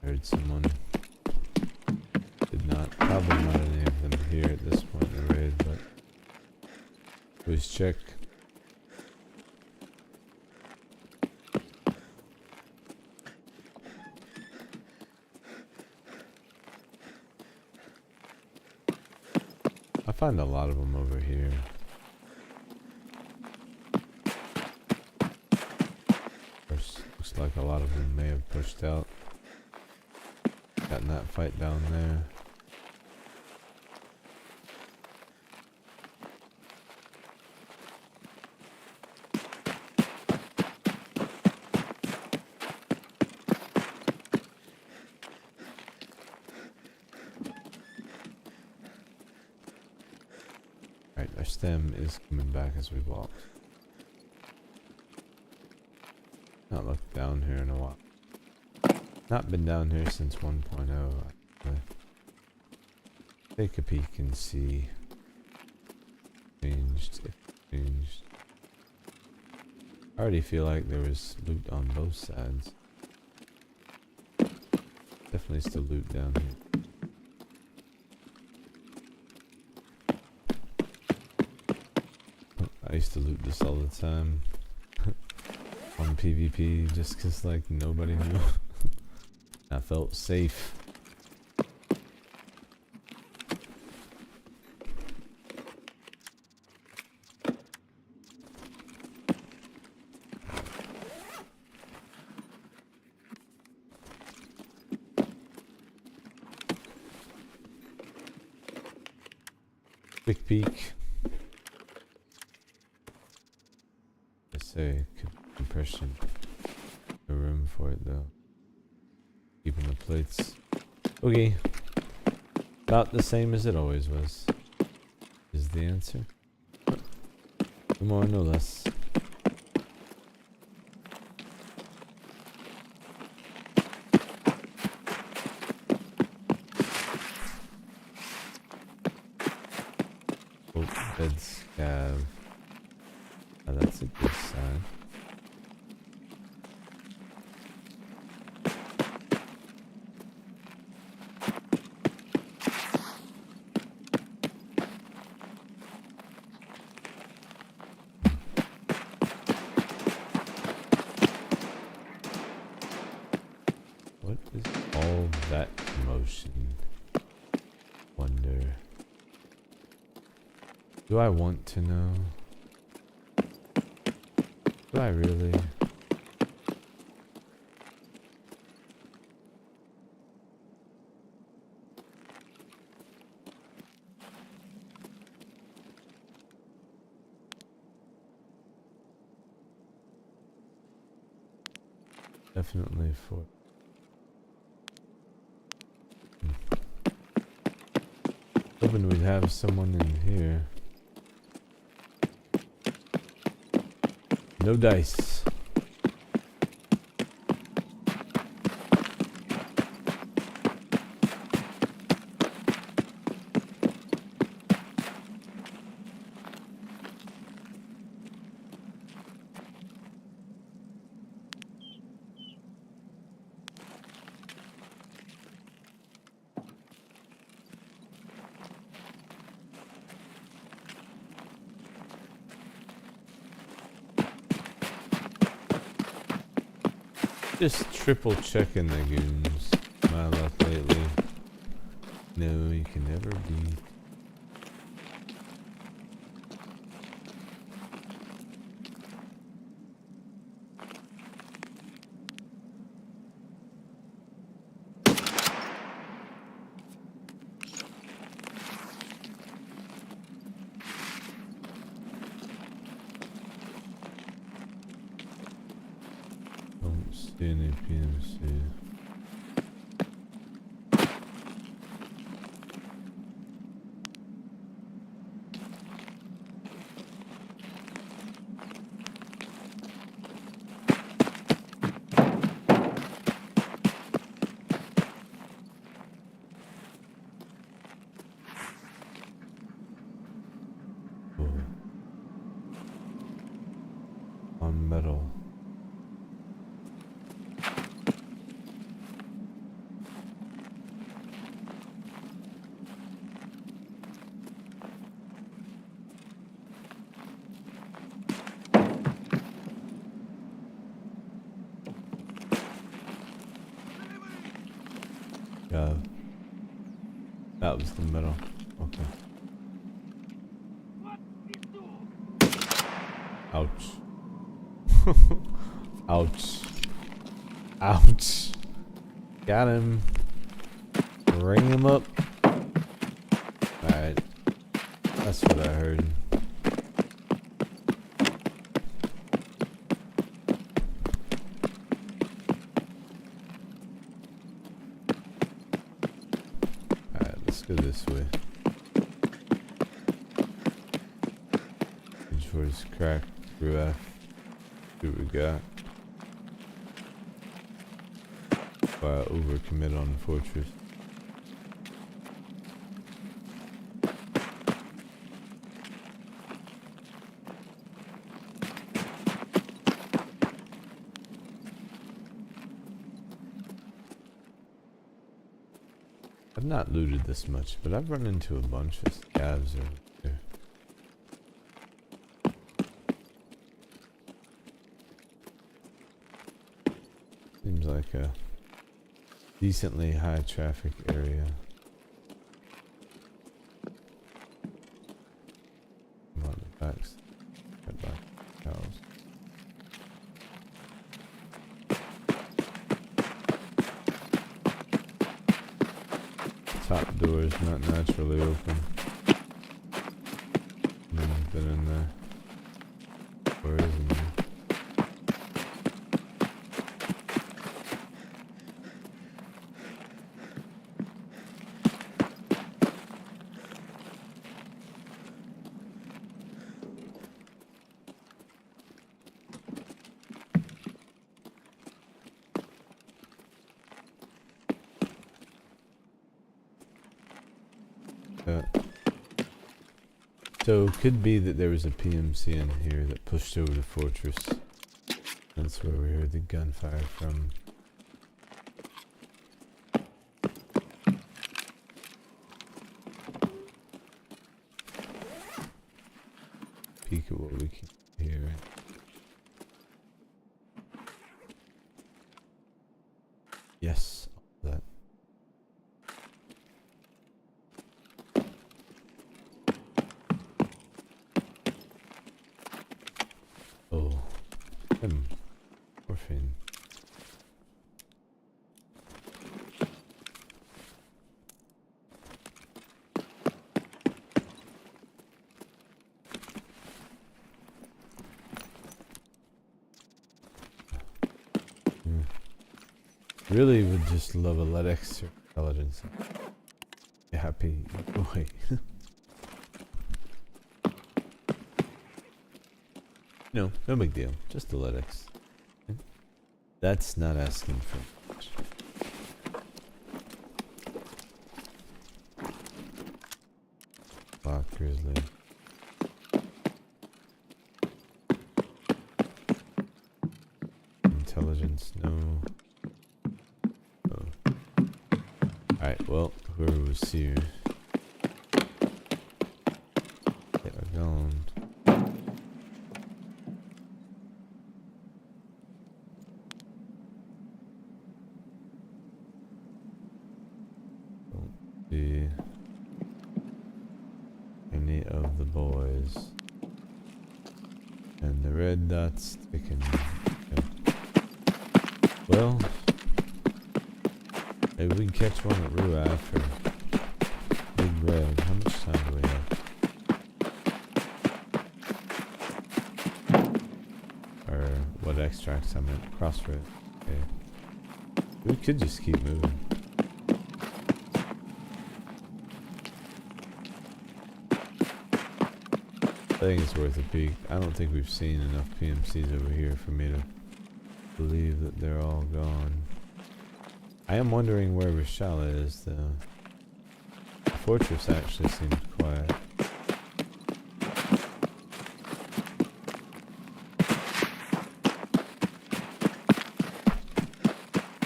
[SPEAKER 1] Heard someone. Did not, probably not any of them here at this point in the raid, but always check. I find a lot of them over here. Looks like a lot of them may have pushed out. Got in that fight down there. Alright, our stem is coming back as we walk. Not looked down here in a while. Not been down here since 1.0. Take a peek and see. Changed. If changed. I already feel like there was loot on both sides. Definitely still loot down here. I used to loot this all the time. On PvP just cause like nobody knew. I felt safe. Quick peek. I say compression. No room for it though. Keeping the plates. Okay. About the same as it always was. Is the answer. No more, no less. Oh, dead scav. Oh, that's a good sign. What is all that commotion? Wonder. Do I want to know? Do I really? Definitely for. Hoping we'd have someone in here. No dice. Just triple checking the goons. My luck lately. No, you can never beat. Don't see any PMC. On metal. Yeah. That was the metal. Okay. Ouch. Ouch. Ouch. Got him. Ring him up. Alright. That's what I heard. Alright, let's go this way. Head towards cracked roof. See what we got. Overcommit on the fortress. I've not looted this much, but I've run into a bunch of scavs over there. Seems like a decently high traffic area. Come on, the backs. Right back. Cows. Top door is not naturally open. Been in there. Where is it? So it could be that there was a PMC in here that pushed over the fortress. That's where we heard the gunfire from. Peek at what we can hear. Yes, that. Morphine. Really would just love a let extra intelligence. Happy boy. No big deal. Just a let X. That's not asking for much. Falc grizzly. Intelligence, no. Oh. Alright, well, whoever was here. They are gone. Any of the boys, and the red dot's ticking. Okay. Well, maybe we can catch one at Ruaf or Big Red. How much time do we have? Or what extracts I'm at? Crossroad. Okay. We could just keep moving. I think it's worth a peek. I don't think we've seen enough PMCs over here for me to believe that they're all gone. I am wondering where Rishala is though. The fortress actually seems quiet.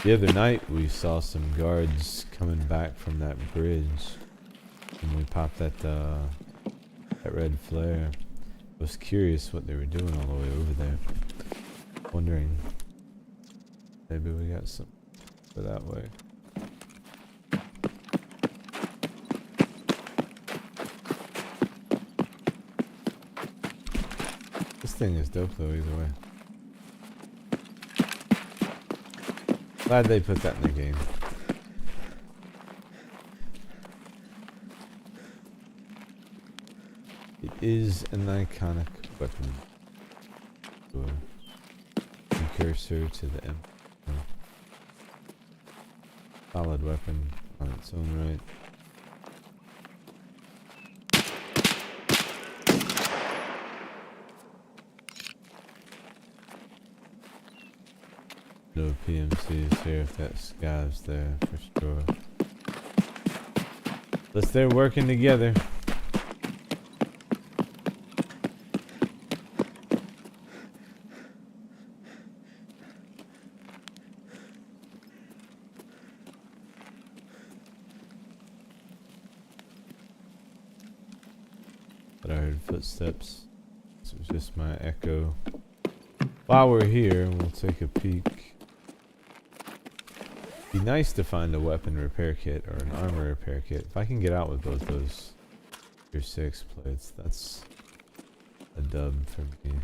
[SPEAKER 1] The other night we saw some guards coming back from that bridge and we popped that red flare. I was curious what they were doing all the way over there. Wondering, maybe we got some for that way. This thing is dope though, either way. Glad they put that in the game. It is an iconic weapon. Precursor to the M. Solid weapon on its own right. No PMCs here if that scav's there for sure. Unless they're working together. But I heard footsteps. This was just my echo. While we're here, we'll take a peek. Be nice to find a weapon repair kit or an armor repair kit. If I can get out with both those tier 6 plates, that's a dub for me.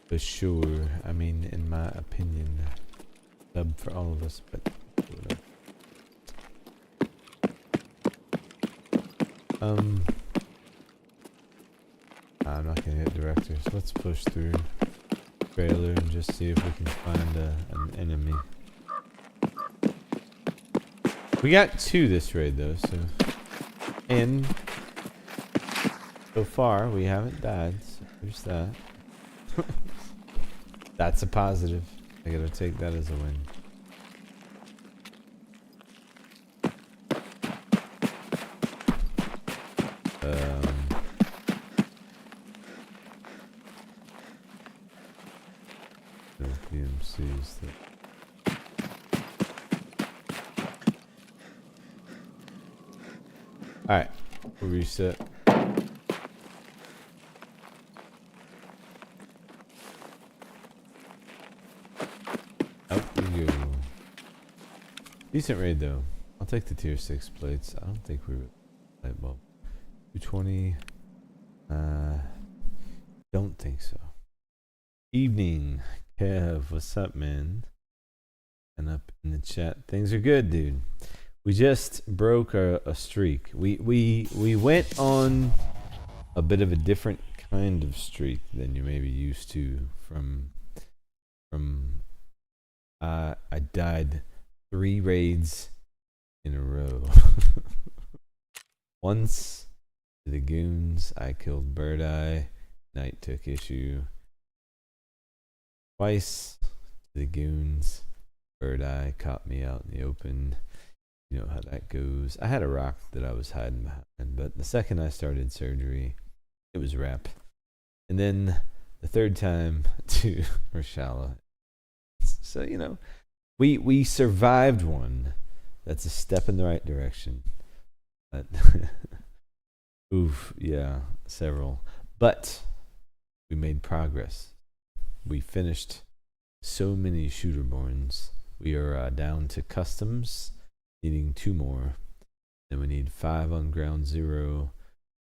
[SPEAKER 1] For sure. I mean, in my opinion, dub for all of us, but whatever. I'm not gonna hit directors. Let's push through trailer and just see if we can find an enemy. We got 2 this raid though, so and so far we haven't died. So there's that. That's a positive. I gotta take that as a win. PMCs that alright, we'll reset. Out we go. Decent raid though. I'll take the tier 6 plates. I don't think we were light bulb. 220. Don't think so. Evening. Kev, what's up, man? And up in the chat. Things are good, dude. We just broke a streak. We went on a bit of a different kind of streak than you may be used to from I died 3 raids in a row. Once to the goons, I killed Bird Eye. Knight took issue. Twice to the goons, Bird Eye caught me out in the open. You know how that goes. I had a rock that I was hiding behind, but the second I started surgery, it was wrap. And then the third time to Rashala. So, you know, we survived one. That's a step in the right direction. But oof, yeah, several. But we made progress. We finished so many shooterborns. We are down to customs, needing 2 more. Then we need 5 on ground 0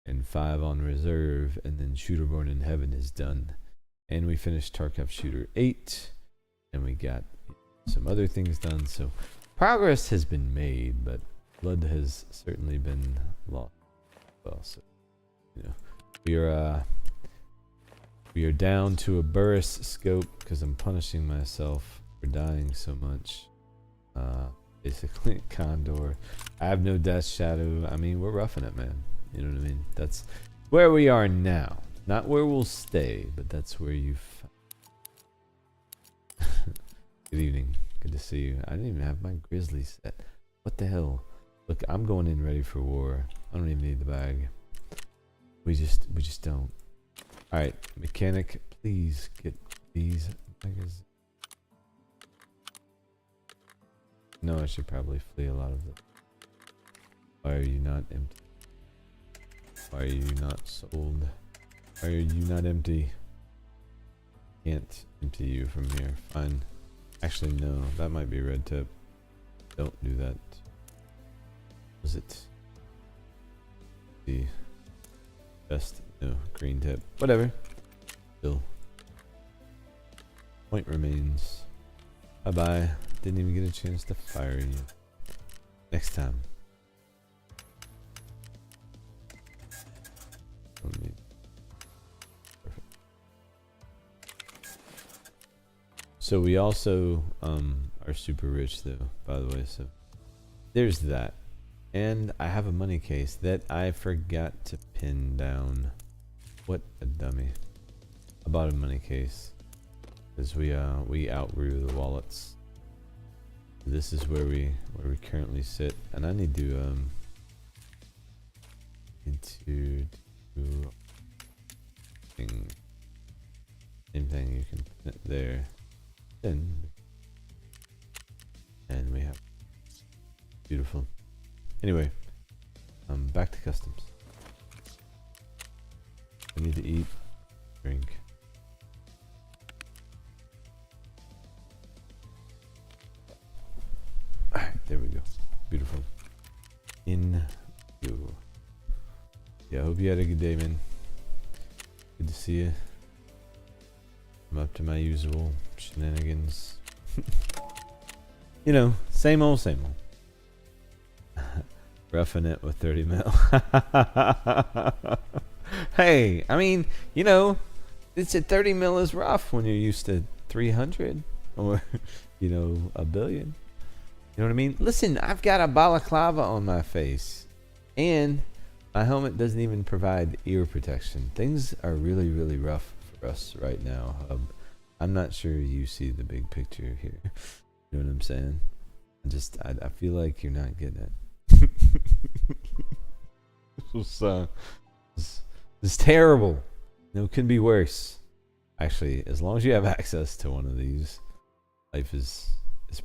[SPEAKER 1] and 5 on reserve, and then shooterborn in heaven is done. And we finished Tarkov shooter 8, and we got some other things done. So progress has been made, but blood has certainly been lost. Well, so you know, we are down to a Burris scope because I'm punishing myself for dying so much. Basically, Condor. I have no Death Shadow. I mean, we're roughing it, man. You know what I mean? That's where we are now. Not where we'll stay, but that's where you've... Good evening. Good to see you. I didn't even have my Grizzly set. What the hell? Look, I'm going in ready for war. I don't even need the bag. We just don't. Alright, mechanic, please get these baggers. No, I should probably flee a lot of them. Why are you not empty? Why are you not sold? Why are you not empty? Can't empty you from here. Fine. Actually, no. That might be red tip. Don't do that. Was it the best No, green tip. Whatever. Still. Point remains. Bye-bye. Didn't even get a chance to fire you. Next time. Perfect. So we also are super rich though, by the way, so there's that. And I have a money case that I forgot to pin down. What a dummy. I bought a money case because we outgrew the wallets. This is where we currently sit, and I need to do thing. Same thing, you can put it there. Then and we have beautiful. Anyway, back to customs. I need to eat, drink. Alright, there we go. Beautiful. In you. Yeah, I hope you had a good day, man. Good to see you. I'm up to my usual shenanigans. You know, same old, same old. Roughing it with 30 mil. Hey, I mean, you know, it's at 30 mil is rough when you're used to 300 or, you know, a billion. You know what I mean? Listen, I've got a balaclava on my face and my helmet doesn't even provide ear protection. Things are really, really rough for us right now, Hub. I'm not sure you see the big picture here. You know what I'm saying? I feel like you're not getting it. This is terrible. No, it can be worse. Actually, as long as you have access to one of these, life is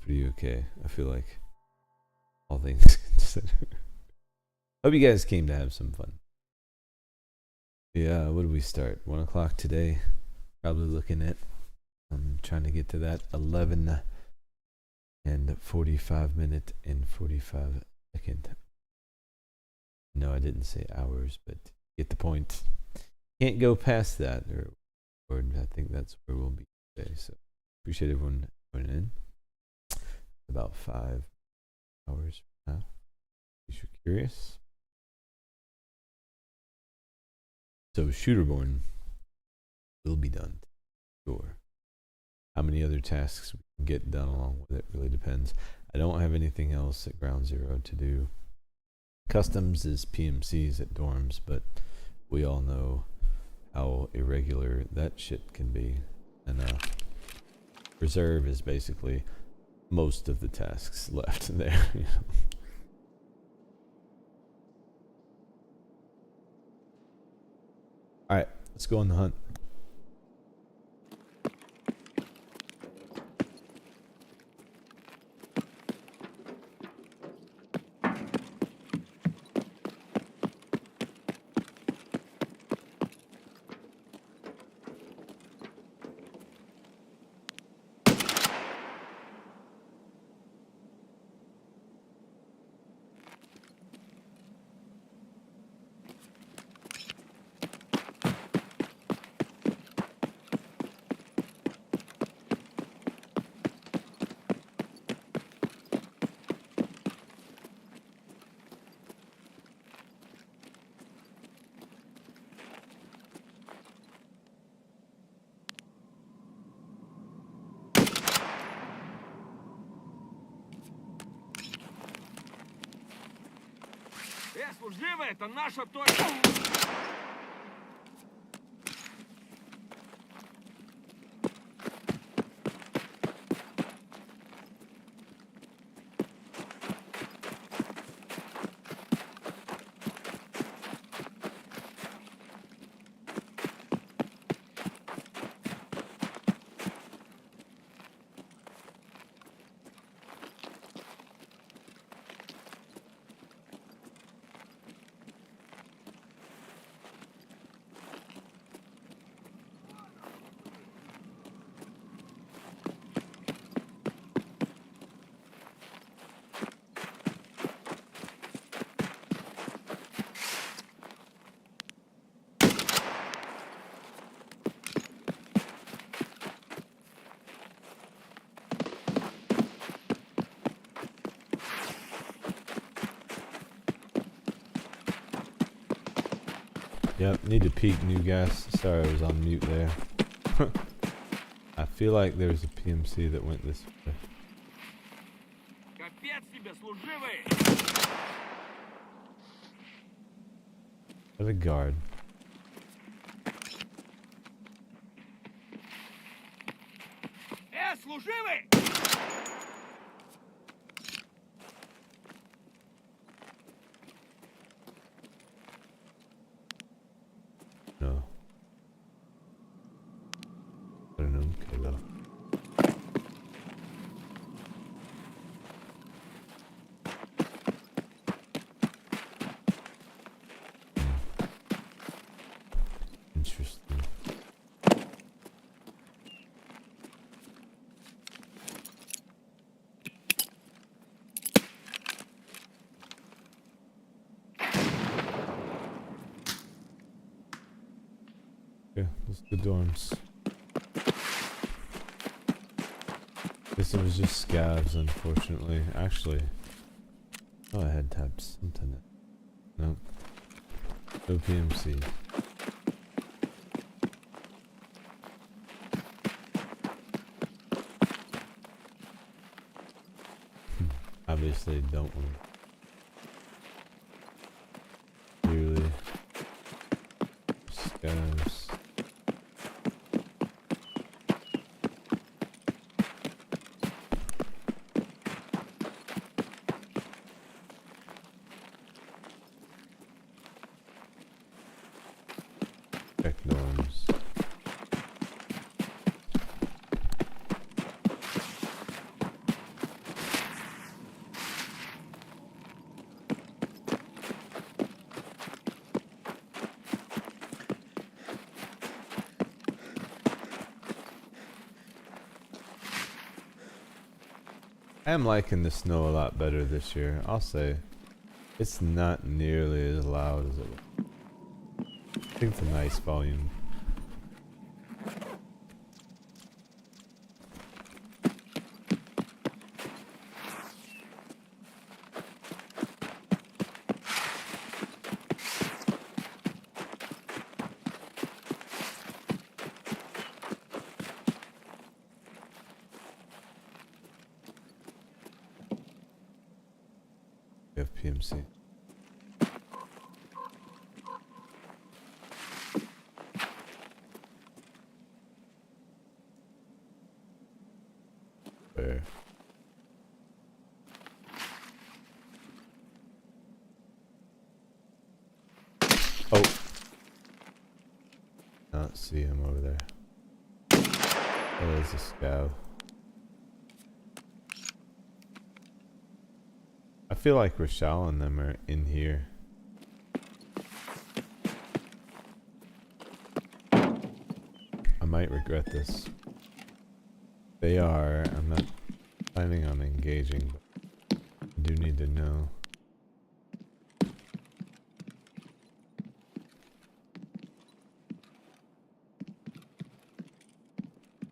[SPEAKER 1] pretty okay. I feel like, all things considered. Hope you guys came to have some fun. Yeah, what did we start? 1 o'clock today. Probably looking at. I'm trying to get to that 11 and 45 minute and 45 second. No, I didn't say hours, but get the point. Can't go past that, or I think that's where we'll be today. So appreciate everyone joining in. About 5 hours from now, if you're curious. So Shooterborn will be done. Sure. How many other tasks we can get done along with it really depends. I don't have anything else at Ground Zero to do. Customs is PMCs at dorms, but we all know how irregular that shit can be. And reserve is basically most of the tasks left there. You know? All right, let's go on the hunt.
[SPEAKER 4] Служивый, это наша точка!
[SPEAKER 1] Yep, need to peek new gas. Sorry, I was on mute there. I feel like there's a PMC that went this way.
[SPEAKER 4] Капец тебе, служивый!
[SPEAKER 1] There's a guard.
[SPEAKER 4] Служивый!
[SPEAKER 1] No. I don't know. Okay, though. Interesting. Yeah, let's do dorms. Guess it was just scavs, unfortunately. Actually, oh, I had tabs. Something. Nope. No PMC. Obviously, don't want to. Really. Scavs. Check norms. I am liking the snow a lot better this year, I'll say. It's not nearly as loud as it was. I think it's a nice volume. We have PMC. Where? Oh. Not see him over there. Oh, there's a scow. I feel like Rochelle and them are in here. I might regret this. They are. I'm not planning on engaging, but I do need to know.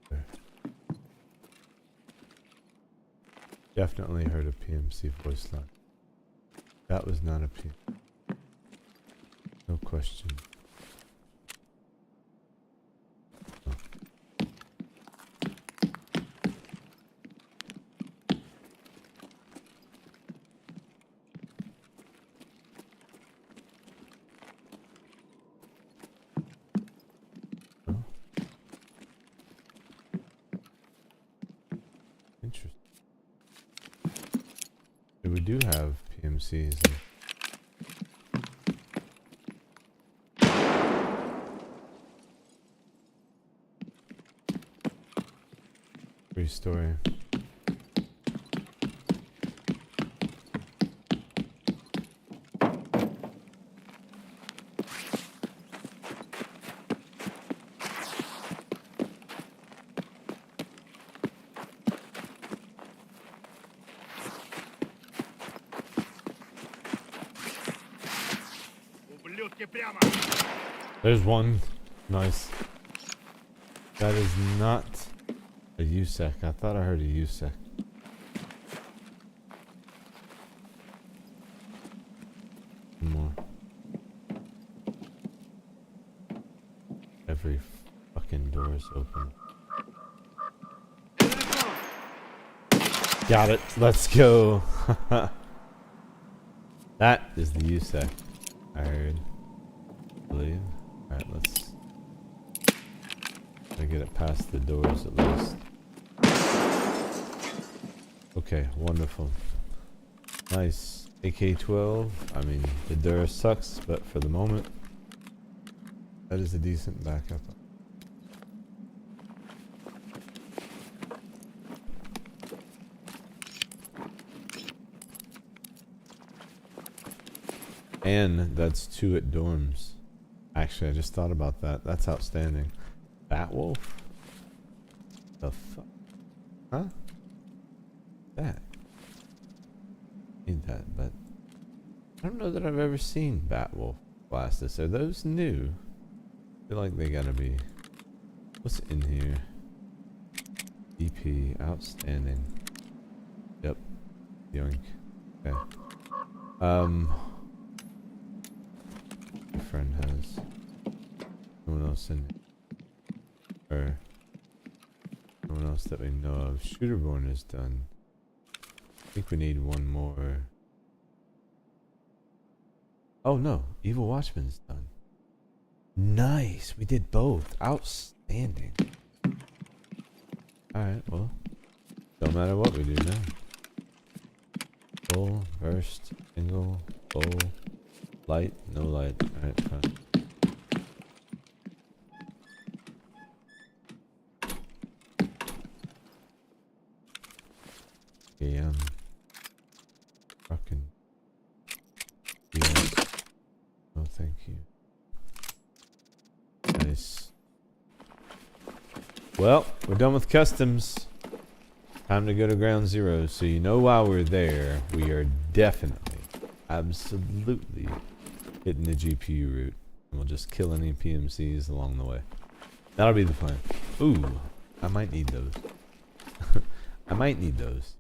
[SPEAKER 1] There. Definitely heard a PMC voice line. That was not a PM. No question. Oh. Oh. Interesting. Yeah, we do have PMCs. Free story.
[SPEAKER 4] Ублюдки прямо!
[SPEAKER 1] There's one. Nice. That is not a USEC. I thought I heard a USEC. One more. Every fucking door is open. Got it. Let's go. That is the USAC. I heard. I believe. Alright, let's get it past the doors at least. Okay, wonderful. Nice. AK-12. I mean, the door sucks, but for the moment, that is a decent backup. And that's 2 at dorms. Actually, I just thought about that. That's outstanding. Batwolf? The fuck? Huh? That. Need that, but I don't know that I've ever seen Batwolf glasses. Are those new? I feel like they gotta be. What's in here? DP, outstanding. Yep. Yoink. Okay. My friend has someone else in it. Or someone else that we know of. Shooterborn is done. I think we need one more. Oh no, Evil Watchman's done. Nice, we did both. Outstanding. Alright, well, don't matter what we do now. Full, burst, single, full, light, no light. Alright, fine. Okay, fucking. Yes. Oh, thank you. Nice. Well, we're done with customs. Time to go to ground zero. So you know while we're there, we are definitely, absolutely hitting the GPU route. And we'll just kill any PMCs along the way. That'll be the plan. Ooh, I might need those. I might need those.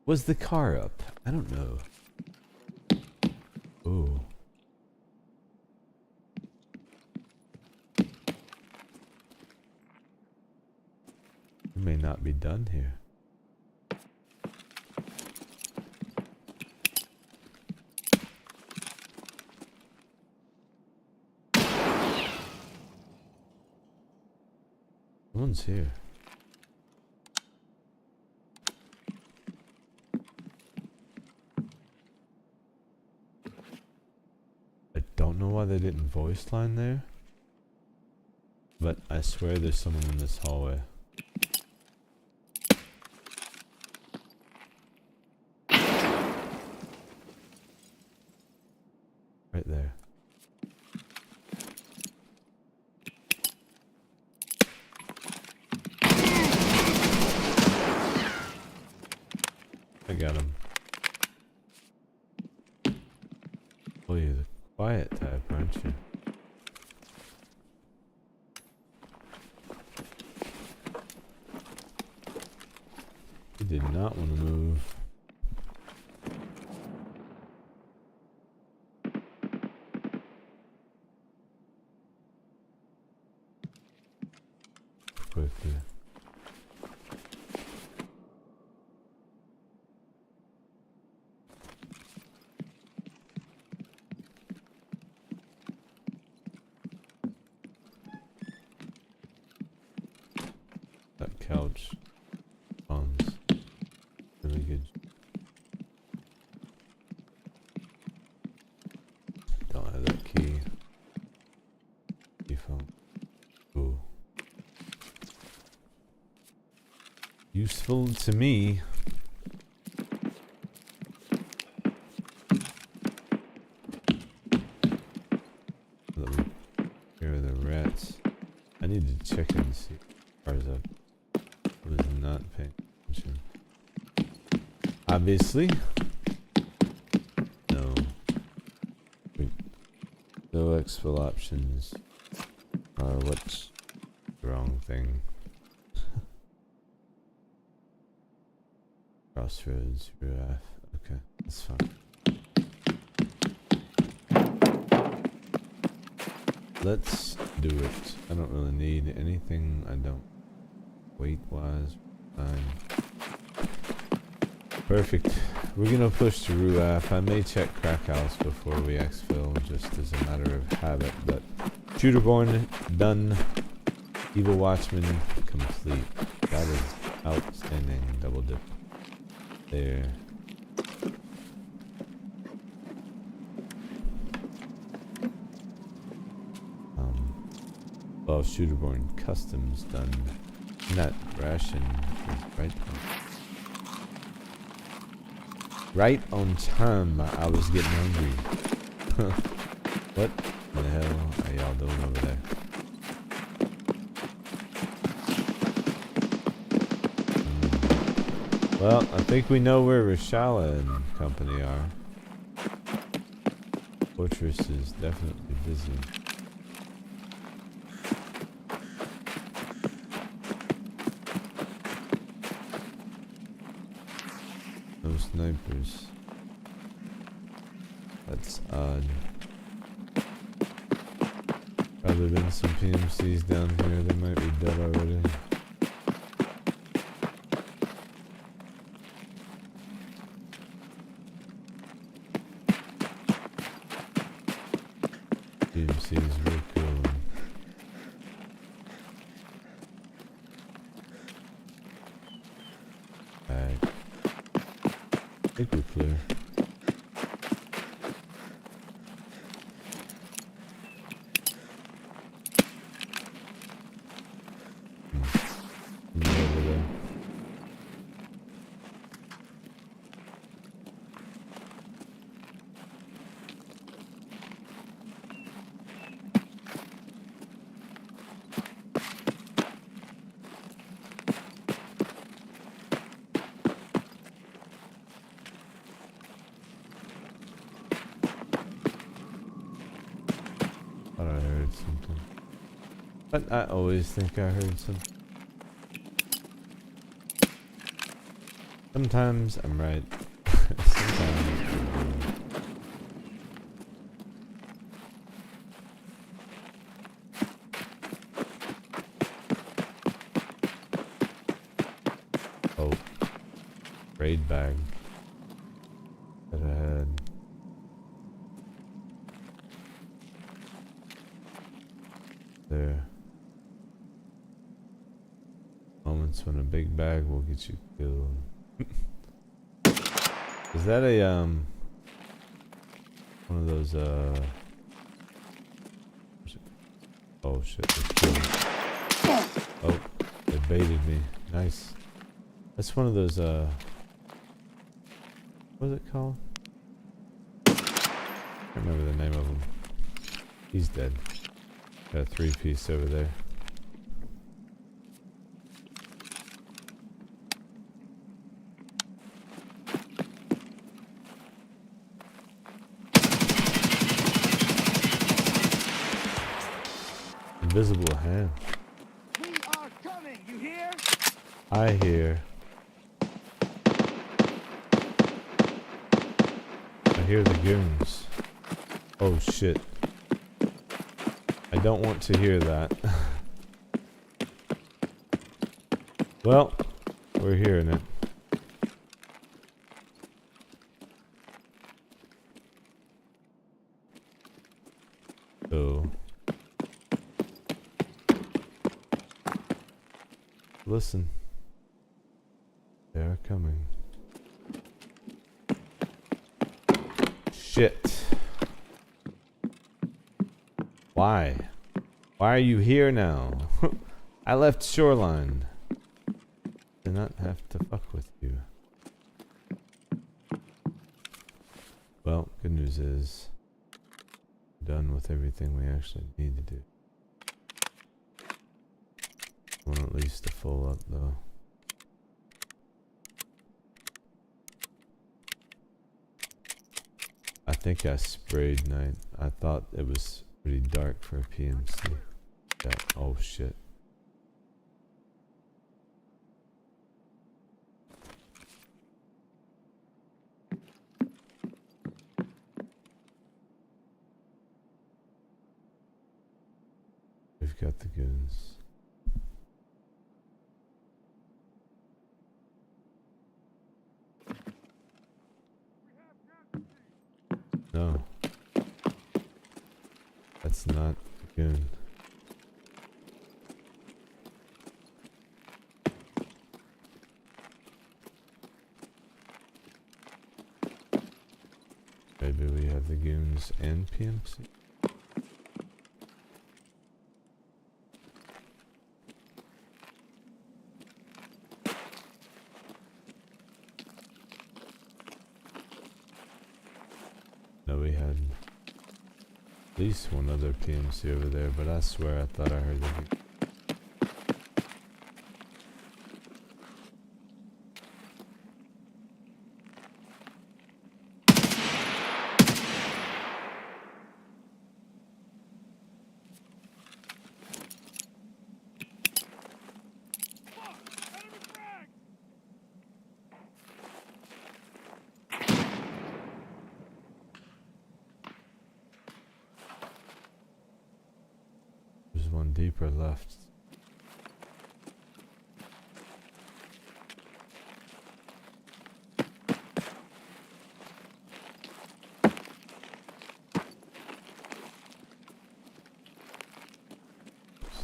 [SPEAKER 1] Was the car up? I don't know. Ooh. We may not be done here. Someone's here. I don't know why they didn't voice line there, but I swear there's someone in this hallway. Right there. I got him. Oh, you're the quiet type, aren't you? He did not want to move. Quickly. That couch sounds really good. Don't have that key. Key phone. Ooh. Useful to me. Let me hear the rats. I need to check and see. Cars up. I was not paying attention. Obviously. No. Wait. No exfil options. What's the wrong thing? Crossroads, Raf. Okay, that's fine. Let's do it. I don't really need anything. I don't. Weight-wise, fine. Perfect. We're gonna push to Ruaf. I may check Crack House before we exfil, just as a matter of habit, but Shooterborn done. Evil Watchman complete. That is outstanding. Double dip. There. Well, Shooterborn Customs done. And that ration is right on time. I was getting hungry. What the hell are y'all doing over there? Well, I think we know where Rashala and company are. Fortress is definitely busy. No snipers. That's odd. Probably been some PMCs down here. They might be dead already. PMC is real cool. Alright. I think we're clear. Over there. Thought I heard something. But I always think I heard something. Sometimes I'm right. Sometimes I'm wrong. Oh. Raid bag. That I had. There. Moments when a big bag will get you killed. Is that a one of those oh shit, oh, they baited me. Nice. That's one of those what is it called? I can't remember the name of him. He's dead. Got a 3-piece over there. Invisible hand.
[SPEAKER 4] We are coming, you hear?
[SPEAKER 1] I hear. I hear the goons. Oh shit. I don't want to hear that. Well, we're hearing it. So listen. They are coming. Shit. Why? Why are you here now? I left Shoreline. Do not have to fuck with you. Well, good news is done with everything we actually need to do. I want at least a full up though. I think I sprayed night. I thought it was pretty dark for a PMC. Yeah. Oh shit. we've got the goons. No. That's not a goon. Maybe we have the goons and PMC. No, we had at least one other PMC over there, but I swear I thought I heard the goon. There's one deeper left.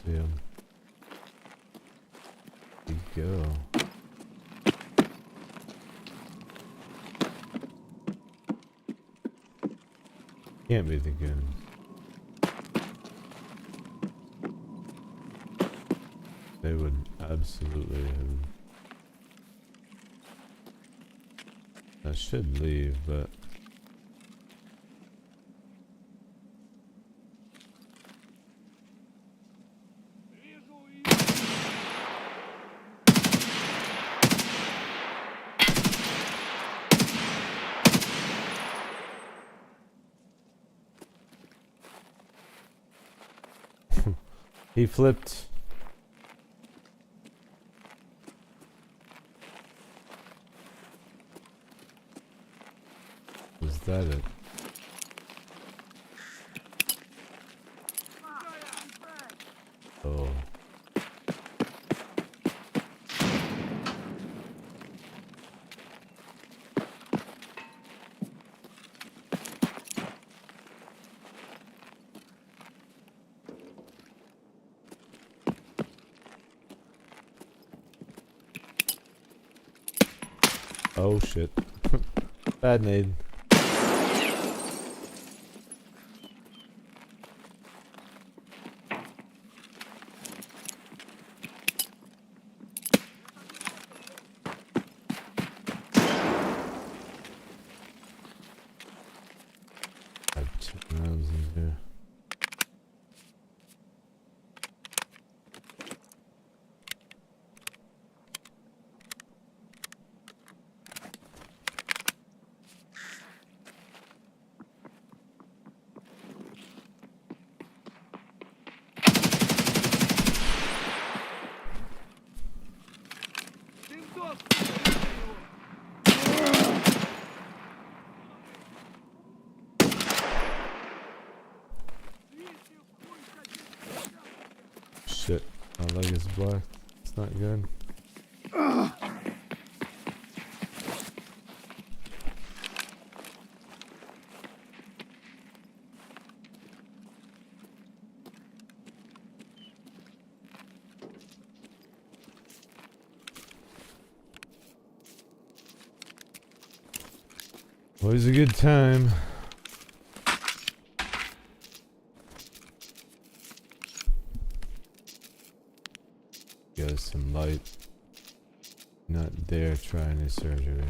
[SPEAKER 1] See him. There you go. Can't be the goon. They would absolutely have. I should leave, but he flipped. Was that it? Oh. Oh shit. Bad nade. Rounds in here. Shit, my leg is blocked. It's not good. Always a good time. Get us some light. Not dare try any surgery.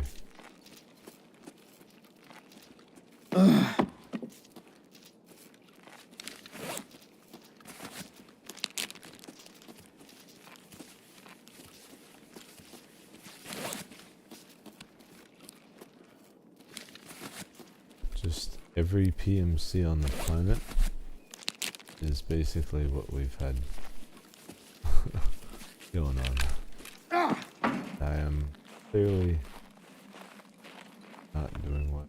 [SPEAKER 1] Just every PMC on the planet is basically what we've had going on. I am clearly not doing what.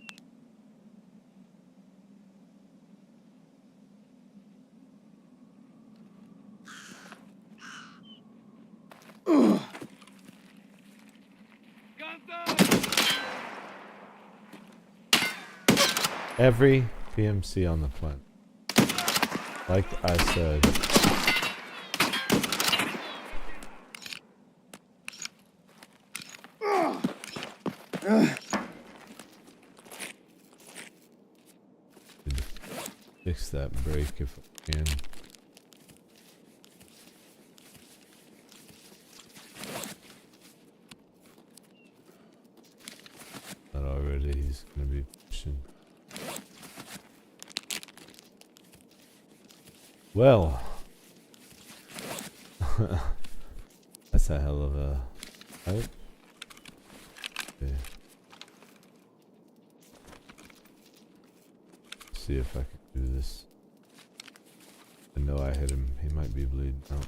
[SPEAKER 1] Every PMC on the planet. Like I said. Fix that brake if I can. Not already, he's gonna be pushing. Well, that's a hell of a fight. Okay. See if I can do this. I know I hit him. He might be bleeding out.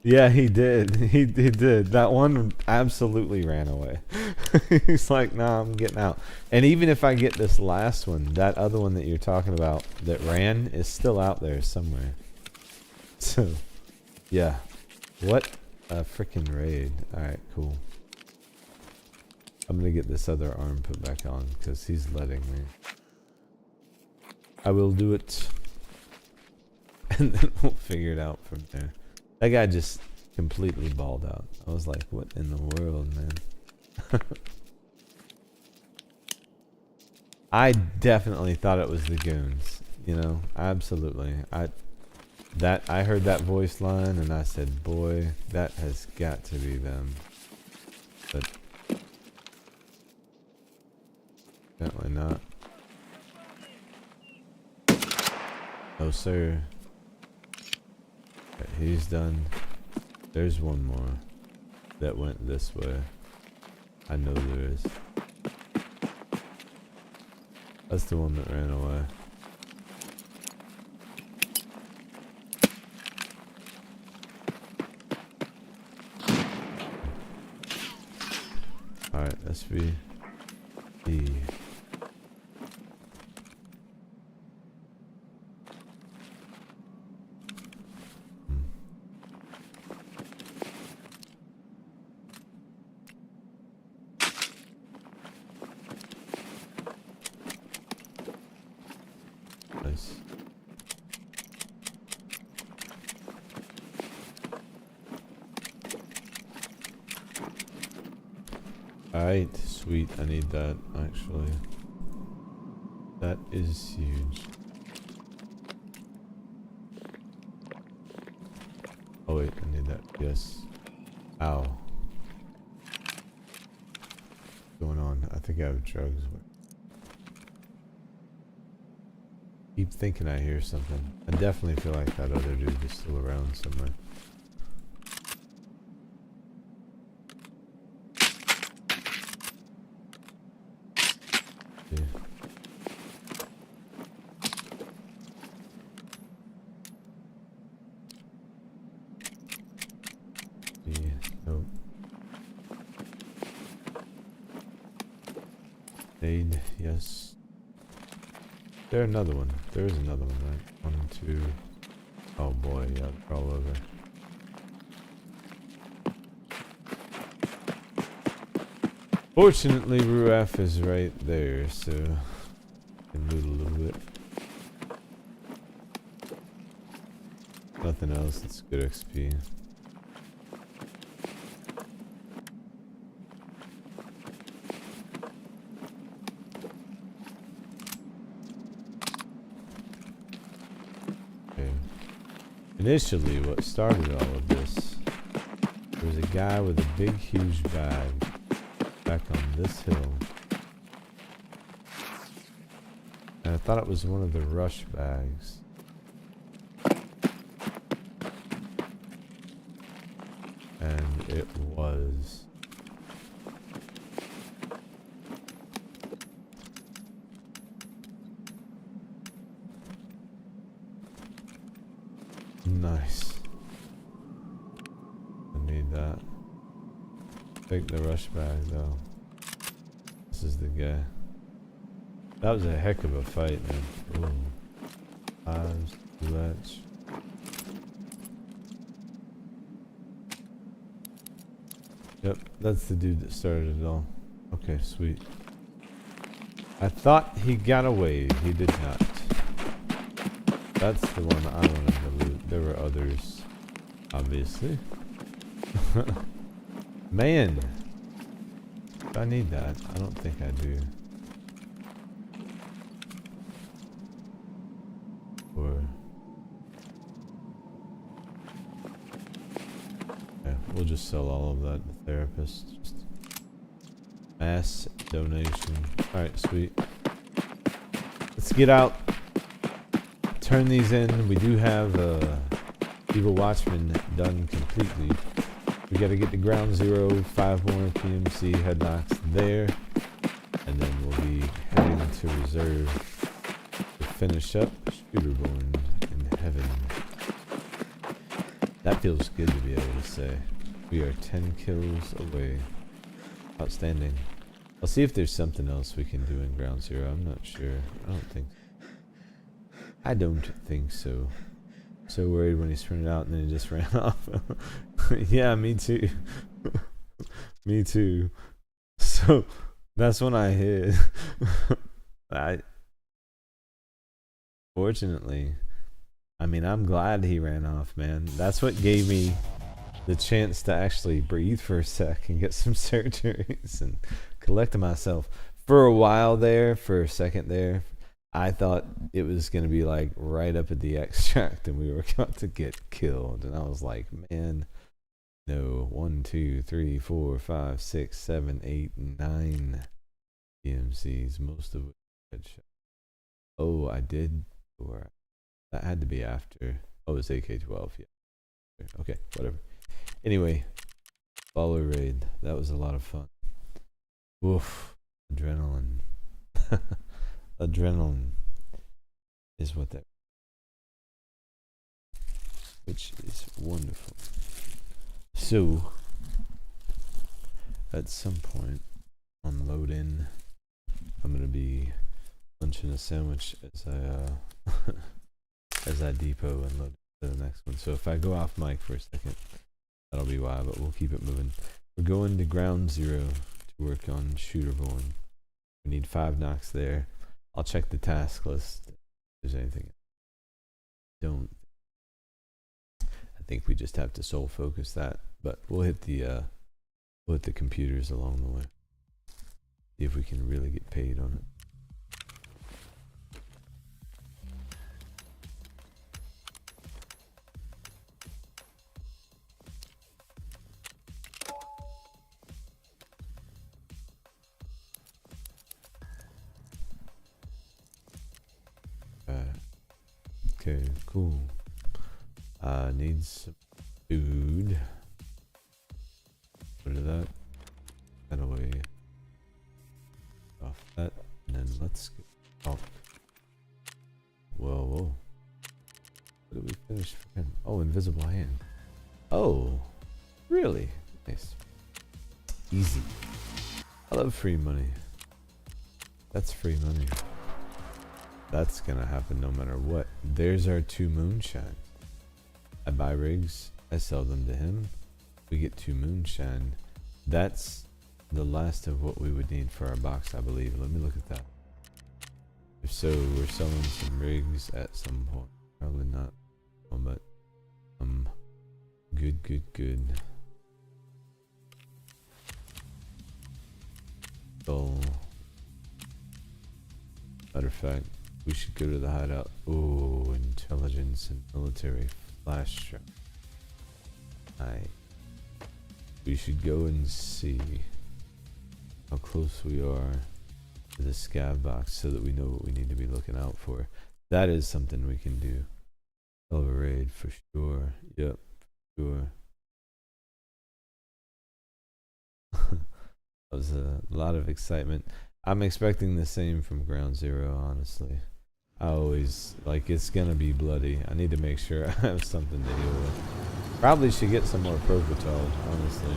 [SPEAKER 1] Yeah, he did. He did. That one absolutely ran away. He's like, nah, I'm getting out. And even if I get this last one, that other one that you're talking about that ran is still out there somewhere. So, yeah. What a freaking raid. Alright, cool. I'm gonna get this other arm put back on because he's letting me. I will do it. And then we'll figure it out from there. That guy just completely balled out. I was like, what in the world, man? I definitely thought it was the goons. You know, absolutely. I heard that voice line and I said, boy, that has got to be them. But definitely not. No, sir. Okay, he's done. There's one more that went this way. I know there is. That's the one that ran away. Alright, SV. E. Nice. Alright, sweet. I need that actually. That is huge. Oh wait, I need that. Yes. Ow. What's going on? I think I have drugs. Keep thinking I hear something. I definitely feel like that other dude is still around somewhere. Yeah. Yeah. Nope. Aid, yes. There's another one. There is another one, right? 1, 2. Oh boy, yeah, they're all over. Fortunately, Ruaf is right there, so I can loot a little bit. Nothing else, it's good XP. Initially, what started all of this, there was a guy with a big, huge bag back on this hill. And I thought it was one of the rush bags. And it was. Nice. I need that. Take the rush bag though. This is the guy. That was a heck of a fight, man. Ooh. Fives, duets. Yep, that's the dude that started it all. Okay, sweet. I thought he got away. He did not. That's the one I wanted to loot. There were others, obviously. Man! Do I need that? I don't think I do. Or... yeah, we'll just sell all of that to the therapist. Just mass donation. Alright, sweet. Let's get out. Turn these in. We do have Evil Watchman done completely. We gotta get to ground zero, 5 more PMC headlocks there, and then we'll be heading to reserve to finish up Shooterborn in heaven. That feels good to be able to say. We are 10 kills away. Outstanding. I'll see if there's something else we can do in ground zero. I'm not sure. I don't think so. So worried when he's turned out and then he just ran off. Yeah, me too. Me too. So that's when I hid. Fortunately, I mean, I'm glad he ran off, man. That's what gave me the chance to actually breathe for a sec and get some surgeries and collect myself. For a while there, for a second there, I thought it was going to be like right up at the extract and we were about to get killed. And I was like, man, no. 1, 2, 3, 4, 5, 6, 7, 8, 9 PMCs, most of which headshot. Oh, I did. Or that had to be after. Oh, it's AK-12. Yeah. Okay, whatever. Anyway, baller raid. That was a lot of fun. Woof. Adrenaline. Adrenaline is what that, which is wonderful. So at some point on load in, I'm gonna be lunching a sandwich as I as I depot and load to the next one. So if I go off mic for a second, that'll be why, but we'll keep it moving. We're going to ground zero to work on Shooterborn. We need 5 knocks there. I'll check the task list if there's anything. I think we just have to soul focus that, but we'll hit the computers along the way. See if we can really get paid on it. Okay, cool. Needs some food. Rid of that. That away. Off that. And then let's get off. Whoa, whoa. What did we finish for him? Oh, invisible hand. Oh, really? Nice. Easy. I love free money. That's free money. That's gonna happen no matter what. There's our 2 moonshine. I buy rigs, I sell them to him. We get 2 moonshine. That's the last of what we would need for our box, I believe. Let me look at that. If so, we're selling some rigs at some point. Probably not. But good. So, matter of fact, we should go to the hideout. Oh, intelligence and military flash trap. We should go and see how close we are to the scav box so that we know what we need to be looking out for. That is something we can do. Hell of a raid for sure. Yep, sure. That was a lot of excitement. I'm expecting the same from ground zero, honestly. I always, like, it's gonna be bloody. I need to make sure I have something to deal with. Probably should get some more Procotal, honestly.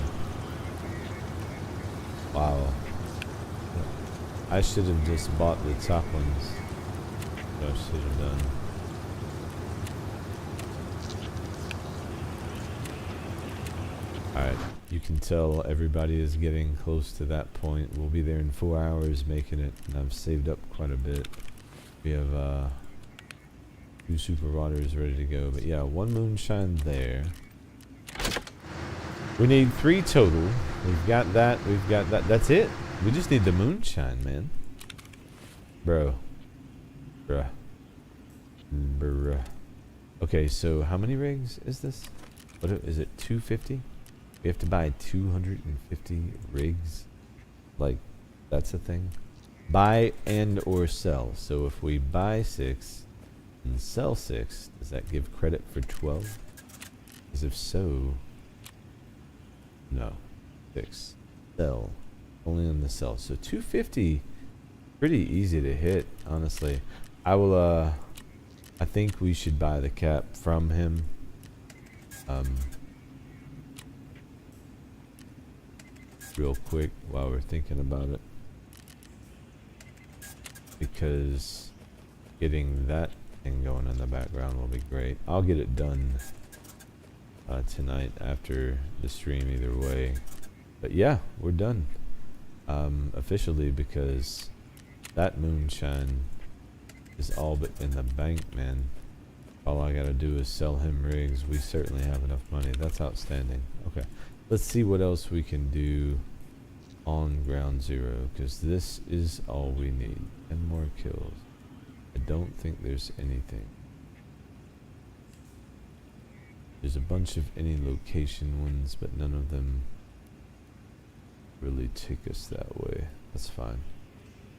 [SPEAKER 1] Wow. I should have just bought the top ones. What I should have done. Alright, you can tell everybody is getting close to that point. We'll be there in 4 hours making it, and I've saved up quite a bit. We have 2 super waters ready to go, but yeah, 1 moonshine there. We need 3 total. We've got that, that's it. We just need the moonshine, man. Bruh. Okay, so how many rigs is this? What is it, 250? We have to buy 250 rigs? Like, that's a thing? Buy and or sell. So if we buy 6 and sell 6, does that give credit for 12? Because if so, no. 6. Sell. Only on the sell. So 250, pretty easy to hit, honestly. I will, I think we should buy the cap from him. Real quick while we're thinking about it. Because getting that thing going in the background will be great. I'll get it done tonight after the stream either way. But yeah, we're done. Officially, because that moonshine is all but in the bank, man. All I gotta do is sell him rigs. We certainly have enough money. That's outstanding. Okay, let's see what else we can do on ground zero, because this is all we need. 10 more kills. I don't think there's anything. There's a bunch of any location ones, but none of them really take us that way. That's fine.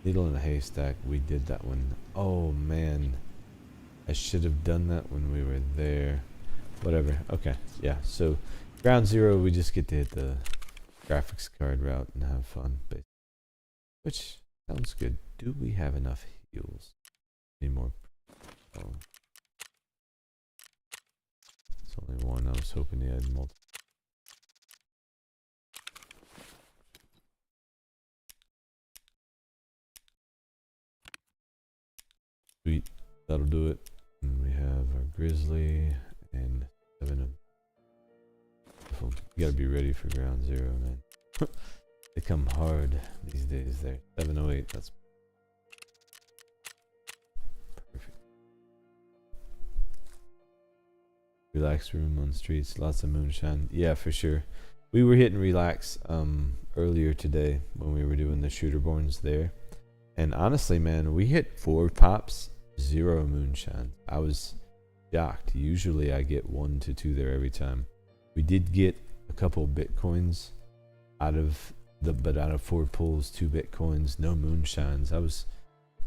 [SPEAKER 1] Needle in a haystack, we did that one. Oh man, I should have done that when we were there. Whatever. Okay, yeah, so ground zero, we just get to hit the graphics card route and have fun, which sounds good. Do we have enough heals? Need more. Oh, it's only one. I was hoping he had multiple. Sweet, that'll do it. And we have our grizzly and 7 of. You gotta be ready for ground zero, man. They come hard these days. There, 708. That's perfect. Relax room on streets. Lots of moonshine. Yeah, for sure. We were hitting relax earlier today when we were doing the shooterborns there, and honestly, man, we hit 4 pops, 0 moonshine. I was shocked. Usually, I get 1 to 2 there every time. We did get a couple bitcoins out of 4 pulls, 2 bitcoins, no moonshines. I was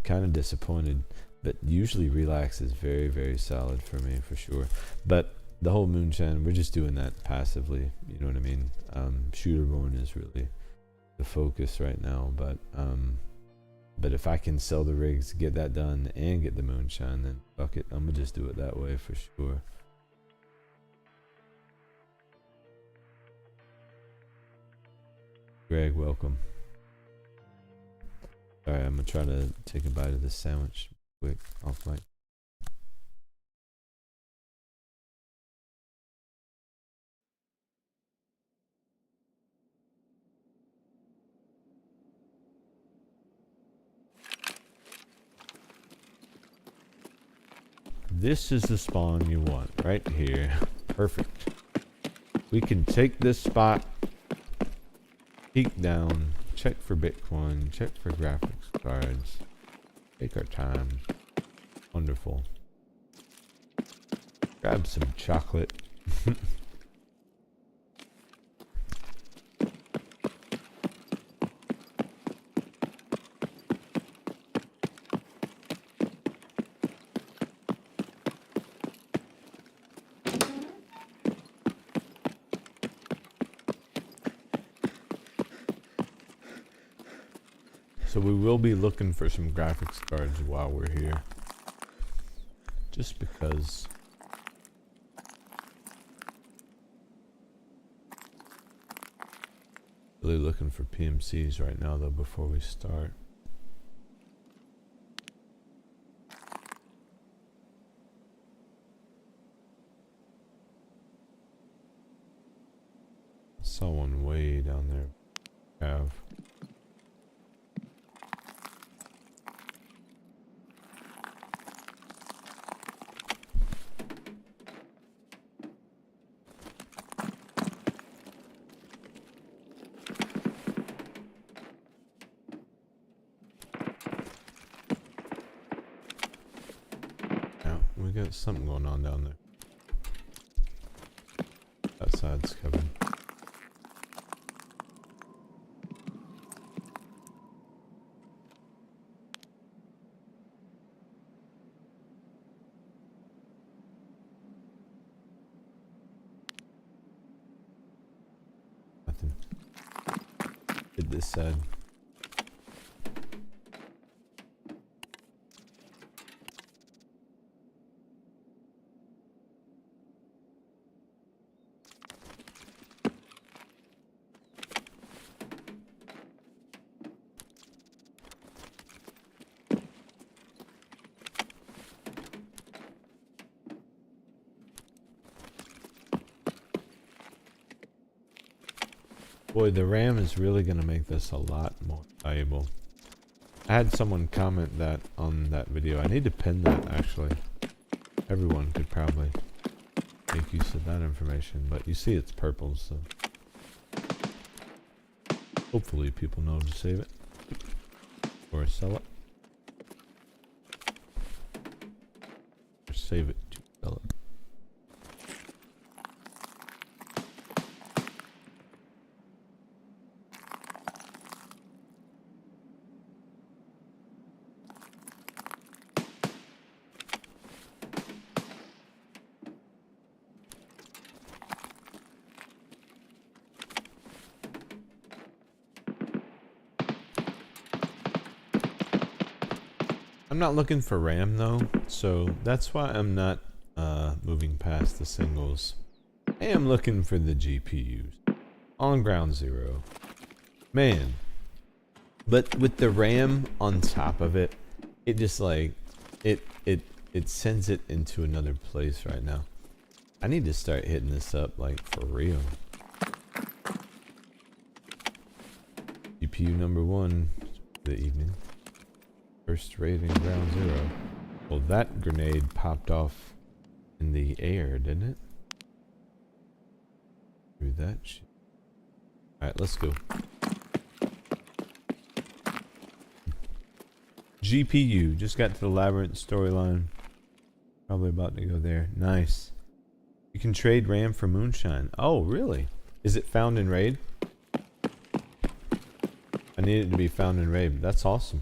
[SPEAKER 1] kind of disappointed, but usually relax is very, very solid for me, for sure. But the whole moonshine, we're just doing that passively, you know what I mean? Shooterborn is really the focus right now, but if I can sell the rigs, get that done, and get the moonshine, then fuck it, I'm gonna just do it that way for sure. Greg, welcome. Alright, I'm gonna try to take a bite of this sandwich quick, off mic. This is the spawn you want, right here. Perfect. We can take this spot, peek down, check for Bitcoin, check for graphics cards, take our time. Wonderful. Grab some chocolate. So we will be looking for some graphics cards while we're here. Just because. Really looking for PMCs right now though before we start. saw one way down there. Have. Yeah, we got something going on down there. That side's covered. Nothing. Hit this side. Boy, the RAM is really going to make this a lot more valuable. I had someone comment that on that video. I need to pin that, actually. Everyone could probably make use of that information, but you see it's purple, so hopefully people know to save it or sell it, or save it to sell it. I'm not looking for RAM though, so that's why I'm not moving past the singles. I am looking for the GPUs on ground zero, man. But with the RAM on top of it, it just like it sends it into another place right now. I need to start hitting this up like for real. GPU number 1 for the evening. First raid in ground zero. Well, that grenade popped off in the air, didn't it? Through that shit. Alright, let's go. GPU. Just got to the Labyrinth storyline. Probably about to go there. Nice. You can trade RAM for moonshine. Oh, really? Is it found in raid? I need it to be found in raid. That's awesome.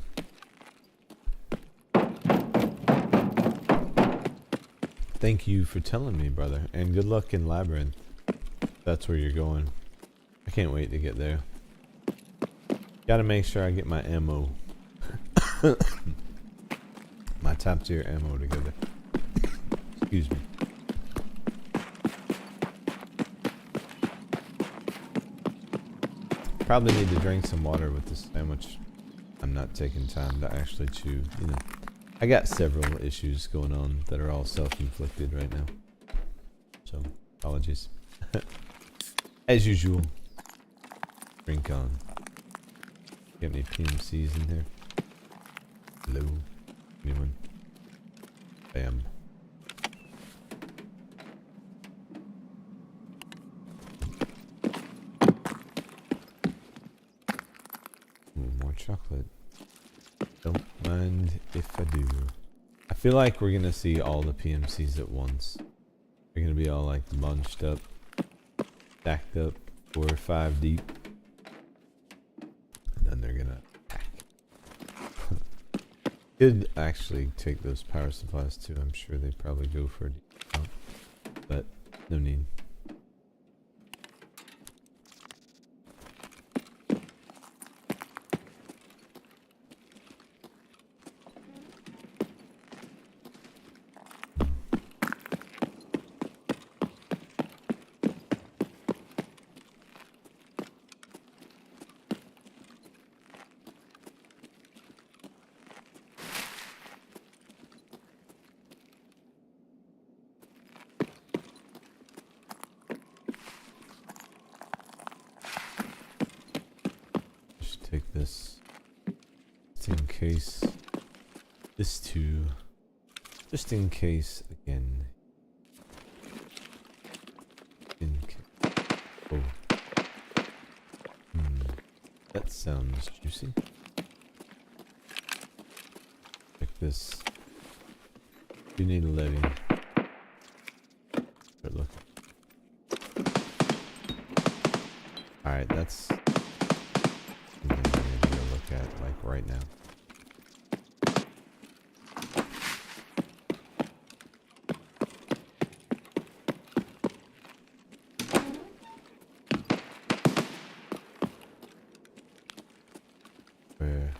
[SPEAKER 1] Thank you for telling me, brother, and good luck in Labyrinth. That's where you're going. I can't wait to get there. Gotta make sure I get my ammo. My top tier ammo together. Excuse me. Probably need to drink some water with this sandwich. I'm not taking time to actually chew, you know. I got several issues going on that are all self-inflicted right now. So, apologies. As usual. Drink on. Got any PMCs in here? Hello? Anyone? Bam. Ooh, more chocolate. Don't mind if I do. I feel like we're gonna see all the PMCs at once. They're gonna be all like bunched up, stacked up, 4 or 5 deep. And then they're gonna attack. Could actually take those power supplies too. I'm sure they probably go for a deep amount, but no need. Take this. Just in case. This too. Just in case again. In case. Oh. That sounds juicy. Check this. You need a levy. Start looking. Alright, that's something I need to go look at, like, right now. Where?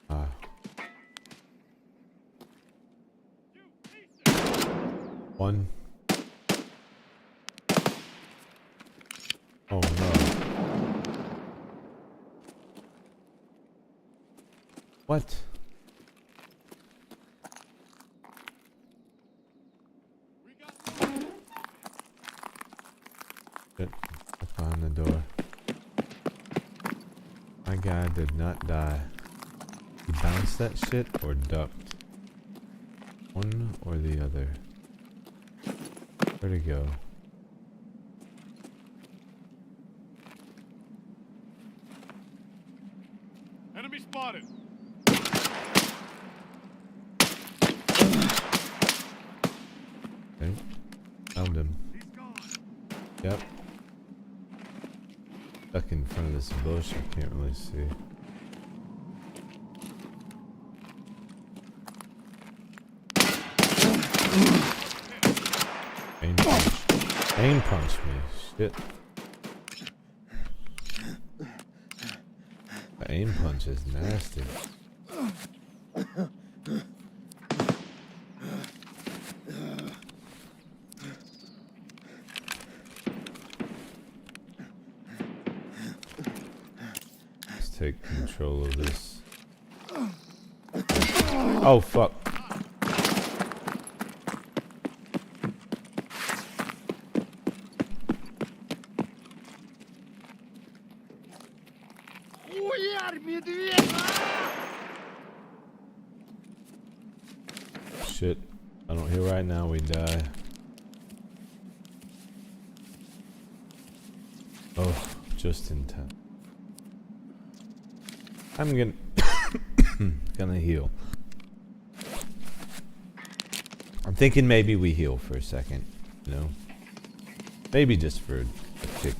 [SPEAKER 1] Ah. One. Oh no. What? Shit. Look behind the door. My guy did not die. He bounced that shit or ducked? One or the other. Where'd he go?
[SPEAKER 4] Enemy spotted.
[SPEAKER 1] Okay. Found him.
[SPEAKER 4] He's gone.
[SPEAKER 1] Yep. Stuck in front of this bush, I can't really see. Aim punch. Aim punch me. Shit. The aim punch is nasty. Let's take control of this. Oh fuck. Shit. I don't hear right now, we die. Oh, just in time. I'm gonna heal. I'm thinking maybe we heal for a second, you know? Maybe just for a tick.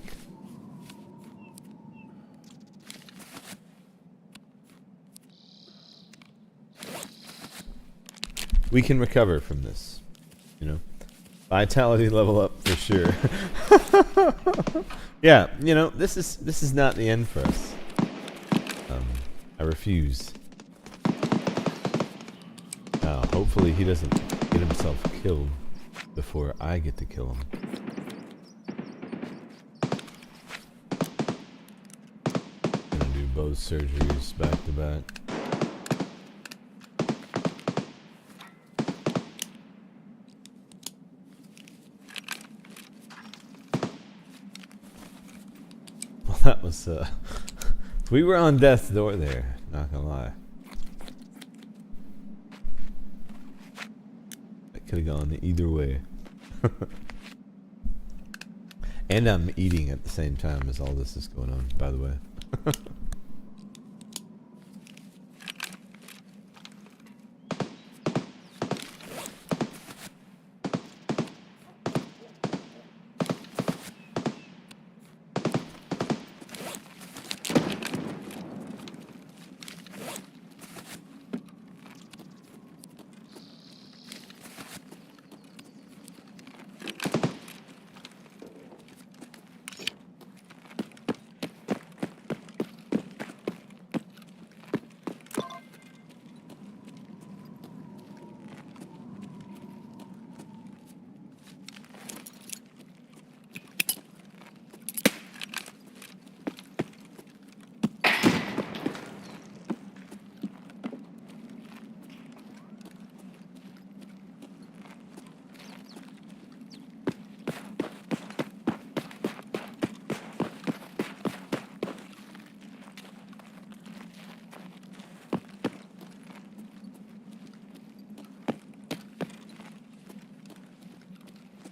[SPEAKER 1] We can recover from this, you know? Vitality level up for sure. Yeah, you know, this is not the end for us. I refuse. Now, hopefully he doesn't get himself killed before I get to kill him. Gonna do both surgeries back to back. Well, that was we were on death's door there, not gonna lie. That could have gone either way. And I'm eating at the same time as all this is going on, by the way.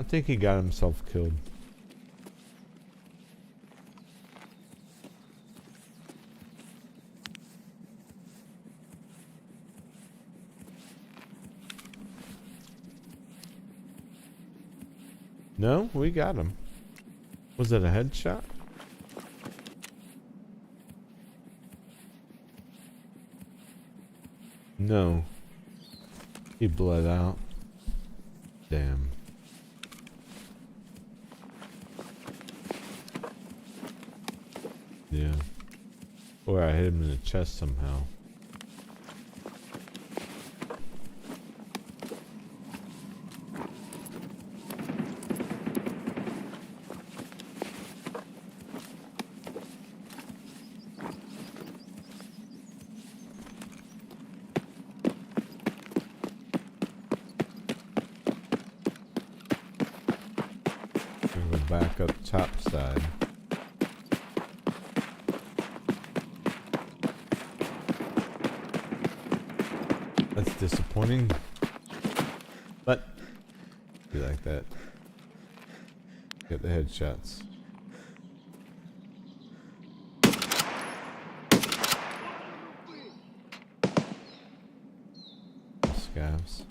[SPEAKER 1] think he got himself killed. No, we got him. Was it a headshot? No. He bled out. Damn. Yeah. Or I hit him in the chest somehow. Back up top side. That's disappointing. But be like that. Get the headshots. Scavs.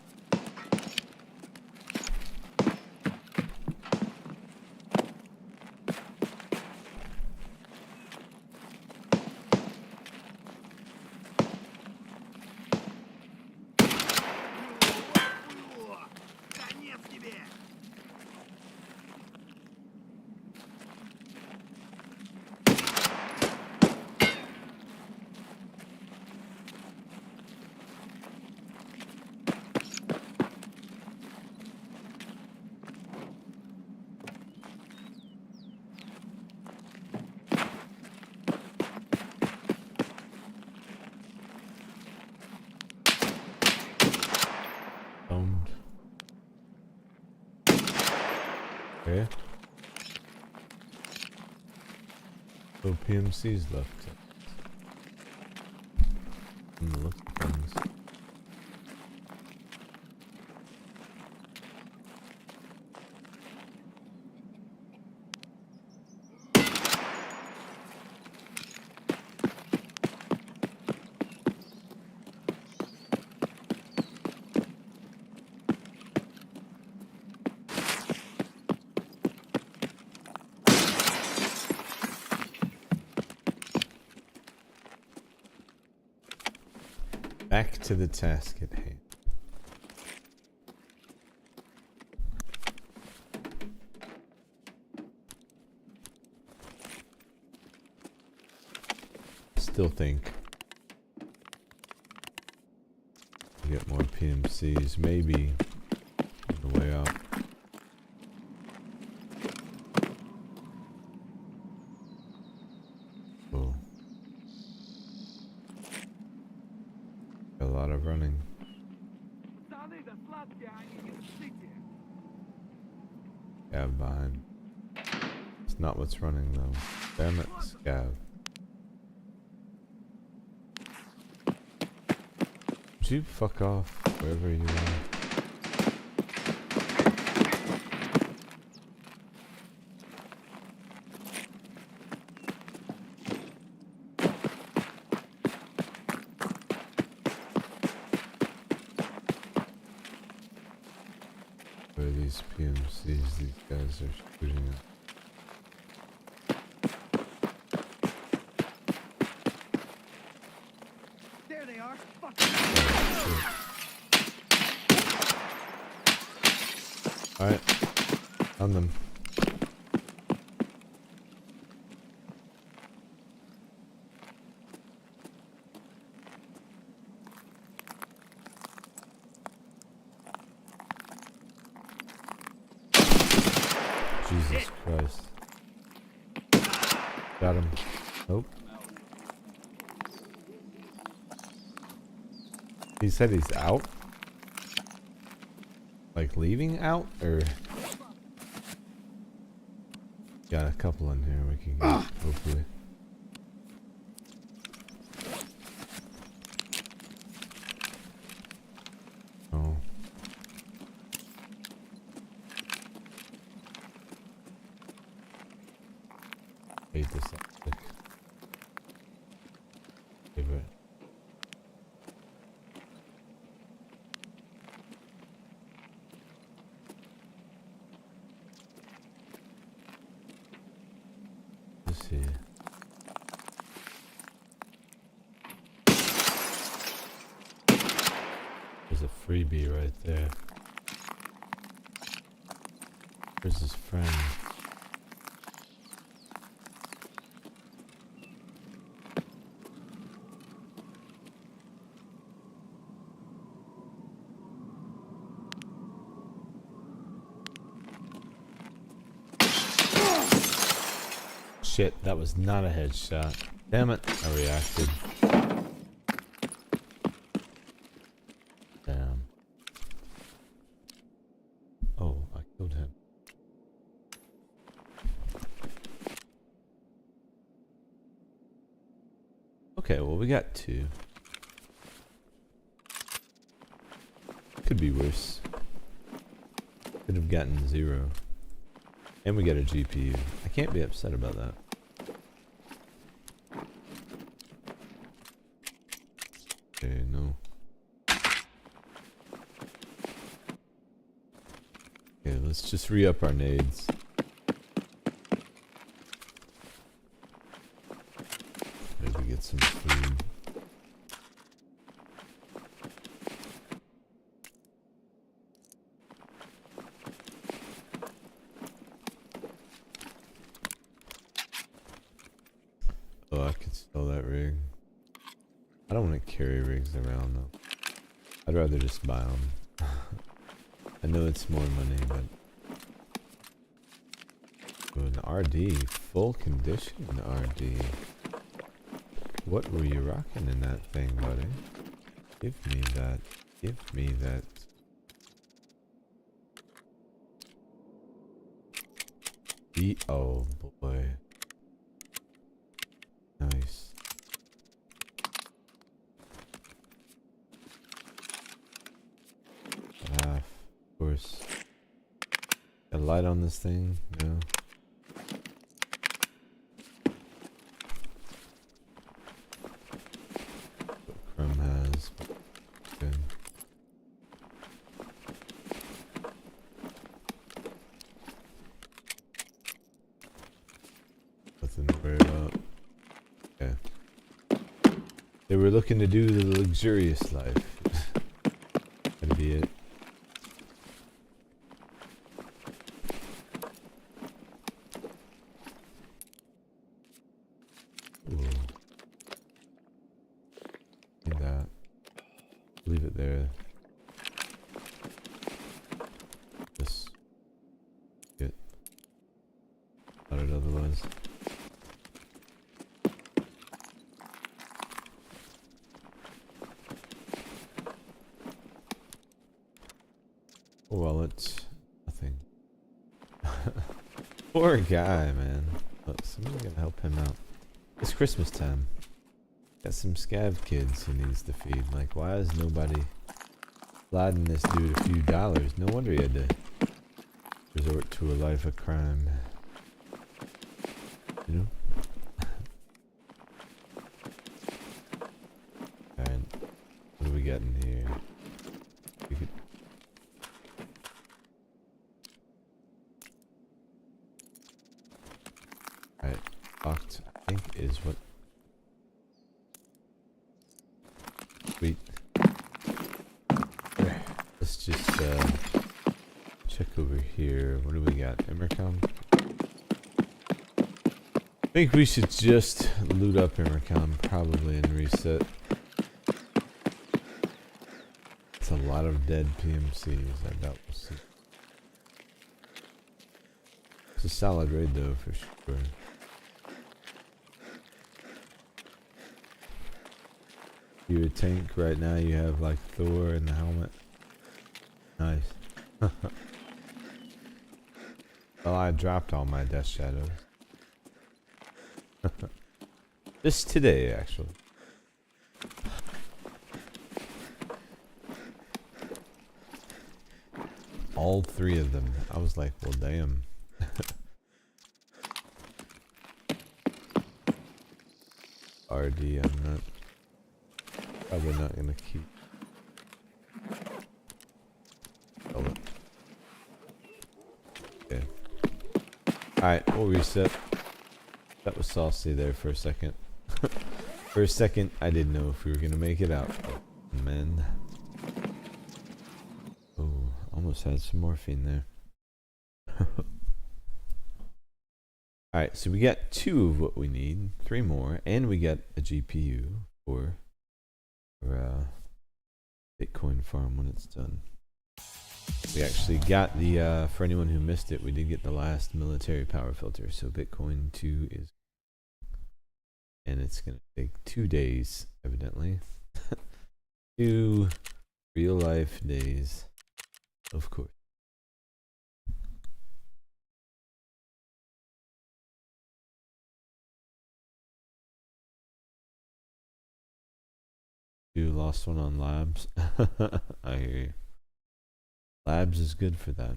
[SPEAKER 1] Okay. No PMCs left. From the look of things. Back to the task at hand. Still think we get more PMCs, maybe on the way out. Oh. A lot of running. Scav behind. It's not what's running though. Damn it, Scav. Would you fuck off wherever you are? Where are these PMCs these guys are shooting at?
[SPEAKER 5] There they are. Fuck.
[SPEAKER 1] Alright. On them. Jesus Christ. Got him. Nope. He said he's out? Like leaving out? Or... Got a couple in here we can get, hopefully. Oh. hate this optic. Favorite. Let's see. There's a freebie right there. Where's his friend? Shit, that was not a headshot. Damn it, I reacted. Damn. Oh, I killed him. Okay, well we got 2. Could be worse. Could have gotten 0. And we got a GPU. I can't be upset about that. Okay, no. Okay, let's just re-up our nades. Maybe get some food. Oh, I could sell that rig. I don't want to carry rigs around though. I'd rather just buy them. I know it's more money, but oh, an RD, full condition RD. What were you rocking in that thing, buddy? Give me that. Give me that. Oh boy. Nice. Of course. Got a light on this thing? No. What Chrome has. Good. Nothing to worry about. Okay. They were looking to do the luxurious life. That'd be it. Leave it there. Just get out it otherwise. Wallet, nothing. Poor guy, man. Look, somebody's gonna help him out. It's Christmas time. Got some scav kids he needs to feed. Like, why is nobody sliding this dude a few dollars? No wonder he had to resort to a life of crime. You know? Alright, what do we got in here? We could... Alright, locked, I think, is what... Sweet. Let's just check over here. What do we got? Emercom? I think we should just loot up Emercom probably and reset. It's a lot of dead PMCs. I doubt we'll see. It's a solid raid though for sure. You're a tank right now, you have like Thor in the helmet. Nice. Well, I dropped all my Death Shadows. Just today, actually. All 3 of them. I was like, well, damn. RD. I'm not probably not gonna keep. Oh. Okay. Alright, we'll reset. That was saucy there for a second. For a second, I didn't know if we were gonna make it out. Oh, man. Oh, almost had some morphine there. Alright, so we got 2 of what we need, 3 more, and we got a GPU for Bitcoin farm when it's done. We actually got the, for anyone who missed it, we did get the last military power filter, so Bitcoin 2 is, and it's going to take 2 days, evidently. 2 real life days, of course. You lost one on labs. I hear you. Labs is good for that.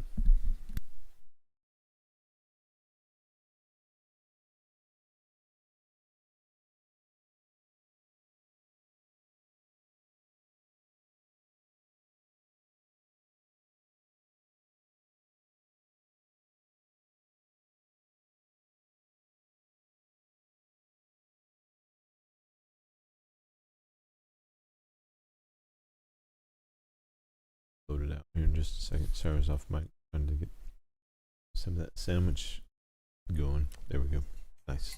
[SPEAKER 1] Load it out here in just a second. Sarah's off mic, trying to get some of that sandwich going. There we go. Nice.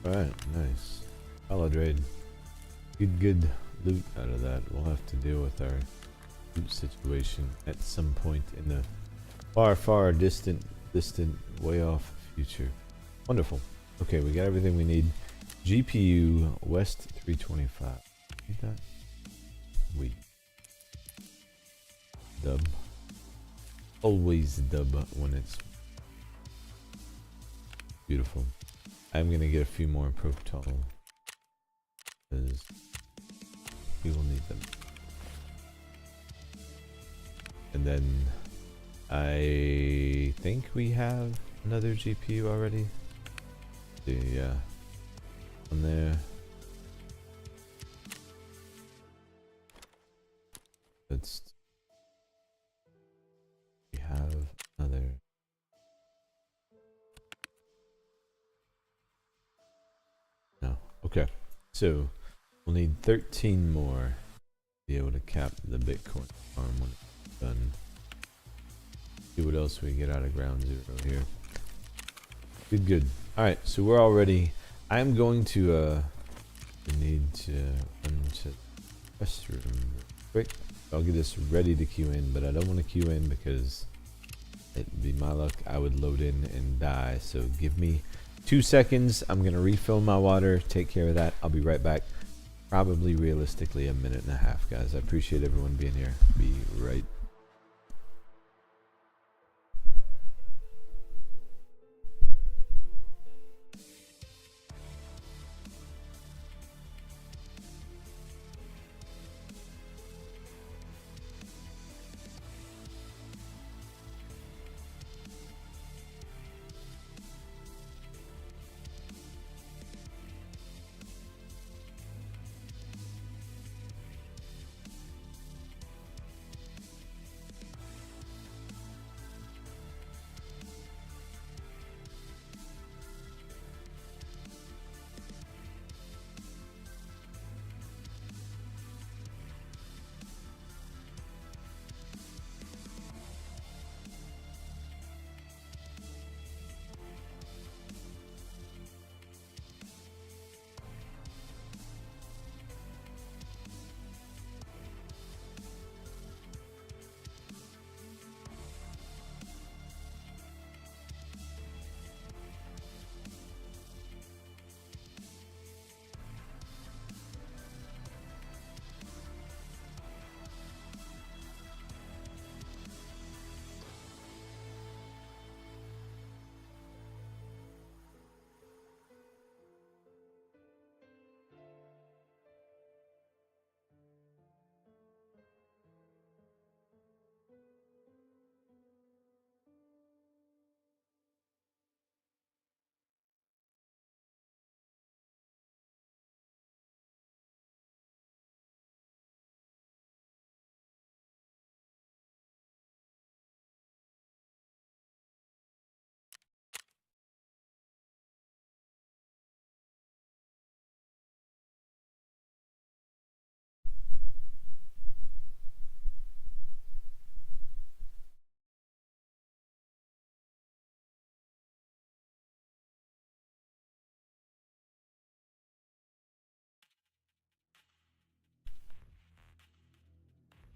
[SPEAKER 1] Alright, nice. Solid raid. Good loot out of that. We'll have to deal with our loot situation at some point in the far distant, way off future. Wonderful. Okay, we got everything we need. GPU West 325. Need that? We dub. Always dub when it's beautiful. I'm gonna get a few more Propital because we will need them. And then I think we have another GPU already. Yeah, on there. Let's. We have another. No. Okay. So we'll need 13 more to be able to cap the Bitcoin farm when it's done. See what else we get out of ground zero here. Good. Alright, so we're all ready. I'm going to need to run to the restroom real quick. I'll get this ready to queue in, but I don't want to queue in because it'd be my luck I would load in and die. So give me 2 seconds. I'm gonna refill my water, take care of that. I'll be right back. Probably realistically a minute and a half, guys. I appreciate everyone being here. Be right.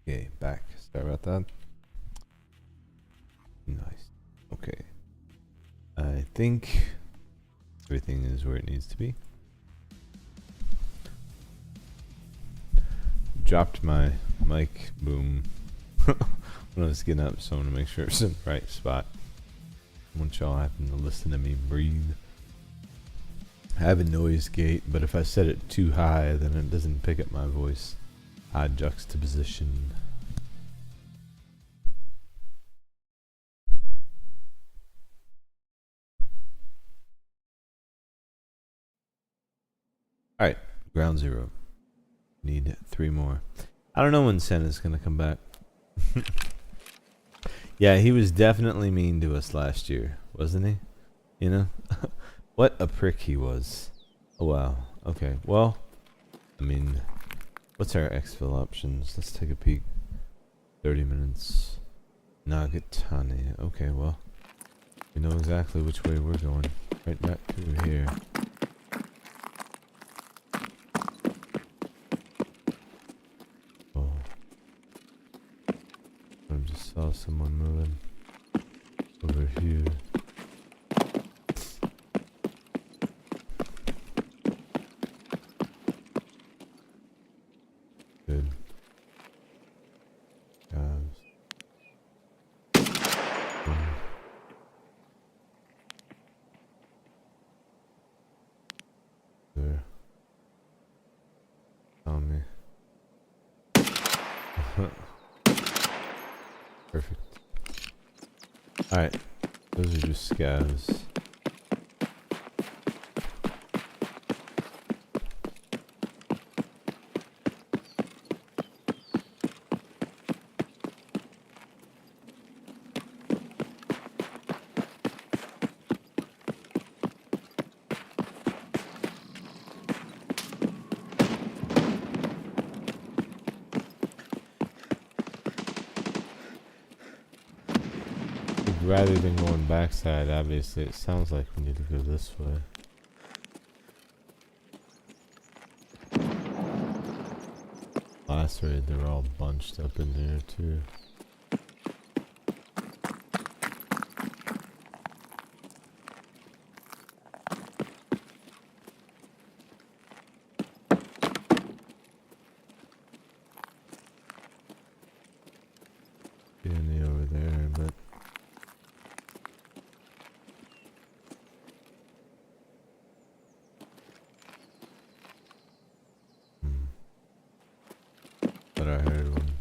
[SPEAKER 1] Okay, back. Sorry about that. Nice. Okay. I think everything is where it needs to be. Dropped my mic boom when I was getting up, so I want to make sure it's in the right spot. I want y'all having to listen to me breathe. I have a noise gate, but if I set it too high, then it doesn't pick up my voice. Odd juxtaposition. Alright, ground zero. Need 3 more. I don't know when Santa's gonna come back. Yeah, he was definitely mean to us last year, wasn't he? You know? What a prick he was. Oh wow. Okay, well, I mean, what's our exfil options? Let's take a peek. 30 minutes. Nagatani. Okay, well, we know exactly which way we're going. Right back through here. Oh. I just saw someone moving over here. Good. There. On me. Perfect. Alright. Those are just scavs. Rather than going backside, obviously, it sounds like we need to go this way. Last raid, they're all bunched up in there too. Any over there, but but I heard one.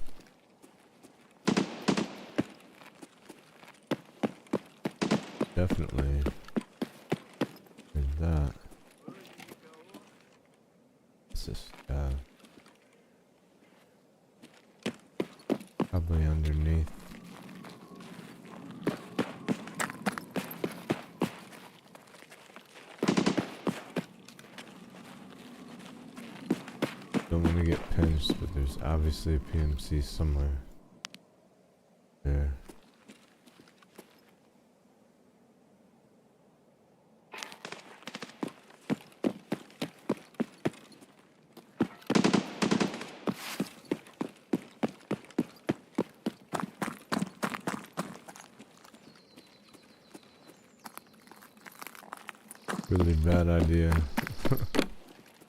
[SPEAKER 1] Definitely heard that. What's this? Probably underneath. Don't want to get pinched, but there's obviously a PMC somewhere. There. Really bad idea.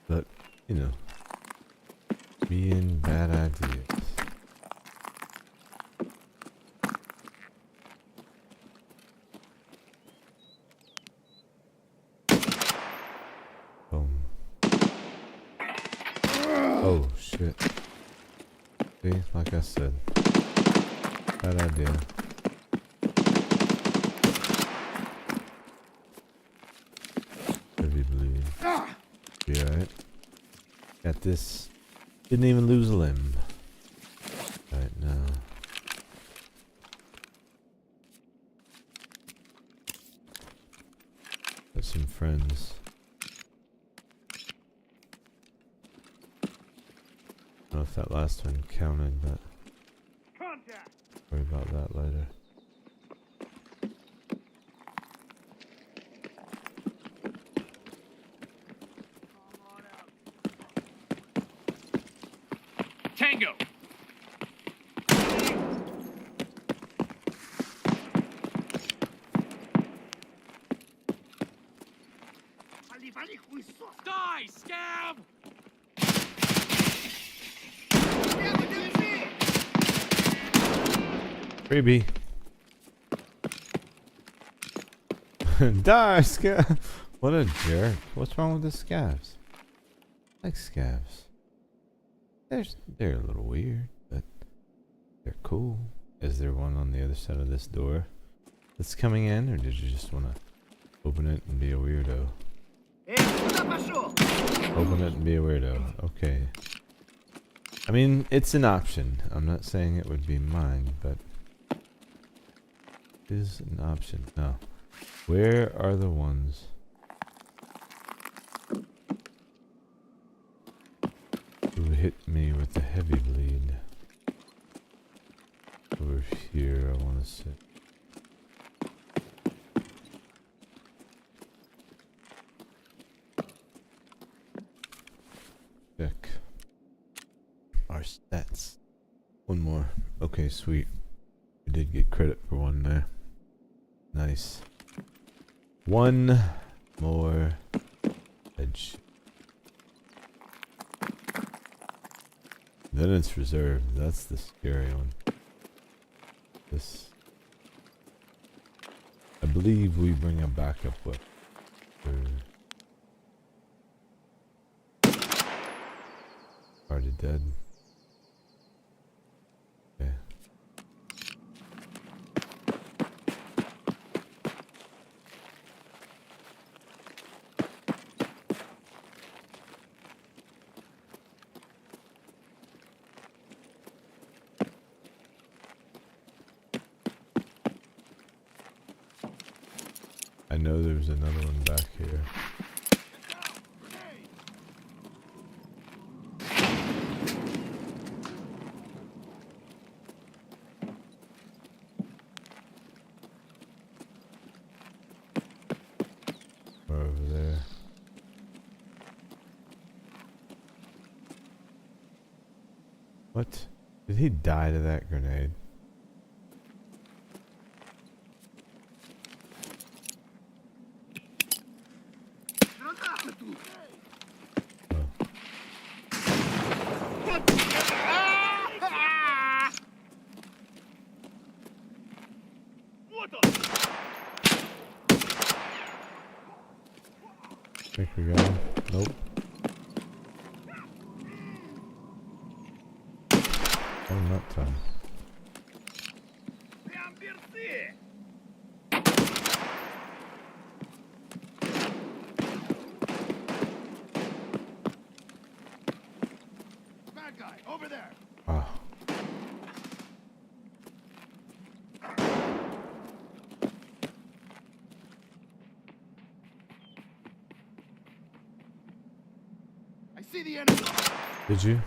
[SPEAKER 1] But, you know. Being bad ideas. Boom. Oh shit. See, like I said. Bad idea. Heavy bleed. Be alright. Got this. Didn't even lose a limb. Right now. Got some friends. I don't know if that last one counted, but
[SPEAKER 4] Contact.
[SPEAKER 1] worry about that later.
[SPEAKER 4] Tango. Die, scab!
[SPEAKER 1] Freebie. Die, scav. What a jerk. What's wrong with the scavs? I like scavs. They're a little weird, but they're cool. Is there one on the other side of this door that's coming in, or did you just want to open it and be a weirdo? Open it and be a weirdo. Okay. I mean, it's an option. I'm not saying it would be mine, but it is an option. No. Where are the ones who hit me with the heavy bleed? Over here, I want to sit. Check our stats. One more. Okay, sweet. We did get credit for one there. Nice. One more edge. Then it's reserved. That's the scary one. This. I believe we bring a backup weapon. Already dead. Okay. I know there's another one back here. Or over there. What? Did he die to that grenade? I think we got him. Nope. Oh, not time.
[SPEAKER 5] Bad guy, over there.
[SPEAKER 1] Ah.
[SPEAKER 5] I see the enemy.
[SPEAKER 1] Did you?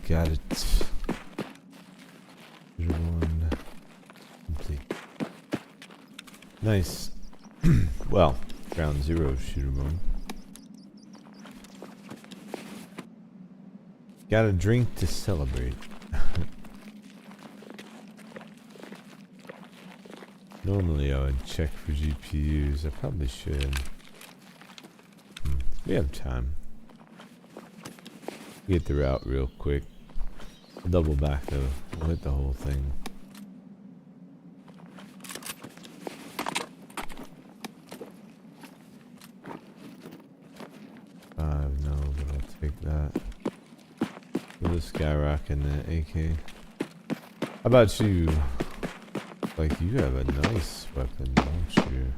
[SPEAKER 1] Got it. Shooter one complete. Nice. Well, ground zero shooter one. Got a drink to celebrate. Normally I would check for GPUs. I probably should. We have time. Get the route real quick. I'll double back though. We'll hit the whole thing. No, but I'll take that. For this guy rocking the AK. How about you? Like, you have a nice weapon, don't you?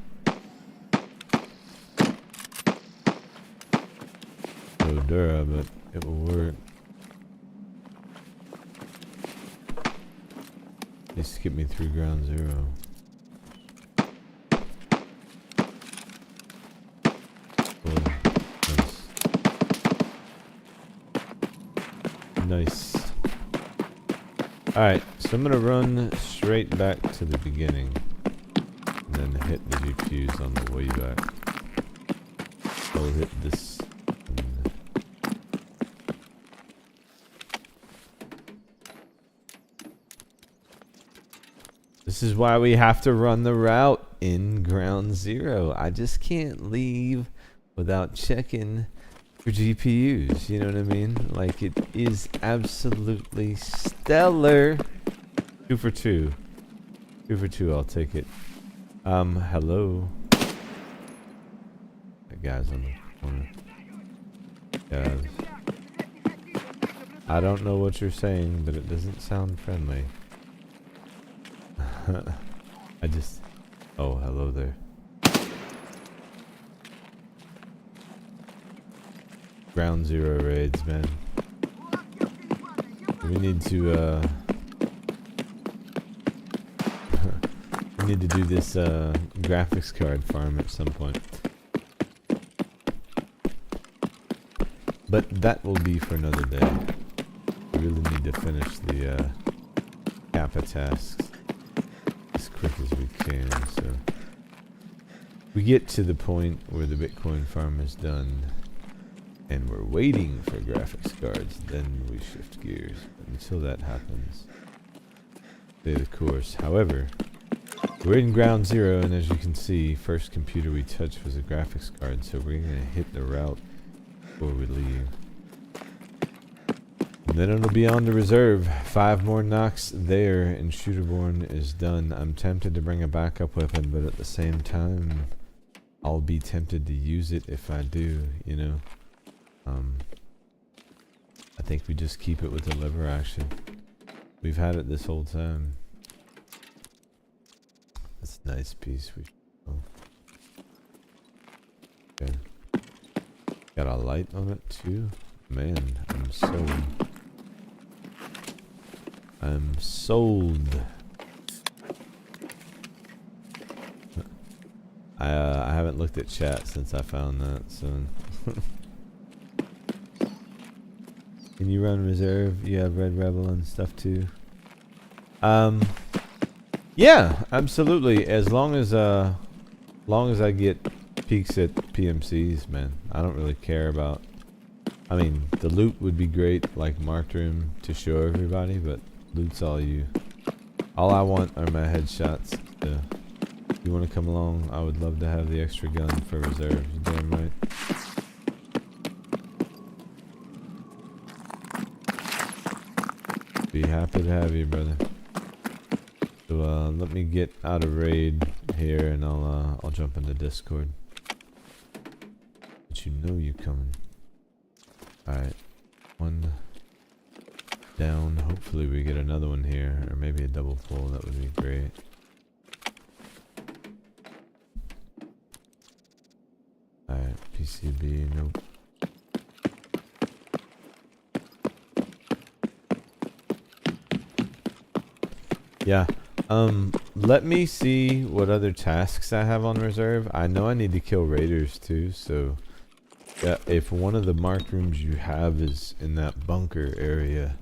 [SPEAKER 1] No Dura, but it will work. At least get me through ground zero. Nice. Nice. Alright, so I'm gonna run straight back to the beginning and then hit the GPUs on the way back. I'll hit this. This is why we have to run the route in Ground Zero. I just can't leave without checking for GPUs. You know what I mean? Like, it is absolutely stellar. 2 for 2. 2 for 2, I'll take it. Hello. That guy's on the corner. Guys. I don't know what you're saying, but it doesn't sound friendly. I just... Oh, hello there. Ground Zero raids, man. We need to, we need to do this, graphics card farm at some point. But that will be for another day. We really need to finish the, Kappa tasks as quick as we can, so... We get to the point where the Bitcoin farm is done, and we're waiting for graphics cards, then we shift gears. But until that happens, stay the course. However, we're in Ground Zero, and as you can see, first computer we touched was a graphics card, so we're gonna hit the route before we leave. And then it'll be on to reserve. 5 more knocks there, and Shooterborn is done. I'm tempted to bring a backup weapon, but at the same time, I'll be tempted to use it if I do, you know. I think we just keep it with the lever action. We've had it this whole time. That's a nice piece. Okay. Got a light on it too? Man, I'm sold. I'm sold. I haven't looked at chat since I found that, so... Can you run reserve? You have Red Rebel and stuff too? Yeah, absolutely. As long as I get peeks at PMCs, man. I don't really care about... I mean, the loot would be great, like marked room to show everybody, but loot's all you. All I want are my headshots. So if you want to come along, I would love to have the extra gun for reserve. You're damn right. Be happy to have you, brother. So let me get out of raid here, and I'll jump into Discord. But you know you coming. All right, 1 down. Hopefully we get another one here, or maybe a double pull. That would be great. All right, PCB. Nope. Yeah. Let me see what other tasks I have on reserve. I know I need to kill raiders too, so yeah, if one of the marked rooms you have is in that bunker area,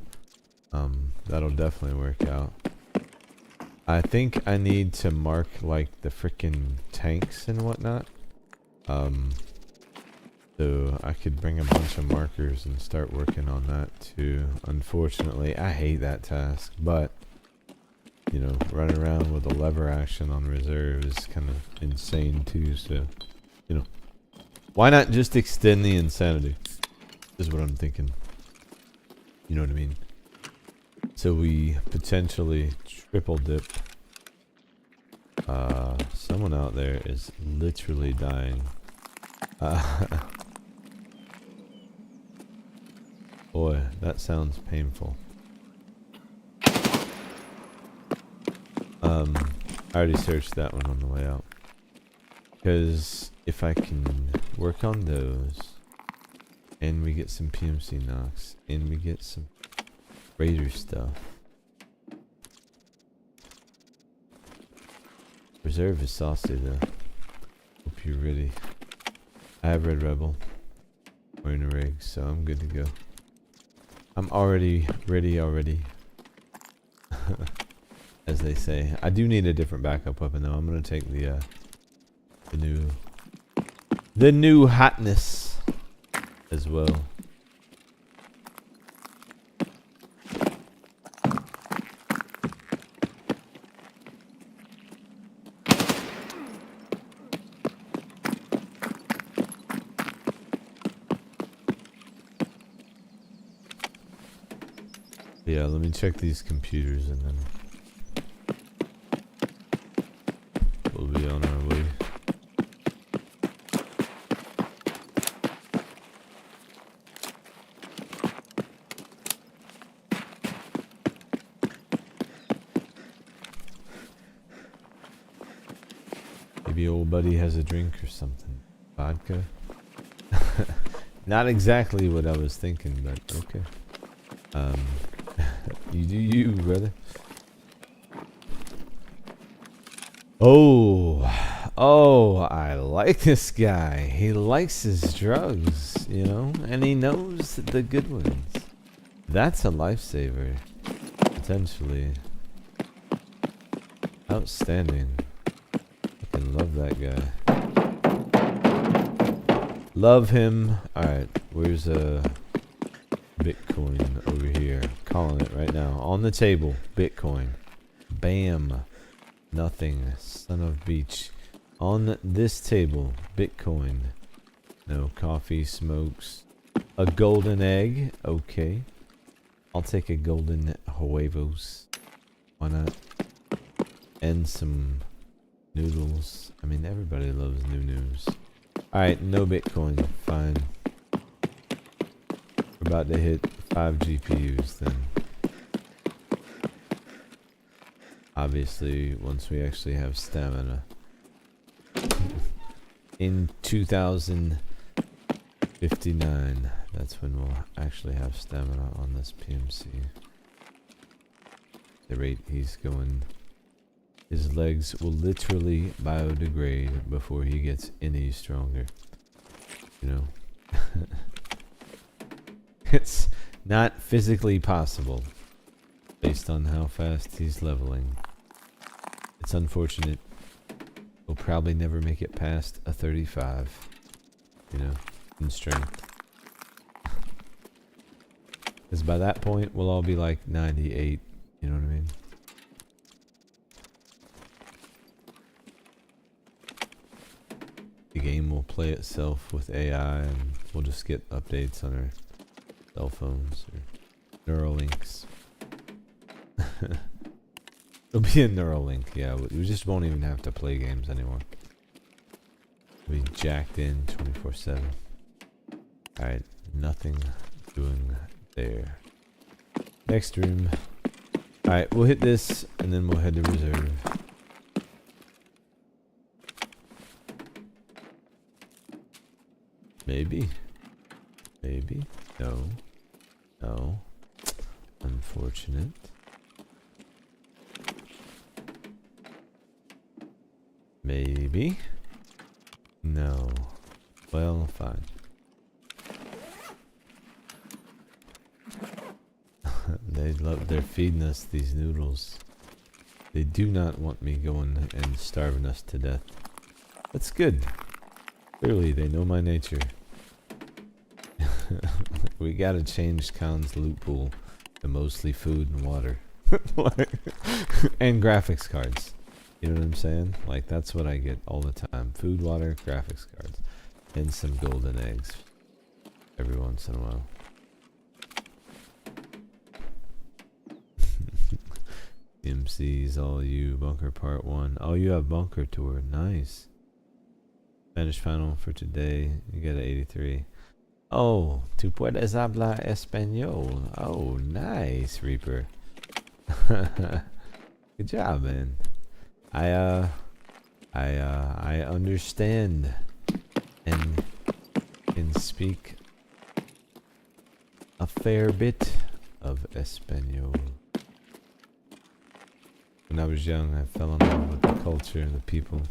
[SPEAKER 1] that'll definitely work out. I think I need to mark like the frickin' tanks and whatnot. So I could bring a bunch of markers and start working on that too. Unfortunately, I hate that task, but you know, running around with a lever action on reserve is kind of insane too, so, you know, why not just extend the insanity, is what I'm thinking. You know what I mean? So we potentially triple dip. Someone out there is literally dying. Boy, that sounds painful. I already searched that one on the way out. Because if I can work on those, and we get some PMC knocks, and we get some Raider stuff. Reserve is saucy though. Hope you're ready. I have Red Rebel. Wearing a rig, so I'm good to go. I'm already ready already. As they say. I do need a different backup weapon though. I'm gonna take the new hotness as well. Yeah, let me check these computers and then we'll be on our way. Maybe old buddy has a drink or something. Vodka? Not exactly what I was thinking, but okay. You do you, brother. Oh, I like this guy. He likes his drugs, you know, and he knows the good ones. That's a lifesaver, potentially. Outstanding. I love that guy. Love him. Alright, where's Bitcoin over here? Calling it right now. On the table. Bitcoin. Bam. Nothing. Son of beach. On this table. Bitcoin. No coffee, smokes. A golden egg. Okay. I'll take a golden huevos. Why not? And some noodles. I mean, everybody loves new news. Alright, no Bitcoin. Fine. We're about to hit 5 GPUs then. Obviously, once we actually have stamina. In 2059, that's when we'll actually have stamina on this PMC. The rate he's going, his legs will literally biodegrade before he gets any stronger. You know? It's not physically possible based on how fast he's leveling. It's unfortunate. We'll probably never make it past a 35, you know, in strength. Because by that point, we'll all be like 98, you know what I mean? The game will play itself with AI and we'll just get updates on our cell phones or Neuralinks. It'll be a Neuralink, yeah. We just won't even have to play games anymore. We jacked in 24/7. Alright, nothing doing there. Next room. Alright, we'll hit this and then we'll head to reserve. Maybe. Maybe. No. No. Unfortunate. Maybe. No. Well, fine. They're feeding us these noodles. They do not want me going and starving us to death. That's good. Clearly, they know my nature. We gotta change Khan's loot pool to mostly food and water. And graphics cards. You know what I'm saying? Like, that's what I get all the time. Food, water, graphics cards. And some golden eggs. Every once in a while. MC's all you. Bunker part 1. Oh, you have bunker tour. Nice. Spanish final for today. You got an 83. Oh, tú puedes hablar español. Oh, nice, Reaper. Good job, man. I understand and can speak a fair bit of Espanol. When I was young, I fell in love with the culture, the people,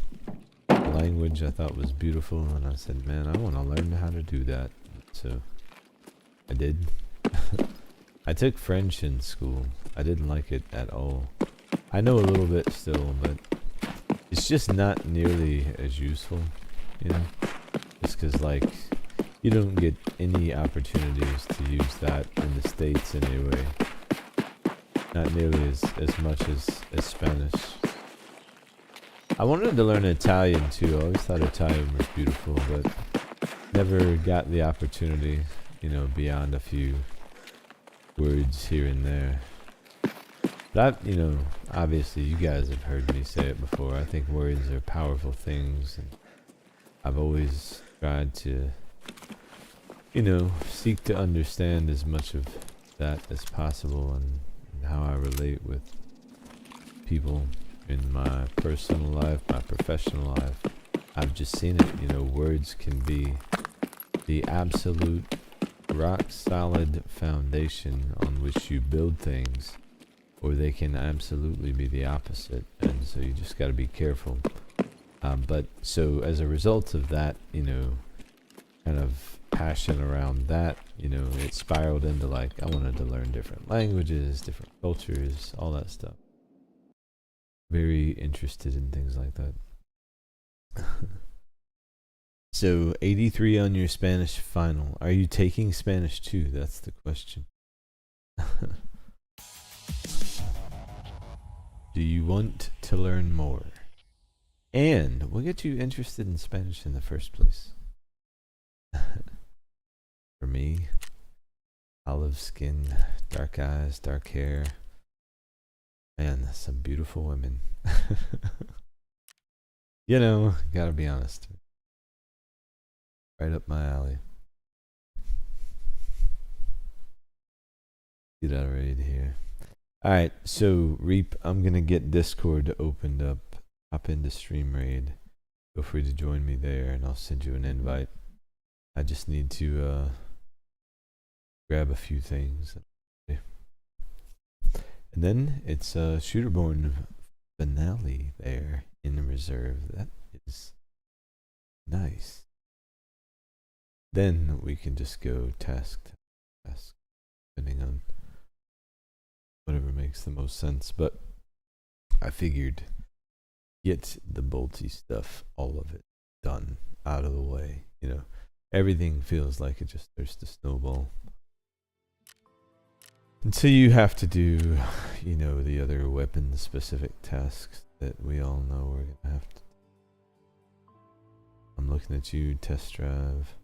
[SPEAKER 1] the language. I thought was beautiful, and I said, man, I want to learn how to do that. So I did. I took French in school. I didn't like it at all. I know a little bit still, but it's just not nearly as useful, you know? Just because, like, you don't get any opportunities to use that in the States anyway. Not nearly as much as Spanish. I wanted to learn Italian too. I always thought Italian was beautiful, but never got the opportunity, you know, beyond a few words here and there. But you know, obviously you guys have heard me say it before. I think words are powerful things, and I've always tried to, you know, seek to understand as much of that as possible, and how I relate with people in my personal life, my professional life. I've just seen it, you know, words can be the absolute rock solid foundation on which you build things, or they can absolutely be the opposite, and so you just got to be careful. But so as a result of that, you know, kind of passion around that, you know, it spiraled into like I wanted to learn different languages, different cultures, all that stuff. Very interested in things like that. So 83 on your Spanish final. Are you taking Spanish too? That's the question. Do you want to learn more? And what got you interested in Spanish in the first place? For me, olive skin, dark eyes, dark hair, and some beautiful women. You know, gotta be honest. Right up my alley. Get out right here. Alright, so Reap, I'm gonna get Discord opened up. Hop into Stream Raid. Feel free to join me there, and I'll send you an invite. I just need to grab a few things. And then it's Shooterborn finale there in reserve. That is nice. Then we can just go task to task, depending on whatever makes the most sense. But I figured get the bolty stuff, all of it, done, out of the way. You know, everything feels like it just starts to snowball. Until you have to do, you know, the other weapon-specific tasks that we all know we're gonna have to. I'm looking at you, Test Drive,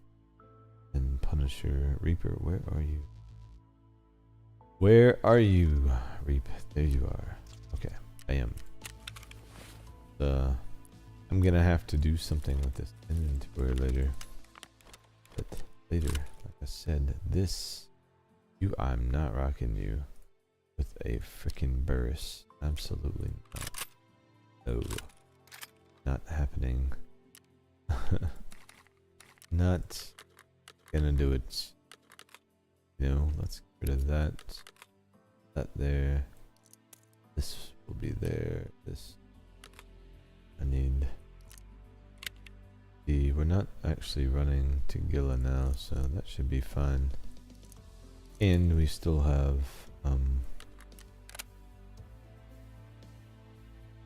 [SPEAKER 1] and Punisher. Reaper, where are you? Where are you, Reap? There you are. Okay, I am. I'm gonna have to do something with this inventory later. But later, like I said, I'm not rocking you with a freaking burst. Absolutely not. No. Not happening. Not gonna do it. You know, let's get rid of that. That there. This will be there. This. I need. We're not actually running to Gila now, so that should be fine. And we still have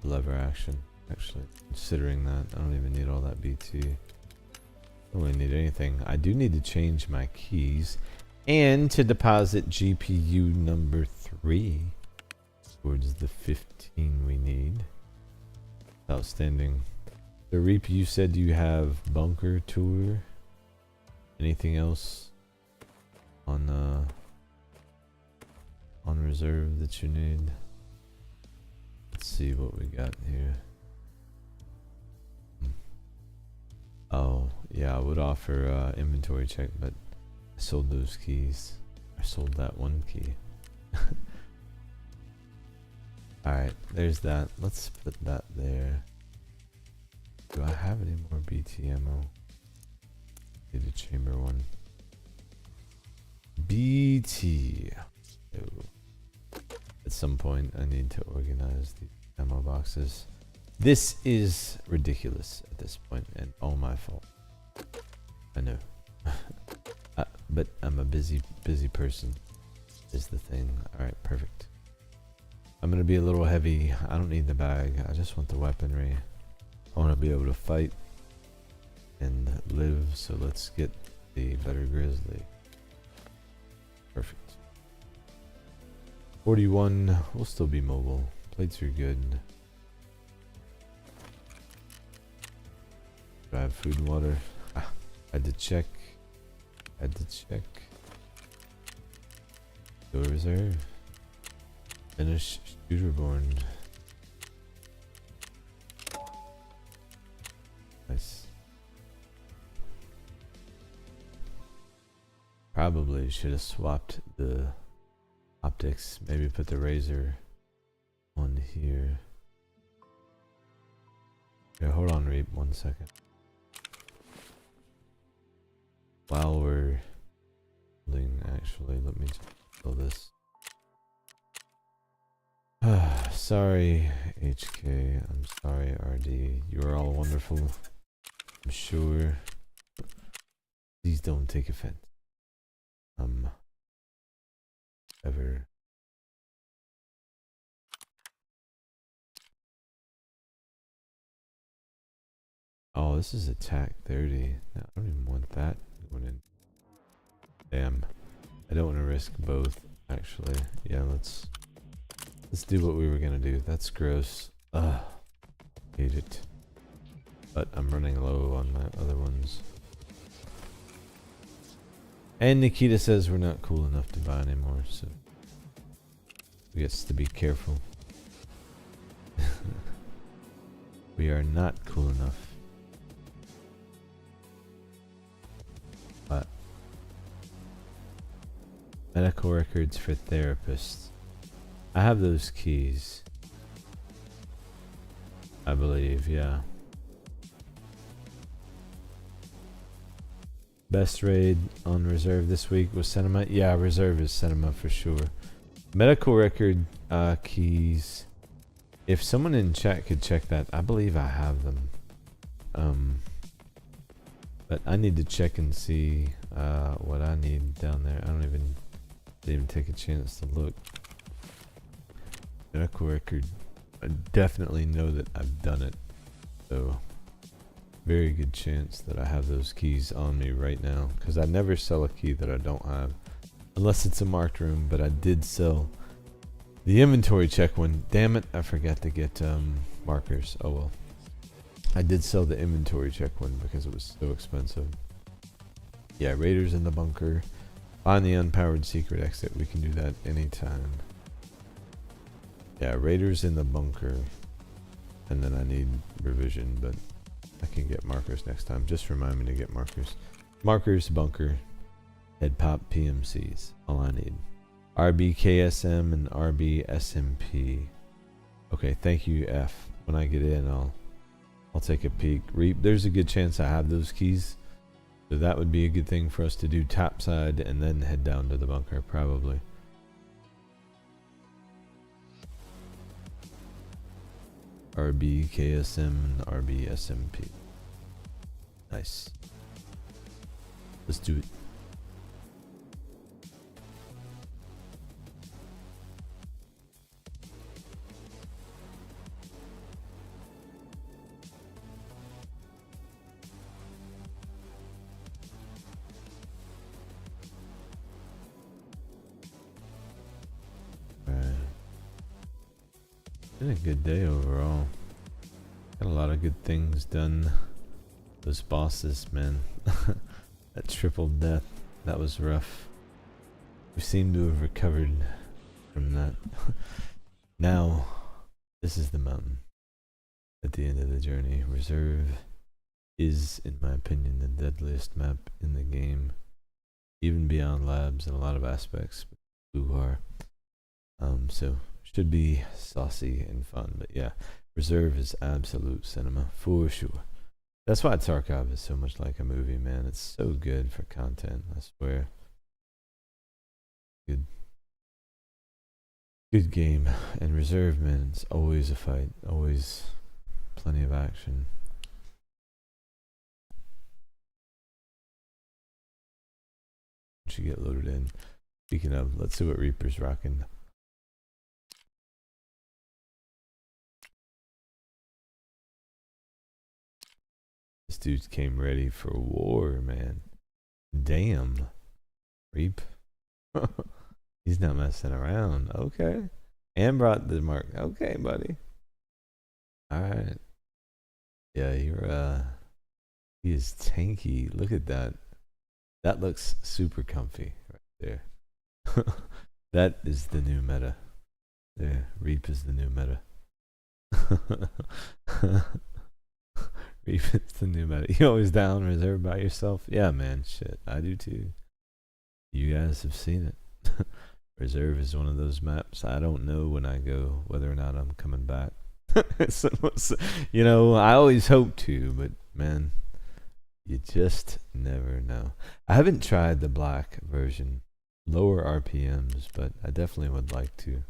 [SPEAKER 1] lever action. Actually, considering that, I don't even need all that BT. I don't really need anything. I do need to change my keys and to deposit GPU number 3 towards the 15 we need. Outstanding. The Reap, you said you have bunker tour. Anything else on reserve that you need? Let's see what we got here. Oh yeah, I would offer inventory check, but I sold those keys. I sold that one key. Alright, there's that. Let's put that there. Do I have any more BT ammo? Need a chamber one. BT. Oh. At some point I need to organize the ammo boxes. This is ridiculous at this point, and all my fault. I know. But I'm a busy person is the thing. Alright, perfect. I'm gonna be a little heavy. I don't need the bag. I just want the weaponry. I want to be able to fight and live, so let's get the better grizzly. Perfect. 41. We'll still be mobile. Plates are good. Do I have food and water? Had to check. Go reserve. Finish Shooterborn. Nice. Probably should have swapped the optics. Maybe put the razor on here. Yeah, hold on, Reap, 1 second. While we're building, actually, let me just fill this. Sorry, HK. I'm sorry, RD. You are all wonderful. I'm sure. Please don't take offense. Ever. Oh, this is attack 30. No, I don't even want that going in. Damn. I don't want to risk both, actually. Yeah, let's do what we were gonna do. That's gross. Ugh. Hate it. But I'm running low on my other ones. And Nikita says we're not cool enough to buy anymore, so we gets to be careful. We are not cool enough. But medical records for therapists. I have those keys. I believe, yeah. Best raid on reserve this week was cinema. Yeah, reserve is cinema for sure. Medical record keys. If someone in chat could check that, I believe I have them. But I need to check and see what I need down there. I didn't even take a chance to look. Medical record. I definitely know that I've done it. So very good chance that I have those keys on me right now, because I never sell a key that I don't have unless it's a marked room. But I did sell the inventory check one. Damn it, I forgot to get markers. Oh well. I did sell the inventory check one because it was so expensive. Yeah, raiders in the bunker. Find the unpowered secret exit. We can do that anytime. Yeah, raiders in the bunker. And then I need revision, but I can get markers next time. Just remind me to get markers. Markers, bunker, head pop, PMCs. All I need. RBKSM and RBSMP. Okay, thank you, F. When I get in, I'll take a peek. Reap, there's a good chance I have those keys. So that would be a good thing for us to do topside and then head down to the bunker, probably. RBKSM and RBSMP. Nice. Let's do it. Been a good day overall. Got a lot of good things done. Those bosses, man. That triple death, that was rough. We seem to have recovered from that. Now, this is the mountain. At the end of the journey, Reserve is, in my opinion, the deadliest map in the game. Even beyond labs in a lot of aspects. Blue are. So should be saucy and fun, but yeah, Reserve is absolute cinema for sure. That's why Tarkov is so much like a movie, man. It's so good for content, I swear. Good game. And Reserve, man, it's always a fight, always plenty of action. Once you get loaded in. Speaking of, let's see what Reaper's rocking. This dude came ready for war, man. Damn. Reap. He's not messing around. Okay. And brought the mark. Okay, buddy. Alright. Yeah, you're he is tanky. Look at that. That looks super comfy right there. That is the new meta. Yeah, Reap is the new meta. Reap is the new meta. You always down reserve by yourself? Yeah, man. Shit, I do too. You guys have seen it. Reserve is one of those maps. I don't know when I go whether or not I'm coming back. You know, I always hope to, but man, you just never know. I haven't tried the black version, lower RPMs, but I definitely would like to.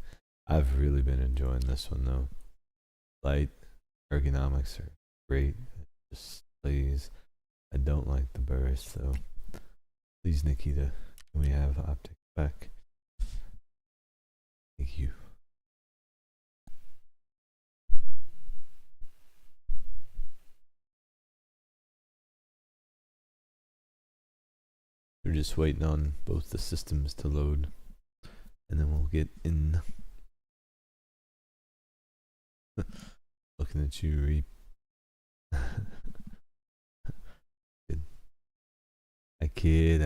[SPEAKER 1] I've really been enjoying this one though. Light ergonomics are great. Just please, I don't like the burst though. Please, Nikita, can we have optic back? Thank you. We're just waiting on both the systems to load, and then we'll get in. Looking at you, Reap. I kid.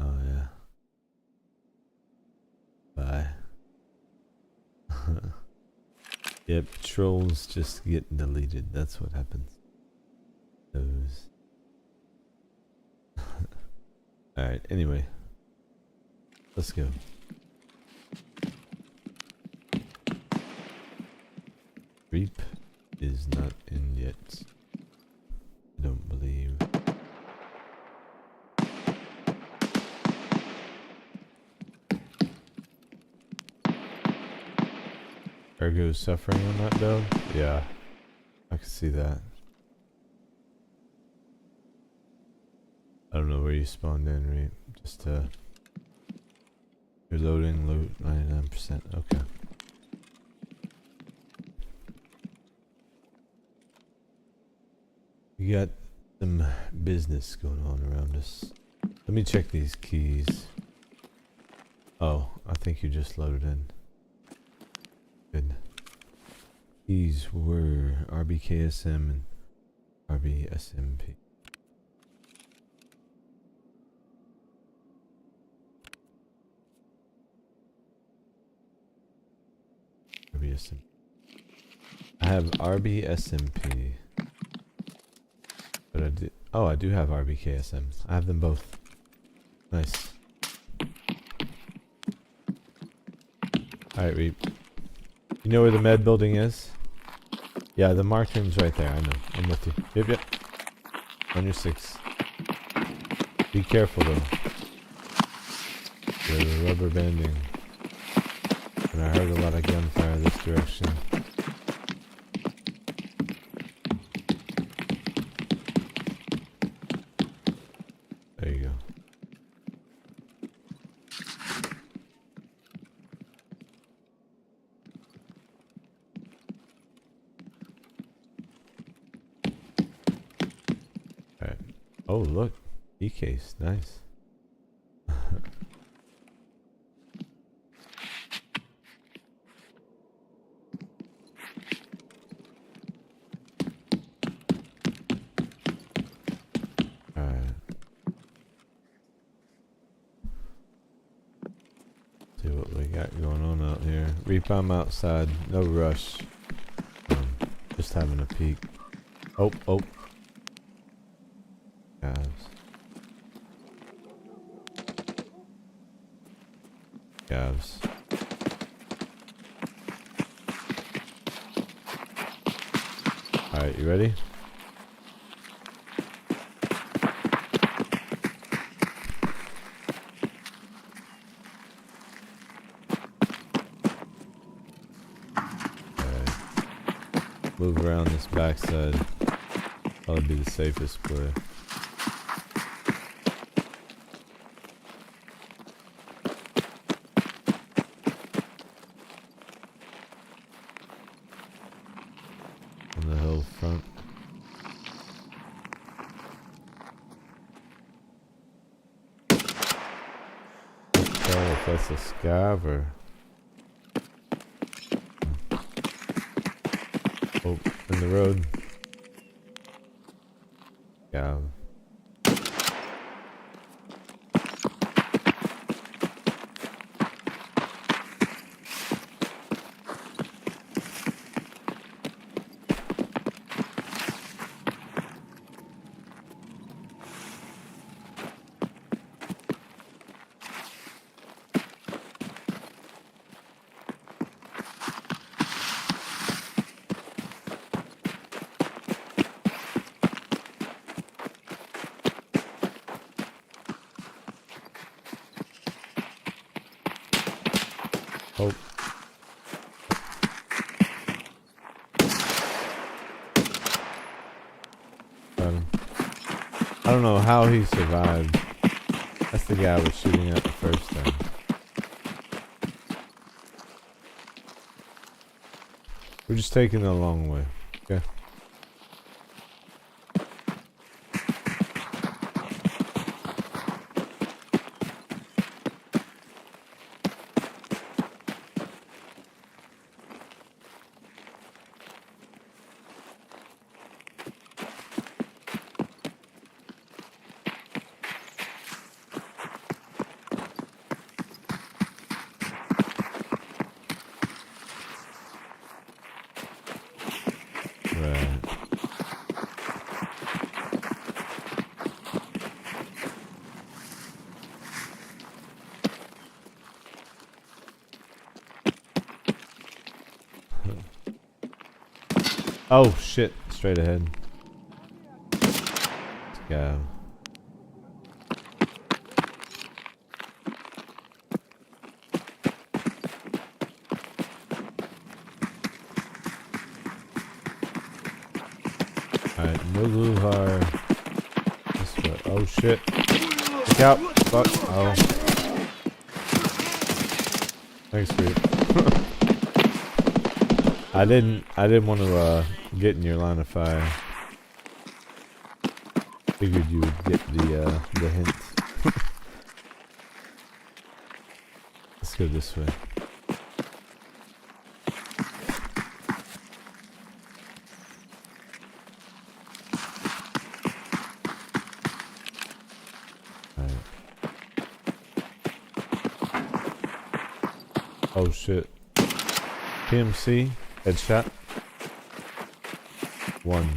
[SPEAKER 1] Oh yeah. Bye. Yep, trolls just get deleted. That's what happens. Those. Alright, anyway. Let's go. Reap is not in yet. I don't believe. Ergo's suffering on that build? Yeah, I can see that. I don't know where you spawned in, Reap. Just you're loading, load 99%. Okay. We got some business going on around us. Let me check these keys. Oh, I think you just loaded in. Good. These were RBKSM and RBSMP. RBSMP. I have RBSMP. But I do have RBKSM. I have them both. Nice. Alright, Reap. You know where the med building is? Yeah, the marked room's right there. I know. I'm with you. Yep. On your 6. Be careful though. There's rubber banding. And I heard a lot of gunfire this direction. There you go. Alright. Oh, look. E-case. Nice. See what we got going on out here. Reap, I'm outside. No rush. Just having a peek. Oh. Guys. Alright, you ready? Move around this backside. Probably be the safest play. On the hill front. Can't tell if that's a scav or. Oh, in the road. Yeah. Oh. Got him. I don't know how he survived. That's the guy I was shooting at the first time. We're just taking the long way. Okay. Right. Oh shit, straight ahead. Let's go. Alright, no blue car. This way. Oh shit. Look out. Fuck. Oh. Thanks, creep. I didn't want to get in your line of fire. Figured you would get the hint. Let's go this way. Alright. Oh shit. PMC, headshot. 1.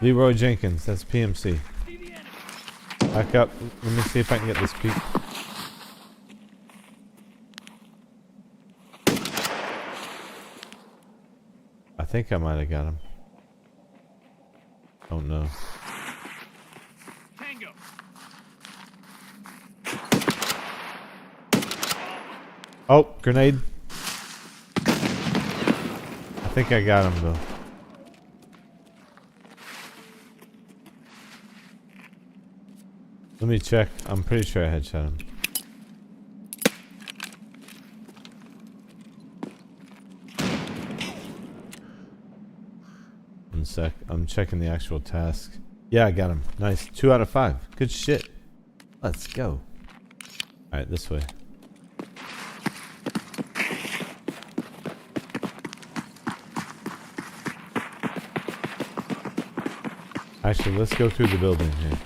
[SPEAKER 1] Leroy Jenkins, that's PMC. Back up. Let me see if I can get this peak. I think I might have got him. Don't know.
[SPEAKER 4] Tango.
[SPEAKER 1] Oh, grenade. I think I got him though. Let me check. I'm pretty sure I headshot him. One sec. I'm checking the actual task. Yeah, I got him. Nice. 2 out of 5. Good shit. Let's go. Alright, this way. Actually, let's go through the building here.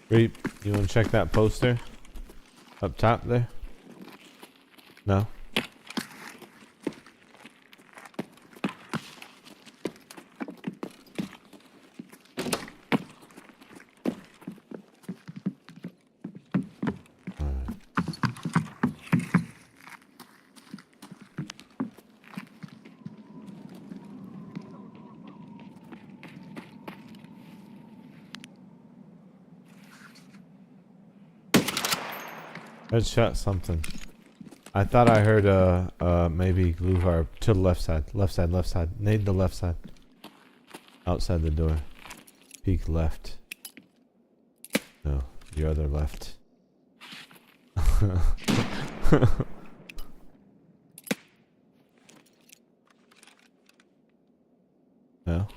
[SPEAKER 1] Reap, you want to check that poster? Up top there? No? Headshot something. I thought I heard maybe glue harp to the left side. Left side, left side. Nade the left side. Outside the door. Peek left. No, your other left. No?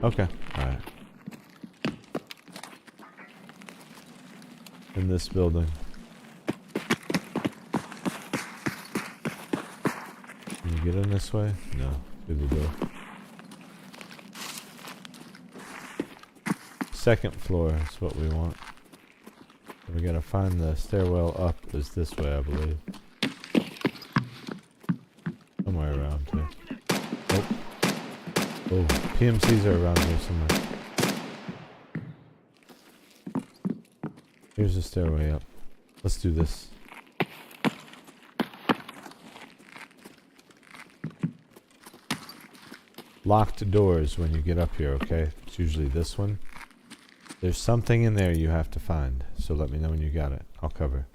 [SPEAKER 1] Okay. Alright. In this building. get in this way? No, through the door. Second floor is what we want. We gotta find the stairwell up. Is this way, I believe. Somewhere around here. Oh. Oh, PMCs are around here somewhere. Here's the stairway up. Let's do this. Locked doors when you get up here, okay? It's usually this one. There's something in there you have to find, so let me know when you got it. I'll cover.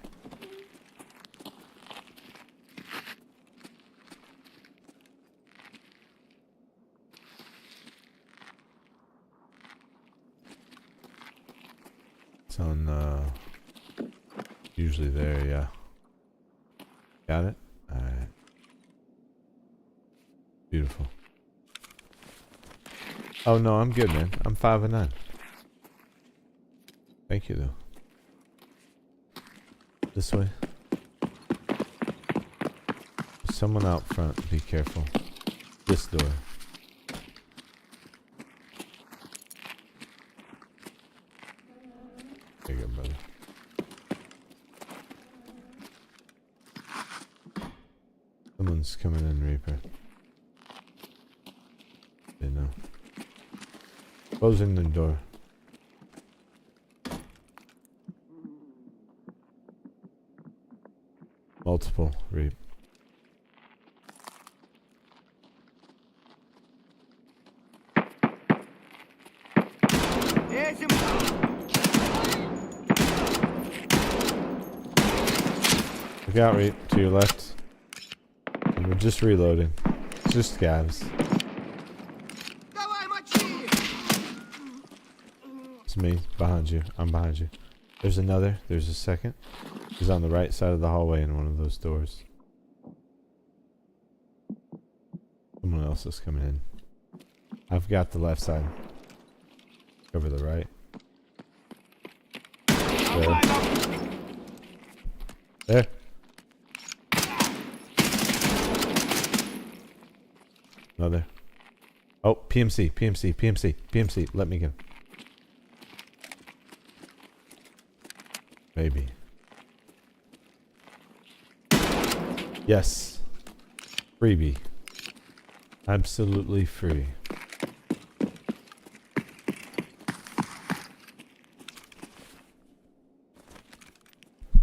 [SPEAKER 1] It's on, usually there, yeah. Got it? Alright. Beautiful. Oh no, I'm good, man. I'm 5 and 9. Thank you, though. This way. There's someone out front. Be careful. This door. There you go, brother. Someone's coming in, Reaper. They know. Closing the door. Multiple, Reap. Look out, Reap, to your left. And we're just reloading. It's just scavs. It's me, behind you. I'm behind you. There's another. There's a second. He's on the right side of the hallway in one of those doors. Someone else is coming in. I've got the left side. Over the right. There. There. Another. Oh, PMC, PMC, PMC, PMC. Let me go. Maybe. Yes. Freebie. Absolutely free.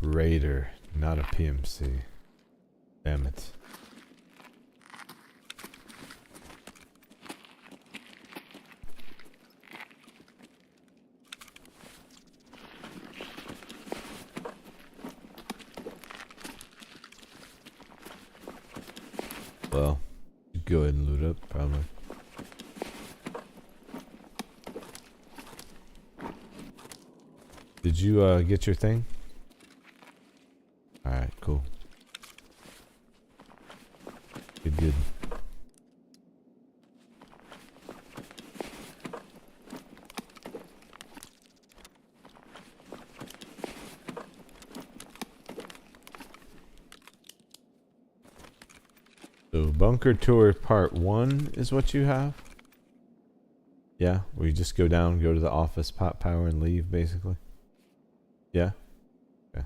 [SPEAKER 1] Raider, not a PMC. Damn it. Well, go ahead and loot up, probably. Did you get your thing? Alright, cool. Good, good. So, Bunker Tour Part 1 is what you have? Yeah, where you just go down, go to the office, pop power, and leave, basically? Yeah? Okay.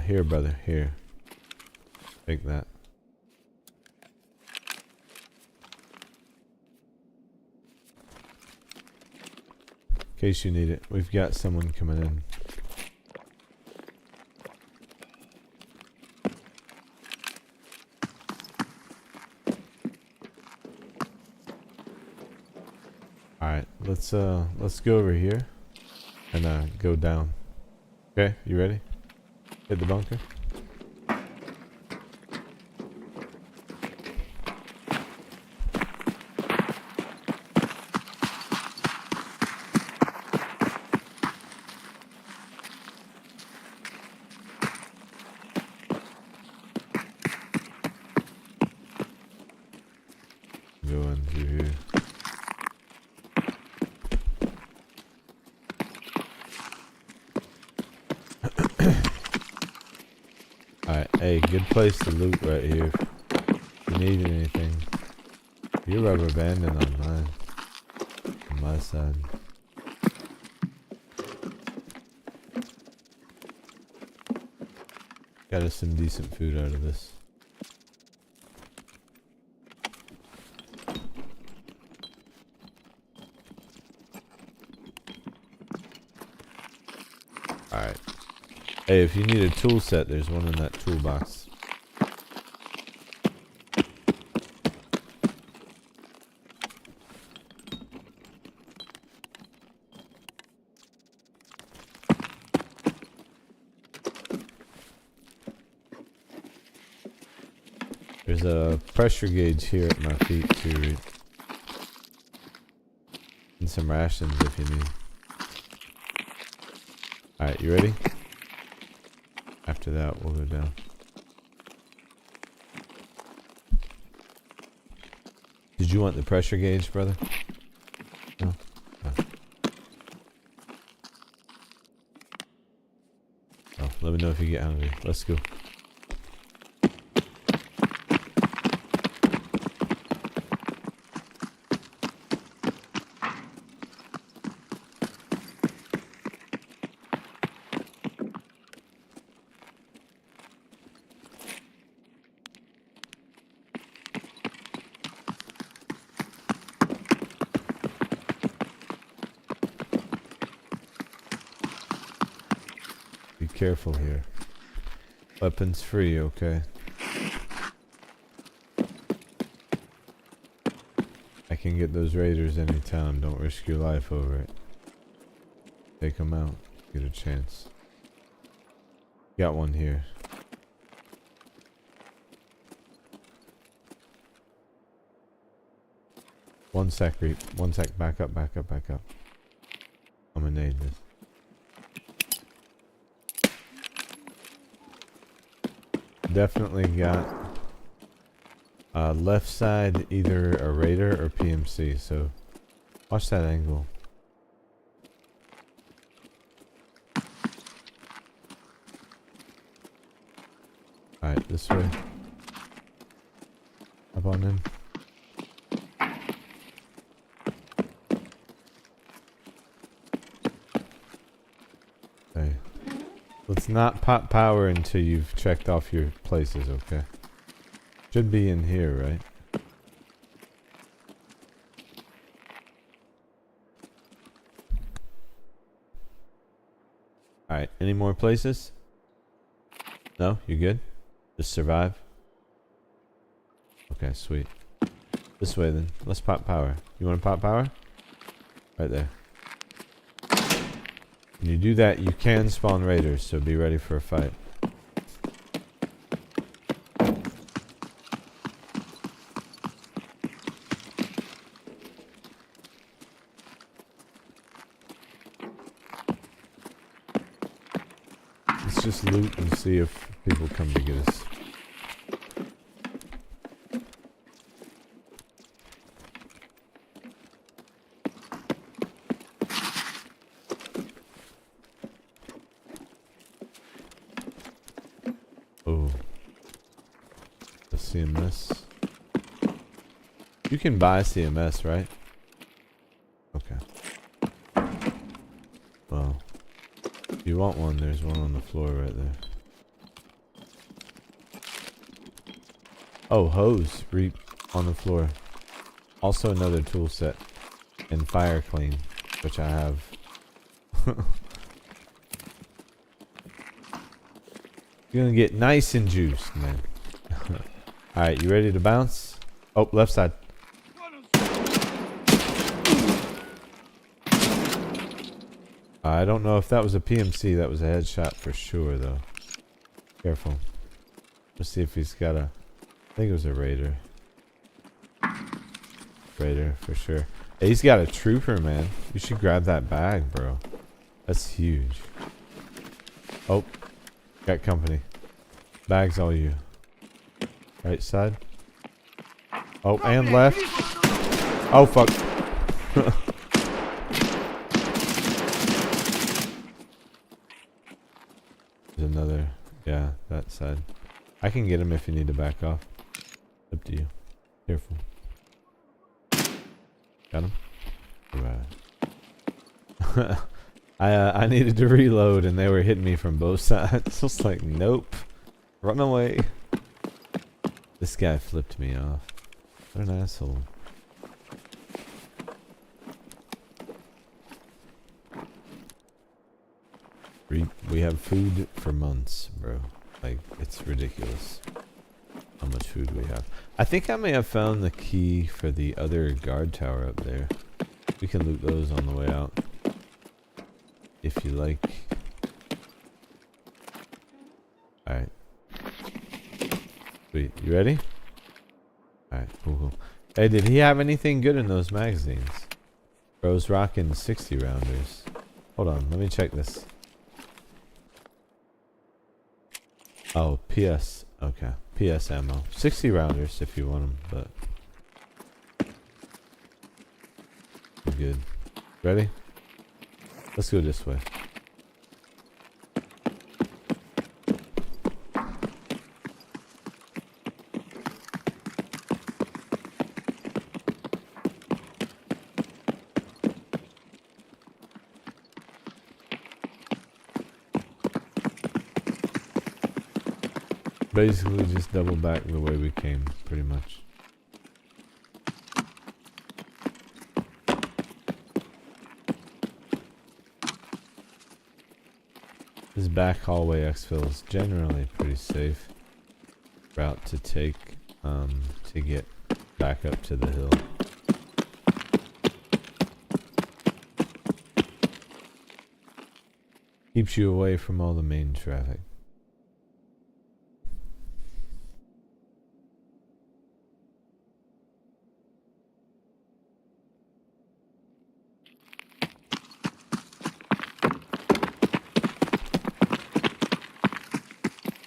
[SPEAKER 1] Here, brother, here. Take that. In case you need it, we've got someone coming in. Alright, let's go over here and go down. Okay, you ready? Hit the bunker. Go in through here. Hey, good place to loot right here. If you need anything. You're rubber banding on mine. On my side. Got us some decent food out of this. Alright. Hey, if you need a tool set, there's one in that toolbox. There's a pressure gauge here at my feet too. And some rations if you need. Alright, you ready? After that, we'll go down. Did you want the pressure gauge, brother? No? Oh. Oh, let me know if you get hungry. Let's go. Be careful here. Weapons free, okay? I can get those raiders anytime. Don't risk your life over it. Take them out. Get a chance. Got one here. One sec, Reap. One sec. Back up, back up, back up. I'm gonna nade this. Definitely got left side either a raider or PMC, so watch that angle. Alright, this way. Up on him. Okay. Let's not pop power until you've checked off your places, okay? Should be in here, right? Alright, any more places? No? You good? Just survive? Okay, sweet. This way then. Let's pop power. You want to pop power? Right there. When you do that, you can spawn raiders, so be ready for a fight. Let's just loot and see if people come to get us. Oh, the CMS. You can buy CMS, right? Okay. Well, if you want one, there's one on the floor right there. Oh, hose, Reap on the floor. Also another tool set. And fire clean, which I have. You're gonna get nice and juiced, man. Alright, you ready to bounce? Oh, left side. I don't know if that was a PMC. That was a headshot for sure, though. Careful. Let's see if he's got a... I think it was a raider. Raider, for sure. Hey, he's got a trooper, man. You should grab that bag, bro. That's huge. Oh. Got company. Bags all you. Right side. Oh, and left. Oh, fuck. There's another. Yeah, that side. I can get him if you need to back off. Up to you. Careful. Got him? Right. I needed to reload and they were hitting me from both sides. I was like, nope. Run away. This guy flipped me off. What an asshole. We have food for months, bro. Like, it's ridiculous how much food we have. I think I may have found the key for the other guard tower up there. We can loot those on the way out. If you like. Alright. Sweet. You ready? Alright, cool. Hey, did he have anything good in those magazines? Bro's rocking 60 rounders. Hold on, let me check this. Oh, PS. Okay. PS ammo. 60 rounders if you want them, but... You're good. Ready? Let's go this way. Basically just double back the way we came, pretty much. This back hallway exfil is generally pretty safe route to take to get back up to the hill. Keeps you away from all the main traffic.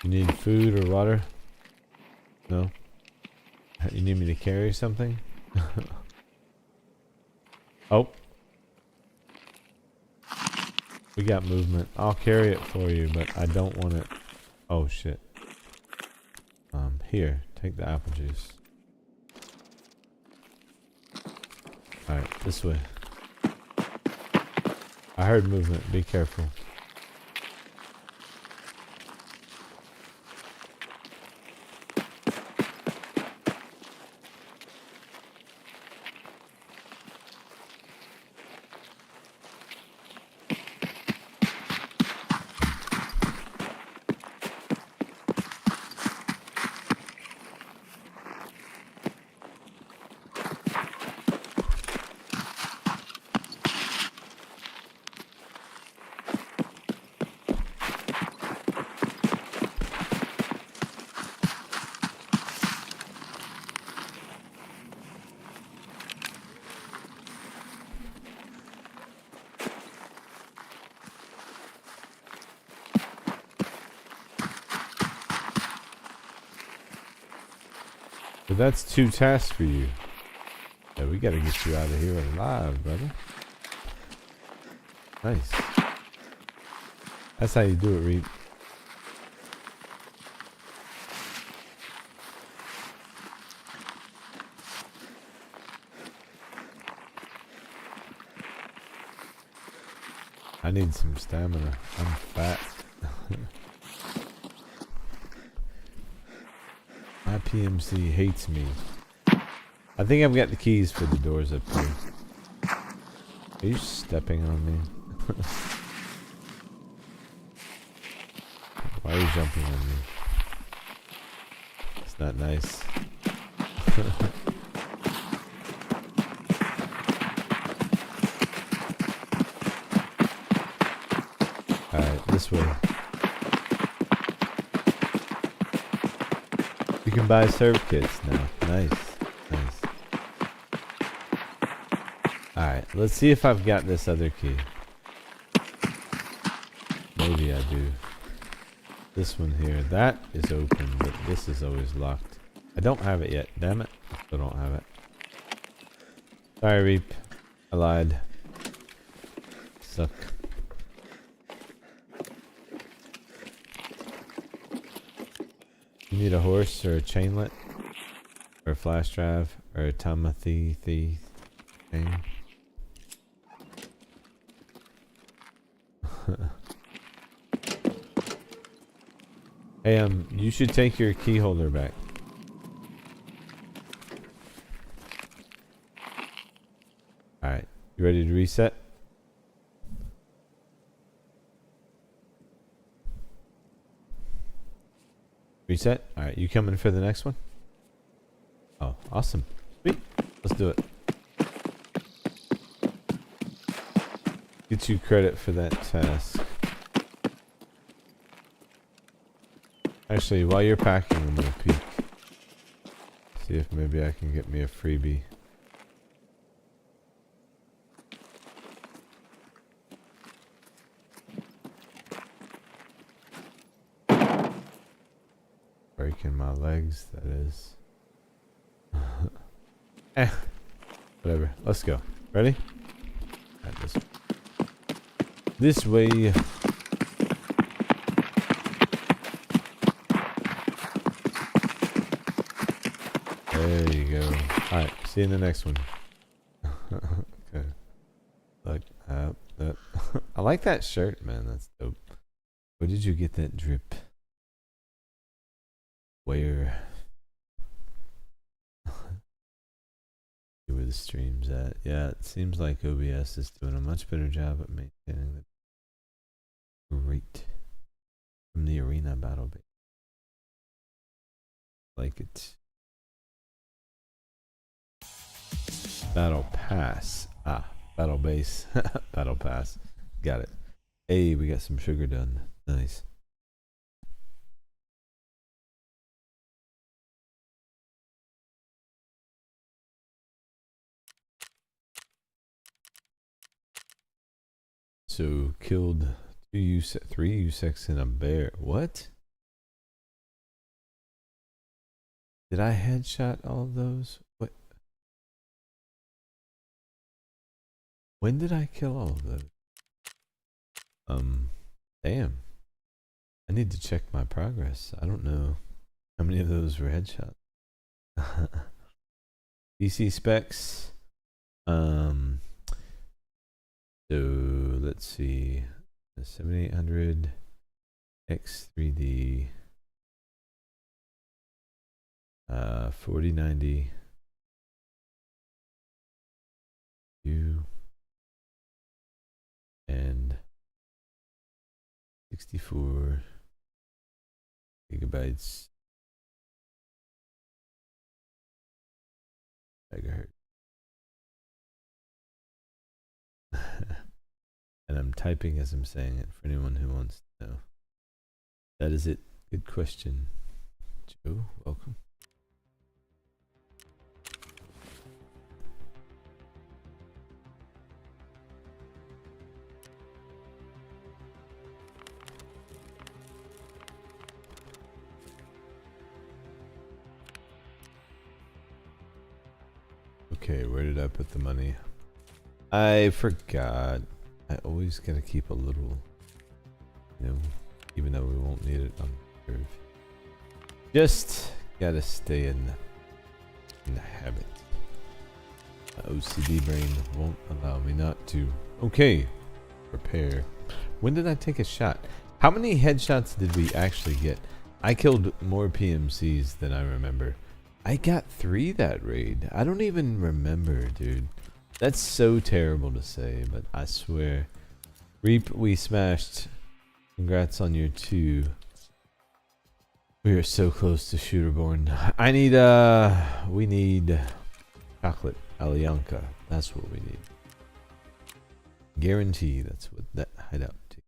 [SPEAKER 1] You need food or water? No? You need me to carry something? Oh. We got movement. I'll carry it for you, but I don't want it. Oh shit. Here, take the apple juice. Alright, this way. I heard movement, be careful. But that's 2 tasks for you. Yeah, we gotta get you out of here alive, brother. Nice. That's how you do it, Reed. I need some stamina. I'm fat. My PMC hates me. I think I've got the keys for the doors up here. Are you stepping on me? Why are you jumping on me? It's not nice. Alright, this way. You can buy serve kits now. Nice. Nice. Alright, let's see if I've got this other key. Maybe I do. This one here. That is open, but this is always locked. I don't have it yet. Damn it. I still don't have it. Sorry, Reap. I lied. Suck. You need a horse or a chainlet or a flash drive or a Tamathi thing. Hey, you should take your key holder back. Alright, you ready to reset? Reset? Alright, you coming for the next one? Oh, awesome. Sweet. Let's do it. Get you credit for that task. Actually, while you're packing, I'm gonna peek. See if maybe I can get me a freebie. Breaking my legs, that is. Whatever. Let's go. Ready? Alright, this way. There you go. Alright, see you in the next one. Okay. Look, that. I like that shirt, man. That's dope. Where did you get that drip? Where the stream's at? Yeah, it seems like OBS is doing a much better job at maintaining the rate from the arena battle base. Like it. Battle pass. Battle base. Battle pass. Got it. Hey, we got some sugar done. Nice. So killed 3 U6 and a bear. What? Did I headshot all of those? What? When did I kill all of those? Damn. I need to check my progress. I don't know how many of those were headshots. PC specs. So let's see, the 7800 X3D, 4090 U, and 64 gigabytes megahertz. And I'm typing as I'm saying it for anyone who wants to know. That is it. Good question. Joe, welcome. Okay, where did I put the money? I forgot. I always gotta keep a little, you know, even though we won't need it on the curve. Just gotta stay in the habit. My OCD brain won't allow me not to. Okay, prepare. When did I take a shot? How many headshots did we actually get? I killed more PMCs than I remember. I got 3 that raid. I don't even remember, dude. That's so terrible to say, but I swear. Reap, we smashed. Congrats on your 2. We are so close to Shooterborn. I need, we need chocolate Alianka. That's what we need. Guarantee that's what that hideout takes.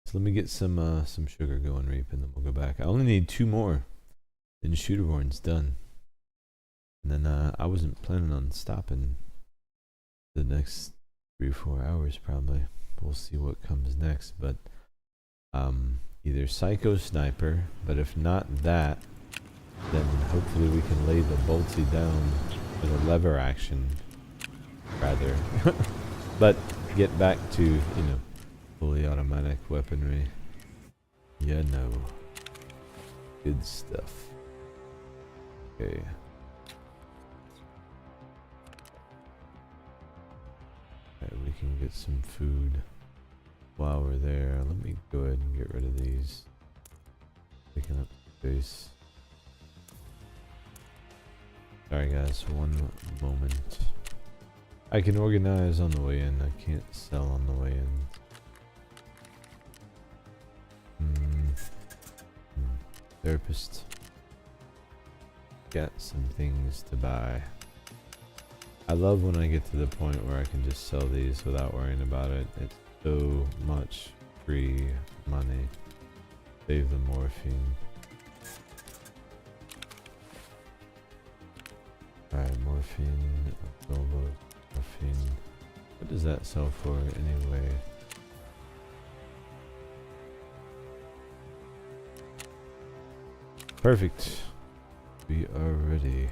[SPEAKER 1] So let me get some sugar going, Reap, and then we'll go back. I only need 2 more. And Shooterborn's done. And then I wasn't planning on stopping the next 3 or 4 hours probably. We'll see what comes next, but either Psycho Sniper, but if not that, then hopefully we can lay the bolty down with a lever action rather. But get back to, you know, fully automatic weaponry. Yeah, no. Good stuff. Okay. Alright, we can get some food while we're there. Let me go ahead and get rid of these. Picking up space. Sorry guys, one moment. I can organize on the way in, I can't sell on the way in. Therapist. Got some things to buy. I love when I get to the point where I can just sell these without worrying about it. It's so much free money. Save the morphine. Alright, morphine, morphine. What does that sell for anyway? Perfect. We are ready.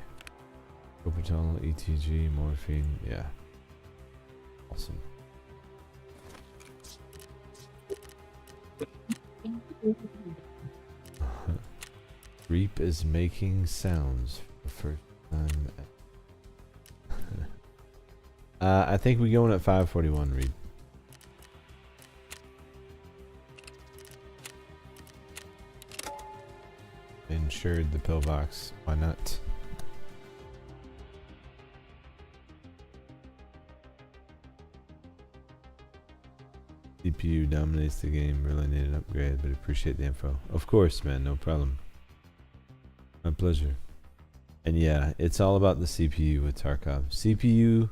[SPEAKER 1] Copatal, ETG, morphine, yeah. Awesome. Reap is making sounds for the first time. I think we're going at 541, Reap. Insured the pillbox. Why not? CPU dominates the game. Really need an upgrade, but appreciate the info. Of course, man. No problem. My pleasure. And yeah, it's all about the CPU with Tarkov. CPU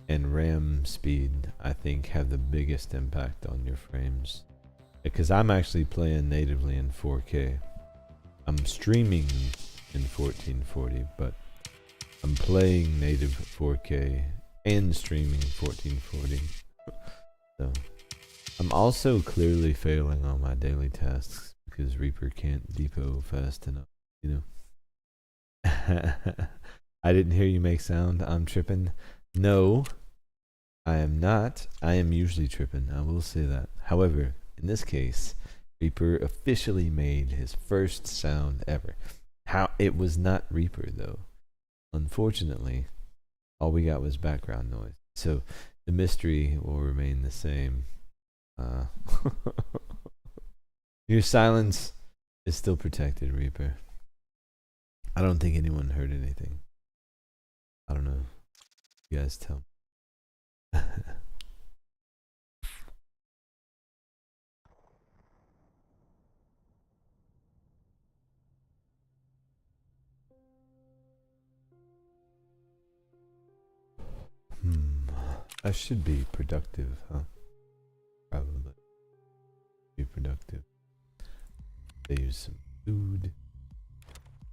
[SPEAKER 1] and RAM speed, I think, have the biggest impact on your frames. Because I'm actually playing natively in 4K. I'm streaming in 1440, but I'm playing native 4K and streaming 1440. So I'm also clearly failing on my daily tasks because Reaper can't depot fast enough, you know. I didn't hear you make sound. I'm tripping. No, I am not. I am usually tripping. I will say that. However, in this case, Reaper officially made his first sound ever. How it was not Reaper though. Unfortunately, all we got was background noise. So the mystery will remain the same. Your silence is still protected, Reaper. I don't think anyone heard anything. I don't know. You guys tell me. I should be productive, huh? Probably. Be productive. They use some food.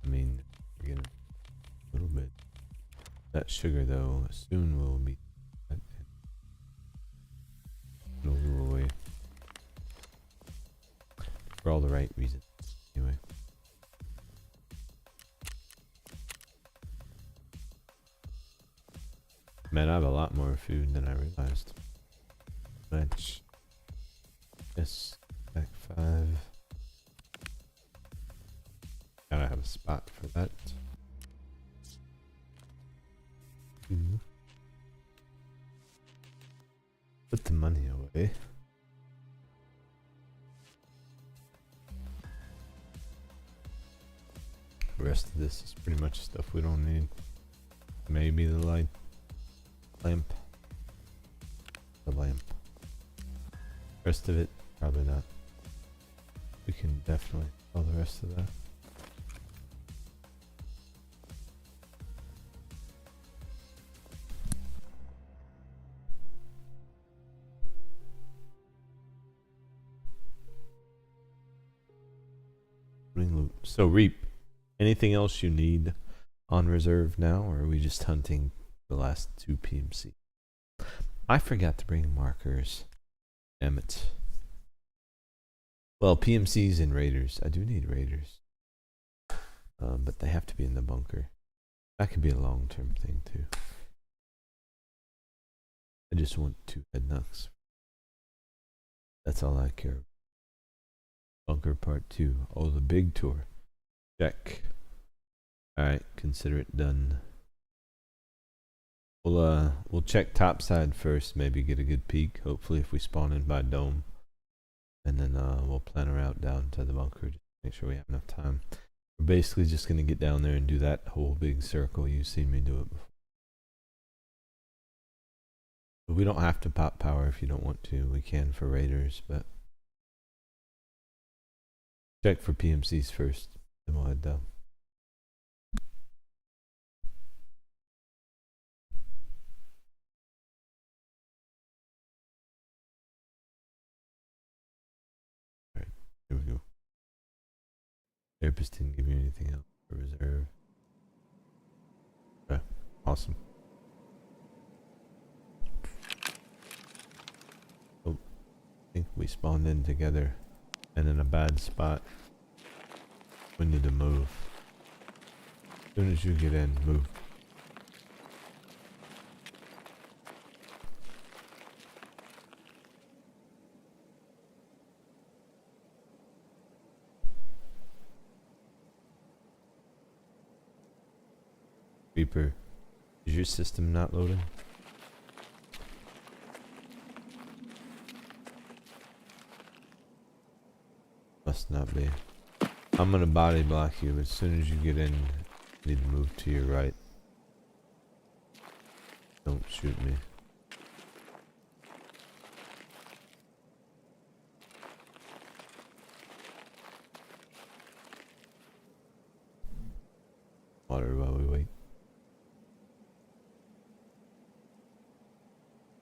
[SPEAKER 1] I mean, we're gonna a little bit. That sugar, though, soon will be. It'll go away. For all the right reasons, anyway. Man, I have a lot more food than I realized. Lunch. Yes, back 5. Gotta have a spot for that. 2. Put the money away. The rest of this is pretty much stuff we don't need. Maybe the light. Lamp. The lamp. Rest of it, probably not. We can definitely sell the rest of that. So Reap, anything else you need on reserve now, or are we just hunting the last 2 PMC? I forgot to bring markers. Damn it. Well, PMCs and raiders. I do need raiders. But they have to be in the bunker. That could be a long-term thing too. I just want 2 head knocks. That's all I care about. Bunker part 2. Oh, the big tour. Check. Alright, consider it done. We'll check topside first, maybe get a good peek. Hopefully if we spawn in by dome. And then we'll plan a route down to the bunker, just to make sure we have enough time. We're basically just gonna get down there and do that whole big circle. You've seen me do it before. But we don't have to pop power if you don't want to. We can for raiders, but check for PMCs first, then we'll head down. Alright, here we go. Therapist didn't give you anything else for reserve. Okay, awesome. Oh, I think we spawned in together and in a bad spot. We need to move. As soon as you get in, move. Reaper, is your system not loading? Must not be. I'm gonna body block you, but as soon as you get in, you need to move to your right. Don't shoot me. Water while we wait.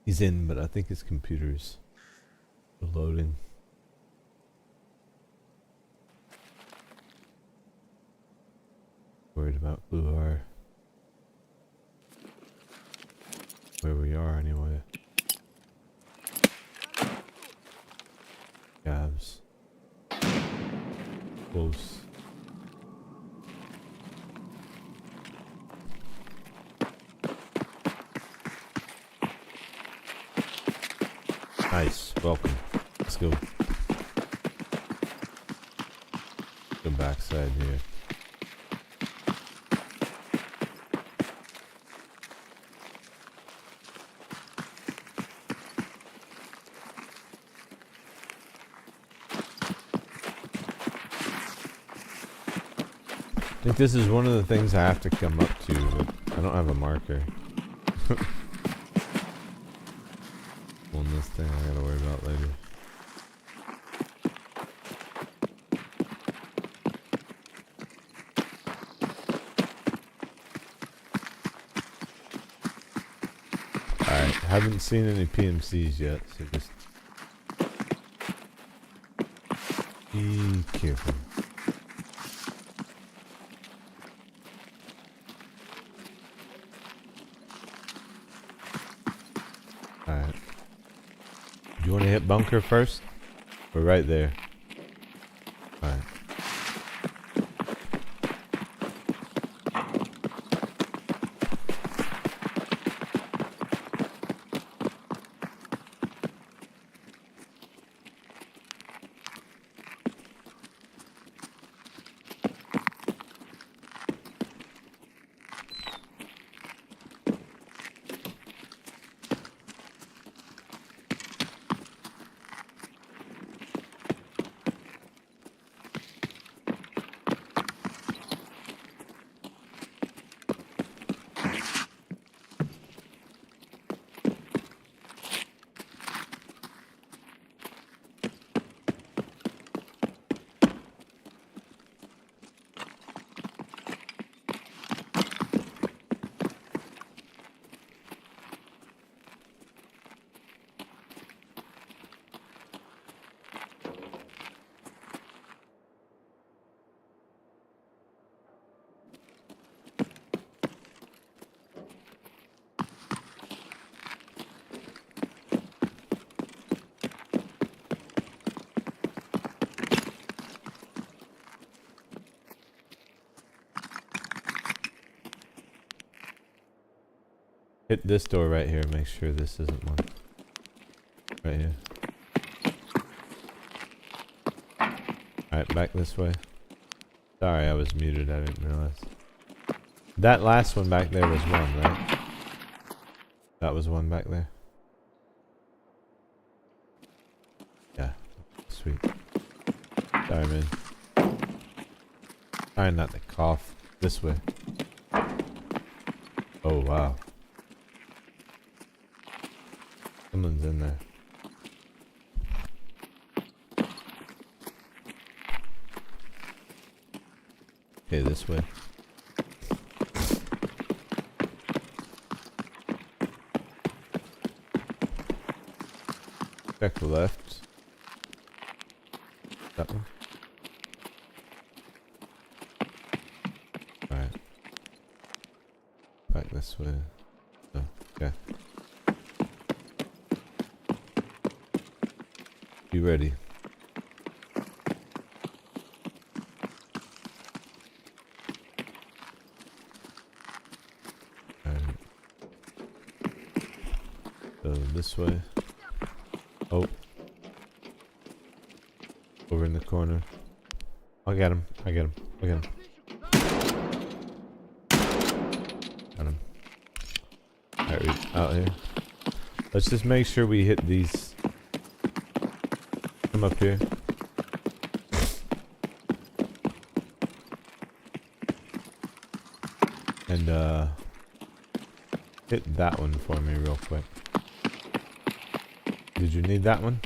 [SPEAKER 1] He's in, but I think his computer's loading. Worried about Bluar. Where we are anyway. Gabs. Close. Nice, welcome. Let's go. Go backside here. I think this is one of the things I have to come up to, but I don't have a marker. One this thing I gotta worry about later. Alright, haven't seen any PMCs yet, so just be careful. Alright. Do you want to hit bunker first? We're right there. Alright. Hit this door right here, make sure this isn't one. Right here. Alright, back this way. Sorry, I was muted. I didn't realize. That last one back there was one, right? That was one back there. Yeah. Sweet. Sorry, man. Trying not to cough. This way. Oh, wow. Someone's in there. Okay, this way. Check the left. That one. Alright. Back this way. Oh, okay. You ready? Alright. So this way. Oh. Over in the corner. I got him. I got him. I got him. Got him. Alright, we're out here. Let's just make sure we hit these. Come up here. And hit that one for me real quick. Did you need that one?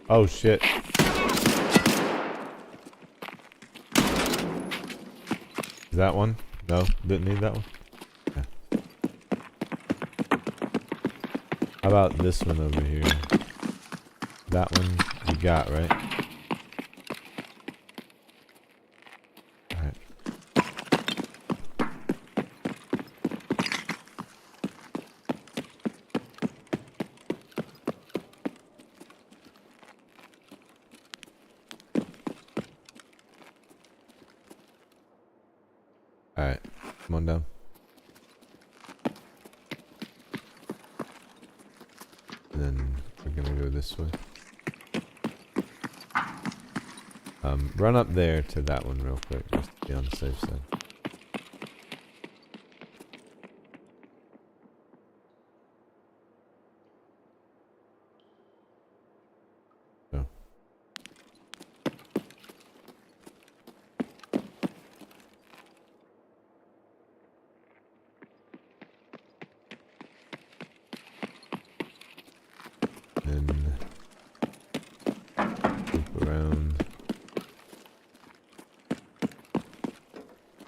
[SPEAKER 1] Oh shit. Is that one? No, didn't need that one. Okay. How about this one over here? That one you got, right? Alright. Alright, come on down. And then we're gonna go this way. Run up there to that one real quick, just to be on the safe side. So. Then loop around.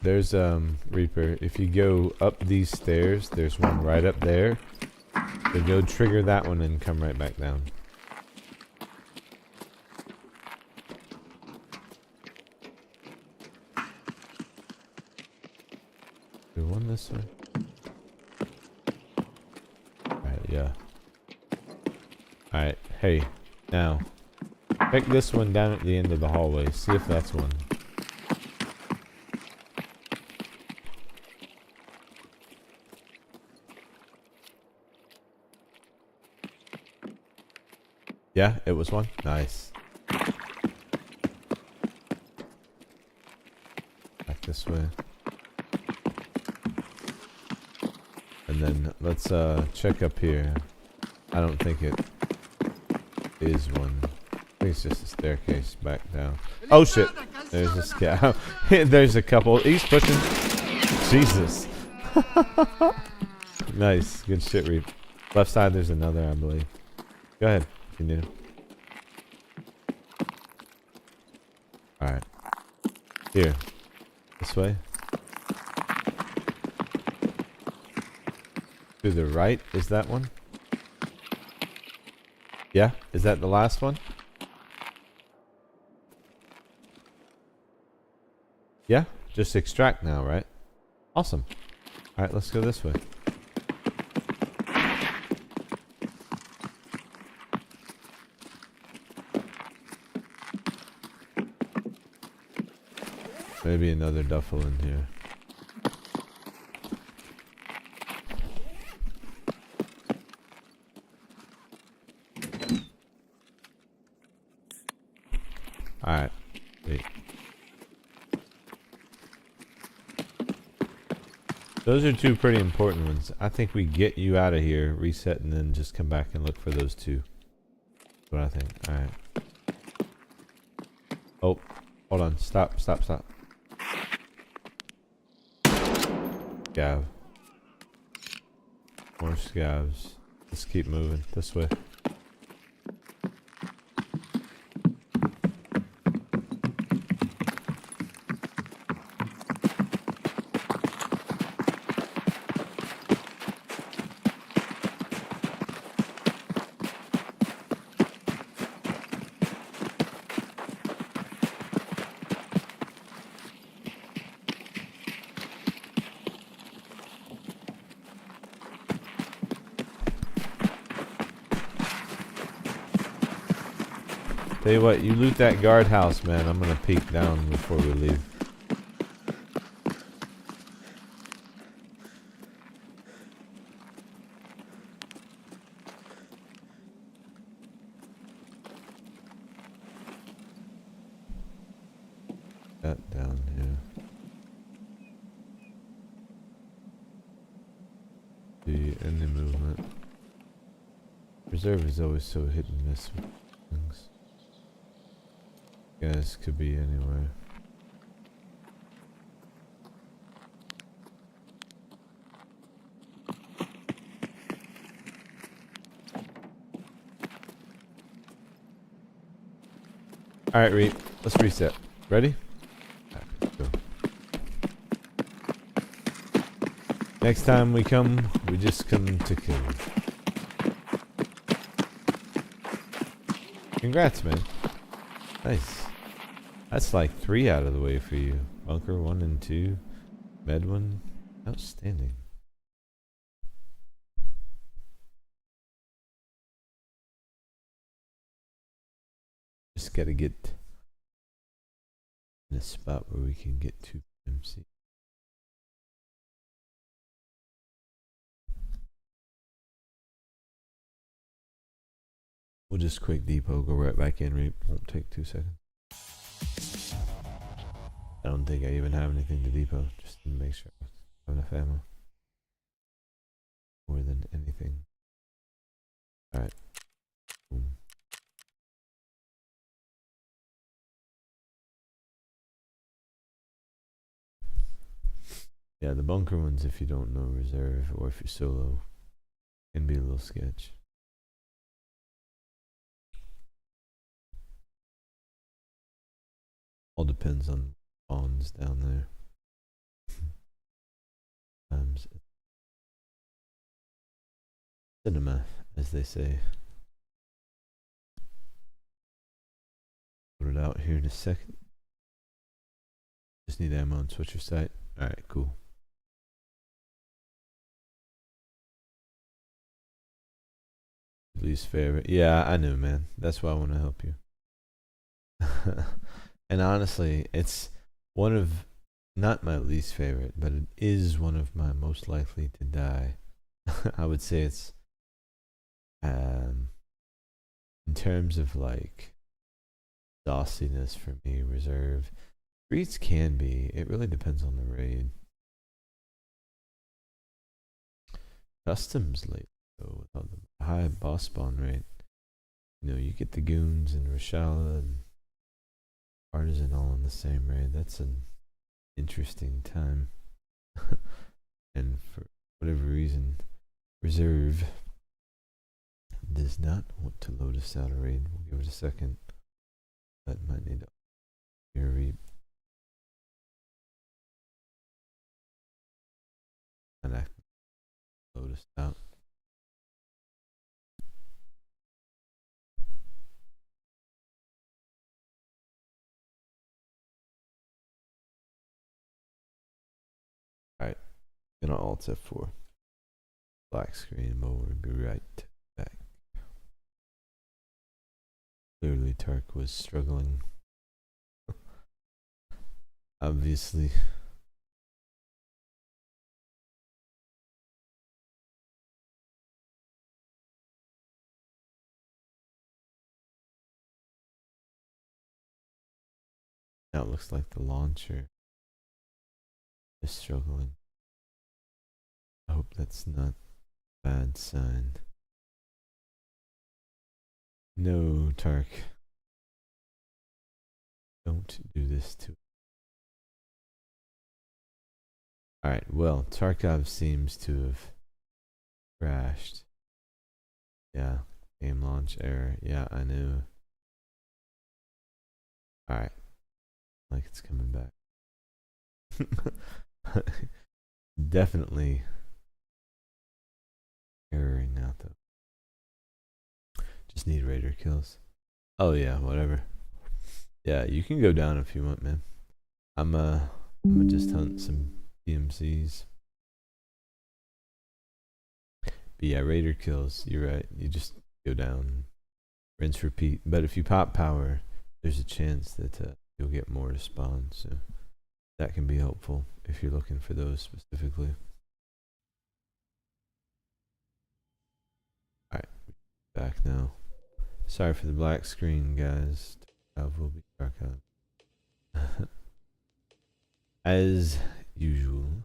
[SPEAKER 1] There's Reaper. If you go up these stairs, there's one right up there. So go trigger that one and come right back down. Do one this way. Alright, yeah. Alright, hey, now pick this one down at the end of the hallway. See if that's one. Yeah, it was one. Nice. Back this way. And then let's check up here. I don't think it is one. I think it's just a staircase back down. Oh shit! There's a scout. There's a couple. He's pushing. Jesus. Nice. Good shit, Reap. Left side, there's another, I believe. Go ahead. You need him. Alright. Here. This way. To the right, is that one? Yeah? Is that the last one? Yeah? Just extract now, right? Awesome. Alright, let's go this way. Maybe another duffel in here. Alright. Wait. Those are two pretty important ones. I think we get you out of here, reset, and then just come back and look for those two. That's what I think. Alright. Oh, hold on. Stop. Scav. More scavs. Let's keep moving. This way. Tell you what, you loot that guardhouse, man. I'm gonna peek down before we leave. That down here. The enemy movement. Reserve is always so hit and miss with things. Guys, could be anywhere. Alright, Reap. Let's reset. Ready? Alright, let's go. Next time we come, we just come to kill. Congrats, man. Nice. That's like 3 out of the way for you. Bunker 1 and 2. Med 1. Outstanding. Just gotta get in a spot where we can get to MC. We'll just quick depot, go right back in, Reap. Won't take 2 seconds. I don't think I even have anything to depot, just to make sure I have enough ammo. More than anything. Alright. Boom. Yeah, the bunker ones, if you don't know reserve, or if you're solo, can be a little sketch. All depends on spawns down there. Cinema, as they say. Put it out here in a second. Just need ammo and switch your sight. Alright, cool. Least favorite. Yeah, I know, man. That's why I want to help you. And honestly, it's one of, not my least favorite, but it is one of my most likely to die. I would say it's, in terms of like, sauciness for me, reserve. Streets can be, it really depends on the raid. Customs lately, though, with all the high boss spawn rate. You know, you get the goons and Rashala and Artisan all in the same raid. That's an interesting time. And for whatever reason, reserve does not want to load us out a raid. We'll give it a second. But might need to Reap. And I load us out. Alright, gonna alt F4. Black screen, but we'll be right back. Clearly Tark was struggling. Obviously. Now it looks like the launcher is struggling. hope that's not a bad sign. No, Tark. Don't do this to. Alright, well, Tarkov seems to have crashed. Yeah, game launch error. Yeah, I knew. Alright. Like it's coming back. Definitely erroring out though. Just need raider kills. Oh yeah, whatever. Yeah, you can go down if you want, man. I'm gonna just hunt some PMCs. But yeah, raider kills, you're right. You just go down, rinse, repeat. But if you pop power, there's a chance that you'll get more to spawn, so that can be helpful if you're looking for those specifically. Alright, back now. Sorry for the black screen, guys. Will be Tarkov. As usual.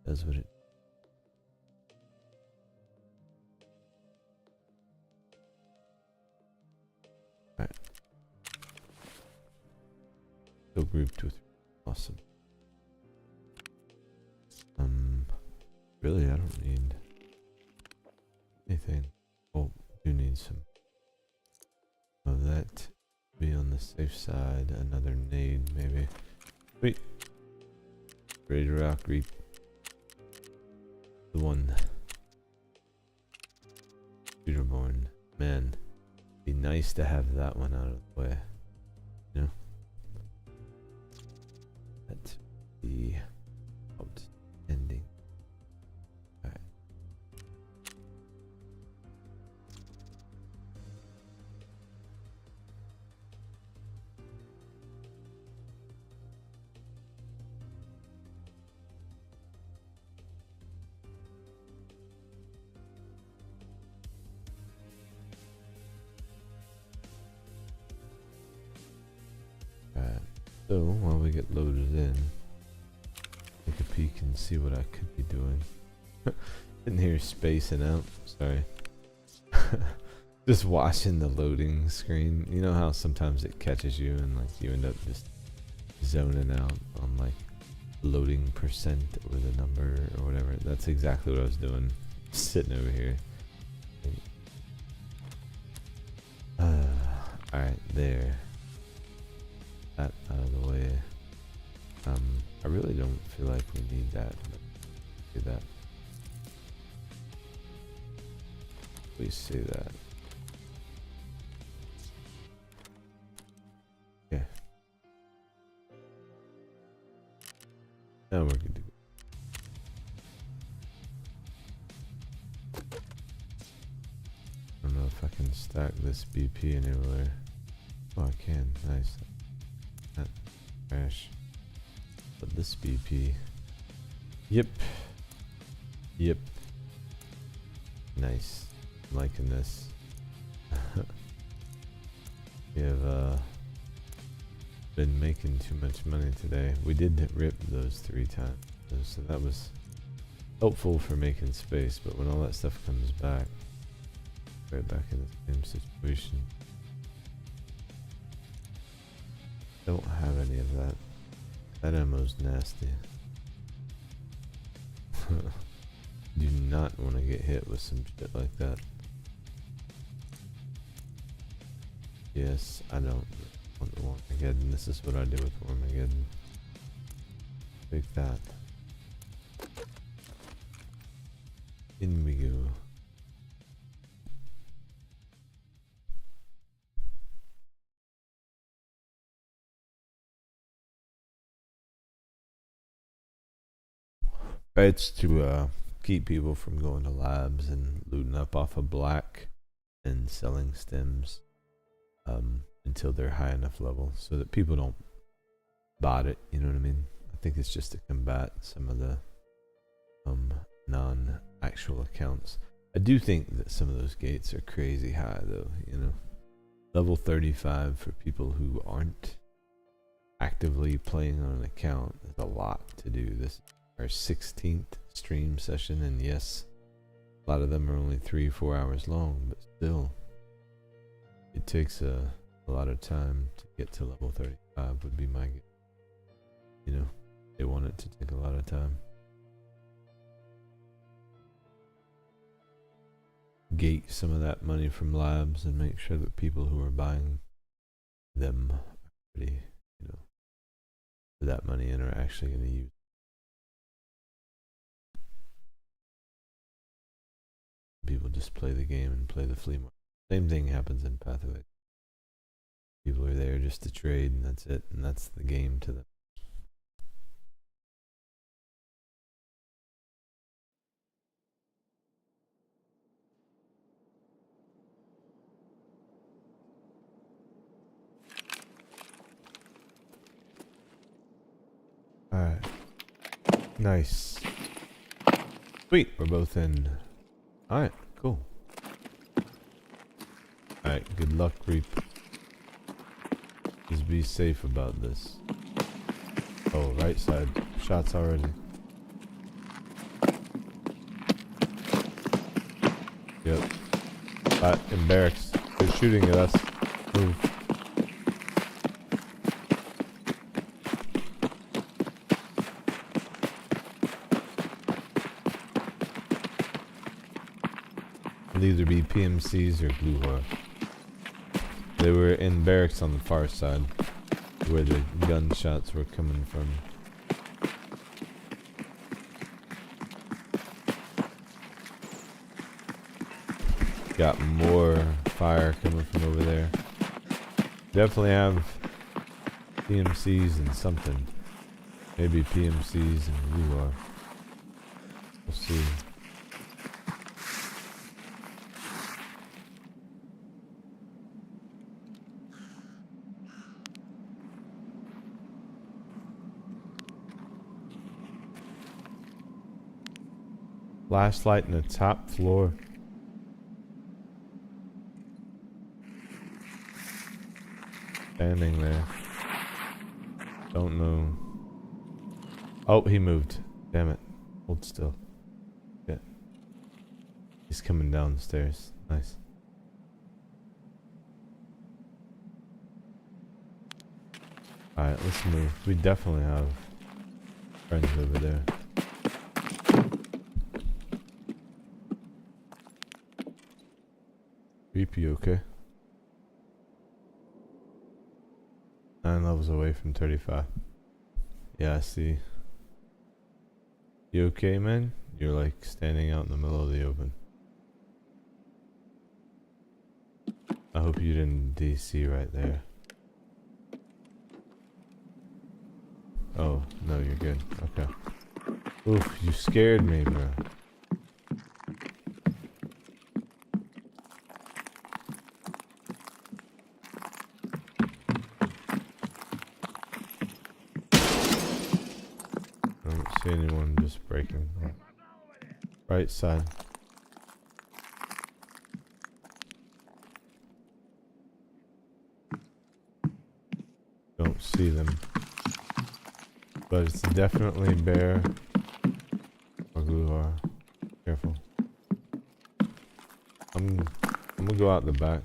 [SPEAKER 1] That's what it. Alright. Still grouped with awesome. Really I don't need anything. Oh, do need some of that. Be on the safe side. Another nade maybe. Wait. Ready to rock, reap. The one. Shooterborn. Man. Be nice to have that one out of the way. You know? That'd be outstanding. Alright. So while we get loaded in, take a peek and see what I could be doing. Didn't hear spacing out, sorry. Just watching the loading screen. You know how sometimes it catches you and like you end up just zoning out on like loading percent or the number or whatever. That's exactly what I was doing. Sitting over here. Alright, there. That out of the way. I really don't feel like we need that, but do that. Please say that. Okay. Now we're good to go. I don't know if I can stack this BP anywhere. Oh, I can. Nice. That crash. But this BP. Yep. Yep. Nice. I'm liking this. We have been making too much money today. We did rip those 3 times, so that was helpful for making space, but when all that stuff comes back, right back in the same situation. Don't have any of that. That ammo's nasty. Do not want to get hit with some shit like that. Yes, I don't want Armageddon. This is what I do with Armageddon. Take that. In we go. It's to keep people from going to labs and looting up off of black and selling stems until they're high enough level so that people don't bot it, you know what I mean? I think it's just to combat some of the non-actual accounts. I do think that some of those gates are crazy high though, you know. Level 35 for people who aren't actively playing on an account is a lot to do. This our 16th stream session, and yes, a lot of them are only 3-4 hours long, but still, it takes a lot of time to get to level 35 would be my guess. You know, they want it to take a lot of time. Gate some of that money from labs and make sure that people who are buying them are ready, you know, for that money and are actually going to use it. People just play the game and play the flea market. Same thing happens in Path of Exile. People are there just to trade, and that's it, and that's the game to them. Alright. Nice. Sweet, we're both in. Alright, cool. Alright, good luck, Reap. Just be safe about this. Oh, right side. Shots already. Yep. In barracks. They're shooting at us. Move. It'll either be PMCs or blue horror. They were in barracks on the far side, where the gunshots were coming from. Got more fire coming from over there. Definitely have PMCs and something. Maybe PMCs and blue horror. We'll see. Flashlight in the top floor. Standing there. Don't know. Oh, he moved. Damn it. Hold still. Yeah. He's coming downstairs. Nice. Alright, let's move. We definitely have friends over there. Creepy, okay? 9 levels away from 35. Yeah, I see. You okay, man? You're like standing out in the middle of the open. I hope you didn't DC right there. Oh, no, you're good. Okay. Oof, you scared me, bro. See anyone just breaking. Right side. Don't see them. But it's definitely bear or Gluvar. Careful. I'm gonna go out the back.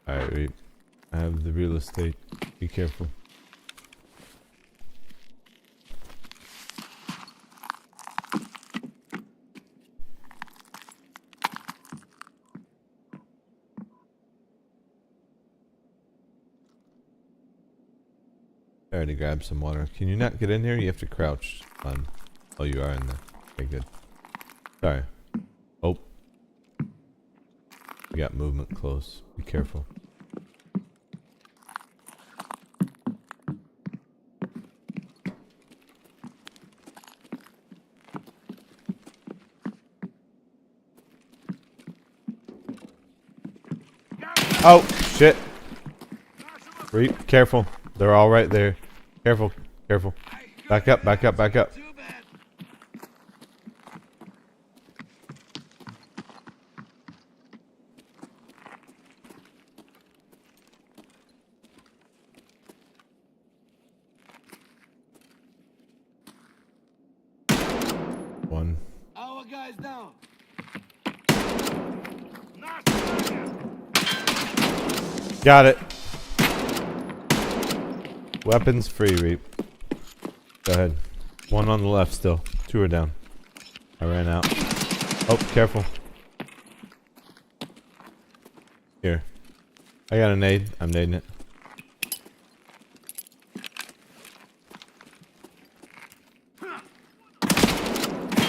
[SPEAKER 1] Alright, wait. I have the real estate. Be careful. I already grabbed some water. Can you not get in here? You have to crouch. Oh, you are in there. Okay, good. Sorry. Oh. We got movement close. Be careful. Oh, shit. Reap, careful. They're all right there. Careful, careful. Back up, back up, back up.
[SPEAKER 5] Too bad.
[SPEAKER 1] One.
[SPEAKER 5] Our guy's down.
[SPEAKER 1] Got it. Weapons free, Reap. Go ahead. One on the left still. Two are down. I ran out. Oh, careful. Here. I got a nade. I'm nading it.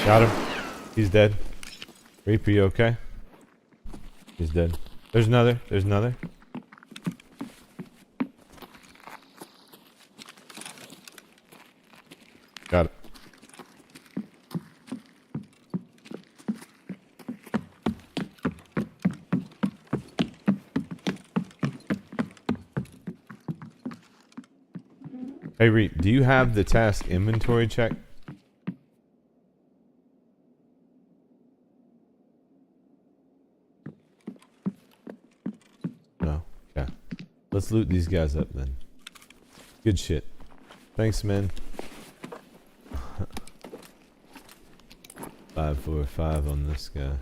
[SPEAKER 1] Got him. He's dead. Reap, are you okay? He's dead. There's another. There's another. Got it. Hey Reap, do you have the task inventory check? No. Okay. Let's loot these guys up then. Good shit. Thanks, man. 545 on this guy.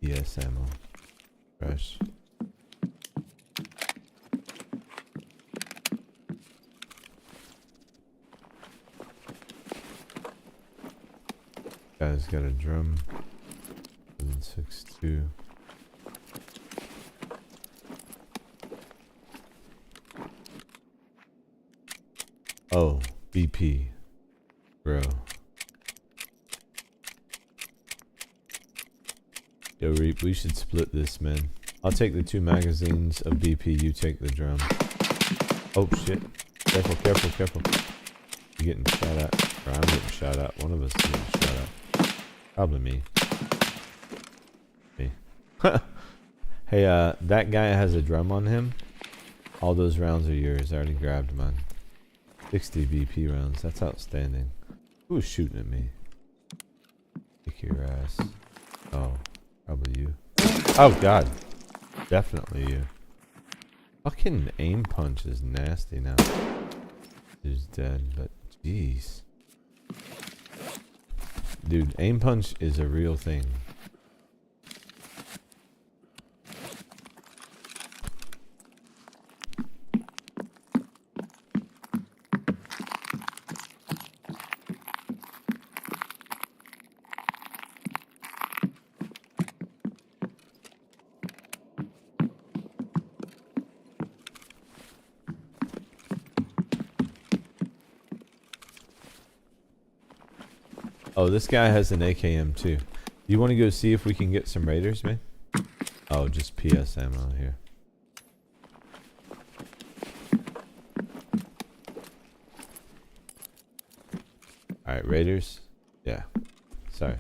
[SPEAKER 1] Yes, ammo. Fresh. Guy's got a drum. 762. Oh, BP. Bro. Yo, Reap, we should split this, man. I'll take the 2 magazines of BP, you take the drum. Oh, shit. Careful, careful, careful. You getting shot at. Or I'm getting shot at. One of us is getting shot at. Probably me. Me. Hey, that guy has a drum on him. All those rounds are yours. I already grabbed mine. 60 BP rounds. That's outstanding. Who was shooting at me? Kick your ass. Oh, probably you. Oh, God. Definitely you. Fucking aim punch is nasty now. He's dead, but jeez. Dude, aim punch is a real thing. Oh, this guy has an AKM too. You want to go see if we can get some raiders, man? Oh, just PS ammo here. Alright, raiders. Yeah. Sorry.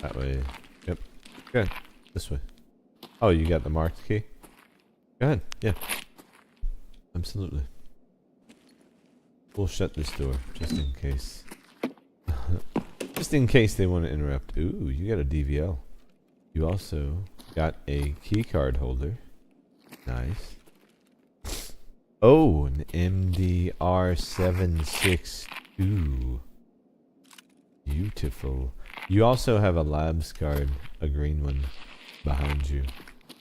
[SPEAKER 1] That way. Yep. Good. This way. Oh, you got the marked key? Go ahead. Yeah. Absolutely. We'll shut this door just in case. Just in case they want to interrupt. Ooh, you got a DVL. You also got a key card holder. Nice. Oh, an MDR762. Beautiful. You also have a labs card, a green one, behind you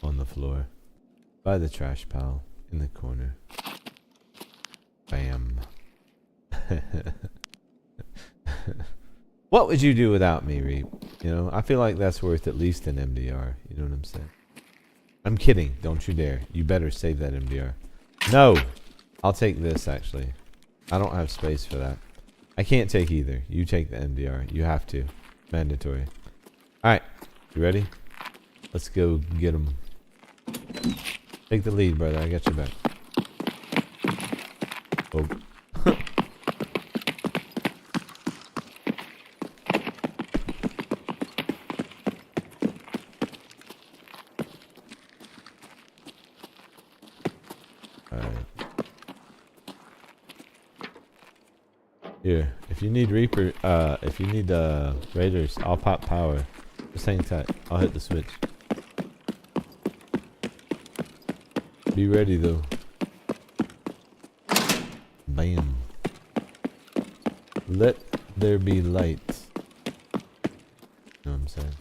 [SPEAKER 1] on the floor. By the trash pile in the corner. Bam. What would you do without me, Reap? You know, I feel like that's worth at least an MDR. You know what I'm saying? I'm kidding. Don't you dare. You better save that MDR. No! I'll take this, actually. I don't have space for that. I can't take either. You take the MDR. You have to. Mandatory. Alright. You ready? Let's go get him. Take the lead, brother. I got your back. Oh. Here, if you need Reaper, if you need Raiders, I'll pop power. Just hang tight. I'll hit the switch. Be ready though. Bam. Let there be light. You know what I'm saying?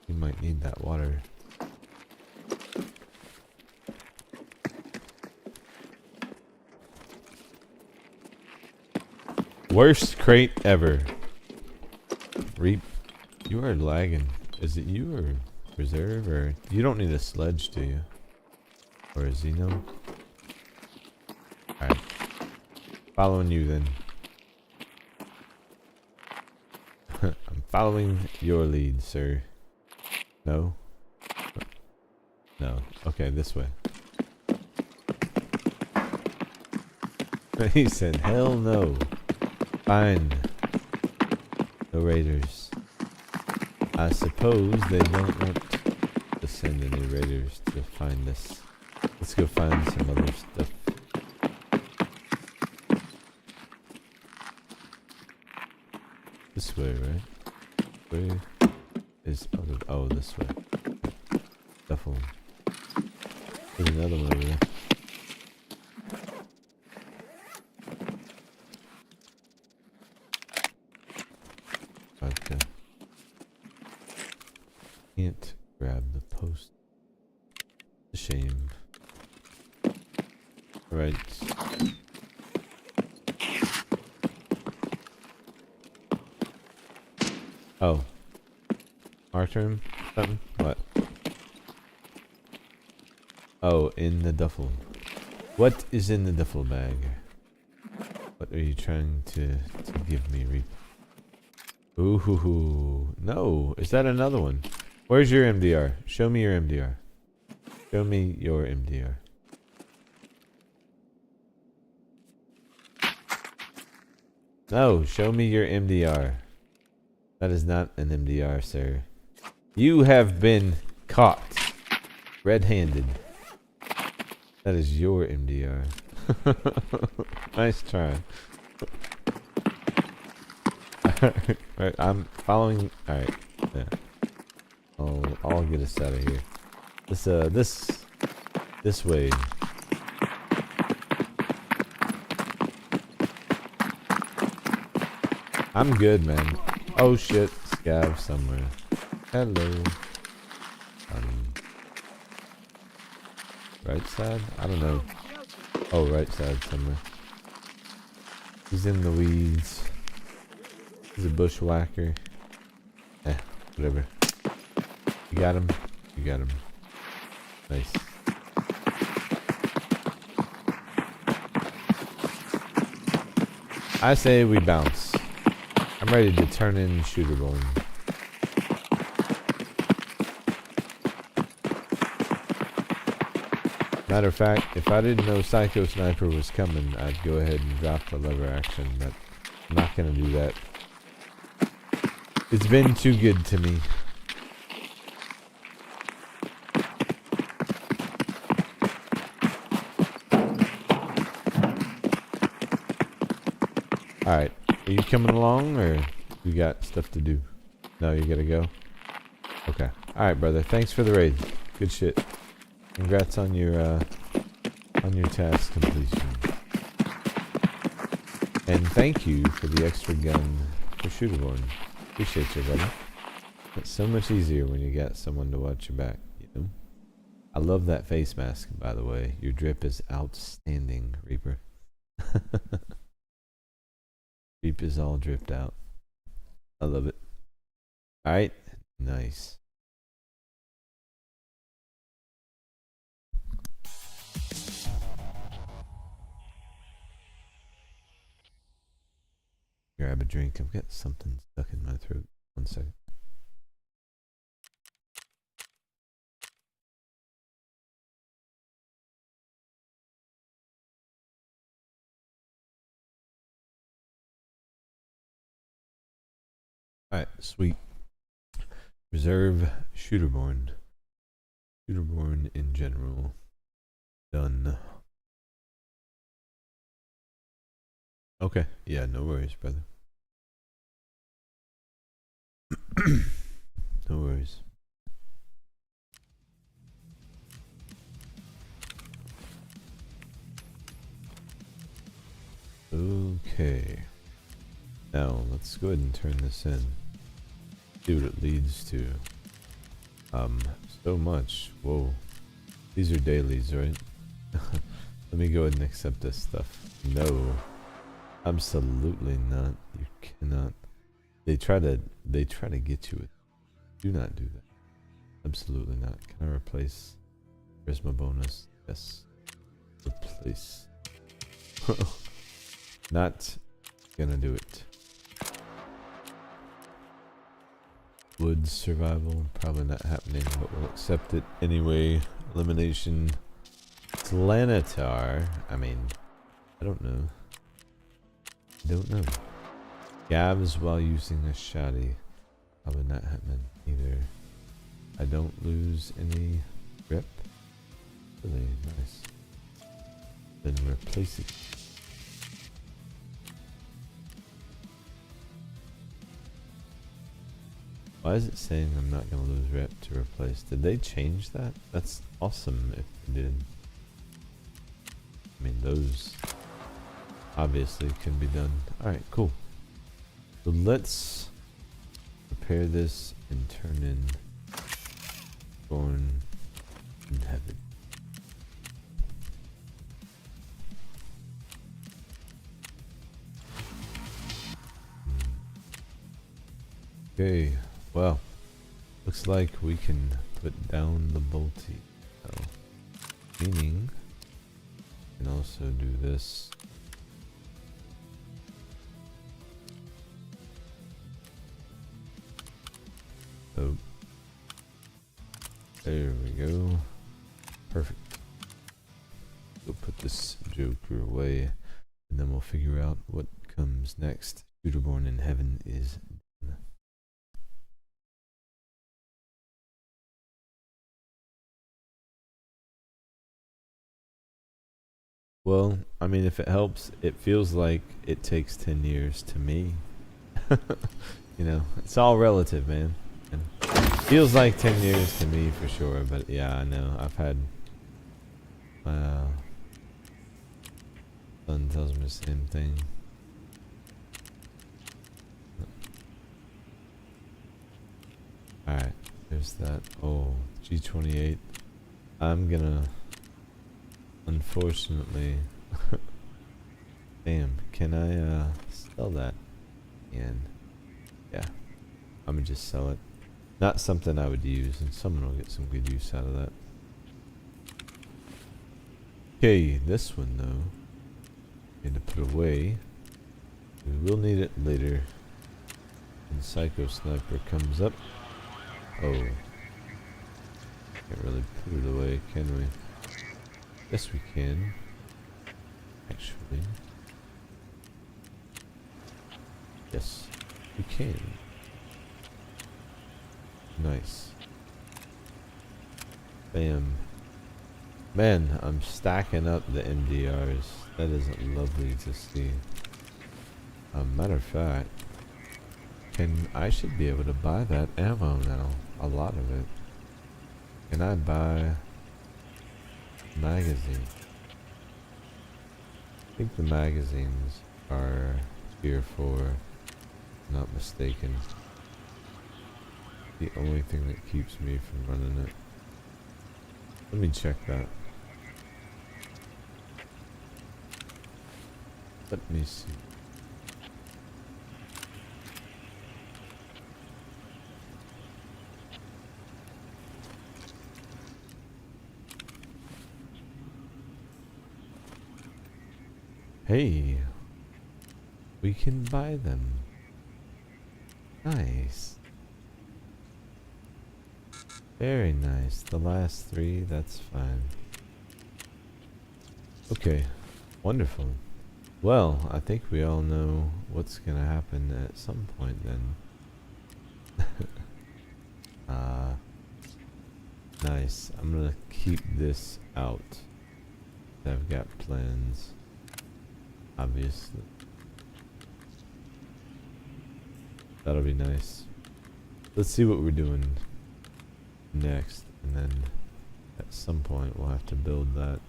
[SPEAKER 1] You might need that water. Worst crate ever. Reap, you are lagging. Is it you or reserve, or you don't need a sledge, do you? Or a Xeno? Alright. Following you then. I'm following your lead, sir. No? No. Okay, this way. He said, hell no. Fine. No raiders. I suppose they don't want to send any raiders to find us. Let's go find some other stuff. This way, right? Where is other? Oh, this way. Duffel. There's another one over there. Okay. Can't grab the post. A shame. Right. Oh. Our turn? Something? What? Oh, in the duffel. What is in the duffel bag? What are you trying to give me, Reap? Ooh hoo hoo. No, is that another one? Where's your MDR? Show me your MDR. Show me your MDR. No, show me your MDR. That is not an MDR, sir. You have been caught red-handed. That is your MDR. Nice try. Alright, I'm following. Alright, yeah. I'll get us out of here. This way. I'm good, man. Oh shit, scav somewhere. Hello. Right side? I don't know. Oh, right side somewhere. He's in the weeds. He's a bushwhacker. Eh, whatever. You got him? You got him. Nice. I say we bounce. I'm ready to turn in shooter bowling. Matter of fact, if I didn't know Psycho Sniper was coming, I'd go ahead and drop the lever action, but I'm not gonna do that. It's been too good to me. Alright, are you coming along, or you got stuff to do? No, you gotta go? Okay. Alright, brother, thanks for the raid. Good shit. Congrats on your task completion. And thank you for the extra gun for shooterborn. Appreciate you, brother. It's so much easier when you got someone to watch your back, you know? I love that face mask, by the way. Your drip is outstanding, Reaper. Reap is all dripped out. I love it. Alright, Nice. Grab a drink. I've got something stuck in my throat. 1 second. Alright, sweet. Reserve Shooterborn. Shooterborn in general. Done. Okay. Yeah, no worries, brother. No worries. Okay. Now, let's go ahead and turn this in. See what it leads to. So much. Whoa. These are dailies, right? Let me go ahead and accept this stuff. No. Absolutely not. You cannot. They try to get you with. Do not do that. Absolutely not. Can I replace? Where's my bonus? Yes. Replace. Not gonna do it. Woods survival, probably not happening, but we'll accept it anyway. Elimination. Slanitar. I mean, I don't know. Gabs while using a shoddy. Probably not happening either. I don't lose any grip. Really nice. Then replace it. Why is it saying I'm not going to lose rep to replace? Did they change that? That's awesome if they did. I mean, those obviously can be done. Alright, cool. So let's prepare this and turn in Born in Heaven. Okay. Well, looks like we can put down the bolty. So, meaning, we can also do this. Oh, there we go. Perfect. We'll put this joker away, and then we'll figure out what comes next. Shooterborn in Heaven is done. Well, I mean, if it helps, it feels like it takes 10 years to me. You know, it's all relative, man. And feels like 10 years to me for sure, but yeah, I know. I've had son tells me the same thing. Alright, there's that. Oh, G28. I'm gonna unfortunately damn, can I sell that? And yeah, I'm gonna just sell it. Not something I would use, and someone will get some good use out of that. Okay, this one though, need to put away. We will need it later when Psycho Sniper comes up. Oh, can't really put it away, can we? Yes, we can. Actually, yes, we can. Nice. Bam. Man, I'm stacking up the MDRs. That is lovely to see. Matter of fact, I should be able to buy that ammo now. A lot of it. Can I buy magazine? I think the magazines are tier 4, not mistaken. The only thing that keeps me from running it. Let me check that. Let me see. Hey, we can buy them. Nice. Very nice. The last 3, that's fine. Okay, wonderful. Well, I think we all know what's gonna happen at some point then. Nice. I'm gonna keep this out. I've got plans, obviously. That'll be nice. Let's see what we're doing next, and then at some point we'll have to build that.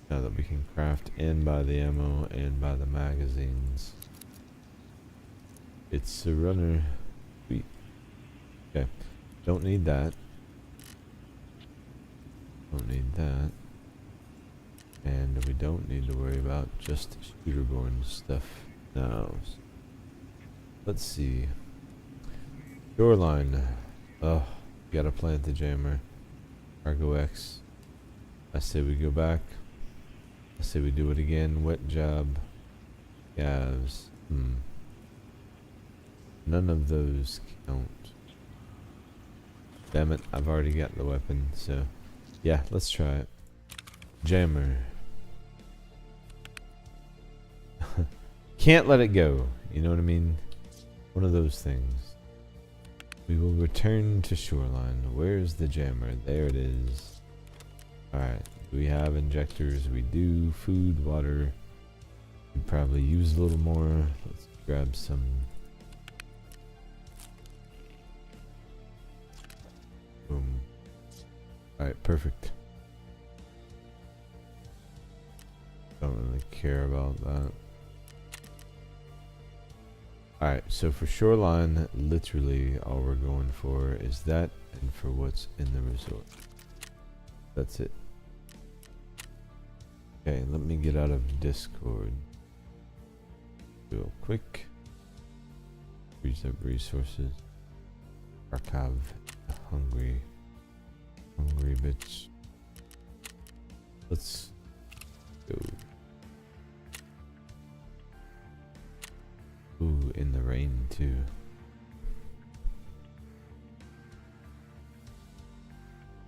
[SPEAKER 1] Now that we can craft and buy the ammo and buy the magazines. It's a runner. Sweet. Okay. Don't need that. Don't need that. And we don't need to worry about just shooter-borne stuff now. Let's see. Shoreline. Oh, gotta plant the jammer. Cargo X. I say we go back. I say we do it again. Wet job. Calves. None of those count. Damn it, I've already got the weapon, so yeah, let's try it. Jammer. Can't let it go, you know what I mean? One of those things. We will return to shoreline. Where's the jammer? There it is. Alright, we have injectors, we do. Food, water. Could probably use a little more. Let's grab some. Boom. Alright, perfect. Don't really care about that. Alright, so for shoreline, literally all we're going for is that and for what's in the resort. That's it. Okay, let me get out of Discord real quick. Freeze up resources. Archive. Hungry bitch. Let's go. Ooh, in the rain too.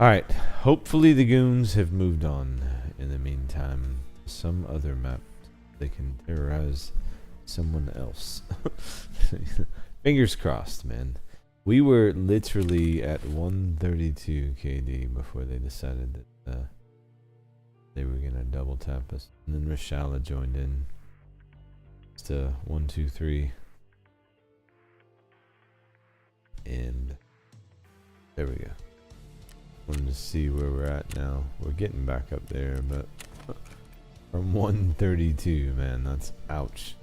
[SPEAKER 1] Alright, hopefully the goons have moved on in the meantime. Some other map they can terrorize someone else. Fingers crossed, man. We were literally at 132 KD before they decided that they were gonna double tap us. And then Rashala joined in. It's 1, 2, 3. And there we go. Wanted to see where we're at now. We're getting back up there, but from 132, man, that's ouch.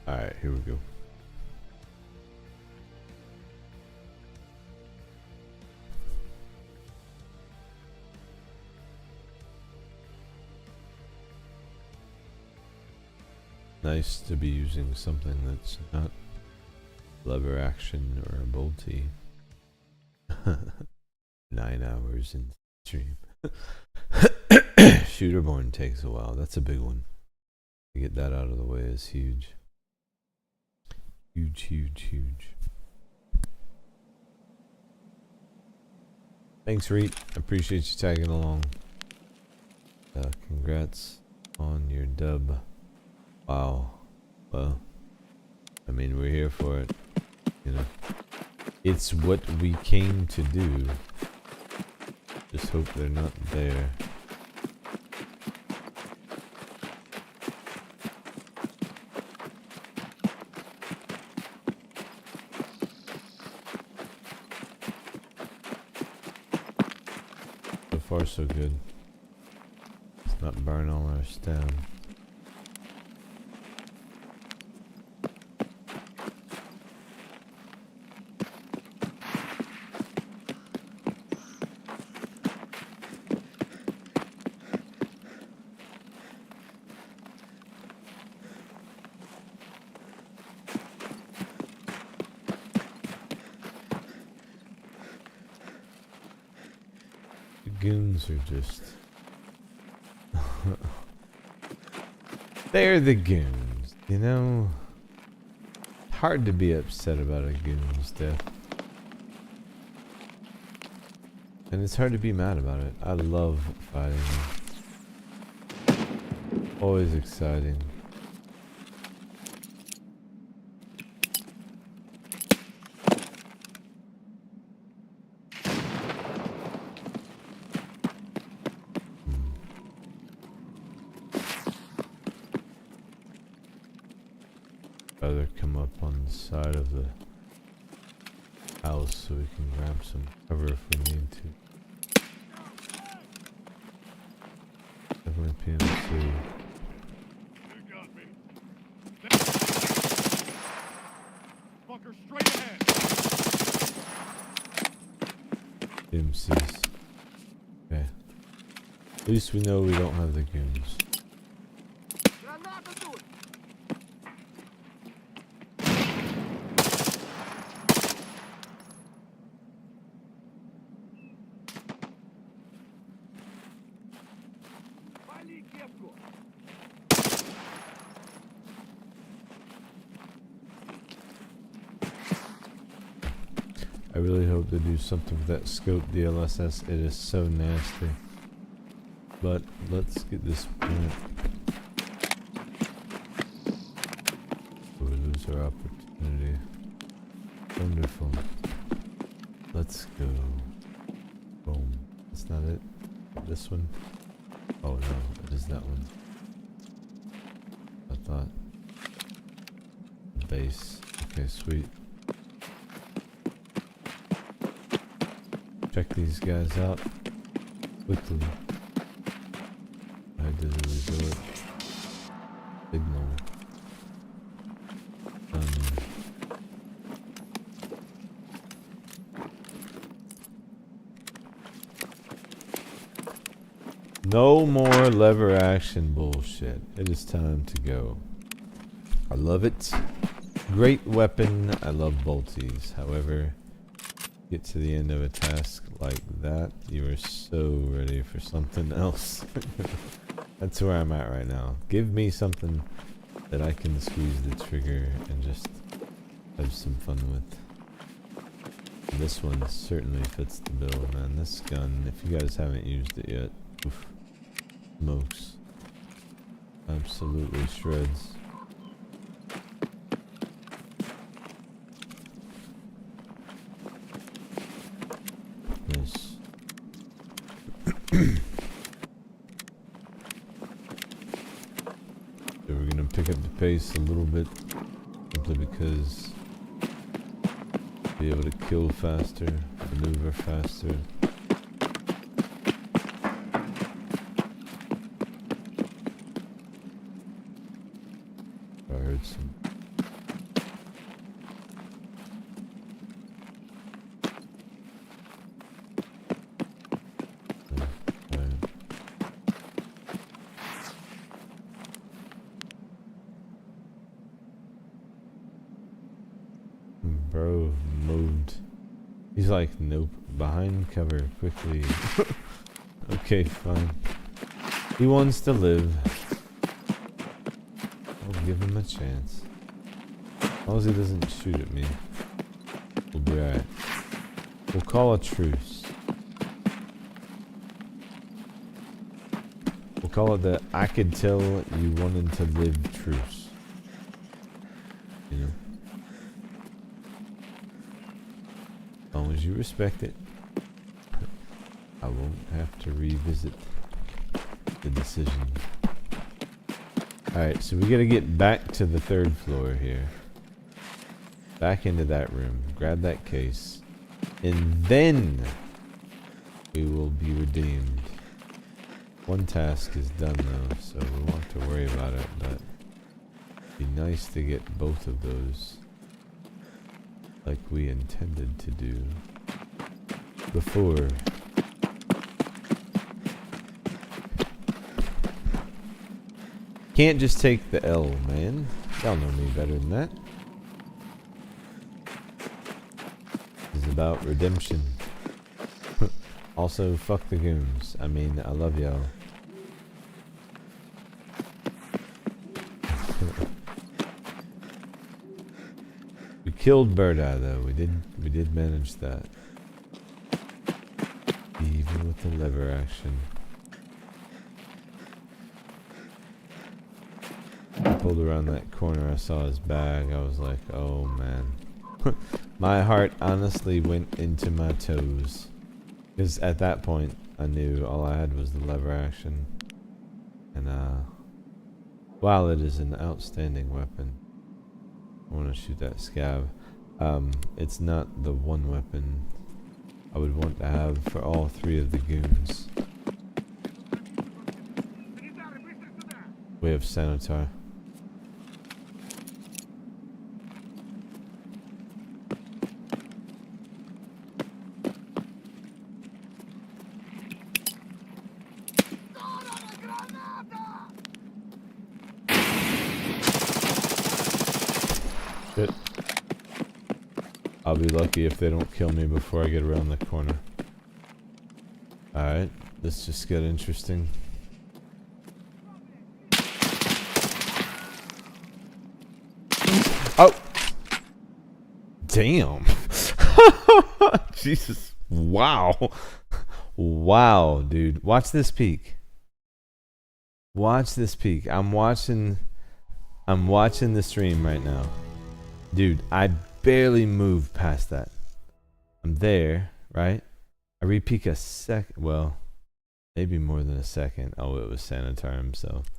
[SPEAKER 1] Alright, here we go. Nice to be using something that's not lever action or a bolty. 9 hours in stream. Shooterborn takes a while. That's a big one. To get that out of the way is huge. Huge. Thanks, Reet. Appreciate you tagging along. Congrats on your dub. Wow. Well, I mean, we're here for it. You know, it's what we came to do. Just hope they're not there. So far, so good. Let's not burn all our stam. goons are just... They're the goons, you know? Hard to be upset about a goon's death. And it's hard to be mad about it. I love fighting them. Always exciting. Rather come up on the side of the house so we can grab some cover if we need to. Definitely PMC.
[SPEAKER 5] You got me. Fucker, straight ahead.
[SPEAKER 1] PMCs. Okay. At least we know we don't have the goons.
[SPEAKER 5] Granata тут. Пали кепку.
[SPEAKER 1] I really hope they do something with that scope DLSS. It is so nasty. But let's get this point. We lose our opportunity. Wonderful. Let's go. Boom. That's not it. This one. Oh no, it is that one. I thought. Base. Okay, sweet. Check these guys out quickly. I did a resort. Signal. No more lever action bullshit. It is time to go. I love it. Great weapon. I love bolties. However, get to the end of a task like that, you are so ready for something else. That's where I'm at right now. Give me something that I can squeeze the trigger and just have some fun with. This one certainly fits the bill, man. This gun, if you guys haven't used it yet, oof, smokes. Absolutely shreds. Nice. So we're gonna pick up the pace a little bit, simply because be able to kill faster, maneuver faster. I heard some. Bro moved. He's like, nope, behind cover, quickly. Okay, fine. He wants to live. I'll give him a chance. As long as he doesn't shoot at me, we'll be alright. We'll call a truce. We'll call it the I could tell you wanted to live truce. You know? As long as you respect it, I won't have to revisit the decision. Alright, so we gotta get back to the 3rd floor here. Back into that room. Grab that case. And then we will be redeemed. One task is done though, so we won't have to worry about it, but it'd be nice to get both of those like we intended to do before. Can't just take the L, man. Y'all know me better than that. This is about redemption. Also, fuck the goons. I mean, I love y'all. We killed Bird Eye though. We did manage that. Even with the lever action. I pulled around that corner, I saw his bag, I was like, oh man. My heart honestly went into my toes. Because at that point, I knew all I had was the lever action. And while it is an outstanding weapon, I want to shoot that scab. It's not the one weapon I would want to have for all three of the goons. We have Sanitar. Shit. I'll be lucky if they don't kill me before I get around the corner. Alright, this just got interesting. Oh! Damn! Jesus. Wow. Wow, dude. Watch this peek. Watch this peek. I'm watching the stream right now. Dude, I barely moved past that. I'm there, right? I re-peek a second. Well, maybe more than a second. Oh, it was Sanitar himself.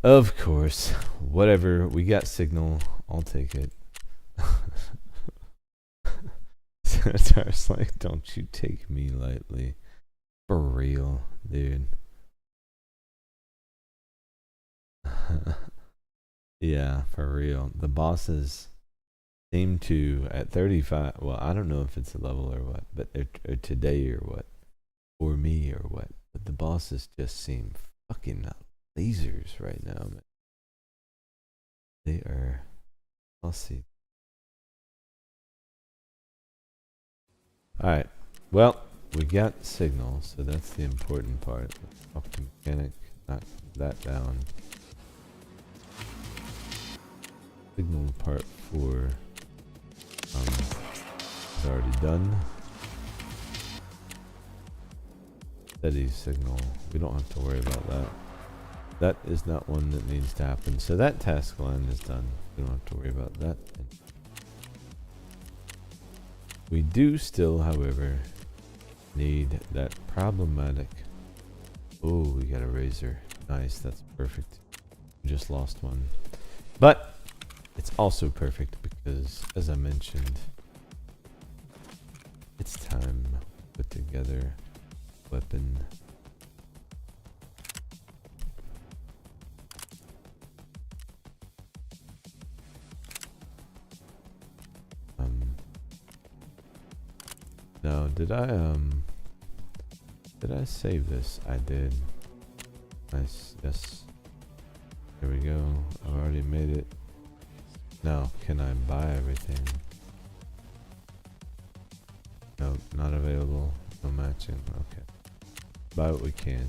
[SPEAKER 1] Of course. Whatever. We got signal. I'll take it. Sanitar's like, don't you take me lightly. For real, dude. Yeah, for real. The bosses seem to, at 35, well, I don't know if it's a level or what, but or today or what, or me or what, but the bosses just seem fucking lasers right now, man. They are, I'll see. Alright, well, we got signal, so that's the important part. Let's talk to mechanic, knock that down. Signal part 4 is already done. Steady signal, we don't have to worry about that. That is not one that needs to happen. So that task line is done. We don't have to worry about that. We do still, however, need that problematic. Oh, we got a razor. Nice, that's perfect. We just lost one. But it's also perfect because, as I mentioned, it's time to put together a weapon. Now, did I save this? I did. Nice, yes. There we go. I've already made it. Now, can I buy everything? No, not available. No matching. Okay. Buy what we can.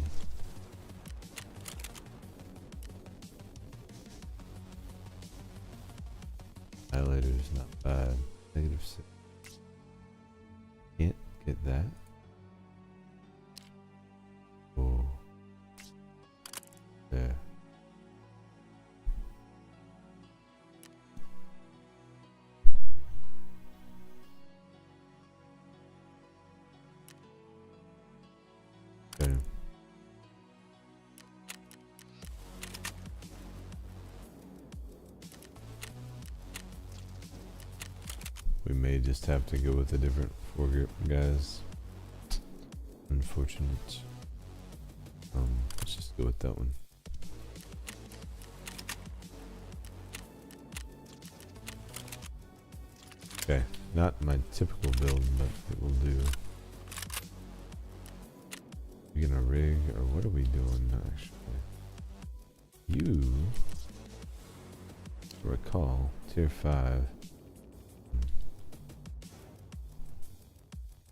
[SPEAKER 1] Highlighter's not bad. -6. Can't get that. Oh. There. Okay. We may just have to go with a different foregrip, guys. Unfortunate. Let's just go with that one. Okay, not my typical build, but it will do. We gonna rig, or what are we doing actually? You recall tier 5.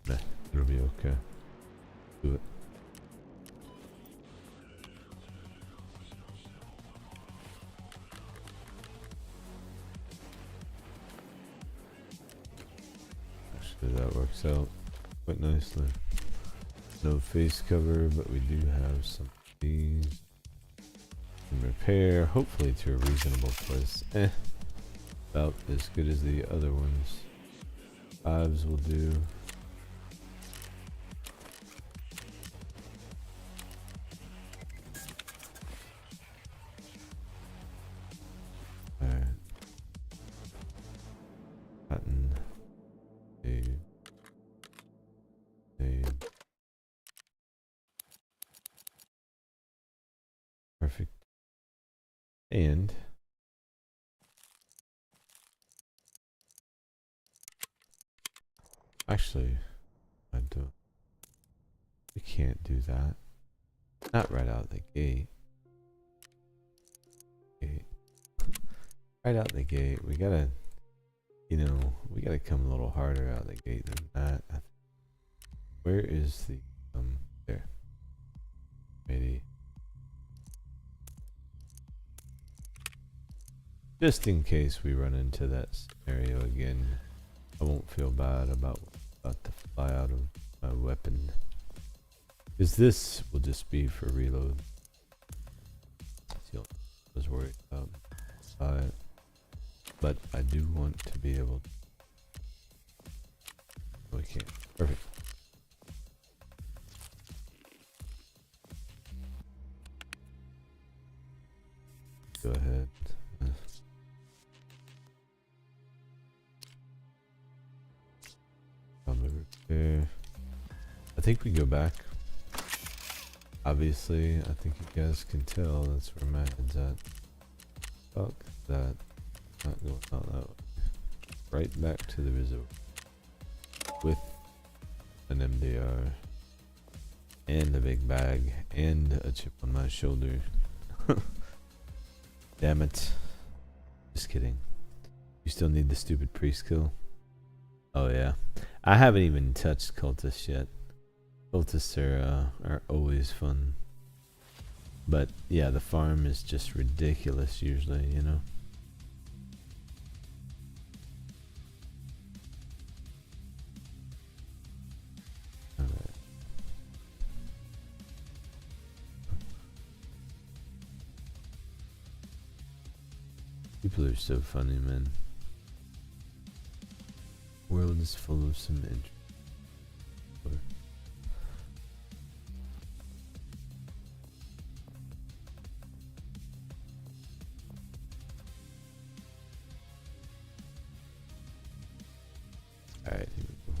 [SPEAKER 1] Nah, It'll be okay. Do it. Actually, that works out quite nicely. No face cover, but we do have some of these. And repair, hopefully to a reasonable place. About as good as the other ones. 5s will do. Alright. Button. Save. Save. Perfect. And actually, I don't. We can't do that. Not right out the gate. Right out the gate. We gotta, you know, we gotta come a little harder out the gate than that. Where is the there? Maybe. Just in case we run into that scenario again, I won't feel bad about to fly out of my weapon. Because this will just be for reload. So I was worried about it. But I do want to be able to. Okay, perfect. Go ahead. Repair. I think we go back. Obviously, I think you guys can tell that's where my head's at. Fuck that. Not going out that way. Right back to the resort. With an MDR. And a big bag. And a chip on my shoulder. Damn it. Just kidding. You still need the stupid priest kill? Oh yeah. I haven't even touched cultists yet. Cultists are always fun. But yeah, the farm is just ridiculous usually, you know. Alright. People are so funny, man. World is full of some interest. Alright, here we go.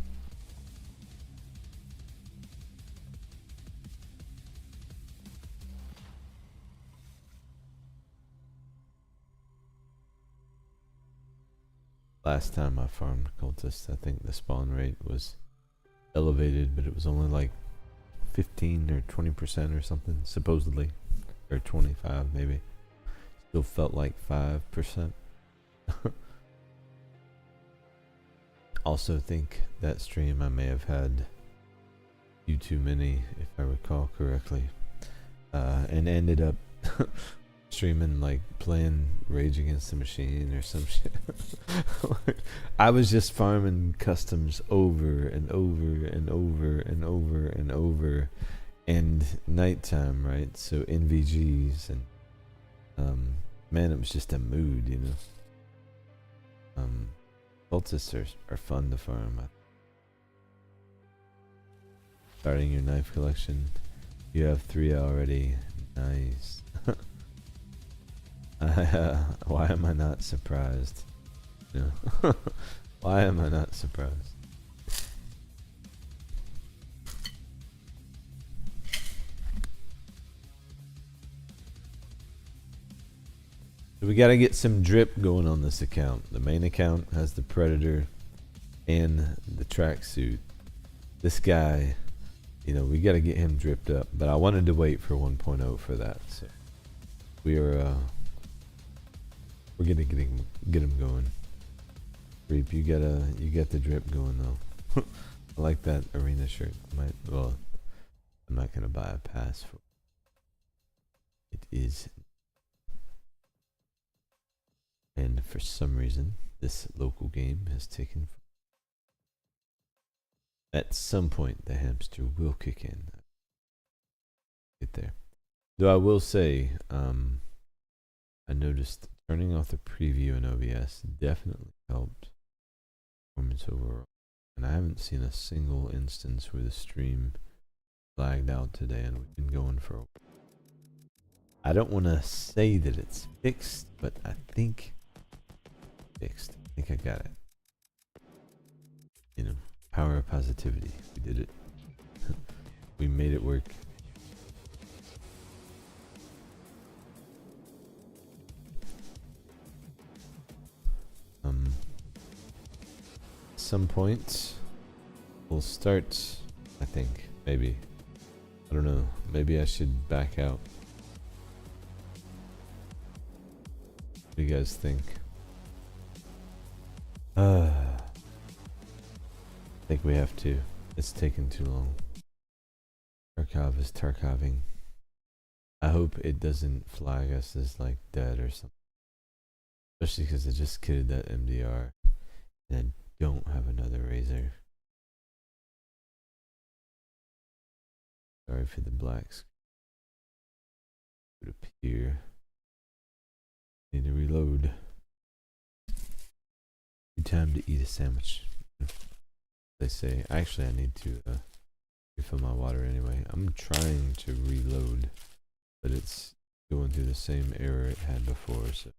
[SPEAKER 1] Last time I farmed cultists, I think the spawn rate was elevated, but it was only like 15 or 20% or something, supposedly. Or 25 maybe. Still felt like 5%. Also think that stream I may have had few too many, if I recall correctly. And ended up streaming like playing Rage Against the Machine or some shit. I was just farming customs over and over and over and over and over, and nighttime, right? So NVGs and man, it was just a mood, you know. Cultists are fun to farm. Starting your knife collection. You have 3 already. Nice. Why am I not surprised? No. Why am I not surprised? So we gotta get some drip going on this account. The main account has the Predator and the tracksuit. This guy, you know, we gotta get him dripped up. But I wanted to wait for 1.0 for that. So we're gonna get him going. Reap, you got the drip going though. I like that arena shirt. Well, I'm not gonna buy a pass for it. Is, and for some reason, this local game has taken. At some point, the hamster will kick in. Get there. Though I will say, I noticed turning off the preview in OBS definitely helped performance overall. And I haven't seen a single instance where the stream lagged out today, and we've been going for a while. I don't want to say that it's fixed, but I think fixed. I think I got it. You know, power of positivity. We did it. We made it work. Some point we'll start, I think. Maybe, I don't know, maybe I should back out. What do you guys think? I think we have to. It's taken too long. Tarkov is Tarkoving. I hope it doesn't flag us as like dead or something, especially because I just kitted that MDR and I don't have another razor. Sorry for the blacks. Would appear. Need to reload. Good time to eat a sandwich. They say. Actually, I need to refill my water anyway. I'm trying to reload, but it's going through the same error it had before, so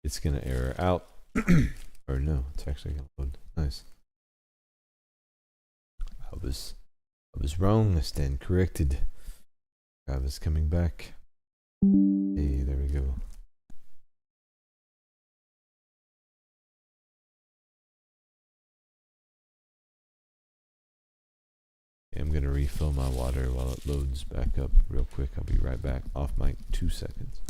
[SPEAKER 1] it's gonna error out. Or no, it's actually gonna load. Nice. I was wrong. I stand corrected. I was coming back. Hey, there we go. Okay, I'm gonna refill my water while it loads back up real quick. I'll be right back. Off mic, 2 seconds.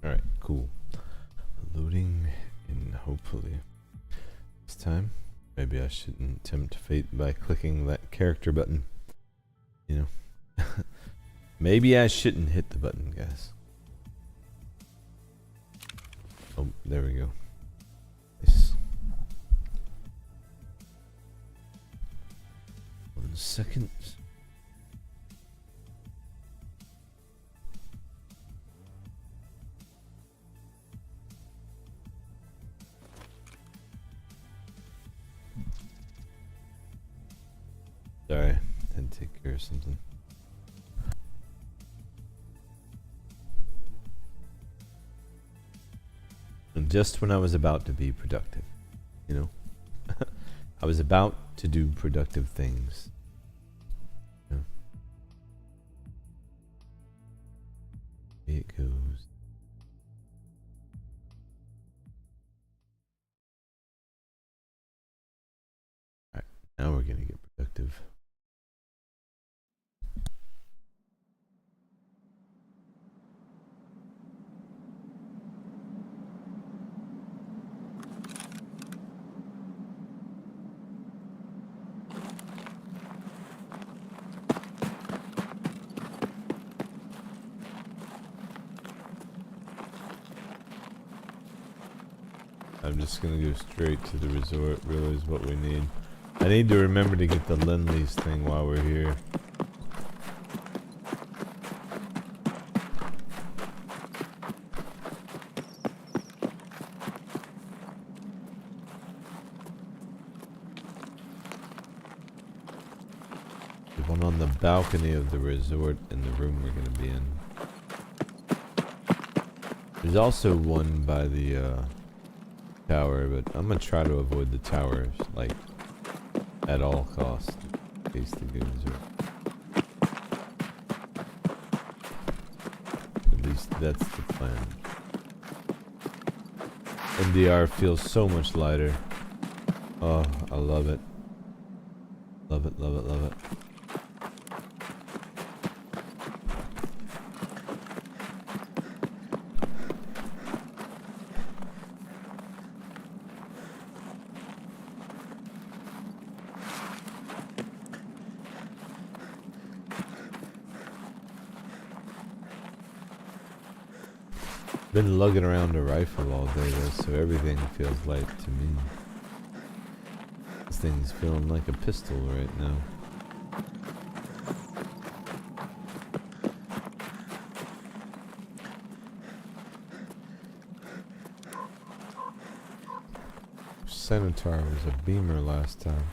[SPEAKER 1] Alright, cool. Loading, and hopefully this time, maybe I shouldn't tempt fate by clicking that character button. You know? Maybe I shouldn't hit the button, guys. Oh, there we go. Nice. 1 second. Sorry, I had to take care of something. And just when I was about to be productive, you know? I was about to do productive things. You know? It goes. Alright, now we're gonna get productive. I'm just gonna go straight to the resort, really is what we need. I need to remember to get the Lend-Lease thing while we're here. If I'm on the balcony of the resort in the room we're gonna be in. There's also one by the tower, but I'm gonna try to avoid the towers, like, at all costs, in case the goons are. At least that's the plan. NDR feels so much lighter. Oh, I love it. Love it, love it, love it. Been lugging around a rifle all day though, so everything feels light to me. This thing's feeling like a pistol right now. Centaur was a beamer last time.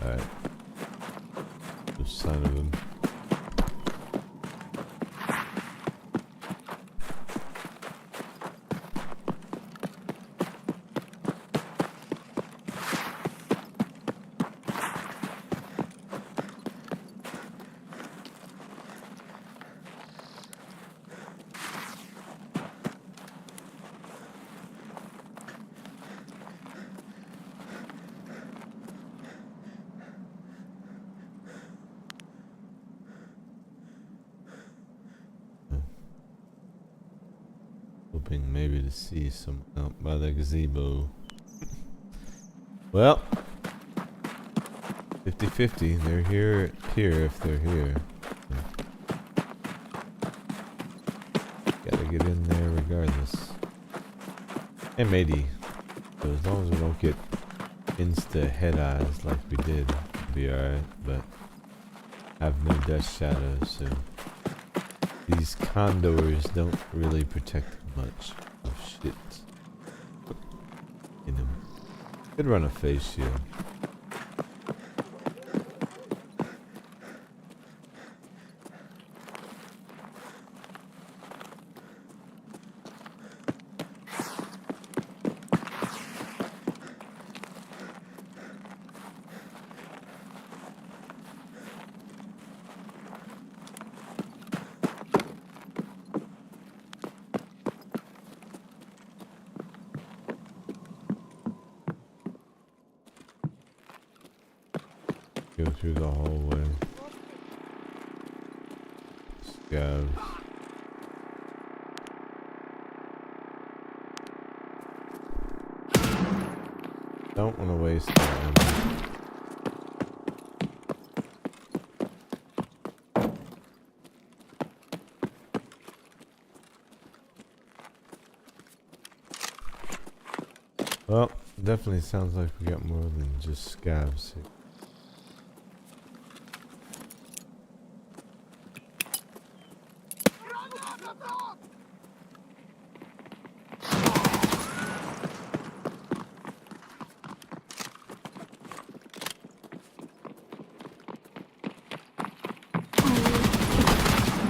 [SPEAKER 1] Alright. No sign of him. Hoping maybe to see some out by the gazebo. Well, 50-50. They're here if they're here. Gotta get in there regardless. M80. So as long as we don't get insta head eyes like we did, we'll be alright. But have no dust shadows, so these condors don't really protect much of shit in them. Could run a face shield. Go through the hallway. Scavs. Don't want to waste that ammo. Well, definitely sounds like we got more than just scavs here.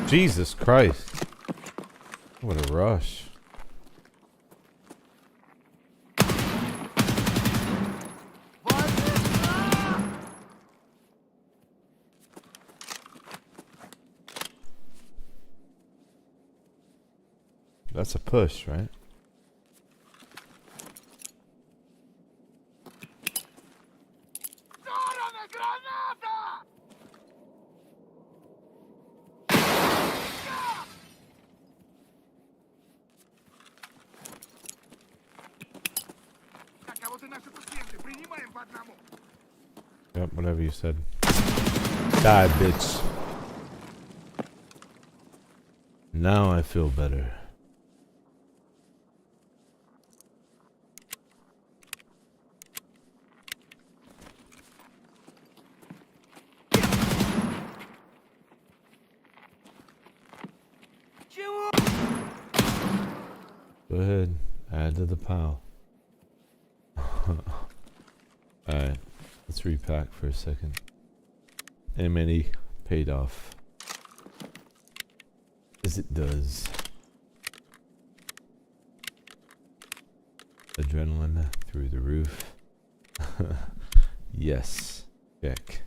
[SPEAKER 1] Jesus Christ. What a rush. That's a push, right? Yep, whatever you said. Die, bitch. Now I feel better. Go ahead, add to the pile. Alright, let's repack for a second. M&E paid off. As it does. Adrenaline through the roof. Yes. Check.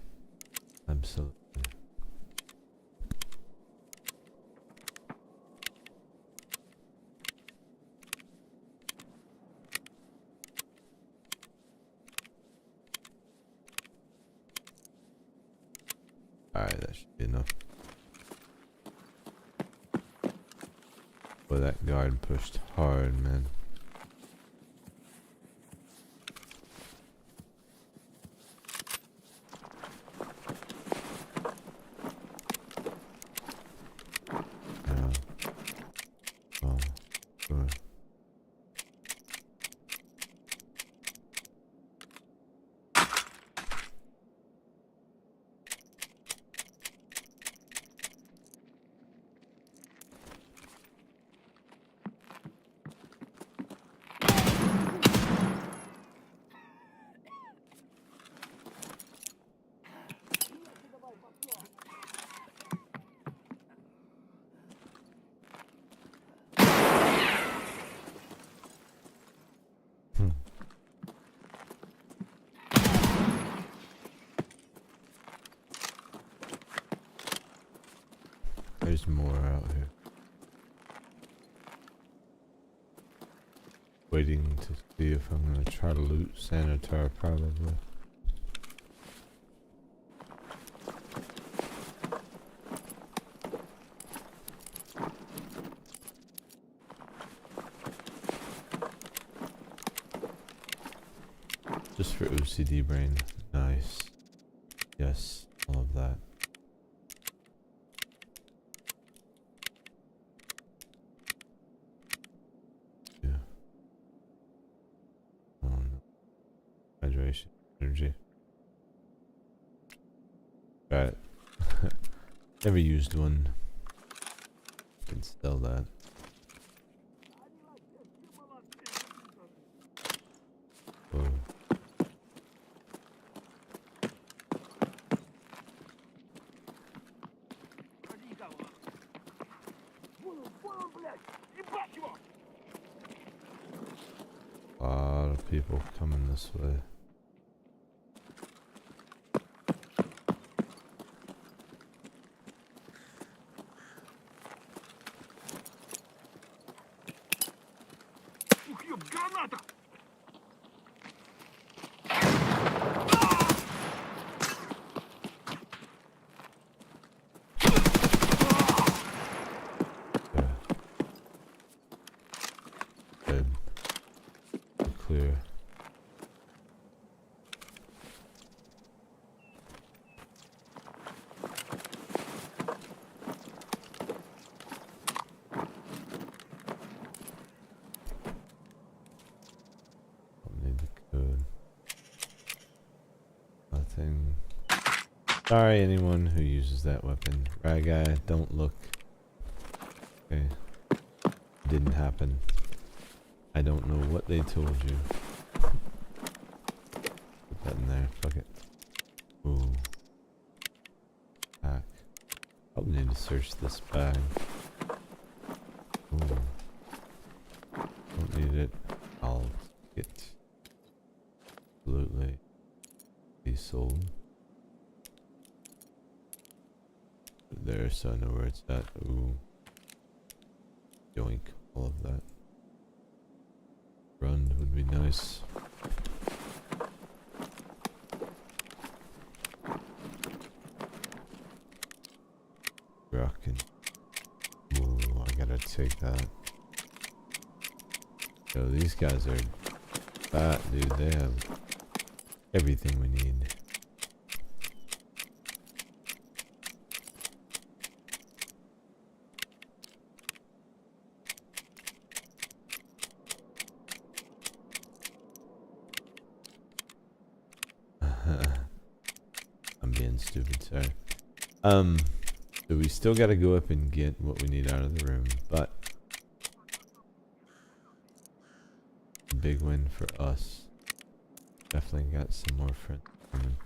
[SPEAKER 1] Absolutely. Alright, that should be enough. Boy, that guard pushed hard, man. Yeah. Oh, good. There's more out here. Waiting to see if I'm gonna try to loot Sanitar, probably. Just for OCD brain. Nice. Yes, all of that. Hydration, energy. Got it. Never used one. Can sell that. Whoa. A lot of people coming this way. Good. Clear. Don't need the code. Nothing. Sorry, anyone who uses that weapon. Right, guy, don't look. Okay. Didn't happen. I don't know what they told you. Put that in there. Fuck it. Ooh. Pack. Probably need to search this bag. Ooh. Don't need it. I'll get. Absolutely. Be sold. Put it there so I know where it's at. Ooh. Yoink. All of that. Run would be nice. Rockin'. Ooh, I gotta take that. Yo, these guys are fat, dude. They have everything we need. I'm being stupid, sorry. So we still gotta go up and get what we need out of the room, but big win for us. Definitely got some more friends coming.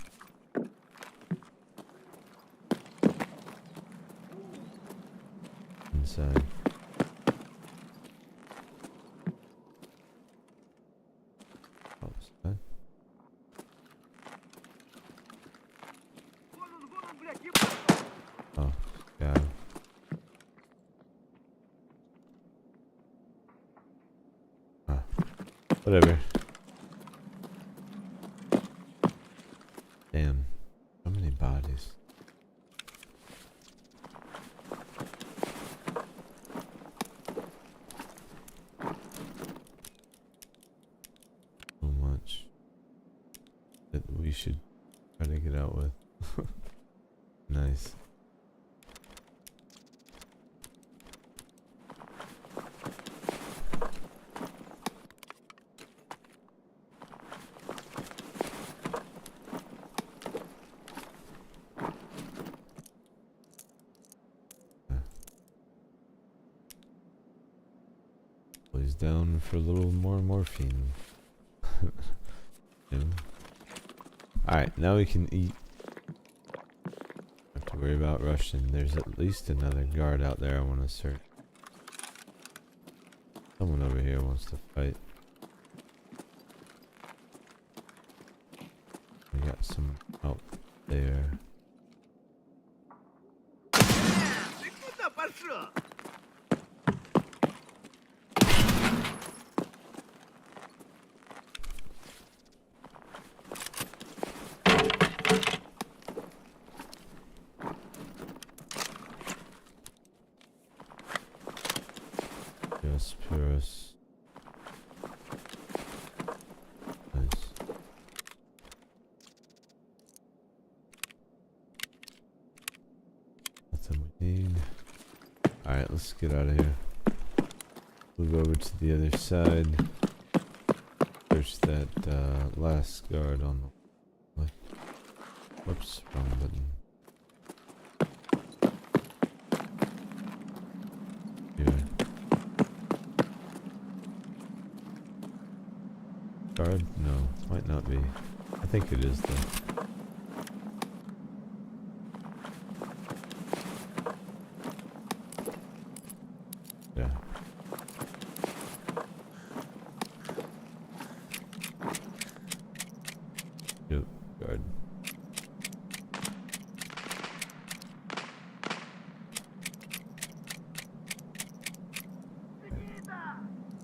[SPEAKER 1] Inside. Outside. Oh, yeah. Whatever. Damn. So many bodies. So much that we should try to get out with. Nice. He's down for a little more morphine. Yeah. Alright, now we can eat. Don't have to worry about rushing. There's at least another guard out there I want to search. Someone over here wants to fight. We got some out there. Purus. Nice. Nothing we need. Alright, let's get out of here. Move over to the other side. Search that last guard on the left. Whoops, wrong button. Guard? No, might not be. I think it is though. Yeah. Yep, guard.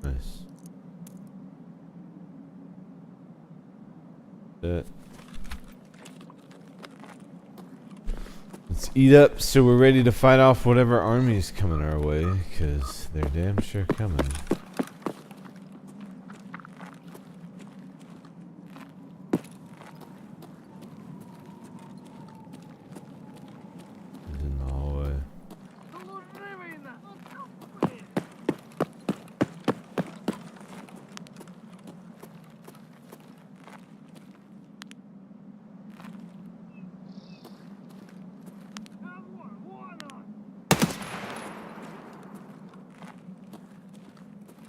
[SPEAKER 1] Nice. Let's eat up so we're ready to fight off whatever army's coming our way, because they're damn sure coming. He's in the hallway.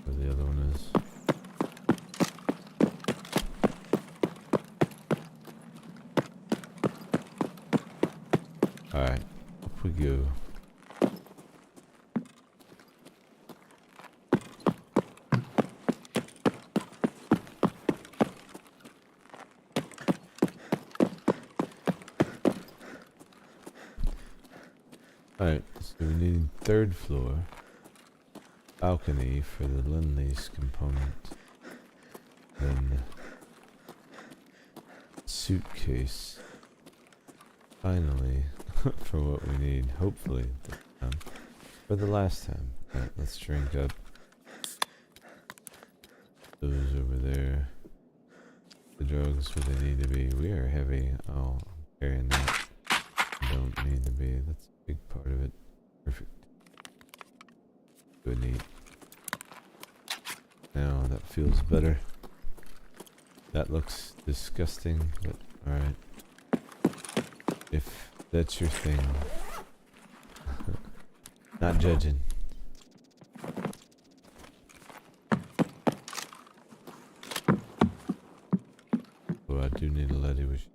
[SPEAKER 1] Where the other one is. Alright, up we go. Alright, so we need third floor. Balcony for the Lindley's component. Then suitcase. Finally, for what we need. Hopefully this time. For the last time. Alright, let's drink up. Those over there. the drugs where they need to be. We are heavy. Oh, I'm carrying that. Don't need to be. That's a big part of it. Perfect. Good, neat. Now that feels better. That looks disgusting, but alright. If that's your thing. Not judging. Oh, I do need a lady wish.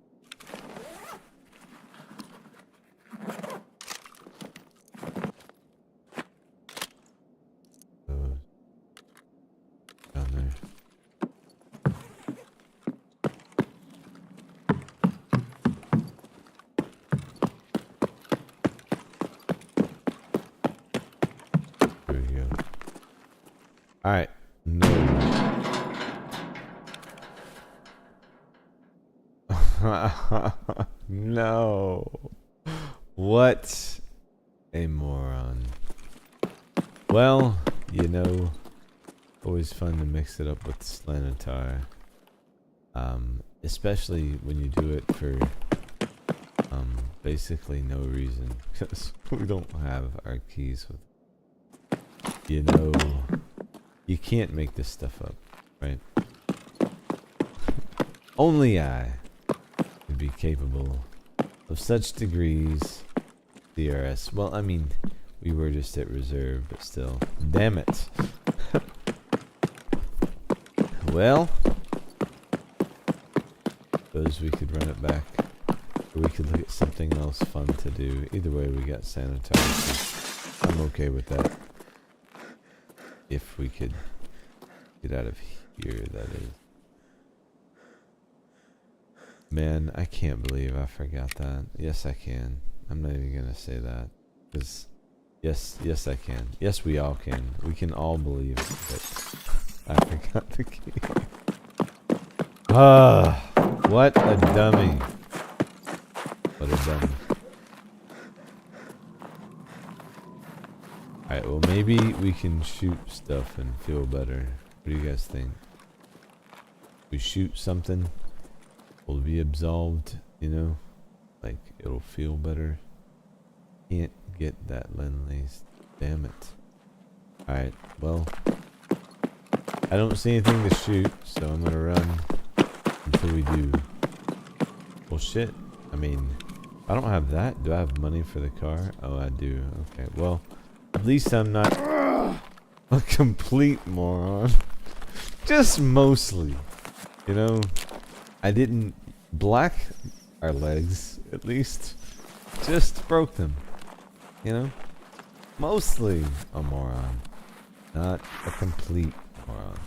[SPEAKER 1] Down there. There we go. Alright. No. No. What a moron. Well, you know, always fun to mix it up with Slanatar. Especially when you do it for basically no reason, because we don't have our keys with. You know, you can't make this stuff up, right? Only I would be capable of such degrees. DRS. Well, I mean, we were just at reserve, but still. Damn it. Well, suppose we could run it back, or we could look at something else fun to do. Either way, we got sanitizer. I'm okay with that. If we could get out of here, that is. Man, I can't believe I forgot that. Yes, I can. I'm not even gonna say that, because yes, I can. Yes, we all can. We can all believe that I forgot the key. Ah, what a dummy! What a dummy! All right, well, maybe we can shoot stuff and feel better. What do you guys think? We shoot something, we'll be absolved. You know. Like, it'll feel better. Can't get that Lend-Lease. Damn it. Alright, well. I don't see anything to shoot, so I'm gonna run until we do. Well, shit. I mean, I don't have that. Do I have money for the car? Oh, I do. Okay, well, at least I'm not a complete moron. Just mostly. You know, I didn't black our legs, at least. Just broke them. You know? Mostly a moron. Not a complete moron.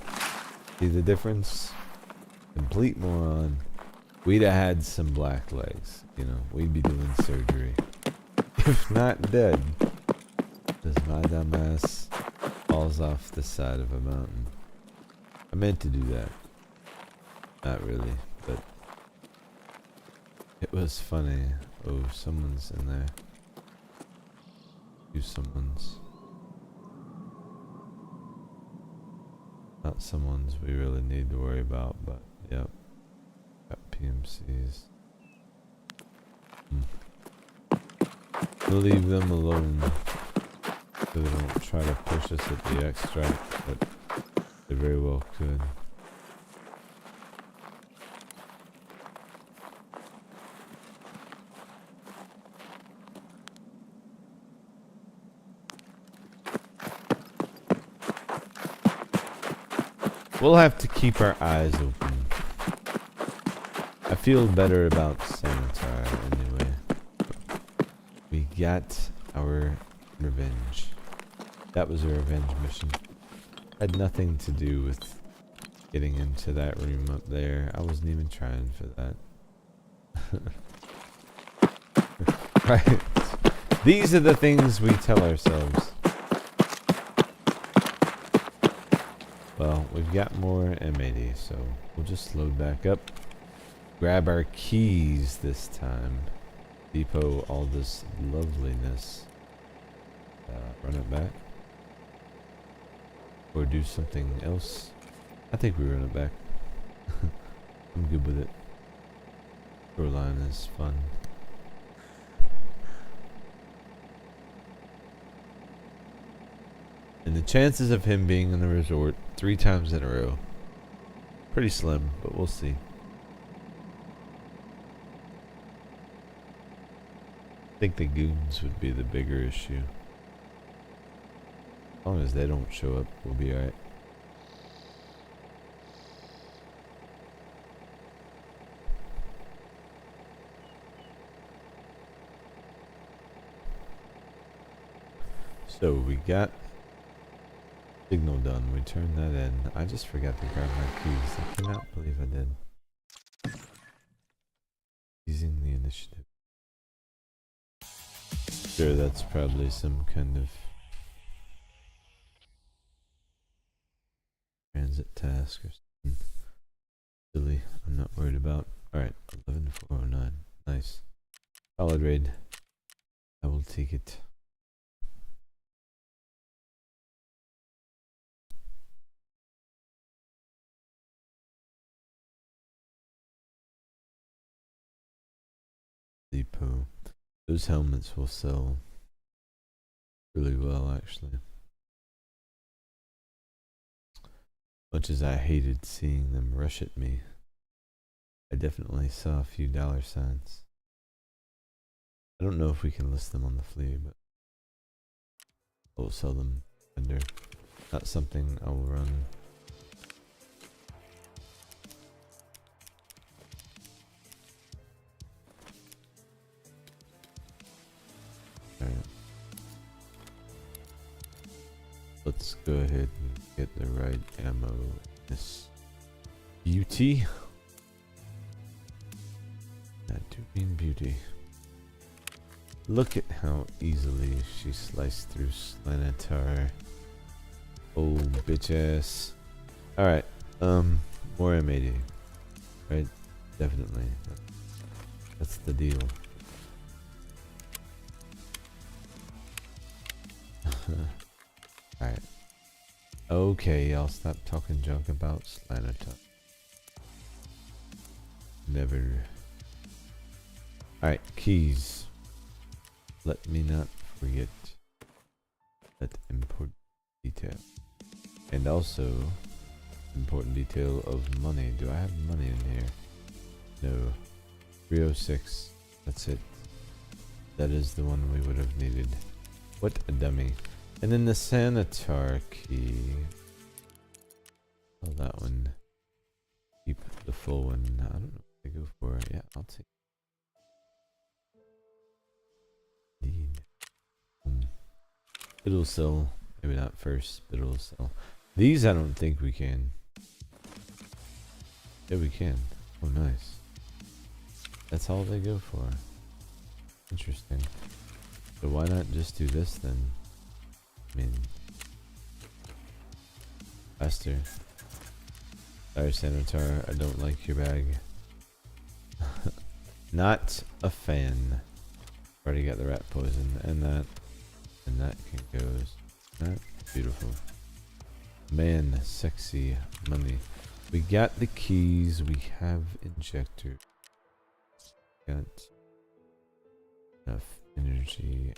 [SPEAKER 1] See the difference? Complete moron. We'd have had some black legs. You know, we'd be doing surgery. If not dead. Because my dumb ass falls off the side of a mountain. I meant to do that. Not really, but it was funny. Oh, someone's in there. Someone's. Not someone's we really need to worry about, but yep. Got PMCs. We'll leave them alone so they don't try to push us at the extract, but they very well could. We'll have to keep our eyes open. I feel better about Sanitar anyway. We got our revenge. That was a revenge mission. Had nothing to do with getting into that room up there. I wasn't even trying for that. Right. These are the things we tell ourselves. Well, we've got more M80, so we'll just load back up. Grab our keys this time. Depot all this loveliness. Run it back. Or do something else. I think we run it back. I'm good with it. Shoreline is fun. And the chances of him being in the resort 3 times in a row, pretty slim, but we'll see. I think the goons would be the bigger issue. As long as they don't show up, we'll be alright. So we got signal done. We turned that in. I just forgot to grab my keys. I cannot believe I did. Using the initiative. Sure, that's probably some kind of transit task or something silly. I'm not worried about. Alright, 11409. Nice. Solid raid. I will take it. Depot. Those helmets will sell really well, actually. Much as I hated seeing them rush at me, I definitely saw a few dollar signs. I don't know if we can list them on the flea, but we'll sell them under. Not something I will run. Alright. Let's go ahead and get the right ammo in this beauty. That do mean beauty. Look at how easily she sliced through Slanatar. Oh, bitch ass. Alright, more M80. Right? Definitely. That's the deal. Alright. Okay, I'll stop talking junk about Slanatar. Never. Alright, keys. Let me not forget that important detail. And also, important detail of money. Do I have money in here? No. 306. That's it. That is the one we would have needed. What a dummy. And then the Sanitar key. Oh, that one. Keep the full one. I don't know what to go for. Yeah, I'll take. Indeed. It'll sell. Maybe not first, but it'll sell. These I don't think we can. Yeah, we can. Oh, nice. That's all they go for. Interesting. So why not just do this then? I mean, faster. Sorry, Sanitar, I don't like your bag. Not a fan. Already got the rat poison, and that can go. That beautiful. Man, sexy money. We got the keys. We have injector. Got enough energy.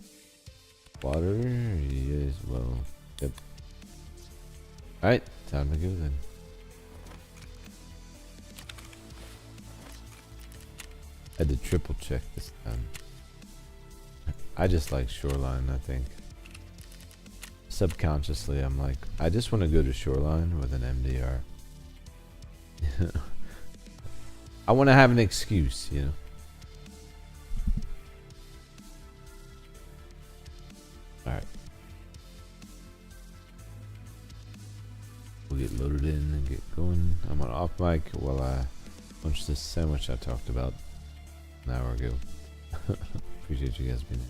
[SPEAKER 1] Water? Yes, well. Yep. Alright, time to go then. Had to triple check this time. I just like Shoreline, I think. Subconsciously, I'm like, I just want to go to Shoreline with an MDR. I want to have an excuse, you know. Alright. We'll get loaded in and get going. I'm on off mic while I munch this sandwich I talked about an hour ago. Appreciate you guys being here.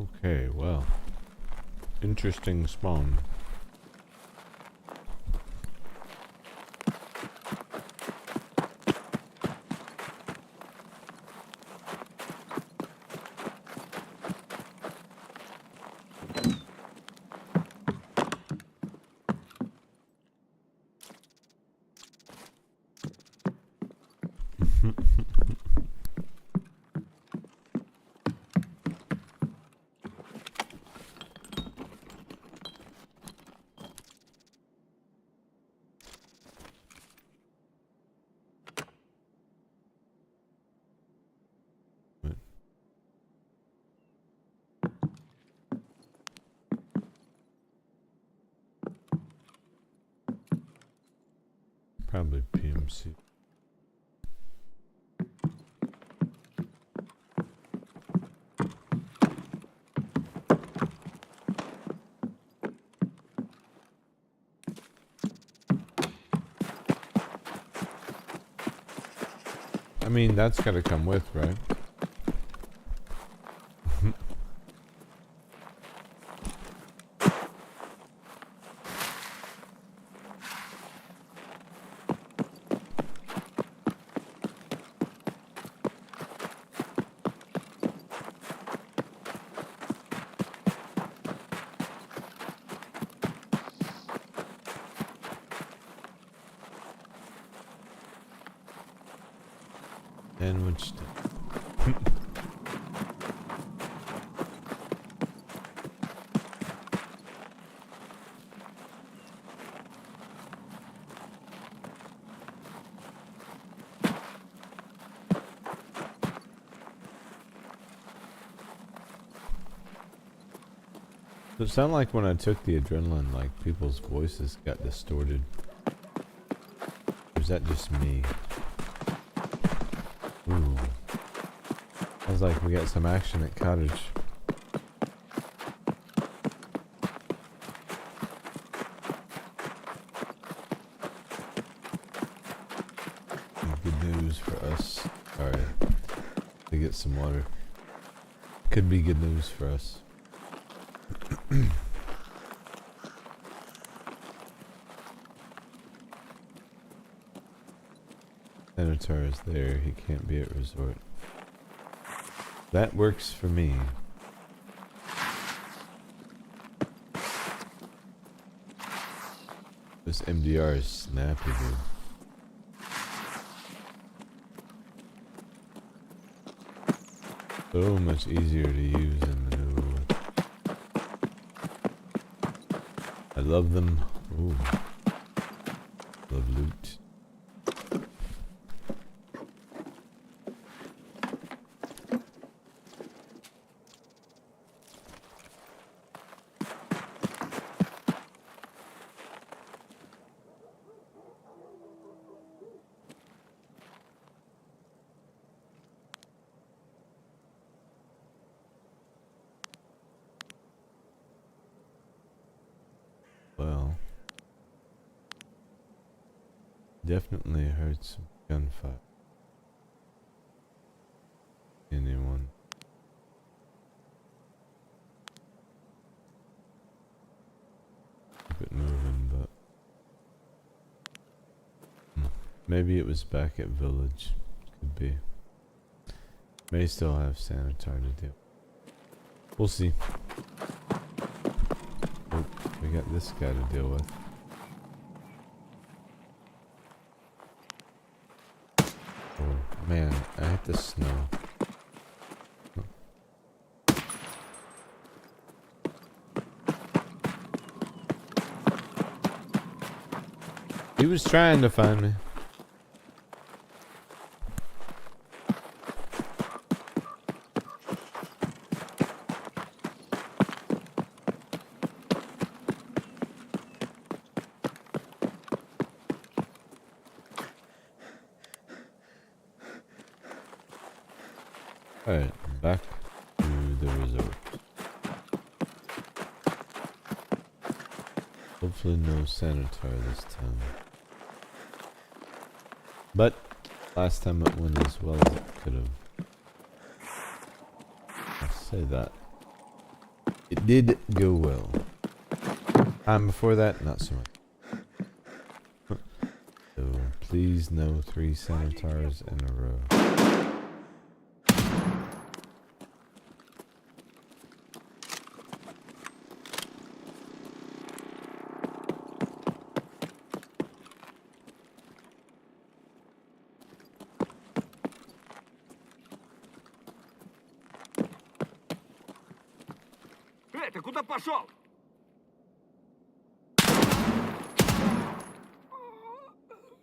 [SPEAKER 1] Okay, well. Interesting spawn. Probably PMC. I mean, that's gotta come with, right? Sandwiched. It sounded like when I took the adrenaline, like people's voices got distorted. Or is that just me? Ooh. Sounds like we got some action at Cottage. Good news for us. Alright. To get some water. Could be good news for us. Senator is there, he can't be at resort. That works for me. This MDR is snappy, dude. So much easier to use and maneuver with. I love them. Ooh. Love loot. Well, definitely heard some gunfire. Anyone? Keep it moving, but maybe it was back at village. Could be. May still have Sanitar to deal. We'll see. Oh, we got this guy to deal with. Oh man, I hit the snow. He was trying to find me. Alright, back to the resort. Hopefully no Sanitar this time. But last time it went as well as it could have. I'll say that. It did go well. Time before that, not so much. So please no 3 Senators in a row.
[SPEAKER 5] Ты куда пошел?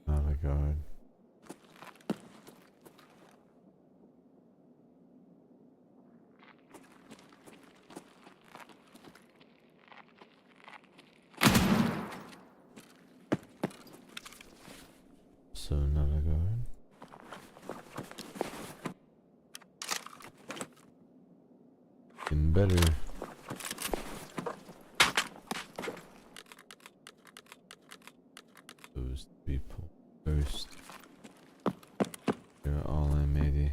[SPEAKER 1] Oh my god. So another guard. Getting better. Those people first. You're all in, matey.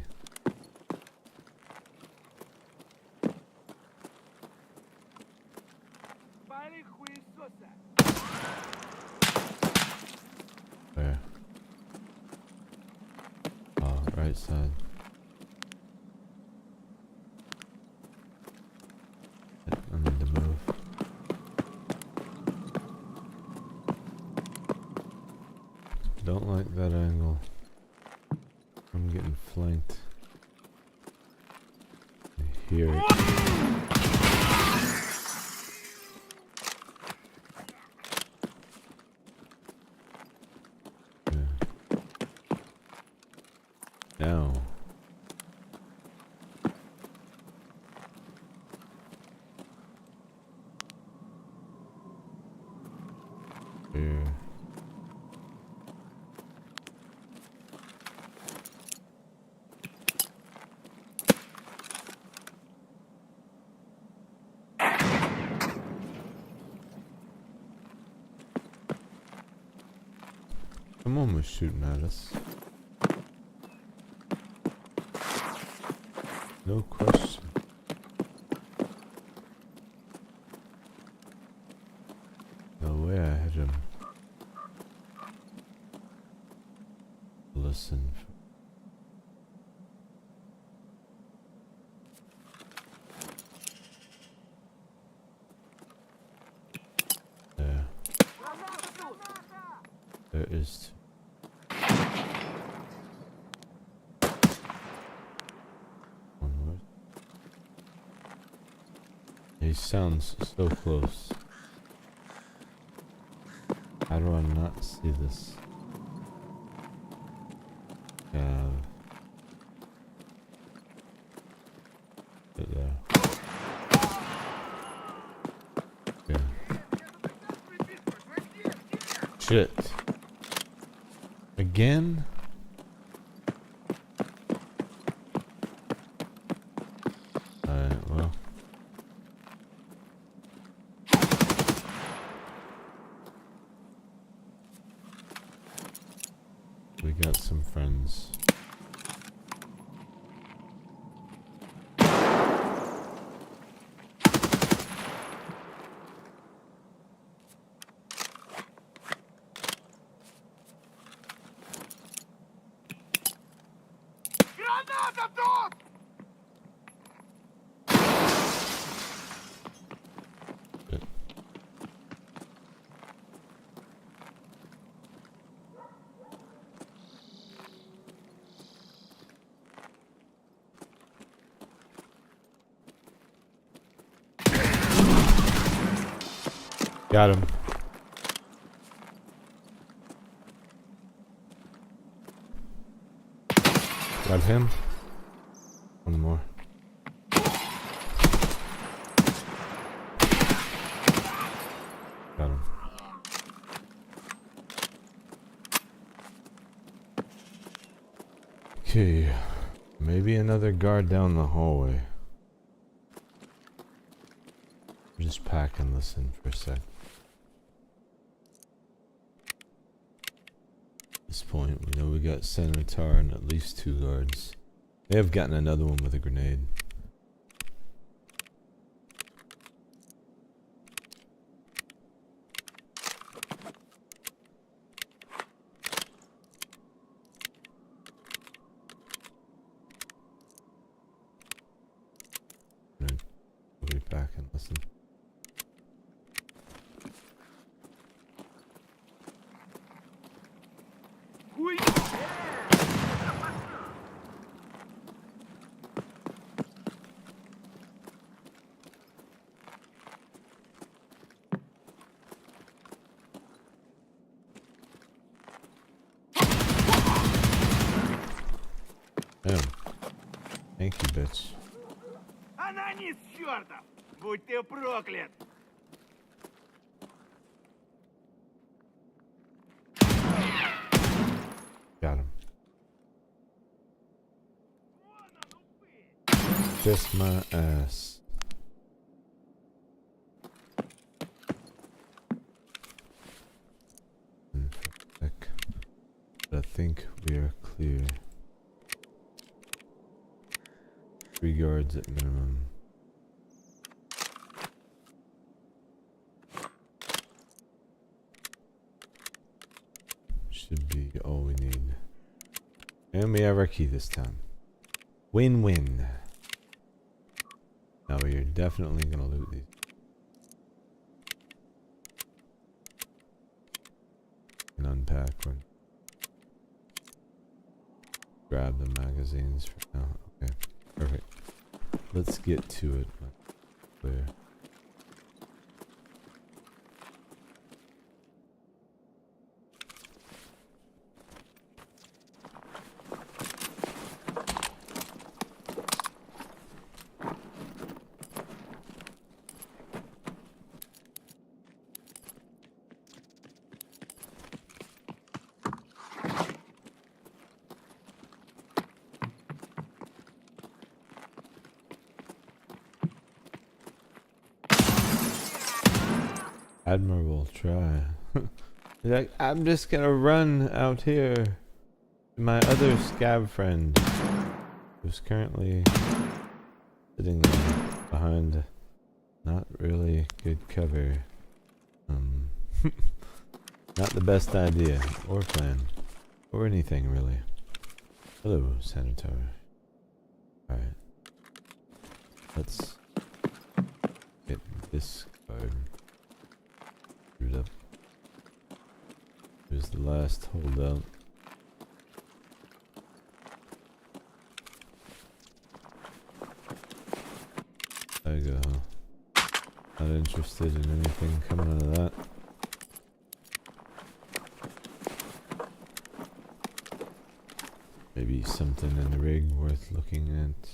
[SPEAKER 1] Where? Oh, right side. I need to move. Don't like that angle. I'm getting flanked. I hear it. Yeah. Now. Here. Someone was shooting at us. No question. No way I hit him. Listen. There. There is. Onward. He sounds so close. How do I not see this? There. Yeah. Shit. Again? Alright, well. We got some friends.
[SPEAKER 5] Граната тут!
[SPEAKER 1] Shit. Got him. Got him. One more. Got him. Okay. Maybe another guard down the hallway. I'm just packing this in for a sec. At this point, we know we got Senator and at least 2 guards. They have gotten another one with a grenade. sit back and listen. Damn. Thank you, bitch.
[SPEAKER 5] Анонис чертов! Будь ты проклят!
[SPEAKER 1] Got him. Kiss my ass. But I think we are clear. 3 guards at minimum. Should be all we need. And we have our key this time. Win-win. Now we are definitely gonna loot these. And unpack one. Grab the magazines for now. Okay, perfect. Let's get to it. Clear. Admirable try. He's like, I'm just gonna run out here to my other scab friend, who's currently sitting there behind not really good cover. Not the best idea or plan or anything really. Hello, Senator. Alright. Let's get this card. Up. Here's the last holdout. There you go. Not interested in anything coming out of that. Maybe something in the rig worth looking at.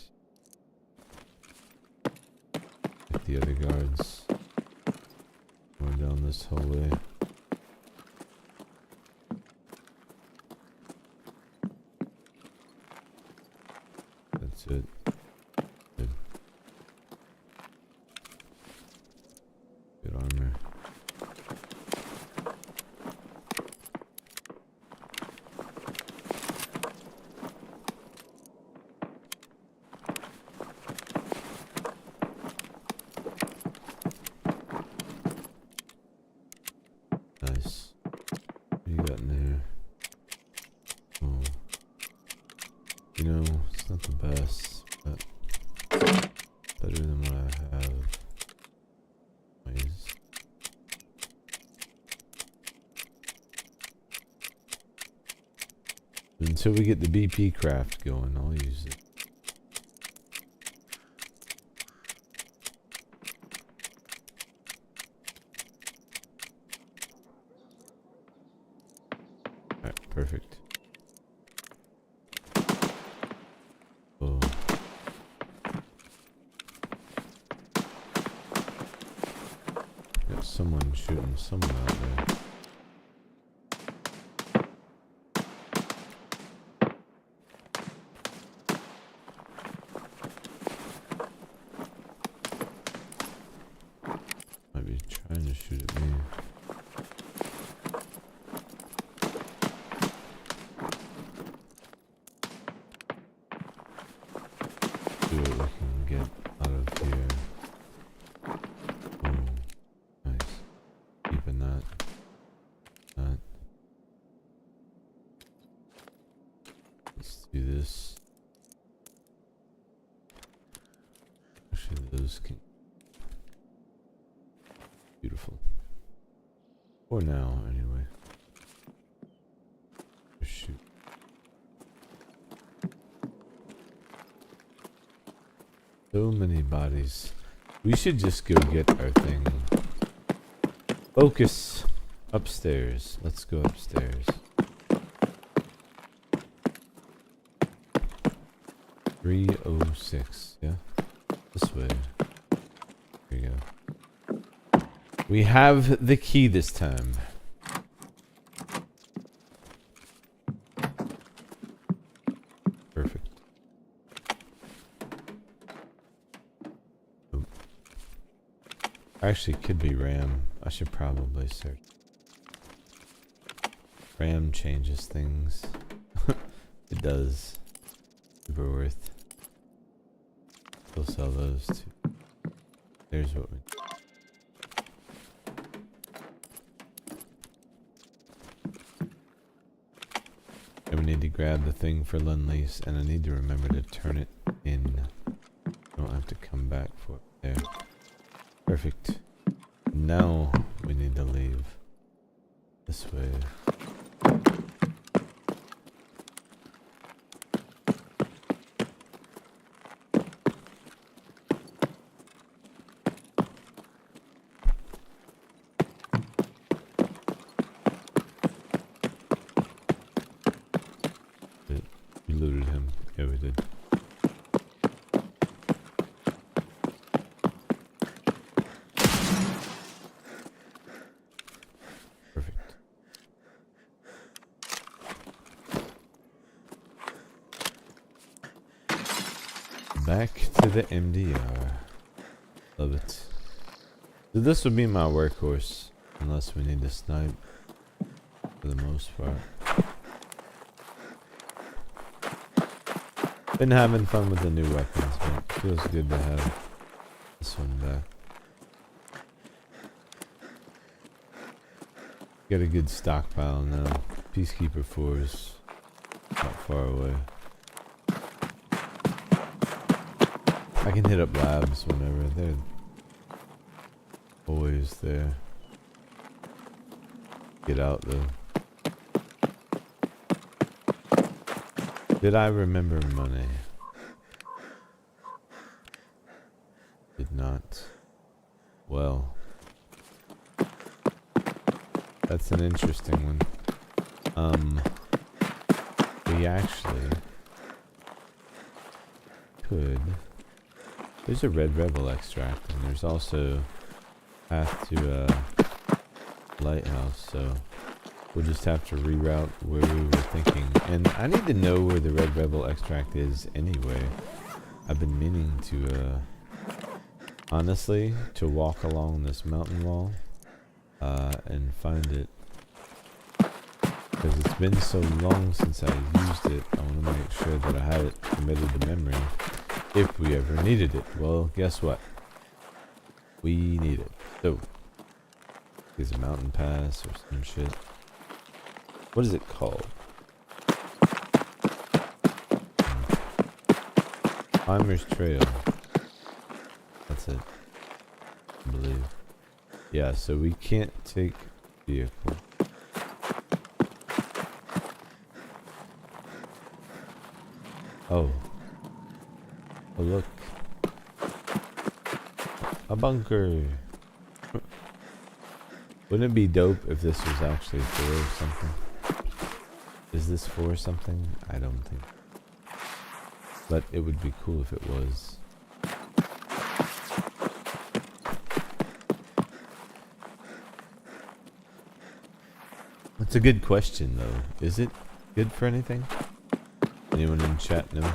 [SPEAKER 1] Get the other guards. Going down this hallway. That's it. Good. Good armor. Nice. What do you got in there? Oh. You know, it's not the best, but better than what I have. Ways. Until we get the BP craft going, I'll use it. Alright, perfect. Oh. Got someone shooting someone out there. Might be trying to shoot at me. See what we can get out of here. Oh, nice. Keeping that. Let's do this. Actually, those can Beautiful. For now, anyway. Oh, shoot. So many bodies. We should just go get our thing. Focus. Upstairs. Let's go upstairs. 306. Yeah. This way. Here we go. We have the key this time. Perfect. Oh. Actually, it could be RAM. I should probably search. RAM changes things. It does. Super worth. We'll sell those too. There's what we. And we need to grab the thing for Lend-Lease, and I need to remember to turn it in. I don't have to come back for it. There. Perfect. Now we need to leave. This way. We looted him. Yeah, we did. Perfect. Back to the MDR. Love it. So this would be my workhorse, unless we need to snipe for the most part. Been having fun with the new weapons, but it feels good to have this one back. Got a good stockpile now. Peacekeeper 4 is not far away. I can hit up labs whenever. They're always there. Get out though. Did I remember money? Did not. Well. That's an interesting one. We actually could. There's a Red Rebel extract, and there's also path to a lighthouse, so we'll just have to reroute where we were thinking. And I need to know where the Red Rebel extract is anyway. I've been meaning to, honestly, to walk along this mountain wall and find it. Because it's been so long since I used it, I want to make sure that I have it committed to memory if we ever needed it. Well, guess what? We need it. So, is a mountain pass or some shit. What is it called? Climber's Trail. That's it. I believe. Yeah, so we can't take vehicle. Oh. Oh, look. A bunker. Wouldn't it be dope if this was actually for something? Is this for something? I don't think. But it would be cool if it was. That's a good question though. Is it good for anything? Anyone in chat know?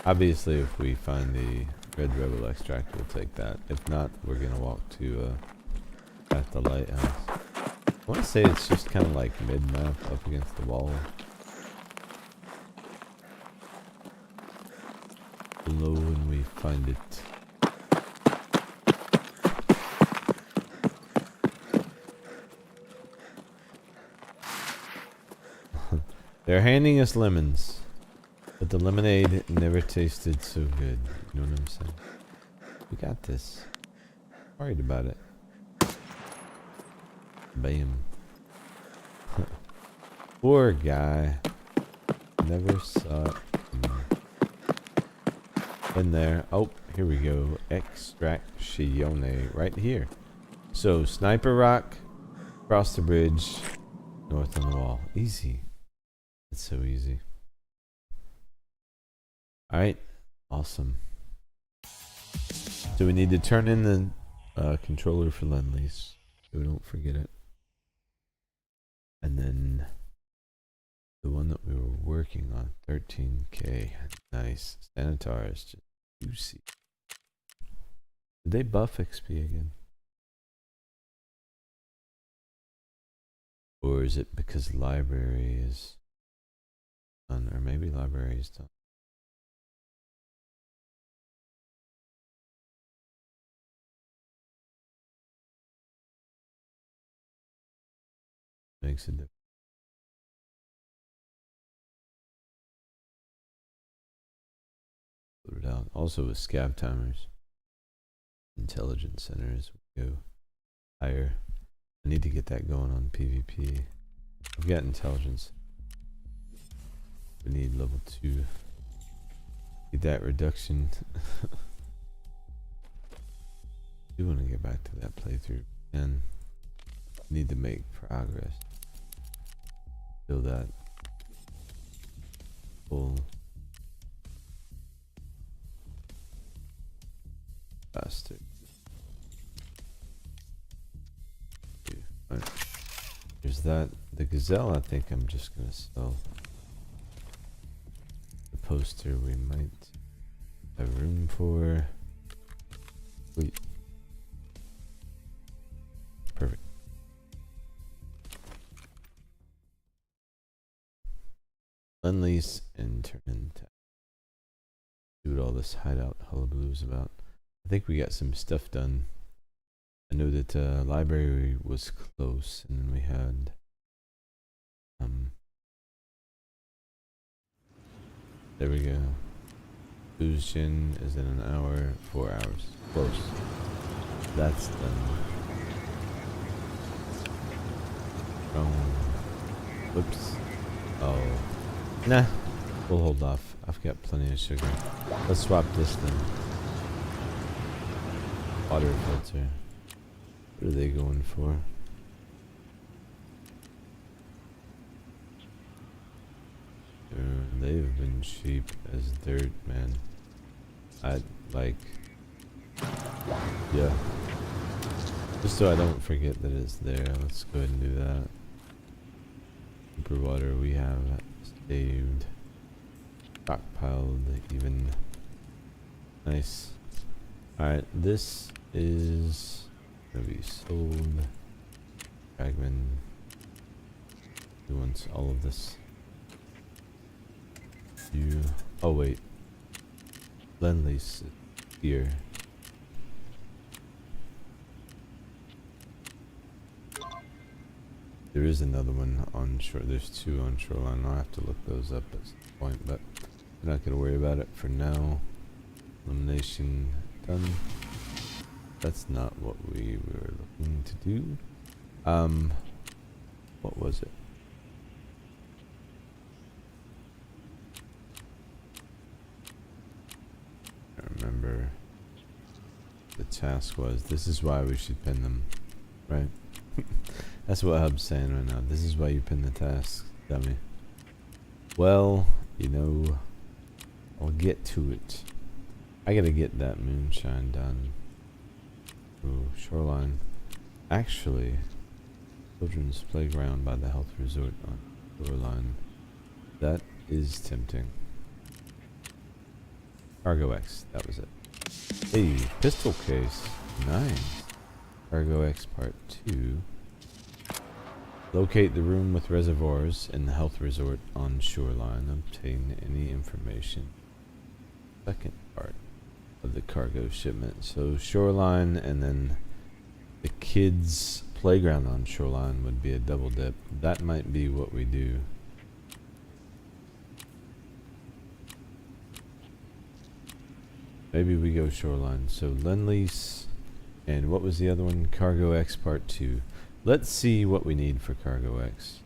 [SPEAKER 1] Obviously if we find the Red Rebel extract we'll take that. If not, we're gonna walk to at the lighthouse. I want to say it's just kind of like mid-map up against the wall. Below when we find it. They're handing us lemons, but the lemonade never tasted so good. You know what I'm saying? We got this. Worried about it. Bam. Poor guy. Never saw it. In there. Oh, here we go. Extraction right here. So, Sniper Rock, across the bridge, north on the wall. Easy. It's so easy. Alright. Awesome. So we need to turn in the controller for Lend-Lease, so we don't forget it. And then the one that we were working on, 13k. Nice. Sanitar is just juicy. Did they buff XP again? Or is it because library is done? Or maybe library is done. Makes a difference. Put it out. Also with scab timers. Intelligence centers we go higher. I need to get that going on PvP. I've got intelligence. We need level 2. Get that reduction. I do want to get back to that playthrough and need to make progress. Feel that full faster. Right. There's that. The gazelle, I think I'm just gonna sell. The poster we might have room for. Sweet. Perfect. Lend-Lease and turn into see what all this hideout hullabaloo is about. I think we got some stuff done. I know that library was close, and then we had there we go. Fusion is in an hour, 4 hours. Close. That's done. Whoops. Oh. Nah. We'll hold off. I've got plenty of sugar. Let's swap this then. Water filter. What are they going for? They've been cheap as dirt, man. I like, yeah. Just so I don't forget that it's there, let's go ahead and do that. Super water we have saved. Stockpiled even. Nice. Alright, this is gonna be sold. Fragment. Who wants all of this? You. Oh wait. Lend-Lease here. There is another one on shore. There's 2 on shoreline. I'll have to look those up at some point, but I'm not gonna worry about it for now. Elimination done. That's not what we were looking to do. What was it? I remember the task was. This is why we should pin them, right? That's what Hub's saying right now. This is why you pin the tasks, dummy. Well, you know, I'll get to it. I gotta get that moonshine done. Ooh, shoreline. Actually, children's playground by the health resort on shoreline. That is tempting. Cargo X, that was it. Hey, pistol case. Nice. Cargo X part 2. Locate the room with reservoirs in the health resort on shoreline. Obtain any information. Second part of the cargo shipment. So shoreline and then the kids' playground on shoreline would be a double dip. That might be what we do. Maybe we go shoreline. So Lend-Lease And what was the other one? Cargo X Part 2. Let's see what we need for Cargo X.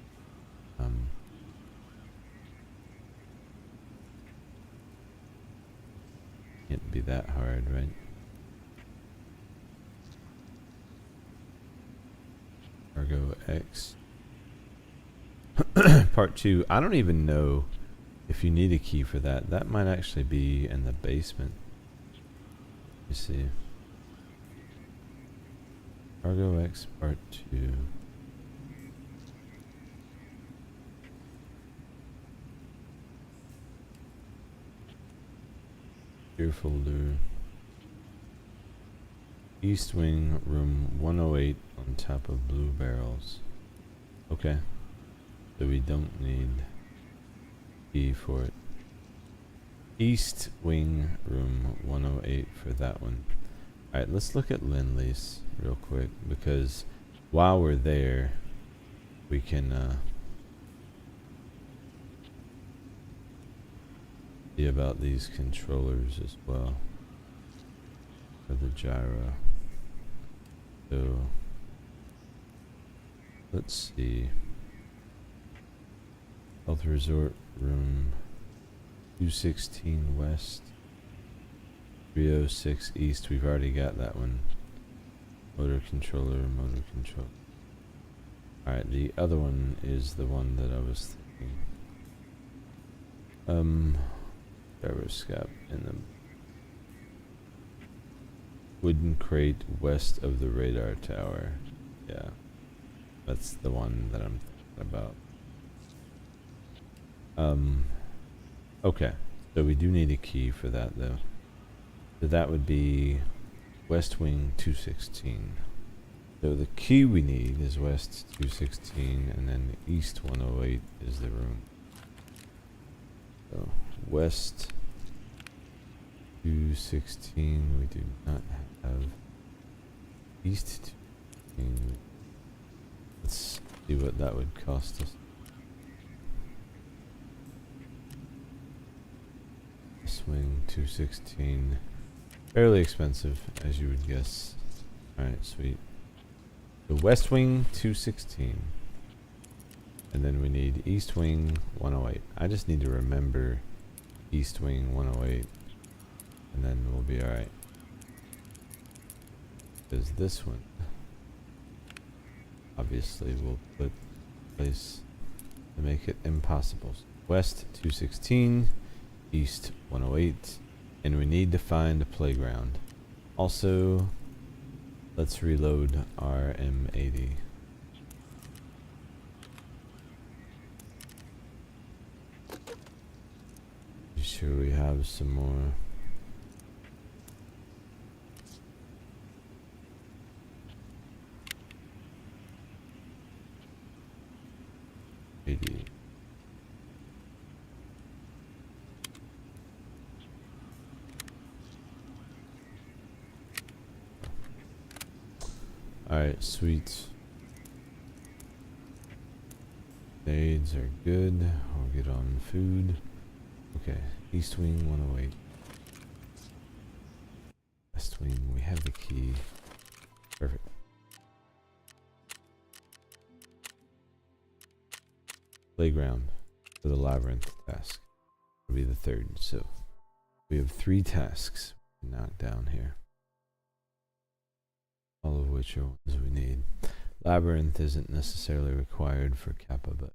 [SPEAKER 1] Can't be that hard, right? Cargo X. Part 2. I don't even know if you need a key for that. That might actually be in the basement. You see. Cargo X Part 2. Gear folder. East Wing, room 108 on top of blue barrels. Okay. So we don't need key for it. East Wing, room 108 for that one. Alright, let's look at Lend-Lease real quick, because while we're there, we can see about these controllers as well for the gyro. So let's see. Health Resort room 216 West, 306 East. We've already got that one. Motor controller, motor control. Alright, the other one is the one that I was thinking. Gyroscope in the wooden crate west of the radar tower. Yeah, that's the one that I'm thinking about. Okay, so we do need a key for that though. So that would be West Wing 216. So the key we need is West 216, and then East 108 is the room. So West 216 we do not have. East 216. Let's see what that would cost us. Swing 216. Fairly expensive, as you would guess. Alright, sweet. The West Wing 216. And then we need East Wing 108. I just need to remember East Wing 108. And then we'll be alright. Because this one, obviously, we'll put place to make it impossible. West 216. East 108, and we need to find a playground. Also, let's reload our M80. Be sure we have some more. Alright, sweet. Nades are good. I'll get on food. Okay, East Wing 108. West Wing, we have the key. Perfect. Playground for the labyrinth task. Will be the third. So we have 3 tasks knocked down here. All of which are ones we need. Labyrinth isn't necessarily required for Kappa, but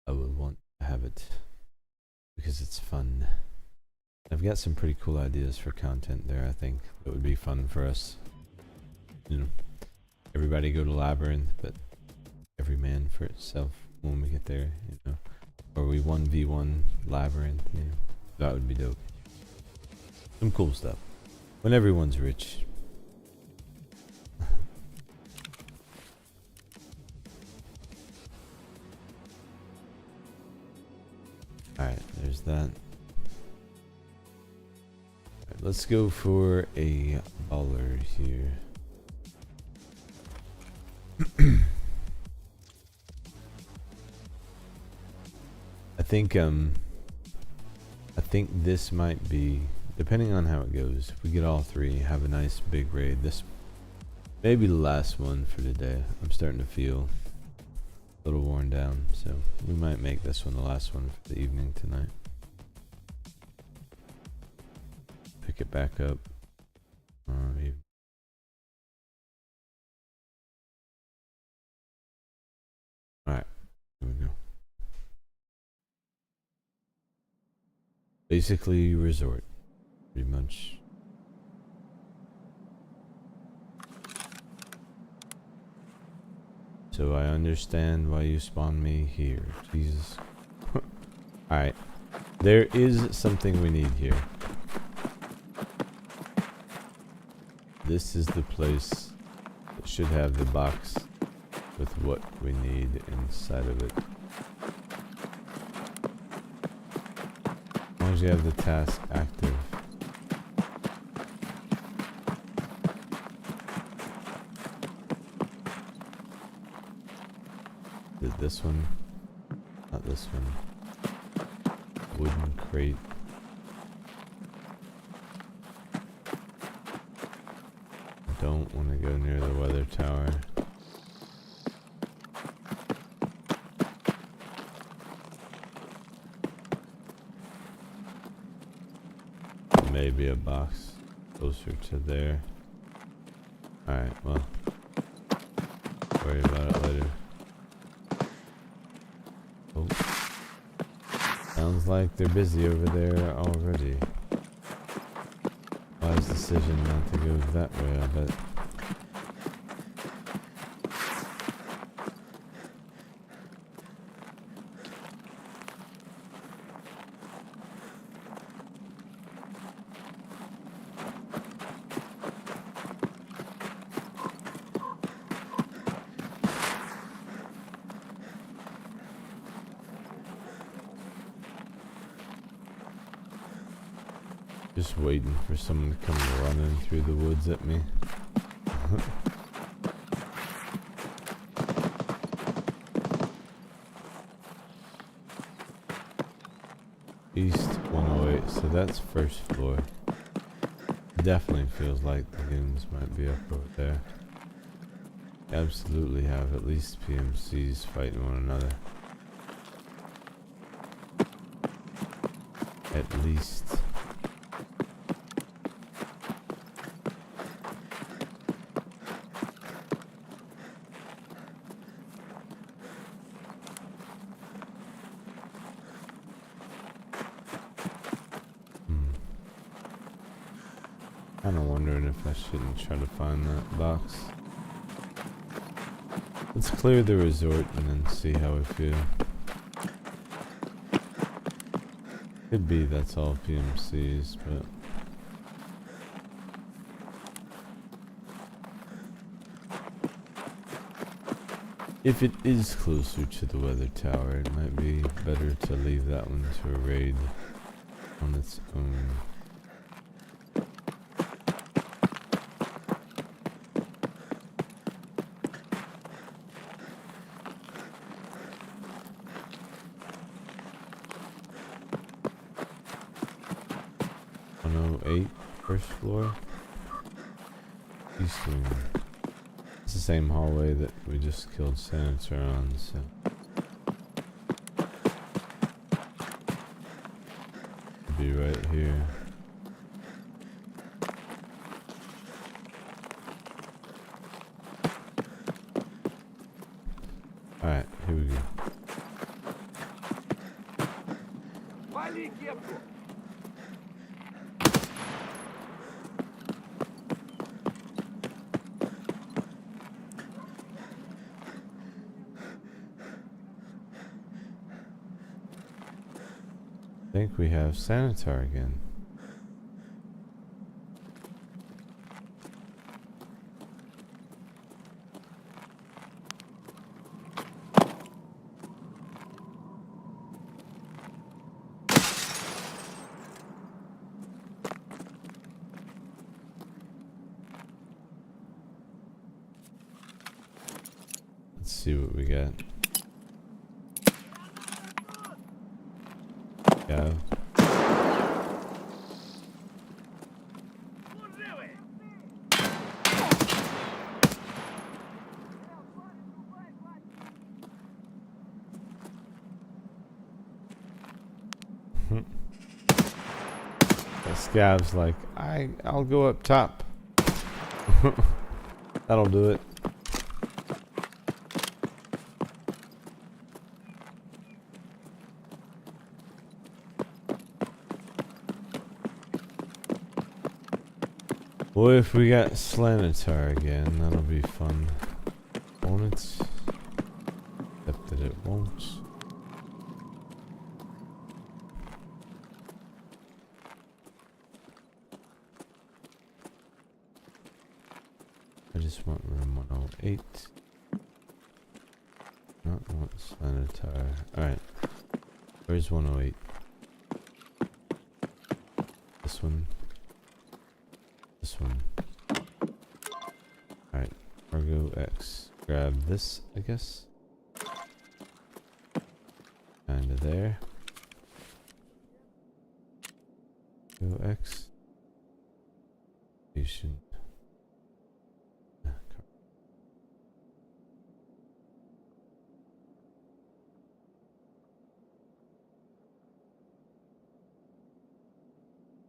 [SPEAKER 1] I would want to have it because it's fun. I've got some pretty cool ideas for content there, I think, that would be fun for us. You know, everybody go to Labyrinth, but every man for itself when we get there, you know. Or we 1v1 Labyrinth, you know. That would be dope. Some cool stuff. When everyone's rich. Alright, there's that. Right, let's go for a baller here. I think this might be, depending on how it goes, if we get all 3, have a nice big raid. This Maybe the last one for today. I'm starting to feel a little worn down, so we might make this one the last one for the evening tonight. Pick it back up. Alright, here we go. Basically, resort. Pretty much. So I understand why you spawned me here. Jesus. Alright. There is something we need here. This is the place that should have the box with what we need inside of it. As long as you have the task active. Did this one? Not this one. Wooden crate. Don't want to go near the weather tower. Maybe a box closer to there. Alright, well. Worry about it later. Oh. Sounds like they're busy over there already. Wise decision not to go that way, I bet. Just waiting for someone to come running through the woods at me. East 108, so that's first floor. Definitely feels like the goons might be up over there. Absolutely have at least PMCs fighting one another. At least. Kinda wondering if I shouldn't try to find that box. Let's clear the resort and then see how we feel. Could be that's all PMCs, but if it is closer to the weather tower, it might be better to leave that one to a raid on its own. First floor. East wing. It's the same hallway that we just killed Senator on, so. Be right here. Alright, here we go. I think we have Sanitar again. Let's see what we got. Yeah. Scav's like, I'll go up top. That'll do it. What if we got Slanitar again? That'll be fun. Won't it? Except that it won't. I just want room 108. Not want Slanitar. Alright. Where's 108? This one. This one. Alright. Cargo X. Grab this, I guess. Kinda there. Go X. Station.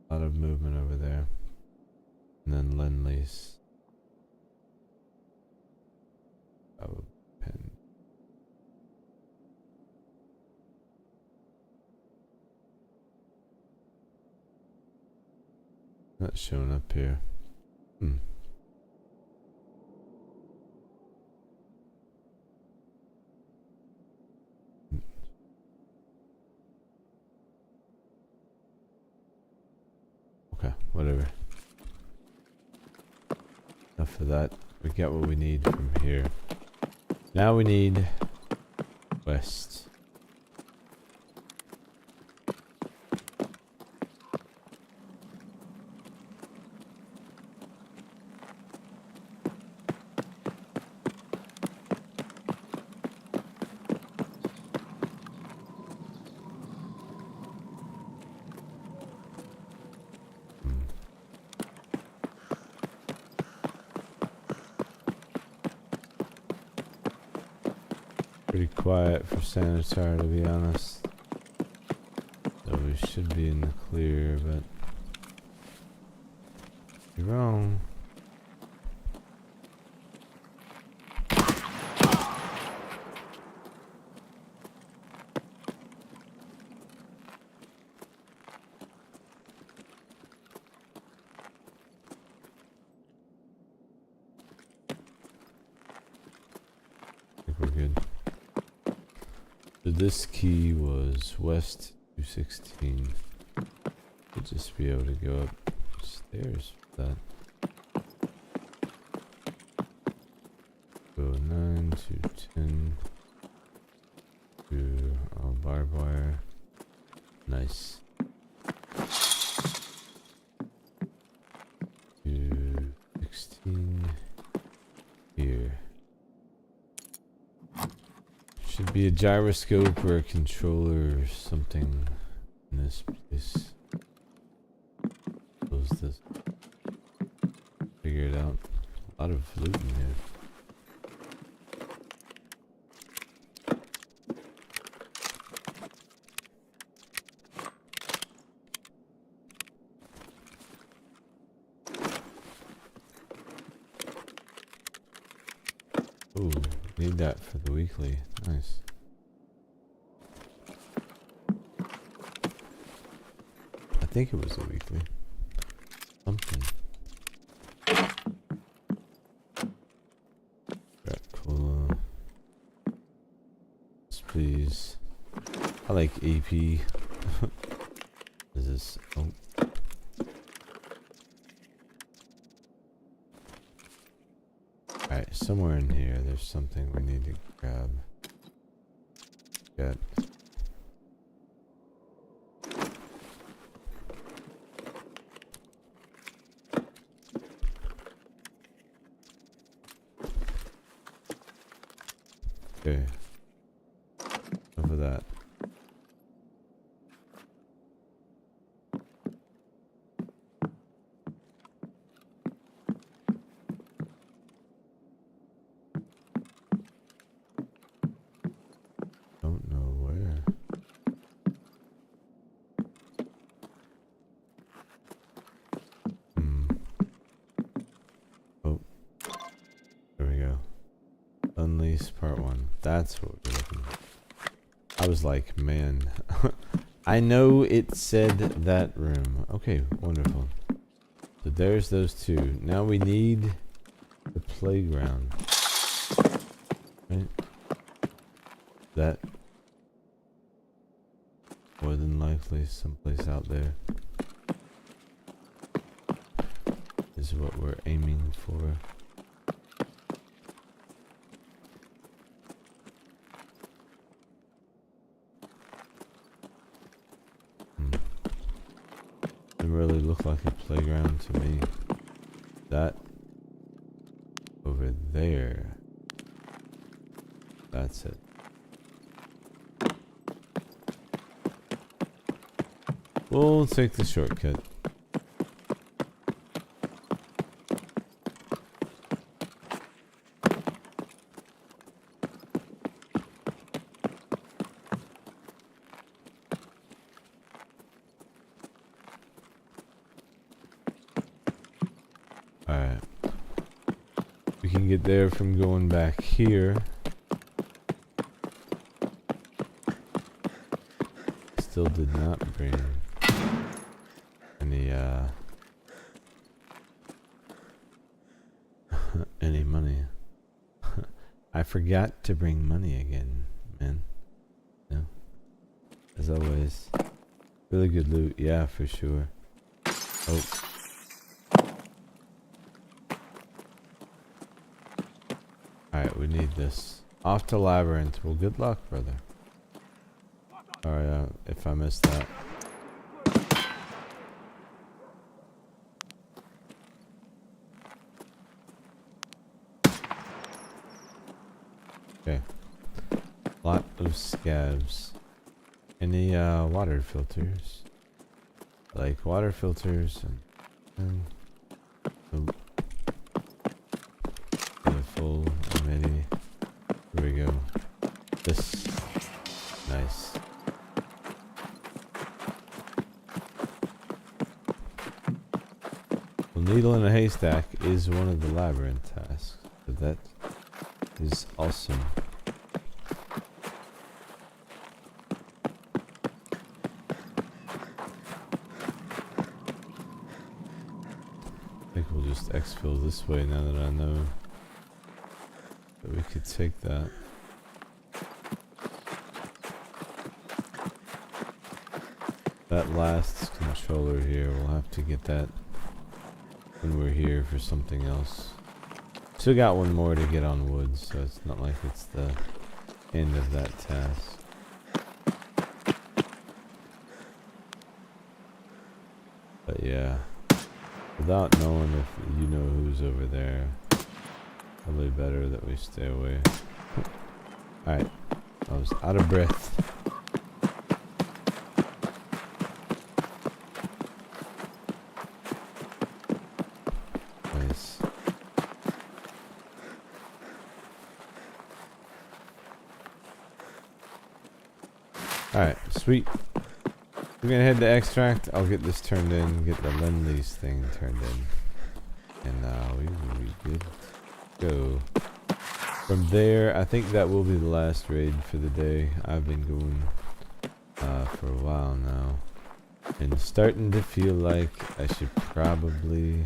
[SPEAKER 1] A lot of movement over there. And then Lend-Lease. Oh, pen. Not showing up here. Okay, whatever. Enough of that. We got what we need from here. Now we need west. Pretty quiet for Sanitar, to be honest. So we should be in the clear, but you're wrong. I think we're good. So this key was west 216. We'll just be able to go upstairs for that. Go 9 to 10 to barbed wire. Nice. To 16 here. Should be a gyroscope or a controller or something in this place. Close this. Figure it out. A lot of loot in here. Ooh, need that for the weekly. Nice. I think it was a weekly. Something. Got cola. Yes, please. I like AP. Is this? Oh. Alright, somewhere in here there's something we need to grab. Got okay. Enough of that. Don't know where. Place Part 1. That's what we're looking for. I was like, man. I know it said that room. Okay, wonderful. So there's those two. Now we need the playground. Right? That more than likely someplace out there is what we're aiming for. Doesn't really look like a playground to me. That over there. That's it. We'll take the shortcut. Alright. We can get there from going back here. Still did not bring any any money. I forgot to bring money again, man. No. As always. Really good loot, yeah, for sure. Oh. Alright, we need this. Off to Labyrinth. Well, good luck, brother. Alright, if I missed that. Okay. Lot of scabs. Any water filters? Like water filters and oh. Full maybe. Here we go. This nice. Well, needle in a haystack is one of the labyrinth tasks, but that is awesome. I think we'll just exfil this way now that I know that we could take that. That last controller here, we'll have to get that when we're here for something else. Still got one more to get on wood, so it's not like it's the end of that task. But yeah, without knowing if you know who's over there, probably better that we stay away. Alright, I was out of breath. Nice. Alright, sweet. We're gonna head to extract. I'll get this turned in, get the Lend-Lease thing turned in. And we will be good to go. From there, I think that will be the last raid for the day. I've been going for a while now. And starting to feel like I should probably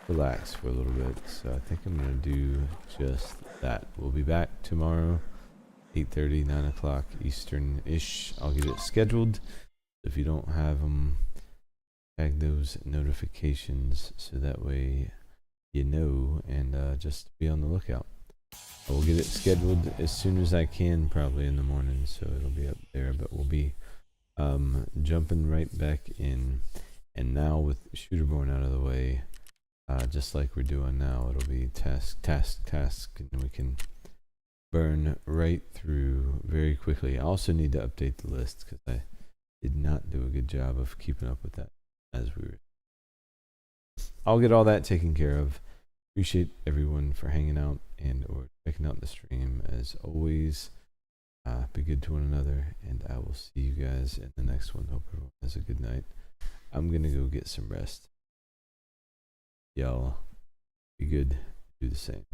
[SPEAKER 1] relax for a little bit. So I think I'm gonna do just that. We'll be back tomorrow. 8:30, 9 o'clock Eastern-ish. I'll get it scheduled. If you don't have them, tag those notifications so that way you know, and just be on the lookout. I will get it scheduled as soon as I can, probably in the morning, so it'll be up there, but we'll be jumping right back in. And now with Shooterborn out of the way, just like we're doing now, it'll be task, and we can burn right through very quickly. I also need to update the list because I did not do a good job of keeping up with that as we were. I'll get all that taken care of. Appreciate everyone for hanging out and or checking out the stream as always. Be good to one another, and I will see you guys in the next one. Hope everyone has a good night. I'm gonna go get some rest. Y'all be good. Do the same.